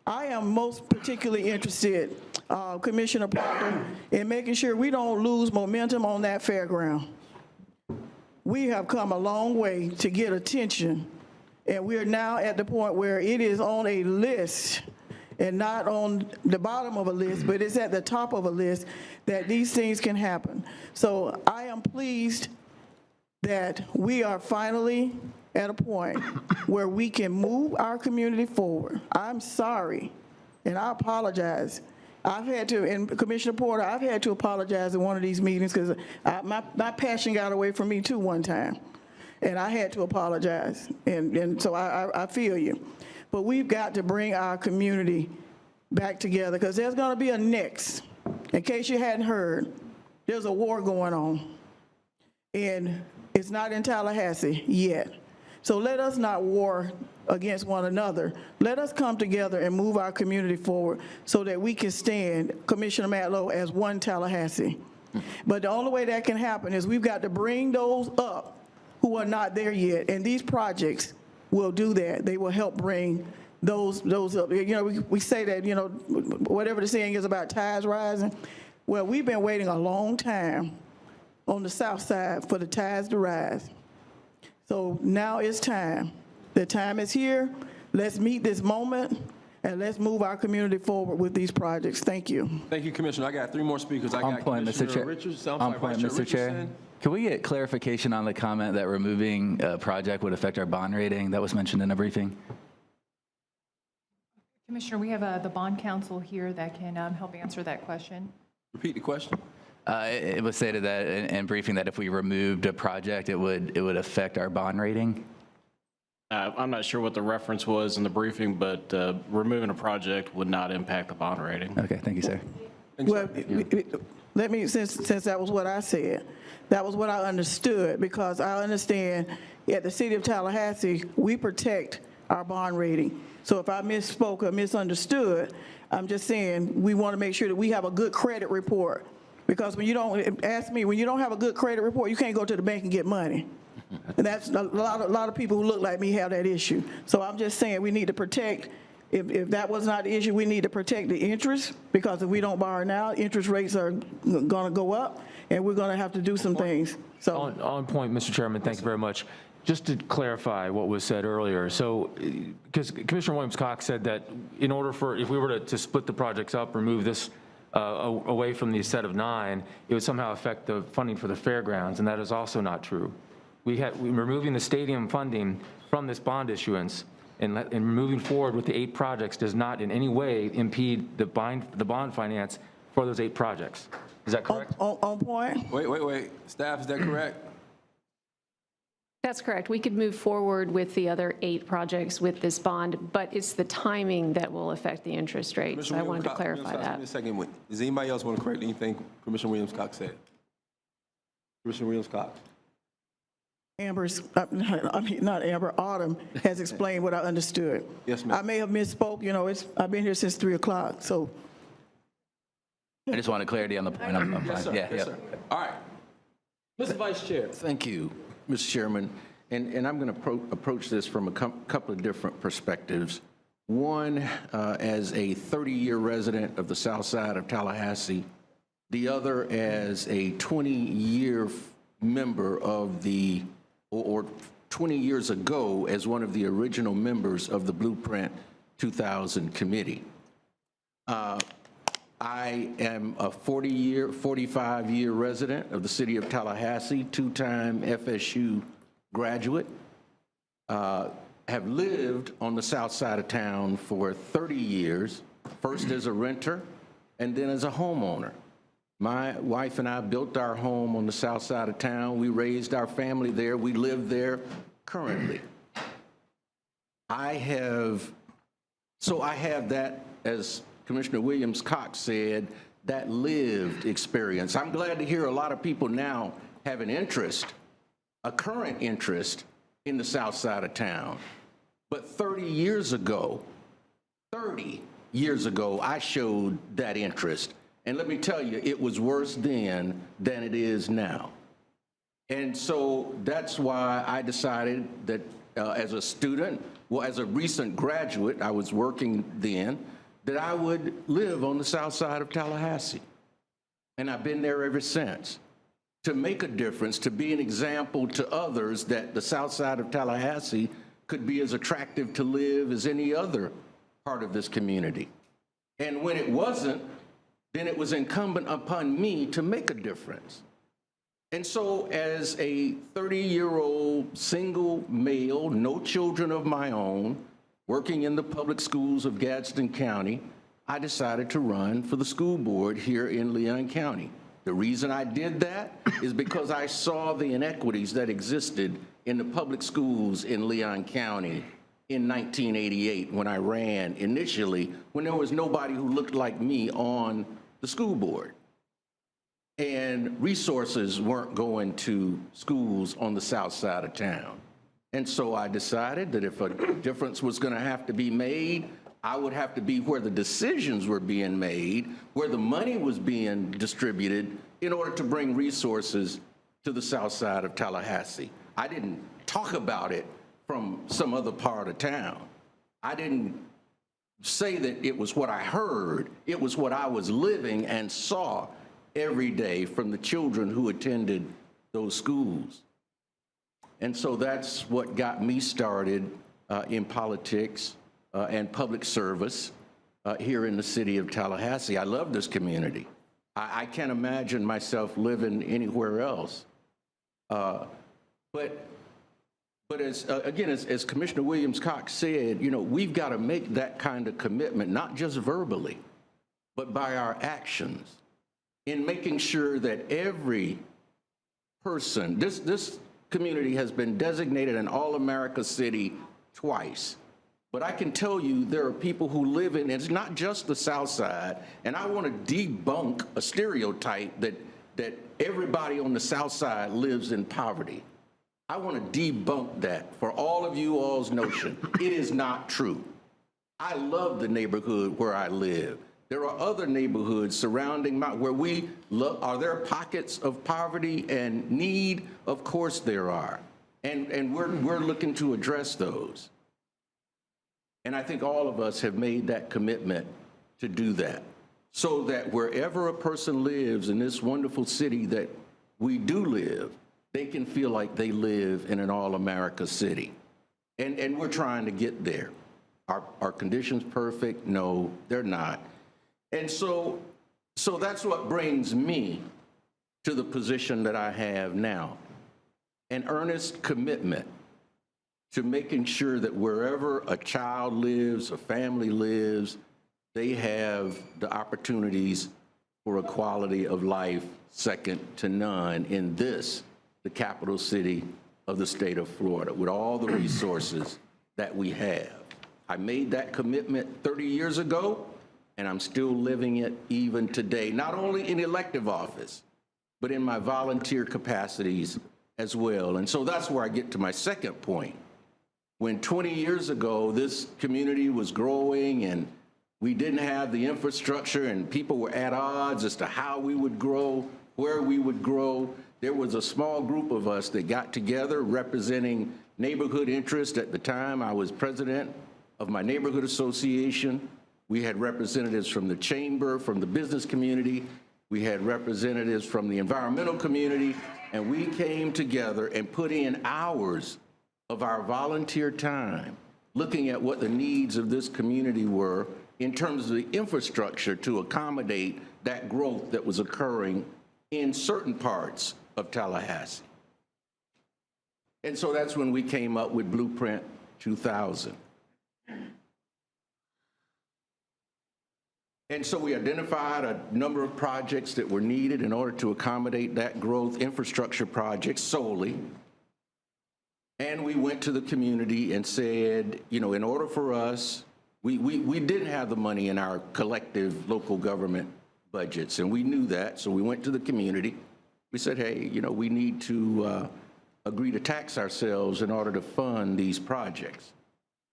I am most particularly interested, Commissioner Proctor, in making sure we don't lose momentum on that fairground. We have come a long way to get attention, and we are now at the point where it is on a list, and not on the bottom of a list, but it's at the top of a list that these things can happen. So I am pleased that we are finally at a point where we can move our community forward. I'm sorry And I apologize. I've had to, and Commissioner Porter, I've had to apologize in one of these meetings because my passion got away from me too one time. And I had to apologize. And so I feel you. But we've got to bring our community back together because there's going to be a next. In case you hadn't heard, there's a war going on. And it's not in Tallahassee yet. So let us not war against one another. Let us come together and move our community forward so that we can stand, Commissioner Matlow, as one Tallahassee. But the only way that can happen is we've got to bring those up who are not there yet. And these projects will do that. They will help bring those up. You know, we say that, you know, whatever the saying is about tides rising. Well, we've been waiting a long time on the south side for the tides to rise. So now it's time. The time is here. Let's meet this moment and let's move our community forward with these projects. Thank you. Thank you, Commissioner. I got 3 more speakers. I On got point, Mr. Commissioner Chair. Richardson. On point, Mr. Chair. Can we get clarification on the comment that removing a project would affect our bond rating? That was mentioned in a briefing. Commissioner, we have the bond counsel here that can help answer that question. Repeat the question. It was stated that in briefing that if we removed a project, it would affect our bond rating. I'm not sure what the reference was in the briefing, but removing a project would not impact the bond rating. Okay, thank you, sir. Well, let me, since that was what I said, that was what I understood, because I understand at the city of Tallahassee, we protect our bond rating. So if I misspoke or misunderstood, I'm just saying we want to make sure that we have a good credit report. Because when you don't, ask me, when you don't have a good credit report, you can't go to the bank and get money. And that's a lot of people who look like me have that issue. So I'm just saying we need to protect, if that was not the issue, we need to protect the interest, because if we don't borrow now, interest rates are going to go up, and we're going to have to do some things. So on point, Mr. Chairman, thank you very much. Just to clarify what was said earlier, so because Commissioner Williams-Cox said that in order for, if we were to split the projects up, remove this away from the set of 9, it would somehow affect the funding for the fairgrounds, and that is also not true. We're removing the stadium funding from this bond issuance, and moving forward with the 8 projects does not in any way impede the bond finance for those 8 projects. Is that correct? On point? Wait. Staff, is that correct? That's correct. We could move forward with the other 8 projects with this bond, but it's the timing that will affect the interest rate. So I wanted to clarify that. Give me a second. Does anybody else want to correct anything Commissioner Williams-Cox said? Commissioner Williams-Cox. Not Amber, Autumn has explained what I understood. Yes, ma'am. I may have misspoke, you know, I've been here since 3 o'clock, so. I just wanted clarity on the point. I'm fine. Yes, sir. Yeah, Yes, sir. All right. Mr. Vice Chair. Thank you, Mr. Chairman. And I'm going to approach this from a couple of different perspectives. One, as a 30-year resident of the south side of Tallahassee. The other, as a 20-year member of the, or 20 years ago, as one of the original members of the Blueprint 2000 committee. I am a 45-year resident of the city of Tallahassee, 2-time FSU graduate. Have lived on the south side of town for 30 years, first as a renter and then as a homeowner. My wife and I built our home on the south side of town. We raised our family there. We live there currently. I have that, as Commissioner Williams-Cox said, that lived experience. I'm glad to hear a lot of people now have an interest, a current interest in the south side of town. But 30 years ago, I showed that interest. And let me tell you, it was worse then than it is now. And so that's why I decided that as a student, well, as a recent graduate, I was working then, that I would live on the south side of Tallahassee. And I've been there ever since. To make a difference, to be an example to others that the south side of Tallahassee could be as attractive to live as any other part of this community. And when it wasn't, then it was incumbent upon me to make a difference. And so as a 30-year-old single male, no children of my own, working in the public schools of Gadsden County, I decided to run for the school board here in Leon County. The reason I did that is because I saw the inequities that existed in the public schools in Leon County in 1988 when I ran initially, when there was nobody who looked like me on the school board. And resources weren't going to schools on the south side of town. And so I decided that if a difference was going to have to be made, I would have to be where the decisions were being made, where the money was being distributed in order to bring resources to the south side of Tallahassee. I didn't talk about it from some other part of town. I didn't say that it was what I heard. It was what I was living and saw every day from the children who attended those schools. And so that's what got me started in politics and public service here in the city of Tallahassee. I love this community. I can't imagine myself living anywhere else. But as Commissioner Williams-Cox said, you know, we've got to make that kind of commitment, not just verbally, but by our actions, in making sure that every person, this community has been designated an All-America City twice. But I can tell you there are people who live in, it's not just the South Side, and I want to debunk a stereotype that everybody on the South Side lives in poverty. I want to debunk that for all of you all's notion. It is not true. I love the neighborhood where I live. There are other neighborhoods surrounding where we look. Are there pockets of poverty and need? Of course there are. And we're looking to address those. And I think all of us have made that commitment to do that, so that wherever a person lives in this wonderful city that we do live, they can feel like they live in an all-America city. And we're trying to get there. Are conditions perfect? No, they're not. And so that's what brings me to the position that I have now, an earnest commitment to making sure that wherever a child lives, a family lives, they have the opportunities for a quality of life second to none in this, the capital city of the state of Florida, with all the resources that we have. I made that commitment 30 years ago, and I'm still living it even today, not only in elective office, but in my volunteer capacities as well. And so that's where I get to my second point. When 20 years ago, this community was growing and we didn't have the infrastructure and people were at odds as to how we would grow, where we would grow, there was a small group of us that got together representing neighborhood interest. At the time, I was president of my neighborhood association. We had representatives from the chamber, from the business community. We had representatives from the environmental community, and we came together and put in hours of our volunteer time looking at what the needs of this community were in terms of the infrastructure to accommodate that growth that was occurring in certain parts of Tallahassee. And so that's when we came up with Blueprint 2000. And so we identified a number of projects that were needed in order to accommodate that growth, infrastructure projects solely. And we went to the community and said, you know, in order for us, we didn't have the money in our collective local government budgets, and we knew that, so we went to the community. We said, hey, you know, we need to agree to tax ourselves in order to fund these projects.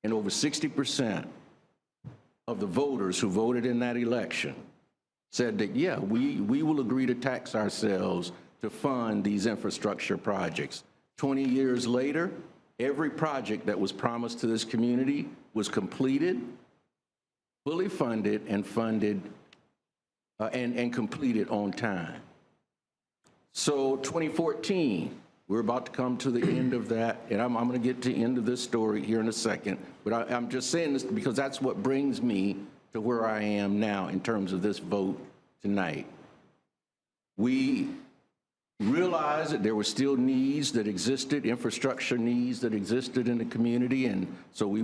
And over 60% of the voters who voted in that election said that, yeah, we will agree to tax ourselves to fund these infrastructure projects. 20 years later, every project that was promised to this community was completed, fully funded, and funded and completed on time. So 2014, we're about to come to the end of that, and I'm going to get to the end of this story here in a second, but I'm just saying this because that's what brings me to where I am now in terms of this vote tonight. We realized that there were still needs that existed, infrastructure needs that existed in the community, and so we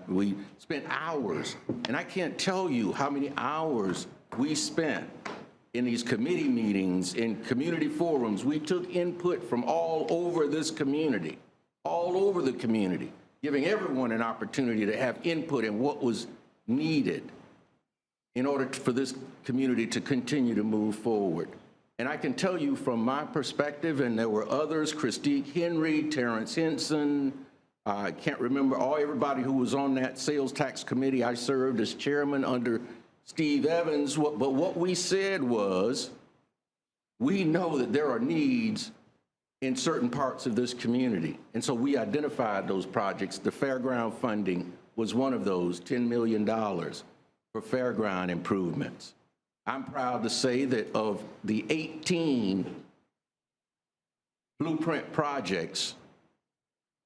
we spent hours, and I can't tell you how many hours we spent in these committee meetings, in community forums. We took input from all over this community, all over the community, giving everyone an opportunity to have input in what was needed in order for this community to continue to move forward. And I can tell you from my perspective, and there were others, Christique Henry, Terrence Henson, I can't remember everybody who was on that sales tax committee. I served as chairman under Steve Evans, but what we said was, we know that there are needs in certain parts of this community. And so we identified those projects. The fairground funding was one of those, $10 million for fairground improvements. I'm proud to say that of the 18 blueprint projects,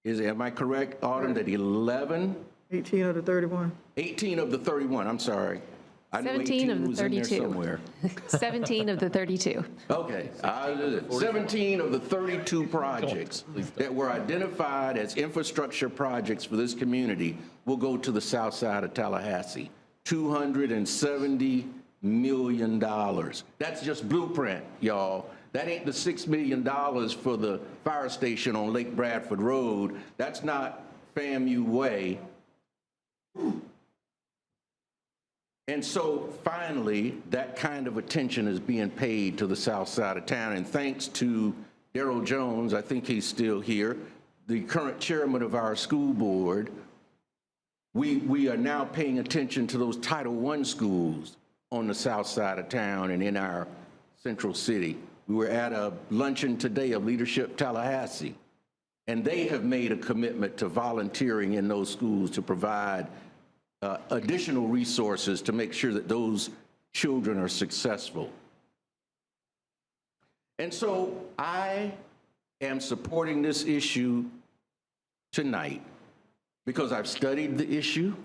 am I correct, Autumn, that 11? 18 of the 31. 18 of the 31, I'm sorry. I knew 17 of 18 the was in there 32. somewhere. 17 of the 32. Okay, 17 of the 32 projects that were identified as infrastructure projects for this community will go to the south side of Tallahassee. $270 million. That's just blueprint, y'all. That ain't the $6 million for the fire station on Lake Bradford Road. That's not FAMU Way. And so finally, that kind of attention is being paid to the south side of town. And thanks to Darrell Jones, I think he's still here, the current chairman of our school board, we are now paying attention to those Title I schools on the south side of town and in our central city. We were at a luncheon today of Leadership Tallahassee, and they have made a commitment to volunteering in those schools to provide additional resources to make sure that those children are successful. And so I am supporting this issue tonight because I've studied the issue.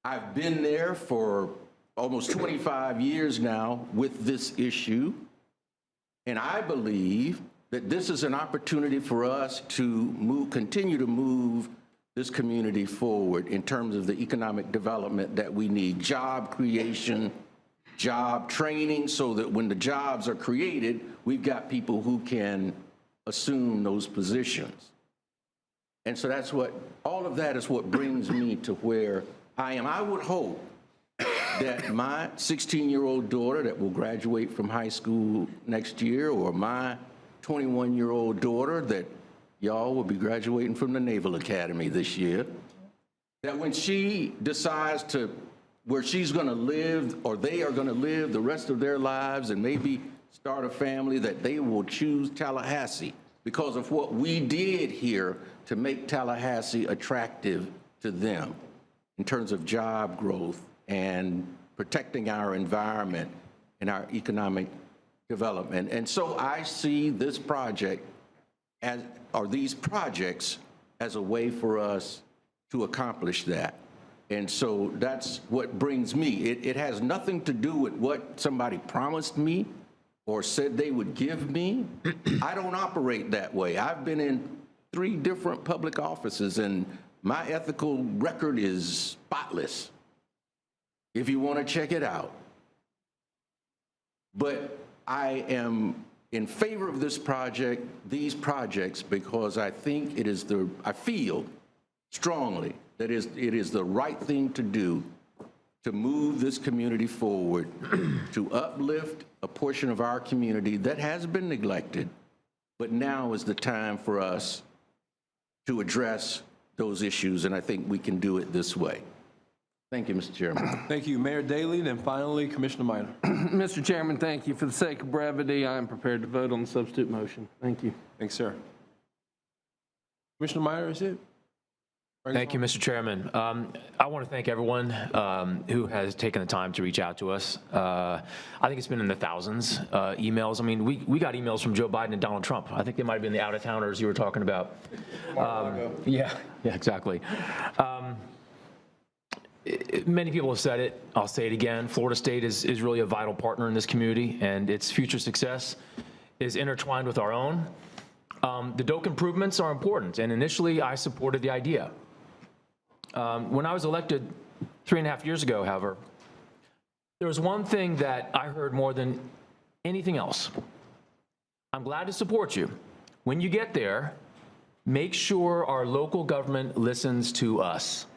I've been there for almost 25 years now with this issue. And I believe that this is an opportunity for us to continue to move this community forward in terms of the economic development that we need, job creation, job training, so that when the jobs are created, we've got people who can assume those positions. And so all of that is what brings me to where I am. I would hope that my 16-year-old daughter that will graduate from high school next year, or my 21-year-old daughter that y'all will be graduating from the Naval Academy this year, that when she decides where she's going to live, or they are going to live the rest of their lives and maybe start a family, that they will choose Tallahassee because of what we did here to make Tallahassee attractive to them in terms of job growth and protecting our environment and our economic development. And so I see this project these projects as a way for us to accomplish that. And so that's what brings me. It has nothing to do with what somebody promised me or said they would give me. I don't operate that way. I've been in 3 different public offices, and my ethical record is spotless, if you want to check it out. But I am in favor of these projects, because I think I feel strongly that it is the right thing to do to move this community forward, to uplift a portion of our community that has been neglected, but now is the time for us to address those issues, and I think we can do it this way. Thank you, Mr. Chairman. Thank you, Mayor Daley. Then finally, Commissioner Minor. Mr. Chairman, thank you. For the sake of brevity, I am prepared to vote on the substitute motion. Thank you. Thanks, sir. Commissioner Minor, is it? Thank you, Mr. Chairman. I want to thank everyone who has taken the time to reach out to us. I think it's been in the thousands emails. I mean, we got emails from Joe Biden and Donald Trump. I think they might have been the out-of-towners you were talking about. Yeah, exactly. Many people have said it. I'll say it again. Florida State is really a vital partner in this community, and its future success is intertwined with our own. The Doak improvements are important, and initially I supported the idea. When I was elected 3.5 years ago, however, there was one thing that I heard more than anything else. I'm glad to support you. When you get there, make sure our local government listens to us.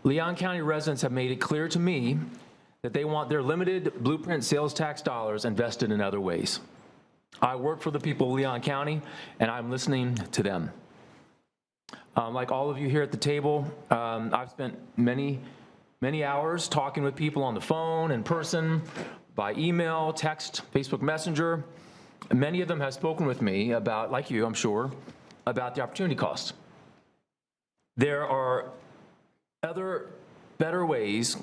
Leon County residents have made it clear to me that they want their limited Blueprint sales tax dollars invested in other ways. I work for the people of Leon County, and I'm listening to them. Like all of you here at the table, I've spent many hours talking with people on the phone, in person, by email, text, Facebook Messenger. Many of them have spoken with me about, like you, I'm sure, about the opportunity cost. There are other better ways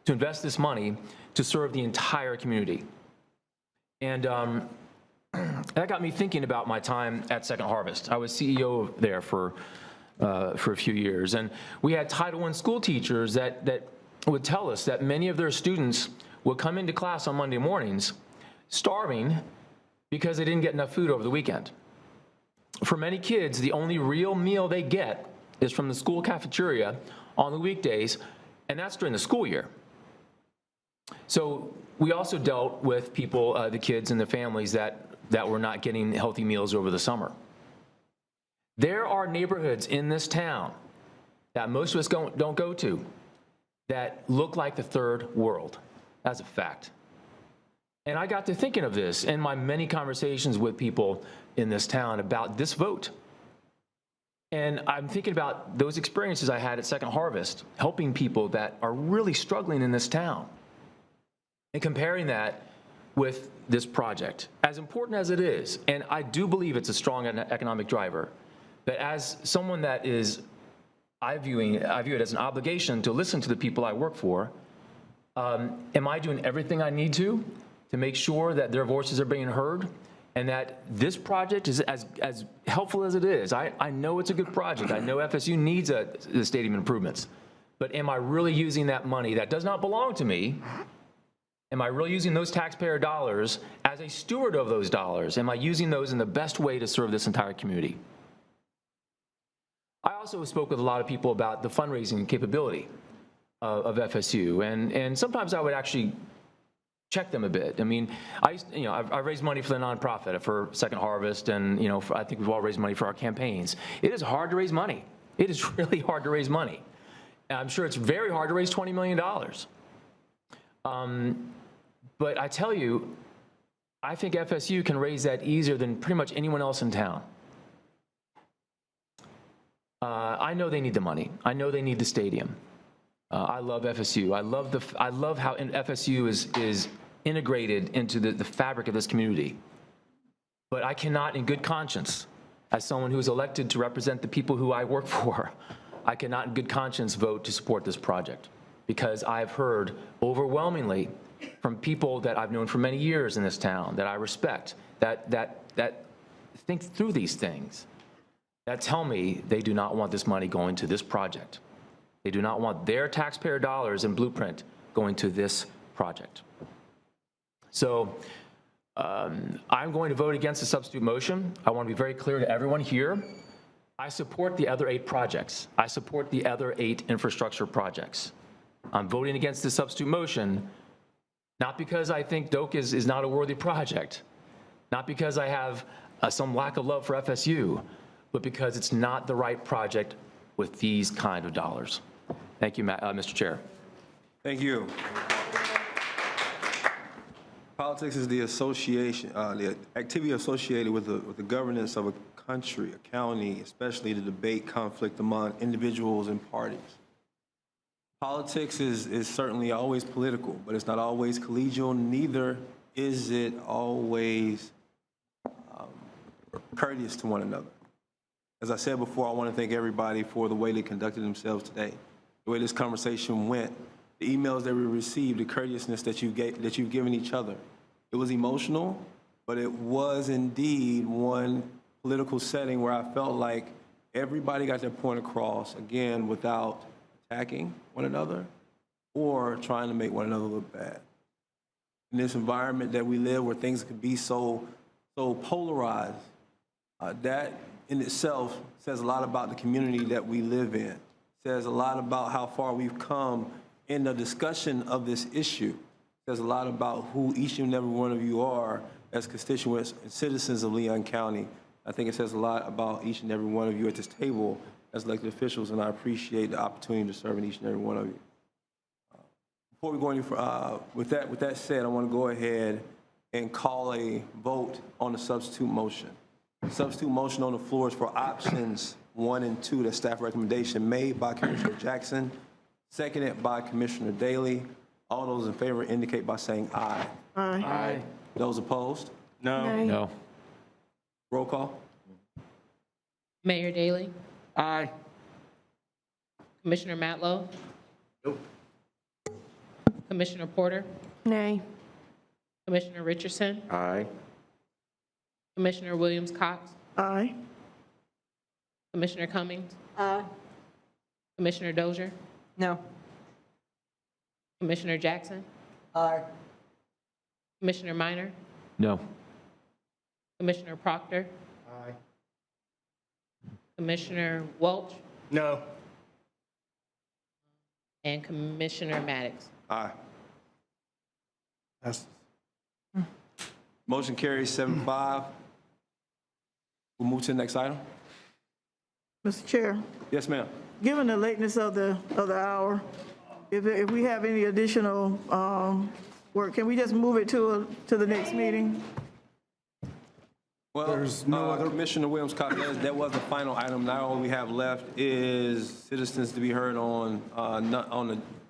to invest this money to serve the entire community. And that got me thinking about my time at Second Harvest. I was CEO there for a few years, and we had Title I school teachers that would tell us that many of their students would come into class on Monday mornings starving because they didn't get enough food over the weekend. For many kids, the only real meal they get is from the school cafeteria on the weekdays, and that's during the school year. So we also dealt with people, the kids and the families that were not getting healthy meals over the summer. There are neighborhoods in this town that most of us don't go to that look like the third world. That's a fact. And I got to thinking of this in my many conversations with people in this town about this vote. And I'm thinking about those experiences I had at Second Harvest, helping people that are really struggling in this town, and comparing that with this project, as important as it is. And I do believe it's a strong economic driver. But as someone that is, I view it as an obligation to listen to the people I work for. Am I doing everything I need to make sure that their voices are being heard, and that this project is as helpful as it is? I know it's a good project. I know FSU needs the stadium improvements. But am I really using that money that does not belong to me? Am I really using those taxpayer dollars as a steward of those dollars? Am I using those in the best way to serve this entire community? I also spoke with a lot of people about the fundraising capability of FSU, and sometimes I would actually check them a bit. I mean, I've raised money for the nonprofit, for Second Harvest, and I think we've all raised money for our campaigns. It is hard to raise money. It is really hard to raise money. And I'm sure it's very hard to raise $20 million. But I tell you, I think FSU can raise that easier than pretty much anyone else in town. I know they need the money. I know they need the stadium. I love FSU. I love how FSU is integrated into the fabric of this community. But I cannot, in good conscience, as someone who is elected to represent the people who I work for, I cannot, in good conscience, vote to support this project, because I've heard overwhelmingly from people that I've known for many years in this town, that I respect, that think through these things, that tell me they do not want this money going to this project. They do not want their taxpayer dollars in Blueprint going to this project. So I'm going to vote against the substitute motion. I want to be very clear to everyone here. I support the other 8 projects. I support the other 8 infrastructure projects. I'm voting against the substitute motion, not because I think Doak is not a worthy project, not because I have some lack of love for FSU, but because it's not the right project with these kind of dollars. Thank you, Mr. Chair. Thank you. Politics is the association, the activity associated with the governance of a country, a county, especially the debate, conflict among individuals and parties. Politics is certainly always political, but it's not always collegial. Neither is it always courteous to one another. As I said before, I want to thank everybody for the way they conducted themselves today, the way this conversation went, the emails that we received, the courteousness that you've given each other. It was emotional, but it was indeed one political setting where I felt like everybody got their point across, again, without attacking one another or trying to make one another look bad. in this environment that we live where things can be so polarized. That in itself says a lot about the community that we live in, says a lot about how far we've come in the discussion of this issue, says a lot about who each and every one of you are as constituents and citizens of Leon County. I think it says a lot about each and every one of you at this table as elected officials, and I appreciate the opportunity to serve in each and every one of you. Before we go any with that said, I want to go ahead and call a vote on the substitute motion. The substitute motion on the floor is for options 1 and 2, the staff recommendation made by Commissioner Jackson, seconded by Commissioner Daly. All those in favor indicate by saying aye. Aye. Aye. Those opposed? No. No. Roll call. Mayor Daley, Aye. Commissioner Matlow. Nope. Commissioner Porter, Nay. Commissioner Richardson, Aye. Commissioner Williams Cox, Aye. Commissioner Cummings, Aye. Commissioner Dozier, No. Commissioner Jackson, Aye. Commissioner Minor, No. Commissioner Proctor, Aye. Commissioner Welch, No. and Commissioner Maddox. Aye. Motion carries 7-5. We'll move to the next item. Mr. Chair, Yes, ma'am. given the lateness of the hour, if we have any additional work, can we just move it to the next meeting? Well, There's no other- Commissioner Williams, that was the final item. Now all we have left is citizens to be heard on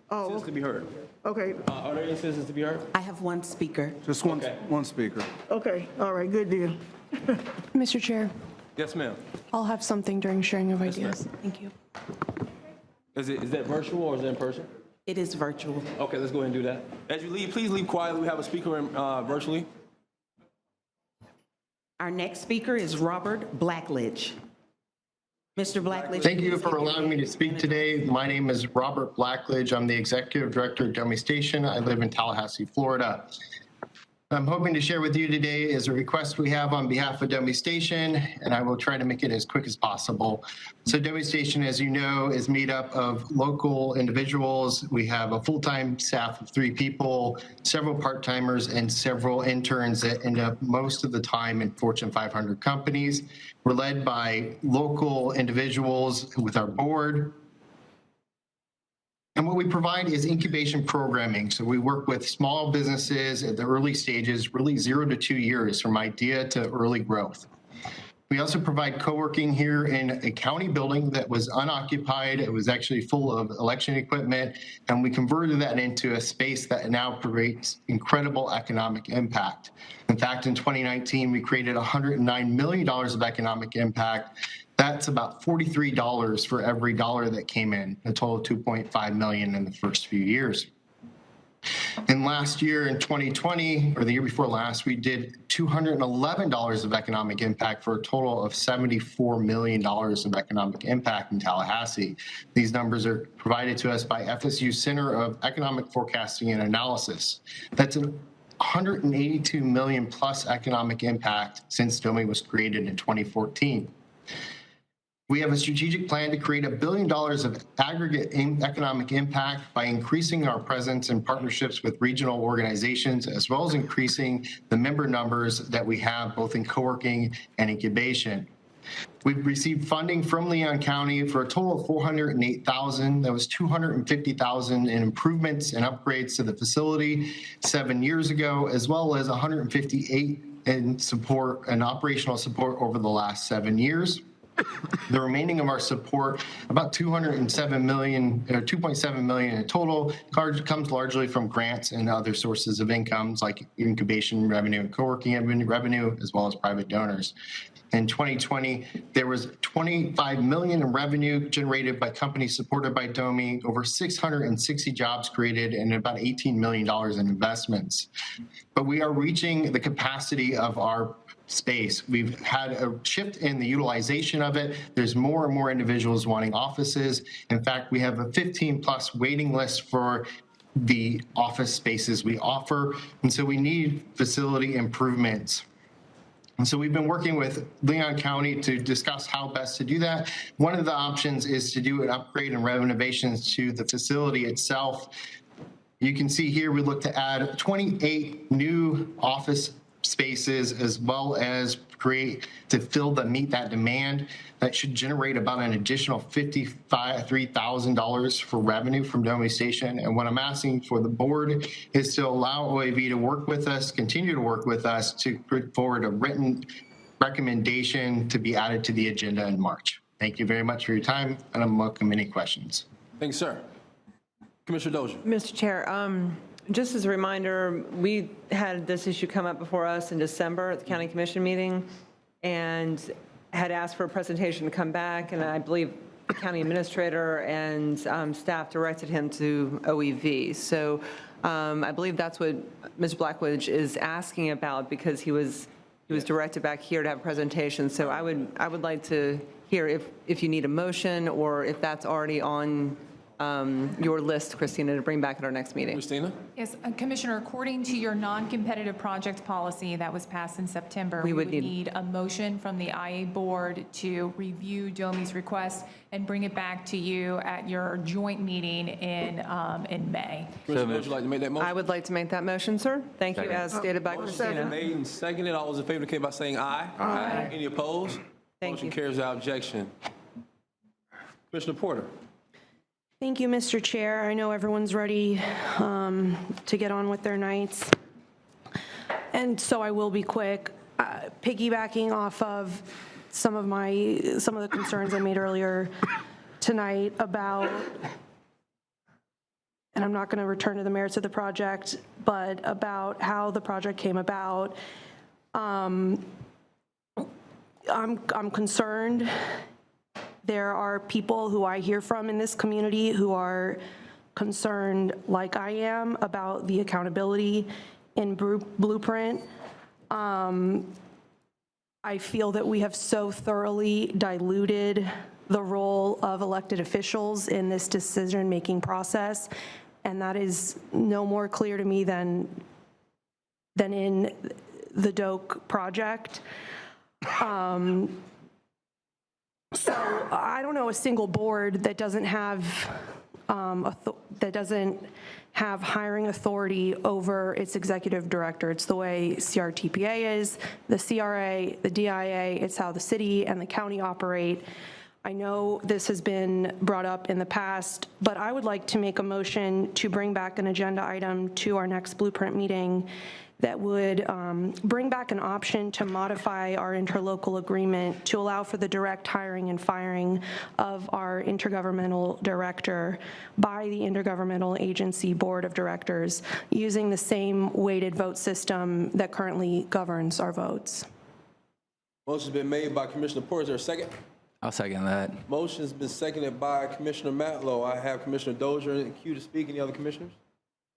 citizens to be heard. Okay, Are there any citizens to be heard? I have one speaker. Just one speaker. okay, all right, good deal. Mr. Chair, Yes, ma'am. I'll have something during sharing of ideas. Thank you. Is that virtual or is it in person? It is virtual. Okay, let's go ahead and do that. As you leave, please leave quietly. We have a speaker virtually. Our next speaker is Robert Blackledge. Mr. Blackledge. Thank you for allowing me to speak today. My name is Robert Blackledge. I'm the Executive Director at Dummy Station. I live in Tallahassee, Florida. I'm hoping to share with you today is a request we have on behalf of Dummy Station, and I will try to make it as quick as possible. So Dummy Station, as you know, is made up of local individuals. We have a full-time staff of 3 people, several part-timers, and several interns that end up most of the time in Fortune 500 companies. We're led by local individuals with our board. And what we provide is incubation programming. So we work with small businesses at the early stages, really 0 to 2 years from idea to early growth. We also provide co-working here in a county building that was unoccupied. It was actually full of election equipment, and we converted that into a space that now creates incredible economic impact. In fact, in 2019, we created $109 million of economic impact. That's about $43 for every dollar that came in, a total of $2.5 million in the first few years. And last year in 2020, or the year before last, we did $211 of economic impact for a total of $74 million of economic impact in Tallahassee. These numbers are provided to us by FSU Center of Economic Forecasting and Analysis. That's a 182 million plus economic impact since DOMI was created in 2014. We have a strategic plan to create $1 billion of aggregate economic impact by increasing our presence and partnerships with regional organizations, as well as increasing the member numbers that we have both in co-working and incubation. We've received funding from Leon County for a total of $408,000. That was $250,000 in improvements and upgrades to the facility 7 years ago, as well as $158,000 in support and operational support over the last 7 years. The remaining of our support, about $2.7 million in total, comes largely from grants and other sources of incomes like incubation revenue and co-working revenue, as well as private donors. In 2020, there was $25 million in revenue generated by companies supported by DOMI, over 660 jobs created, and about $18 million in investments. But we are reaching the capacity of our space. We've had a shift in the utilization of it. There's more and more individuals wanting offices. In fact, we have a 15+ waiting list for the office spaces we offer. And so we need facility improvements. And so we've been working with Leon County to discuss how best to do that. One of the options is to do an upgrade and renovations to the facility itself. You can see here we look to add 28 new office spaces as well as create to meet that demand. That should generate about an additional $53,000 for revenue from Domi Station. And what I'm asking for the board is to allow OAV to work with us, continue to work with us to put forward a written recommendation to be added to the agenda in March. Thank you very much for your time, and I'm welcome any questions. Thanks, sir. Commissioner Dozier. Mr. Chair, just as a reminder, we had this issue come up before us in December at the County Commission meeting and had asked for a presentation to come back, and I believe the county administrator and staff directed him to OEV. So I believe that's what Ms. Blackwood is asking about, because he was directed back here to have a presentation. So I would like to hear if you need a motion or if that's already on your list, Christina, to bring back at our next meeting. Christina? Yes, Commissioner, according to your non-competitive project policy that was passed in September, we would need a motion from the IA board to review Domi's request and bring it back to you at your joint meeting in May. Commissioner, would you like to make that motion? I would like to make that motion, sir. Thank you, as stated by Christina. Made and seconded. All those in favor indicate by saying aye. Aye. Any opposed? Thank Motion you. carries without objection. Commissioner Porter. Thank you, Mr. Chair. I know everyone's ready to get on with their nights, and so I will be quick. Piggybacking off of some of the concerns I made earlier tonight about, and I'm not going to return to the merits of the project, but about how the project came about. I'm concerned. There are people who I hear from in this community who are concerned, like I am, about the accountability in Blueprint. I feel that we have so thoroughly diluted the role of elected officials in this decision-making process, and that is no more clear to me than in the Doak project. So I don't know a single board that doesn't have hiring authority over its executive director. It's the way CRTPA is, the CRA, the DIA. It's how the city and the county operate. I know this has been brought up in the past, but I would like to make a motion to bring back an agenda item to our next Blueprint meeting that would bring back an option to modify our interlocal agreement to allow for the direct hiring and firing of our intergovernmental director by the Intergovernmental Agency Board of Directors using the same weighted vote system that currently governs our votes. Motion's been made by Commissioner Porter. Is there a second? I'll second that. Motion's been seconded by Commissioner Matlow. I have Commissioner Dozier in the queue to speak. Any other commissioners?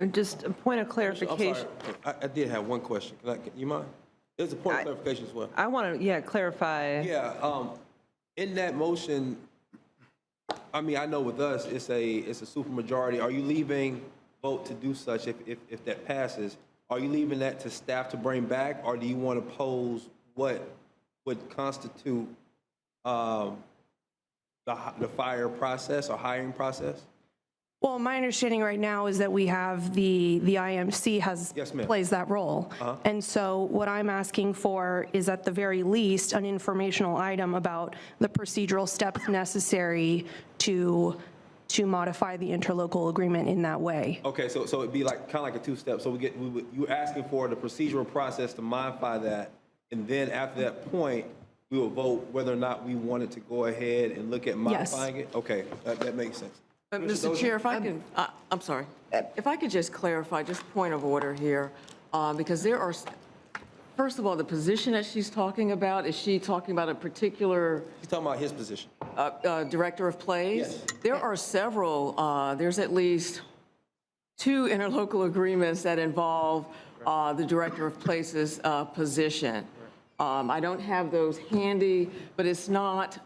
And just a point of clarification. I'm sorry. I did have one question. You mind? There's a point of clarification as well. I want to, clarify. Yeah, in that motion, I mean, I know with us, it's a supermajority. Are you leaving vote to do such if that passes? Are you leaving that to staff to bring back, or do you want to pose what would constitute the fire process or hiring process? Well, my understanding right now is that we have the IMC plays that role. And so what I'm asking for is at the very least an informational item about the procedural steps necessary to modify the interlocal agreement in that way. Okay, so it'd be like kind of like a two-step. So you're asking for the procedural process to modify that, and then after that point, we will vote whether or not we wanted to go ahead and look at modifying it? Okay, that makes sense. Mr. Chair, if I can, I'm sorry. If I could just clarify, just point of order here, because there are, first of all, the position that she's talking about, is she talking about a particular? She's talking about his position. Director of plays? Yes. There are several, there's at least 2 interlocal agreements that involve the Director of Places position. I don't have those handy, but it's not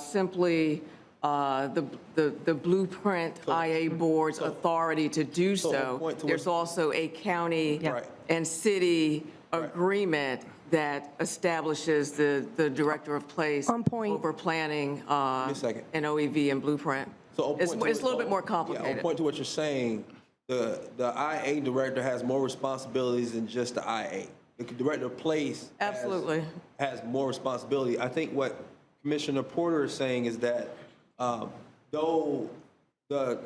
simply the Blueprint IA Board's authority to do so. There's also a county and city agreement that establishes the director of place over planning and OEV and Blueprint. So It's a little bit more complicated. I'll point to what you're saying. The IA director has more responsibilities than just the IA. The director of place Absolutely. has more responsibility. I think what Commissioner Porter is saying is that though the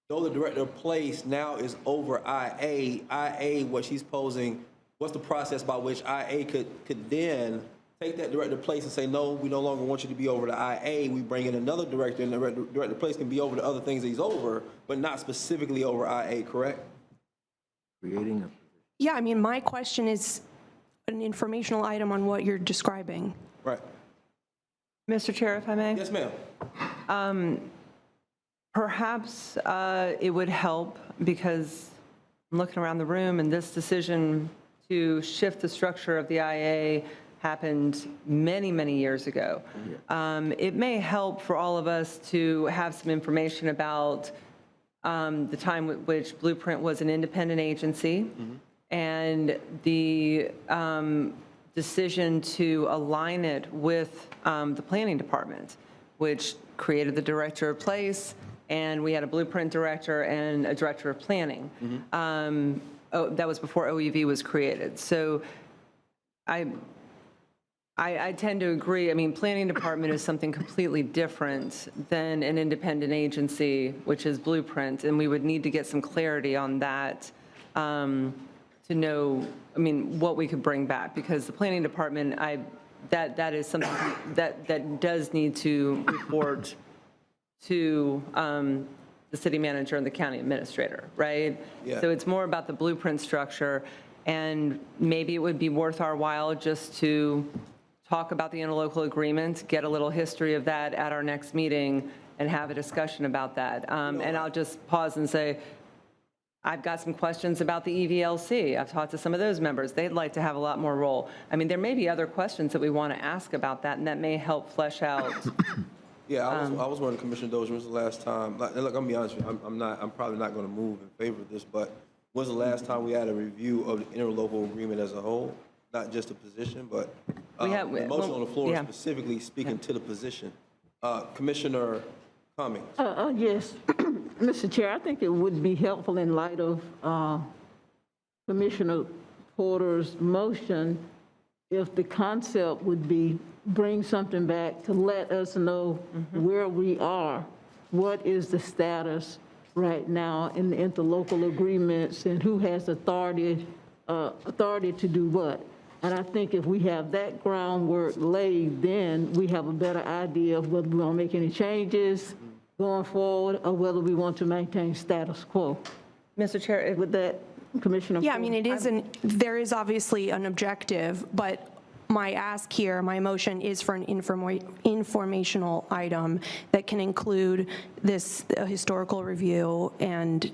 director of place now is over IA, what she's posing, what's the process by which IA could then take that director of place and say, no, we no longer want you to be over the IA. We bring in another director, and the director of place can be over the other things he's over, but not specifically over IA, correct? Yeah, I mean, my question is an informational item on what you're describing. Right. Mr. Chair, if I may? Yes, ma'am. Perhaps it would help, because I'm looking around the room, and this decision to shift the structure of the IA happened many, many years ago. It may help for all of us to have some information about the time at which Blueprint was an independent agency, and the decision to align it with the planning department, which created the director of place, and we had a Blueprint director and a director of planning. That was before OEV was created. So I tend to agree. I mean, planning department is something completely different than an independent agency, which is Blueprint, and we would need to get some clarity on that to know, I mean, what we could bring back, because the planning department, that is something that does need to report to the city manager and the county administrator, right? Yeah. So it's more about the Blueprint structure, and maybe it would be worth our while just to talk about the interlocal agreement, get a little history of that at our next meeting, and have a discussion about that. And I'll just pause and say, I've got some questions about the EVLC. I've talked to some of those members. They'd like to have a lot more role. I mean, there may be other questions that we want to ask about that, and that may help flesh out. Yeah, I was wondering, Commissioner Dozier, when's the last time, look, I'm gonna be honest with you, I'm probably not gonna move in favor of this, but when's the last time we had a review of the interlocal agreement as a whole? Not just a position, but the motion on the floor is specifically speaking to the position. Commissioner Cummings. Yes, Mr. Chair, I think it would be helpful in light of Commissioner Porter's motion if the concept would be bring something back to let us know where we are, what is the status right now in the interlocal agreements, and who has authority to do what. And I think if we have that groundwork laid, then we have a better idea of whether we want to make any changes going forward or whether we want to maintain status quo. Mr. Chair, with that, Commissioner. Yeah, I mean, there is obviously an objective, but my ask here, my motion is for an informational item that can include this historical review and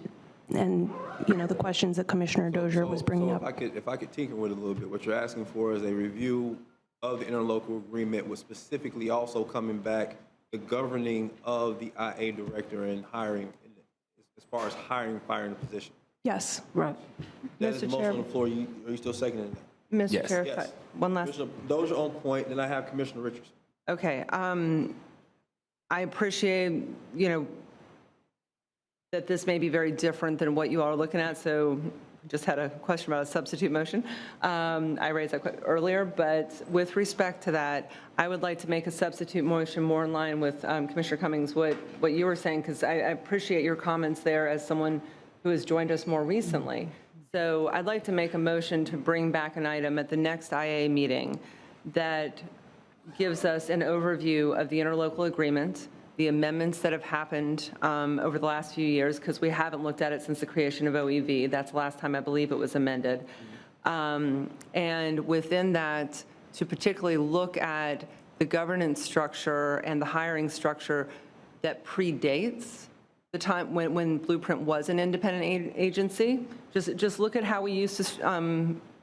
you know, the questions that Commissioner Dozier was bringing up. If I could tinker with it a little bit, what you're asking for is a review of the interlocal agreement with specifically also coming back the governing of the IA director and hiring, as far as hiring, firing the position. Yes. Right. That is the motion on the floor. Are you still seconding that? Mr. Chair, Yes. one last. Commissioner Dozier on point, then I have Commissioner Richardson. Okay. I appreciate, you know, that this may be very different than what you all are looking at, so just had a question about a substitute motion. I raised that earlier, but with respect to that, I would like to make a substitute motion more in line with Commissioner Cummings, what you were saying, because I appreciate your comments there as someone who has joined us more recently. So I'd like to make a motion to bring back an item at the next IA meeting that gives us an overview of the interlocal agreement, the amendments that have happened over the last few years, because we haven't looked at it since the creation of OEV. That's the last time I believe it was amended. And within that, to particularly look at the governance structure and the hiring structure that predates the time when Blueprint was an independent agency. Just look at how we used to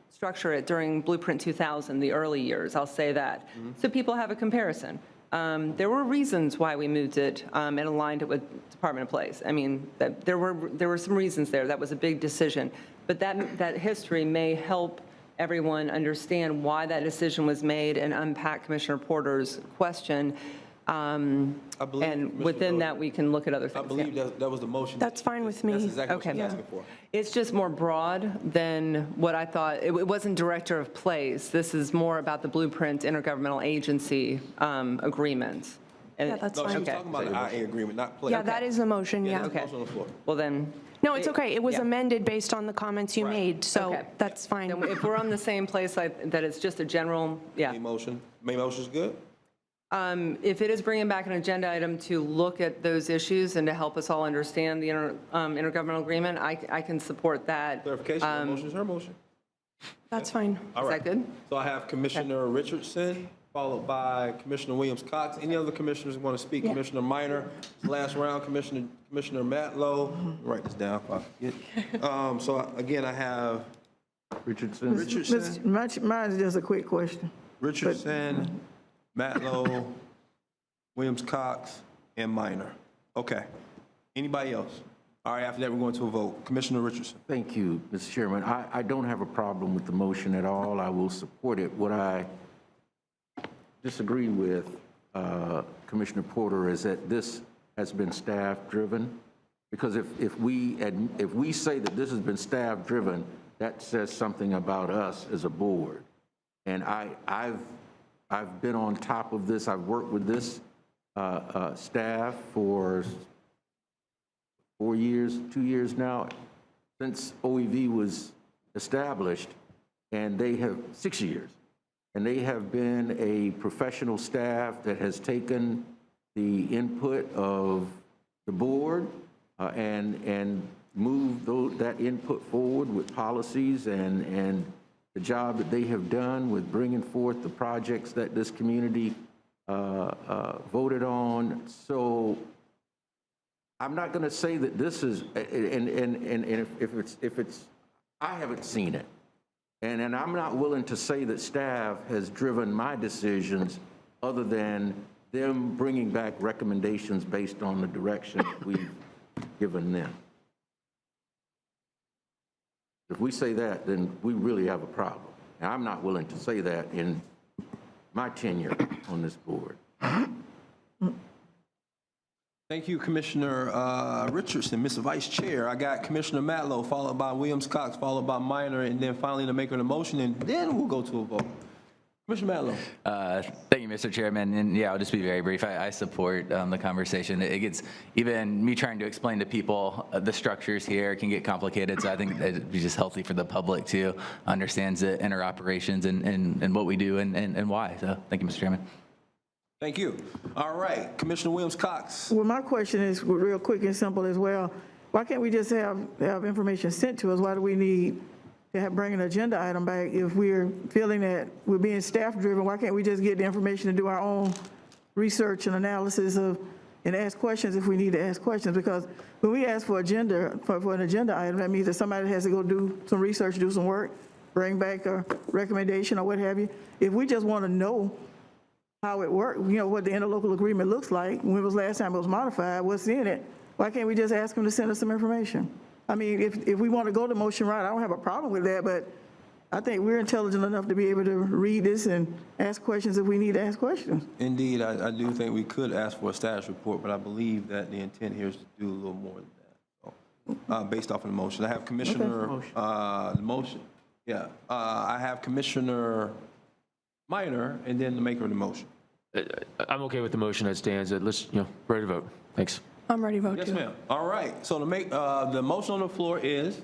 structure it during Blueprint 2000, the early years, I'll say that. So people have a comparison. There were reasons why we moved it and aligned it with Department of Place. I mean, there were some reasons there. That was a big decision. But that history may help everyone understand why that decision was made and unpack Commissioner Porter's question. And within that, we can look at other things. I believe that was the motion. That's fine with me. That's exactly what Okay. she's asking for. It's just more broad than what I thought. It wasn't Director of Place. This is more about the Blueprint Intergovernmental Agency agreement. Yeah, that's No, she fine. was talking about the IA agreement, not Place. Yeah, that is the motion, yeah. There's a motion on the floor. Well, then. No, it's okay. It was Yeah. amended based on the comments you made, so Okay. that's fine. Then if we're on the same place, that it's just a general, yeah. Main motion's good? If it is bringing back an agenda item to look at those issues and to help us all understand the intergovernmental agreement, I can support that. Clarification, her motion is her motion. That's fine. All Is right. that good? So I have Commissioner Richardson, followed by Commissioner Williams-Cox. Any other commissioners who want to speak? Commissioner Minor, last round, Commissioner Matlow. Write this down if I forget. So again, I have Richardson. Mine's just a quick question. Richardson, Matlow, Williams-Cox, and Minor. Okay. Anybody else? All right, after that, we're going to a vote. Commissioner Richardson. Thank you, Mr. Chairman. I don't have a problem with the motion at all. I will support it. What I disagree with Commissioner Porter is that this has been staff-driven, because if we say that this has been staff-driven, that says something about us as a board. And I've been on top of this. I've worked with this staff for 2 years now, since OEV was established, and they have 6 years. And they have been a professional staff that has taken the input of the board and moved that input forward with policies and the job that they have done with bringing forth the projects that this community voted on. So I'm not going to say that this is, and if it's, I haven't seen it. And I'm not willing to say that staff has driven my decisions other than them bringing back recommendations based on the direction that we've given them. If we say that, then we really have a problem. And I'm not willing to say that in my tenure on this board. Thank you, Commissioner Richardson. Mr. Vice Chair, I got Commissioner Matlow, followed by Williams-Cox, followed by Minor, and then finally the maker of the motion, and then we'll go to a vote. Commissioner Matlow. Thank you, Mr. Chairman. And yeah, I'll just be very brief. I support the conversation. It gets, even me trying to explain to people the structures here can get complicated. So I think it'd be just healthy for the public to understand the inner operations and what we do and why. So thank you, Mr. Chairman. Thank you. All right, Commissioner Williams-Cox. Well, my question is real quick and simple as well. Why can't we just have information sent to us? Why do we need to bring an agenda item back if we're feeling that we're being staff-driven? Why can't we just get the information to do our own research and analysis and ask questions if we need to ask questions? Because when we ask for an agenda item, that means that somebody has to go do some research, do some work, bring back a recommendation or what have you. If we just want to know how it works, what the interlocal agreement looks like, when was the last time it was modified, what's in it, why can't we just ask them to send us some information? I mean, if we want to go the motion route, I don't have a problem with that, but I think we're intelligent enough to be able to read this and ask questions if we need to ask questions. Indeed, I do think we could ask for a status report, but I believe that the intent here is to do a little more than that. So, based off of the motion, I have Commissioner, the motion. Yeah, I have Commissioner Minor, and then the maker of the motion. I'm okay with the motion that stands. Let's, ready to vote. Thanks. I'm ready to vote, Yes, too. ma'am. All right, so the motion on the floor is?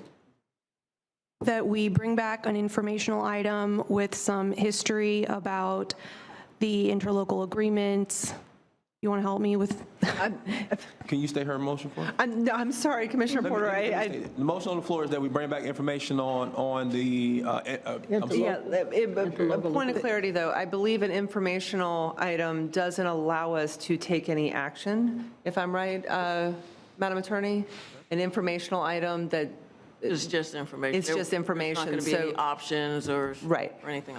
That we bring back an informational item with some history about the interlocal agreements. You want to help me with? Can you state her motion for? I'm sorry, Commissioner Porter. The motion on the floor is that we bring back information on the, A point of clarity, though, I believe an informational item doesn't allow us to take any action, if I'm right, Madam Attorney? An informational item that It's just information. It's just information, There's not going to be any so- options or Right. or anything.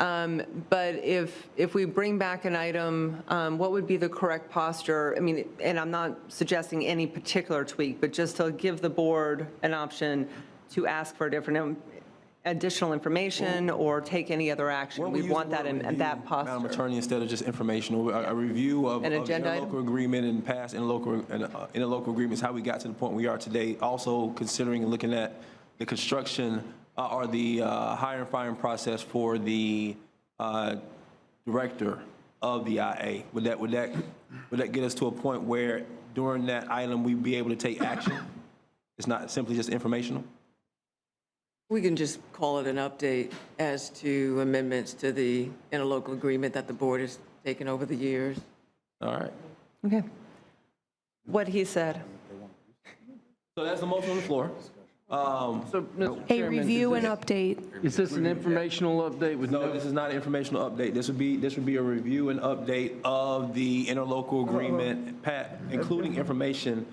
But if we bring back an item, what would be the correct posture? I mean, and I'm not suggesting any particular tweak, but just to give the board an option to ask for different additional information or take any other action. We want that in that posture. Madam Attorney, instead of just informational, a review of An the agenda item? interlocal agreement and past interlocal agreements, how we got to the point we are today. Also considering and looking at the construction or the hiring and firing process for the director of the IA. Would that get us to a point where during that item we'd be able to take action? It's not simply just informational? We can just call it an update as to amendments to the interlocal agreement that the board has taken over the years. All right. Okay. What he said. So that's the motion on the floor. So, Mr. A Chairman, review is and update. Is this an informational update with No, this is not an informational update. This would be a review and update of the interlocal agreement, including information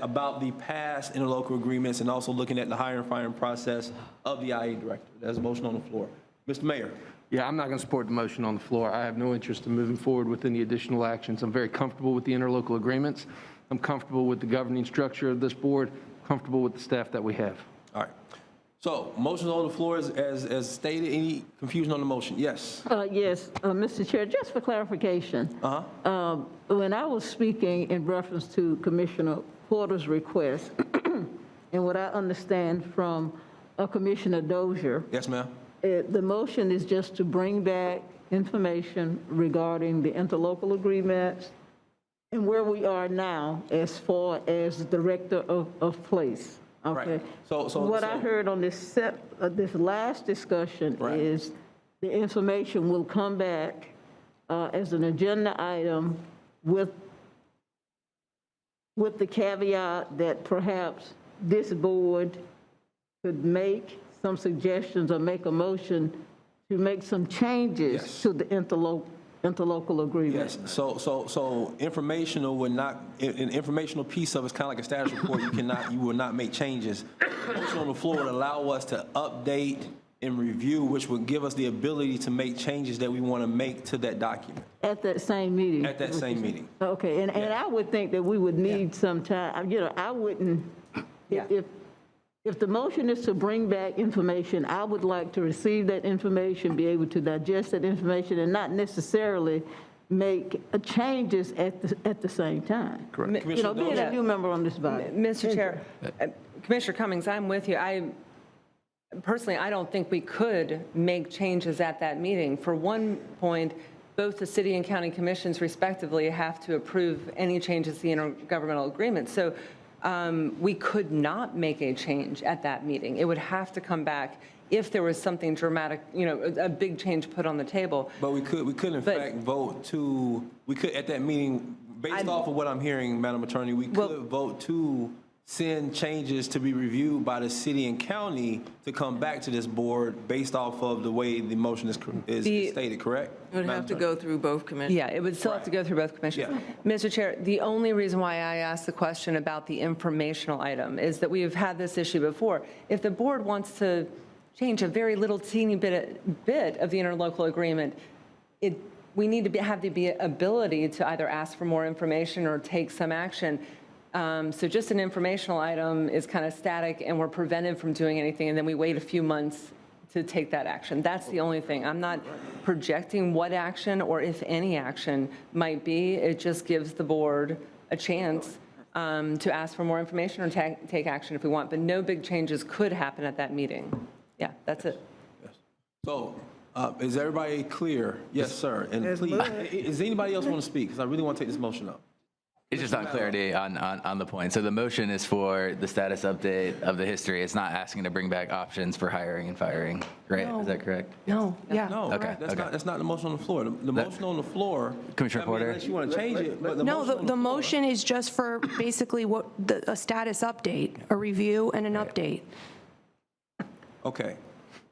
about the past interlocal agreements and also looking at the hiring and firing process of the IA director. There's a motion on the floor. Mr. Mayor. Yeah, I'm not going to support the motion on the floor. I have no interest in moving forward with any additional actions. I'm very comfortable with the interlocal agreements. I'm comfortable with the governing structure of this board, comfortable with the staff that we have. All right. So, motion on the floor as stated. Any confusion on the motion? Yes. Yes, Mr. Chair, just for clarification. When I was speaking in reference to Commissioner Porter's request, and what I understand from Commissioner Dozier, Yes, ma'am. the motion is just to bring back information regarding the interlocal agreements and where we are now as far as the director of place. Okay. Right. So What I heard on this last discussion Right. is the information will come back as an agenda item with the caveat that perhaps this board could make some suggestions or make a motion to make some changes to the interlocal agreement. Yes. So informational would not, an informational piece of it's kind of like a status report. You will not make changes. The motion on the floor would allow us to update and review, which would give us the ability to make changes that we want to make to that document. At that same meeting? At that same meeting. Okay, and I would think that we would need some time, I wouldn't, if the motion is to bring back information, I would like to receive that information, be able to digest that information, and not necessarily make changes at the same time. Correct. Being a new member on this body. Mr. Chair, Commissioner Cummings, I'm with you. Personally, I don't think we could make changes at that meeting. For one point, both the city and county commissions respectively have to approve any changes to the intergovernmental agreement. So we could not make a change at that meeting. It would have to come back if there was something dramatic, a big change put on the table. But we could in fact vote to, at that meeting, based off of what I'm hearing, Madam Attorney, we could vote to send changes to be reviewed by the city and county to come back to this board based off of the way the motion is stated, correct? It would have to go through both commissions. Yeah, it would still have to go through both commissions. Mr. Chair, the only reason why I asked the question about the informational item is that we have had this issue before. If the board wants to change a very little teeny bit of the interlocal agreement, we need to have the ability to either ask for more information or take some action. So just an informational item is kind of static, and we're prevented from doing anything, and then we wait a few months to take that action. That's the only thing. I'm not projecting what action or if any action might be. It just gives the board a chance to ask for more information or take action if we want. But no big changes could happen at that meeting. Yeah, that's it. So, is everybody clear? Yes, sir. And please, does anybody else want to speak? Because I really want to take this motion up. It's just on clarity on the point. So the motion is for the status update of the history. It's not asking to bring back options for hiring and firing, right? No. Is that correct? No, yeah. No, Okay, that's not the motion on the floor. The motion on the floor, Commissioner Porter? unless you want to change it, but No, the motion is just for basically a status update, a review and an update. Okay.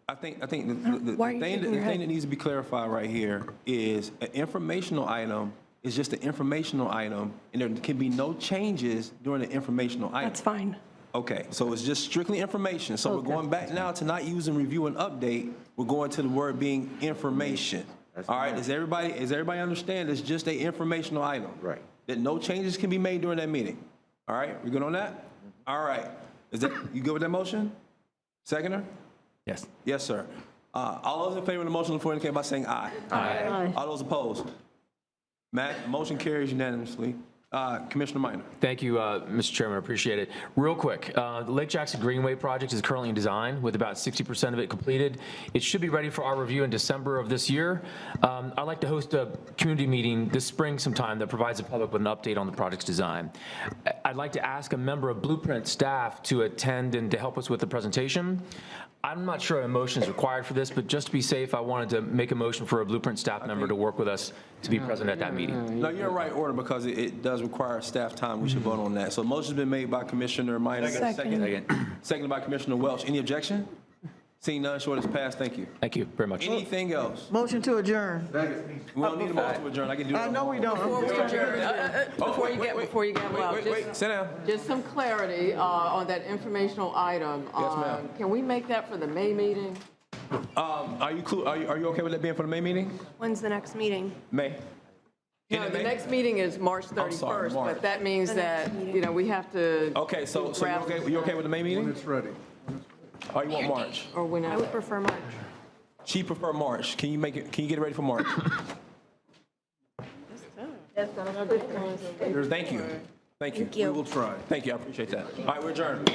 I think the thing that needs to be clarified right here is an informational item is just an informational item, and there can be no changes during the informational item. That's fine. Okay, so it's just strictly information. So we're going back now to not using review and update. We're going to the word being information. All right, does everybody understand it's just a informational item? Right. That no changes can be made during that meeting. All right, we good on that? All right. Is that, you good with that motion? Seconder? Yes. Yes, sir. All those in favor of the motion on the floor indicate by saying aye. Aye. All those opposed? Matt, motion carries unanimously. Commissioner Minor. Thank you, Mr. Chairman, I appreciate it. Real quick, the Lake Jackson Greenway project is currently in design with about 60% of it completed. It should be ready for our review in December of this year. I'd like to host a community meeting this spring sometime that provides the public with an update on the project's design. I'd like to ask a member of Blueprint staff to attend and to help us with the presentation. I'm not sure a motion is required for this, but just to be safe, I wanted to make a motion for a Blueprint staff member to work with us to be present at that meeting. No, you're in right order because it does require staff time. We should vote on that. So the motion's been made by Commissioner Minor. Seconded by Commissioner Welch. Any objection? Seeing none, short is passed. Thank you. Thank you very much. Anything else? Motion to adjourn. We don't need a motion to adjourn. I can do that. I know we don't. Before you get out, Wait, sit down. just some clarity on that informational item. Yes, ma'am. Can we make that for the May meeting? Are you okay with that being for the May meeting? When's the next meeting? May. No, the next meeting is March I'm sorry, 31st, March. but that means that, we have to. Okay, so you okay with the May meeting? When it's ready. Or you want March? Or when I would prefer March. She prefer March. Can you get it ready for March? Thank you. Thank you. Thank you. We will try. Thank you. I appreciate that. All right, we're adjourned.